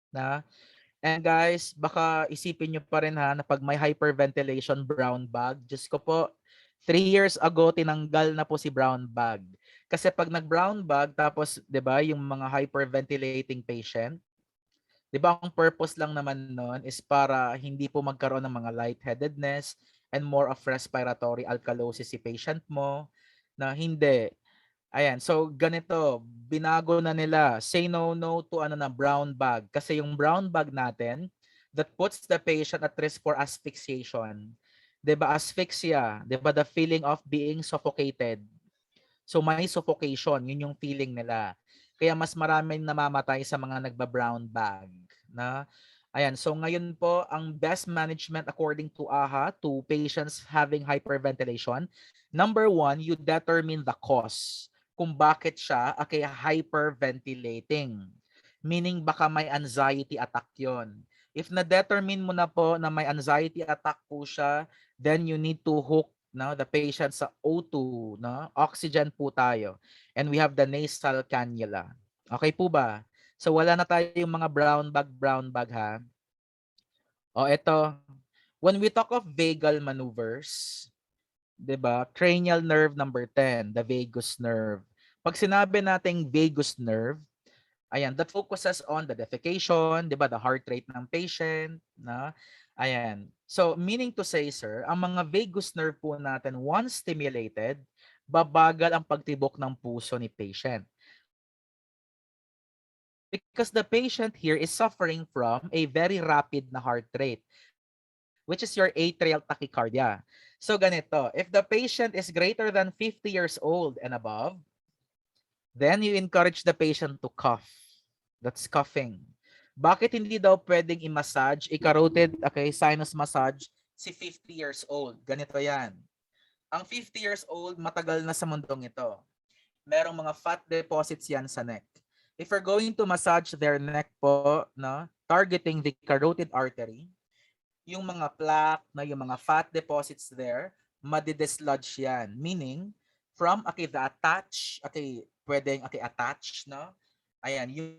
na. And guys, baka isipin nyo pa rin ha na pag may hyperventilation brown bag, Diyos ko po, 3 years ago tinanggal na po si brown bag. Kasi pag nag-brown bag tapos 'di ba yung mga hyperventilating patient, 'di ba ang purpose lang naman nun is para hindi po magkaroon ng mga lightheadedness and more of respiratory alkalosis si patient mo, na hindi. Ayan, so ganito, binago na nila. Say no to ano na brown bag kasi yung brown bag natin that puts the patient at risk for asphyxiation. 'Di ba asphyxia, 'di ba the feeling of being suffocated. So may suffocation, yun yung feeling nila. Kaya mas maraming namamatay sa mga nagba-brown bag, na. Ayan, so ngayon po ang best management according to AHA to patients having hyperventilation. Number one, you determine the cause kung bakit siya hyperventilating. Meaning baka may anxiety attack yon. If na-determine mo na po na may anxiety attack po siya, then you need to hook the patient sa O2, oxygen po tayo. And we have the nasal cannula. Okay po ba? So wala na tayong mga brown bag ha. O ito, when we talk of vagal maneuvers, 'di ba? Cranial nerve number 10, the vagus nerve. Pag sinabi nating vagus nerve, ayan, that focuses on the defecation, 'di ba? The heart rate ng patient, na. Ayan. So, meaning to say, sir, ang mga vagus nerve po natin, once stimulated, babagal ang pagtibok ng puso ni patient. Because the patient here is suffering from a very rapid na heart rate, which is your atrial tachycardia. So ganito, if the patient is greater than 50 years old and above, then you encourage the patient to cough. That's coughing. Bakit hindi daw pwedeng i-massage, i-carotid, sinus massage si 50 years old? Ganito yan. Ang 50 years old, matagal na sa mundong ito. Merong mga fat deposits yan sa neck. If you're going to massage their neck po, targeting the carotid artery, yung mga plaque, yung mga fat deposits there, madidislodge yan. Meaning, from the attach, pwedeng attach, ayan, yung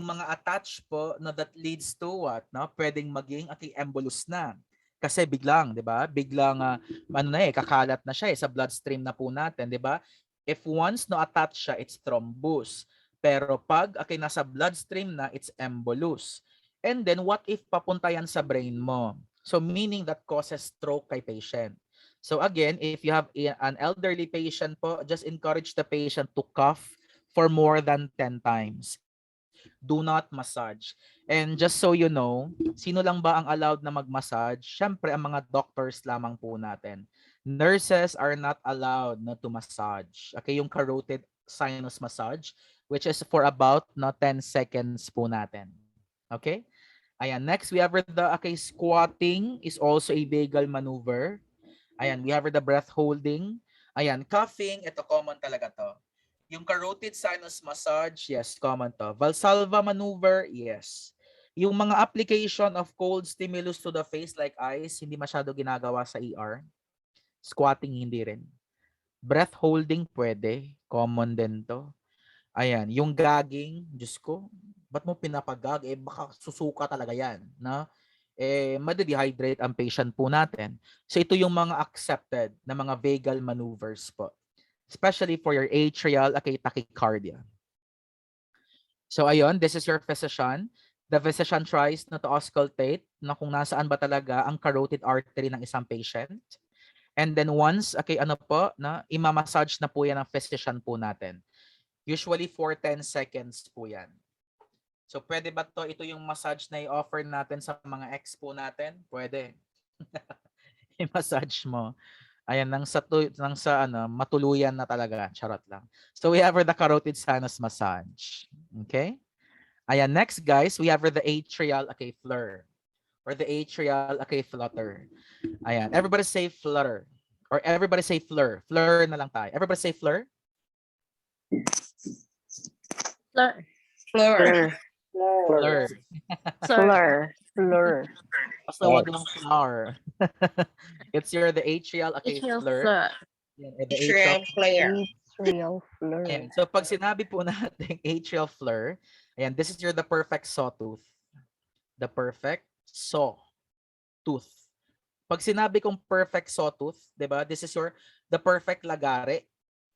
mga attach po that leads to what, pwedeng maging embolus na. Kasi biglang, 'di ba? Biglang kakalat na siya sa bloodstream na po natin, 'di ba? If once no attach siya, it's thrombus. Pero pag nasa bloodstream na, it's embolus. And then what if papunta yan sa brain mo? So meaning that causes stroke kay patient. So again, if you have an elderly patient po, just encourage the patient to cough for more than 10 times. Do not massage. And just so you know, sino lang ba ang allowed na mag-massage? Syempre, ang mga doctors lamang po natin. Nurses are not allowed to massage. Okay, yung carotid sinus massage, which is for about 10 seconds po natin. Okay? Ayan, next we have the squatting is also a vagal maneuver. Ayan, we have the breath holding. Ayan, coughing, ito common talaga to. Yung carotid sinus massage, yes, common to. Valsalva maneuver, yes. Yung mga application of cold stimulus to the face like ice, hindi masyado ginagawa sa ER. Squatting, hindi rin. Breath holding, pwede. Common din to. Ayan, yung gagging, Diyos ko, ba't mo pinapagag? Baka susuka talaga yan, na? Madi-dehydrate ang patient po natin. So ito yung mga accepted na mga vagal maneuvers po. Especially for your atrial tachycardia. So ayun, this is your physician. The physician tries to auscultate na kung nasaan ba talaga ang carotid artery ng isang patient. And then once, imamassage na po yan ng physician po natin. Usually for 10 seconds po yan. So pwede ba to? Ito yung massage na i-offer natin sa mga ex po natin? Pwede. I-massage mo. Ayan, nang sa matuluyan na talaga. Charot lang. So we have the carotid sinus massage. Okay? Ayan, next guys, we have the atrial flare or the atrial flutter. Ayan, everybody say flutter or everybody say flare. Flare na lang tayo. Everybody say flare. Fleur. Fleur. Fleur. Fleur. Fleur. Basta wag lang flower. It's your the atrial, okay, Atrial fleur. fleur. Yan, the atrial Atrial fleur. Ayan. So pag sinabi po natin atrial fleur, ayan, this is your the perfect sawtooth. The perfect sawtooth. Pag sinabi kong perfect sawtooth, 'di ba? This is your the perfect lagare,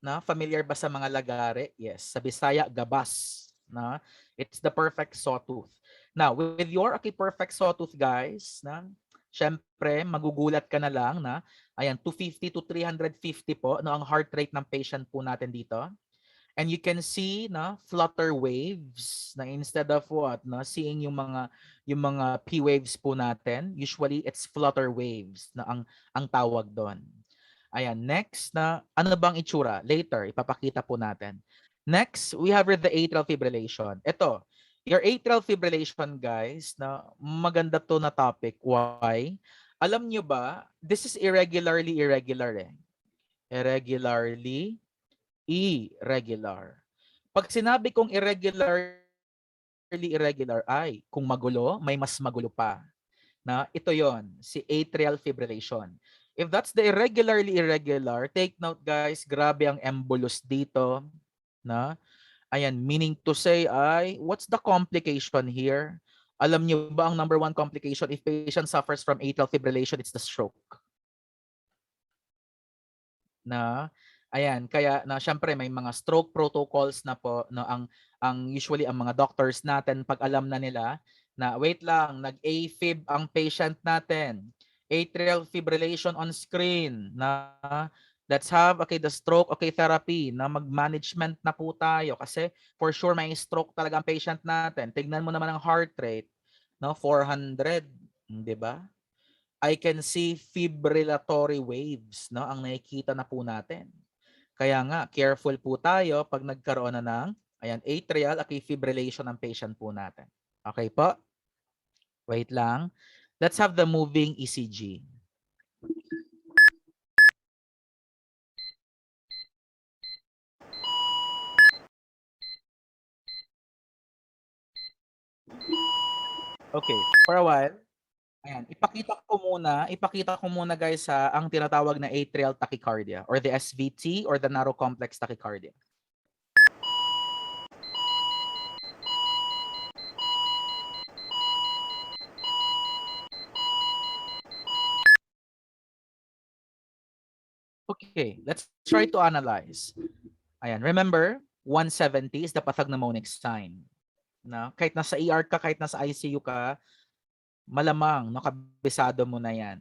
na familiar ba sa mga lagare? Yes, sa Bisaya gabas, na it's the perfect sawtooth. Now, with your okay perfect sawtooth guys, na syempre magugulat ka na lang na ayan 250 to 350 po no ang heart rate ng patient po natin dito. And you can see na flutter waves na instead of what na seeing yung mga P waves po natin, usually it's flutter waves na ang tawag doon. Ayan, next na ano bang itsura? Later ipapakita po natin. Next, we have the atrial fibrillation. Ito, your atrial fibrillation guys, na maganda to na topic. Why? Alam nyo ba, this is irregularly irregular eh. Irregularly irregular. Pag sinabi kong irregularly irregular ay kung magulo, may mas magulo pa. Na ito 'yon, si atrial fibrillation. If that's the irregularly irregular, take note guys, grabe ang embolus dito, na ayan, meaning to say ay what's the complication here? Alam niyo ba ang number one complication if patient suffers from atrial fibrillation, it's the stroke. Na ayan, kaya na syempre may mga stroke protocols na po no ang usually ang mga doctors natin pag alam na nila na wait lang, nag-AFib ang patient natin. Atrial fibrillation on screen na let's have okay the stroke okay therapy na mag-management na po tayo kasi for sure may stroke talaga ang patient natin. Tignan mo naman ang heart rate, no 400, 'di ba? I can see fibrillatory waves, no? Ang nakikita na po natin. Kaya nga, careful po tayo pag nagkaroon na ng ayan, atrial okay, fibrillation ng patient po natin. Okay po? Wait lang. Let's have the moving ECG. Okay, for a while, ayan, ipakita ko muna guys sa ang tinatawag na atrial tachycardia or the SVT or the narrow complex tachycardia. Okay, let's try to analyze. Ayan, remember, 170 is the pathognomonic sign. Na kahit nasa ER ka, kahit nasa ICU ka, malamang no kabisado mo na 'yan.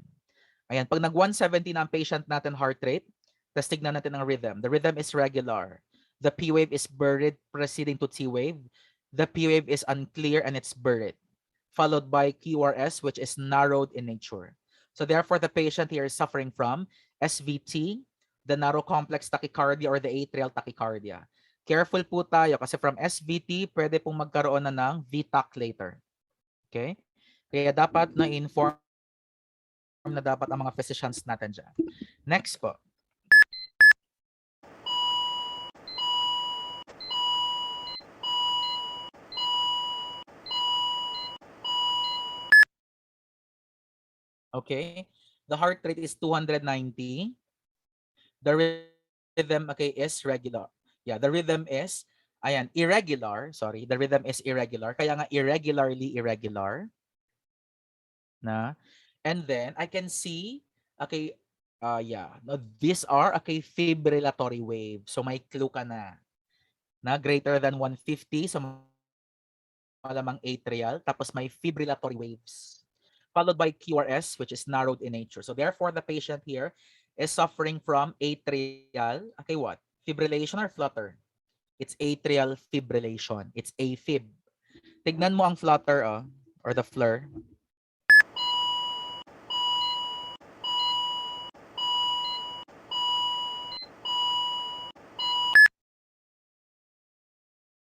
Ayan, pag nag 170 na ang patient natin heart rate, tapos tignan natin ang rhythm. The rhythm is regular. The P wave is buried preceding to T wave. The P wave is unclear and it's buried. Followed by QRS, which is narrowed in nature. So therefore, the patient here is suffering from SVT, the narrow complex tachycardia or the atrial tachycardia. Careful po tayo kasi from SVT, pwede pong magkaroon na ng VTAC later. Okay? Kaya dapat na-inform na dapat ang mga physicians natin dyan. Next po. Okay? The heart rate is 290. The rhythm okay is regular. Yeah, the rhythm is ayan, irregular. Sorry, the rhythm is irregular. Kaya nga irregularly irregular. Na. And then I can see okay yeah, no, these are okay fibrillatory wave. So may clue ka na. Na greater than 150 so malamang atrial tapos may fibrillatory waves. Followed by QRS which is narrowed in nature. So therefore the patient here is suffering from atrial, okay what? Fibrillation or flutter? It's atrial fibrillation. It's AFib. Tignan mo ang flutter or the flur.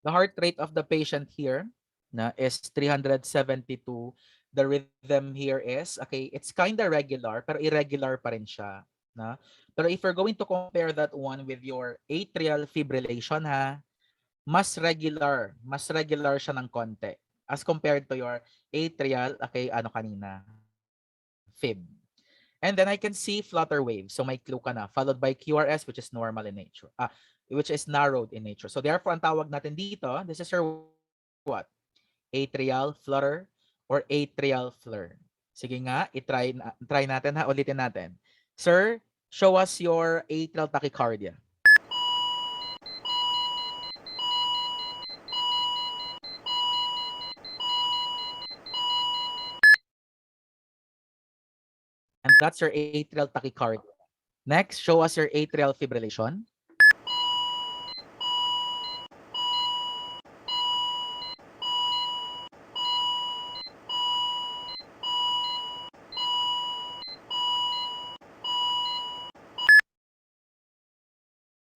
The heart rate of the patient here na is 372. The rhythm here is, okay, it's kind of regular, pero irregular pa rin siya. Na? Pero if you're going to compare that one with your atrial fibrillation ha, mas regular siya ng konti as compared to your atrial, okay, ano kanina, fib. And then I can see flutter waves. So may clue ka na, followed by QRS, which is normal in nature. Which is narrowed in nature. So therefore, ang tawag natin dito, this is your what? Atrial flutter or atrial flare. Sige nga, try natin ha, ulitin natin. Sir, show us your atrial tachycardia. And that's your atrial tachycardia. Next, show us your atrial fibrillation.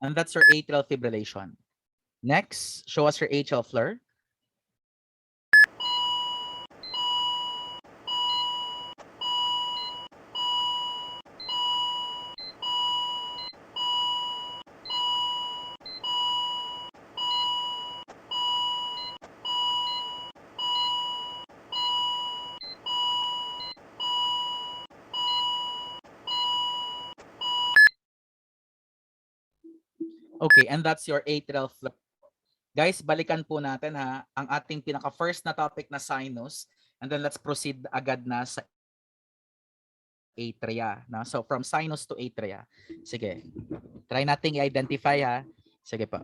And that's your atrial fibrillation. Next, show us your atrial flare. Okay, and that's your atrial flare. Guys, balikan po natin ha, ang ating pinaka-first na topic na sinus, and then let's proceed agad na sa atria. No? So from sinus to atria. Sige, try nating i-identify ha. Sige po.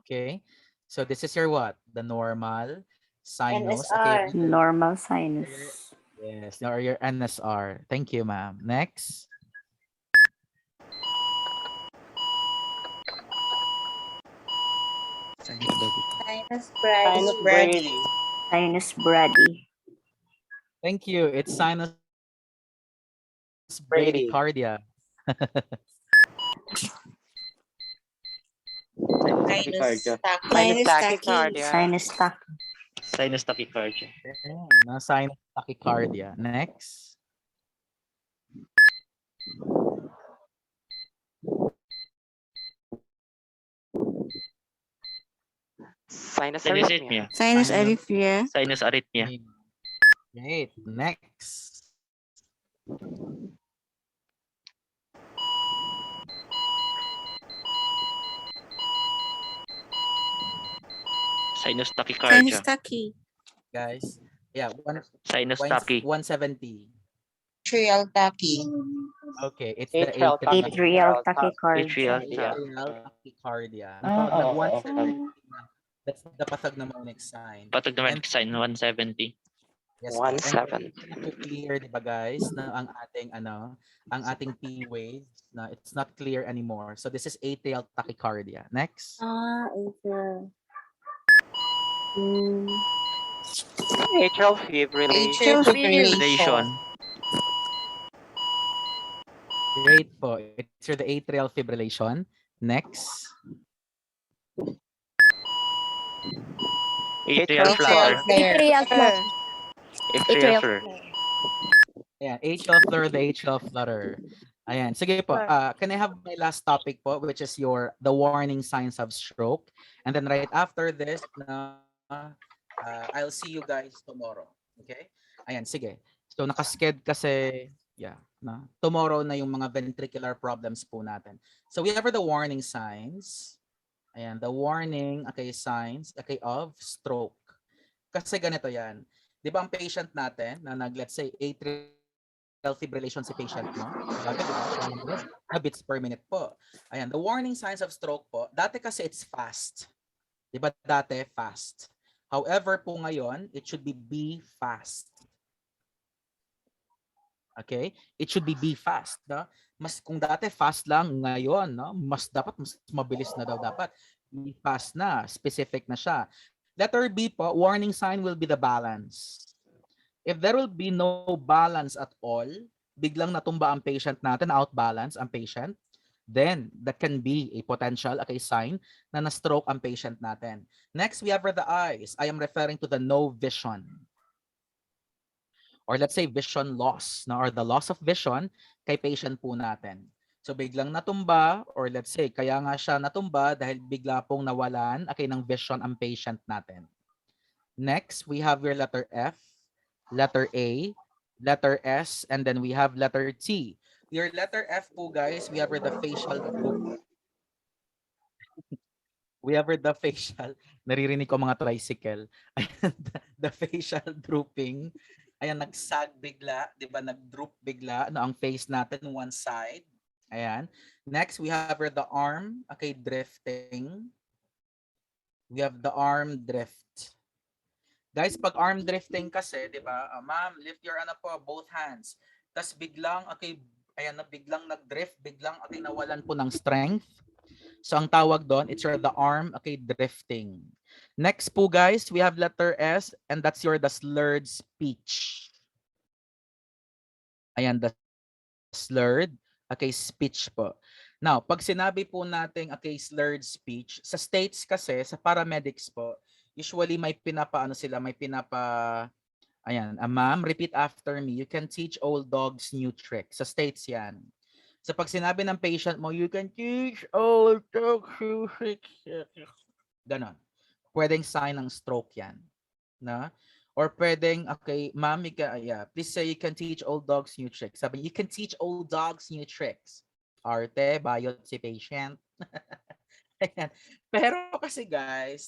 Okay, so this is your what? The normal sinus. Okay. NSR. Normal sinus. Yes, or your NSR. Thank you, ma'am. Next. Sinus Brady. Sinus Brady. Sinus Brady. Thank you. It's sinus Brady. bradycardia. Sinus Sinus tachycardia. tachycardia. Sinus tachy. Sinus tachycardia. Na sinus tachycardia. Next. Sinus arrhythmia. Sinus arrhythmia. Sinus arrhythmia. Great. Next. Sinus tachycardia. tachy. Guys. Yeah, Sinus tachy. 170. Atrial tachy. Okay, it's the Atrial Atrial tachycardia. atrial tachycardia. Kapag nag-170 na, that's the pathognomonic sign. Pathognomonic sign 170. Yes, 170. to clear, di ba guys, na ang ating P waves na it's not clear anymore. So this is atrial tachycardia. Next. Atrial. Atrial fibrillation. Fibrillation. Great po. It's your the atrial fibrillation. Next. Atrial flutter. Atrial flare. Atrial flare. Ayan, atrial flare, the atrial flutter. Ayan, sige po. Can I have my last topic po, which is the warning signs of stroke. And then right after this, I'll see you guys tomorrow. Okay? Ayan, sige. So nakasked kasi, tomorrow na yung mga ventricular problems po natin. So we have the warning signs. Ayan, the warning, signs, of stroke. Kasi ganito yan. Di ba ang patient natin na let's say, atrial fibrillation si patient mo, beats per minute po. Ayan, the warning signs of stroke po, dati kasi it's fast. Di ba dati fast? However po ngayon, it should be fast. Okay? It should be fast, no? Mas kung dati fast lang ngayon, no? Mas mabilis na daw dapat. Be fast na, specific na siya. Letter B po, warning sign will be the balance. If there will be no balance at all, biglang natumba ang patient natin, out balance ang patient, then that can be a potential sign na na-stroke ang patient natin. Next, we have the eyes. I am referring to the no vision. Or let's say vision loss, or the loss of vision kay patient po natin. So biglang natumba, or let's say kaya nga siya natumba dahil bigla pong nawalan ng vision ang patient natin. Next, we have your letter F, letter A, letter S, and then we have letter T. Your letter F po guys, we have the facial droop. We have the facial, naririnig ko mga tricycle. Ayan, the facial drooping. Ayan, nagsag bigla, di ba? Nag-droop bigla ang face natin one side. Ayan. Next, we have the arm, drifting. We have the arm drift. Guys, pag arm drifting kasi, di ba? Ma'am, lift your both hands. Tapos biglang, ayan na, biglang nag-drift, biglang, nawalan po ng strength. So ang tawag doon, it's the arm, drifting. Next po guys, we have letter S, and that's the slurred speech. Ayan, the slurred, speech po. Now, pag sinabi po natin, slurred speech, sa states kasi, sa paramedics po, usually may pinapa, ayan, ma'am, repeat after me. You can teach old dogs new tricks. Sa states yan. So pag sinabi ng patient mo, you can teach old dogs new tricks. Ganon. Pwedeng sign ng stroke yan. Na? Or pwedeng, ma'am, please say you can teach old dogs new tricks. Sabi, you can teach old dogs new tricks. Arte, bayot si patient. Ayan. Pero kasi guys,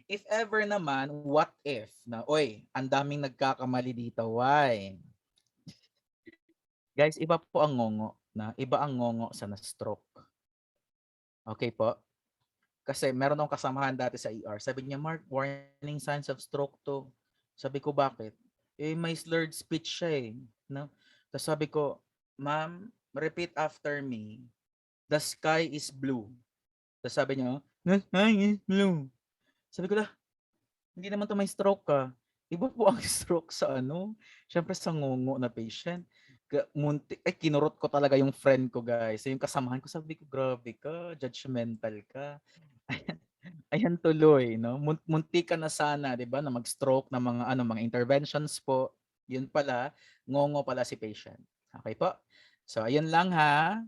if ever naman, what if, oy, ang daming nagkakamali dito, why? Guys, iba po ang ngongo, iba ang ngongo sa na-stroke. Okay po? Kasi meron akong kasamahan dati sa ER. Sabi niya, Mark, warning signs of stroke to. Sabi ko, bakit? May slurred speech siya . No? Tapos sabi ko, ma'am, repeat after me. The sky is blue. Tapos sabi niya, the sky is blue. Sabi ko, hindi naman to may stroke ka. Iba po ang stroke sa syempre sa ngongo na patient. Kinurot ko talaga yung friend ko guys. Yung kasamahan ko, sabi ko, grabe ka, judgmental ka. Ayan tuloy, munti ka na sana, 'di ba, na mag-stroke ng mga interventions po. Yun pala, ngongo pala si patient. Okay po? So ayun lang ha,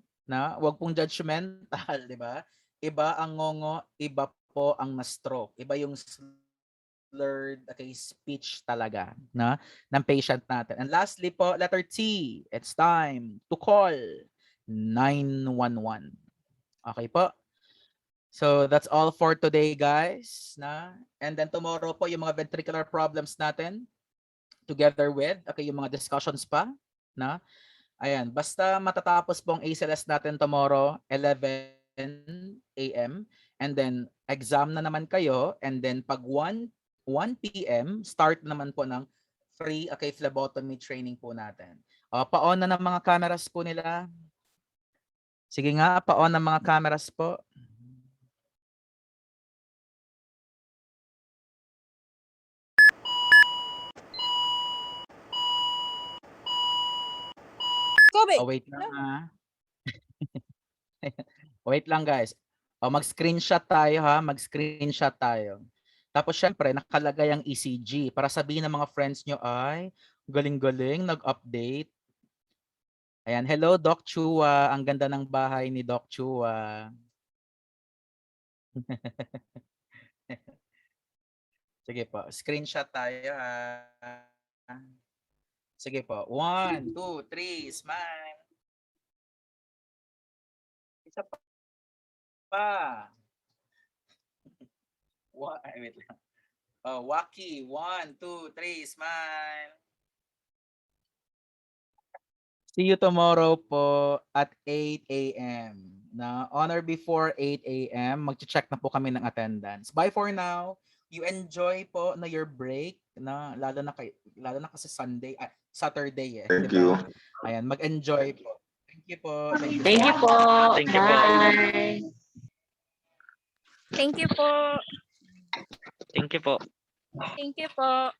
wag pong judgmental, 'di ba? Iba ang ngongo, iba po ang na-stroke. Iba yung slurred speech talaga, ng patient natin. And lastly po, letter T. It's time to call 911. Okay po? So that's all for today, guys. And then tomorrow po yung mga ventricular problems natin together with yung mga discussions pa. Ayan, basta matatapos pong ACLS natin tomorrow 11 a.m. and then exam na naman kayo, and then pag 1 p.m. start naman po ng free phlebotomy training po natin. Pa-on na ng mga cameras po nila. Sige nga, pa-on ng mga cameras po. Wait lang ha. Wait lang guys. Mag-screenshot tayo ha. Mag-screenshot tayo. Tapos syempre, nakalagay ang ECG para sabihin ng mga friends nyo, ay, galing-galing, nag-update. Ayan, hello Doc Chua. Ang ganda ng bahay ni Doc Chua. Sige po, screenshot tayo ha. Sige po. 1, 2, 3, smile. Isa pa. Wait lang. Waki. 1, 2, 3, smile. See you tomorrow po at 8 a.m. On or before 8 a.m. Mag-check na po kami ng attendance. Bye for now. You enjoy po your break, lalo na kasi Sunday, Saturday Thank diba? you. Ayan, mag-enjoy po. Thank you po. Thank you po. Thank you po. Bye. Thank you po. Thank you po. Thank you po.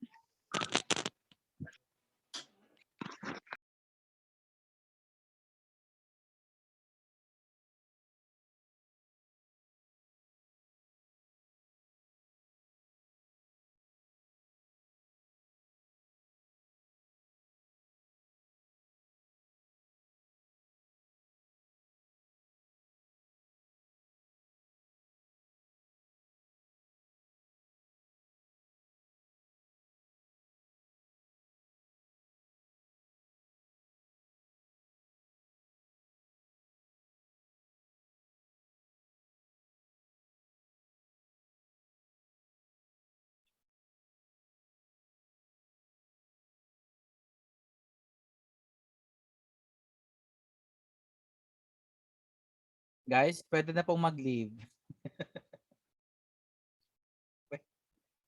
Guys, pwede na pong mag-leave.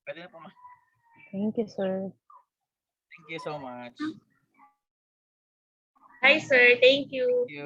Pwede na pong Thank you, sir. Thank you so much. Hi, sir. Thank you. Thank you.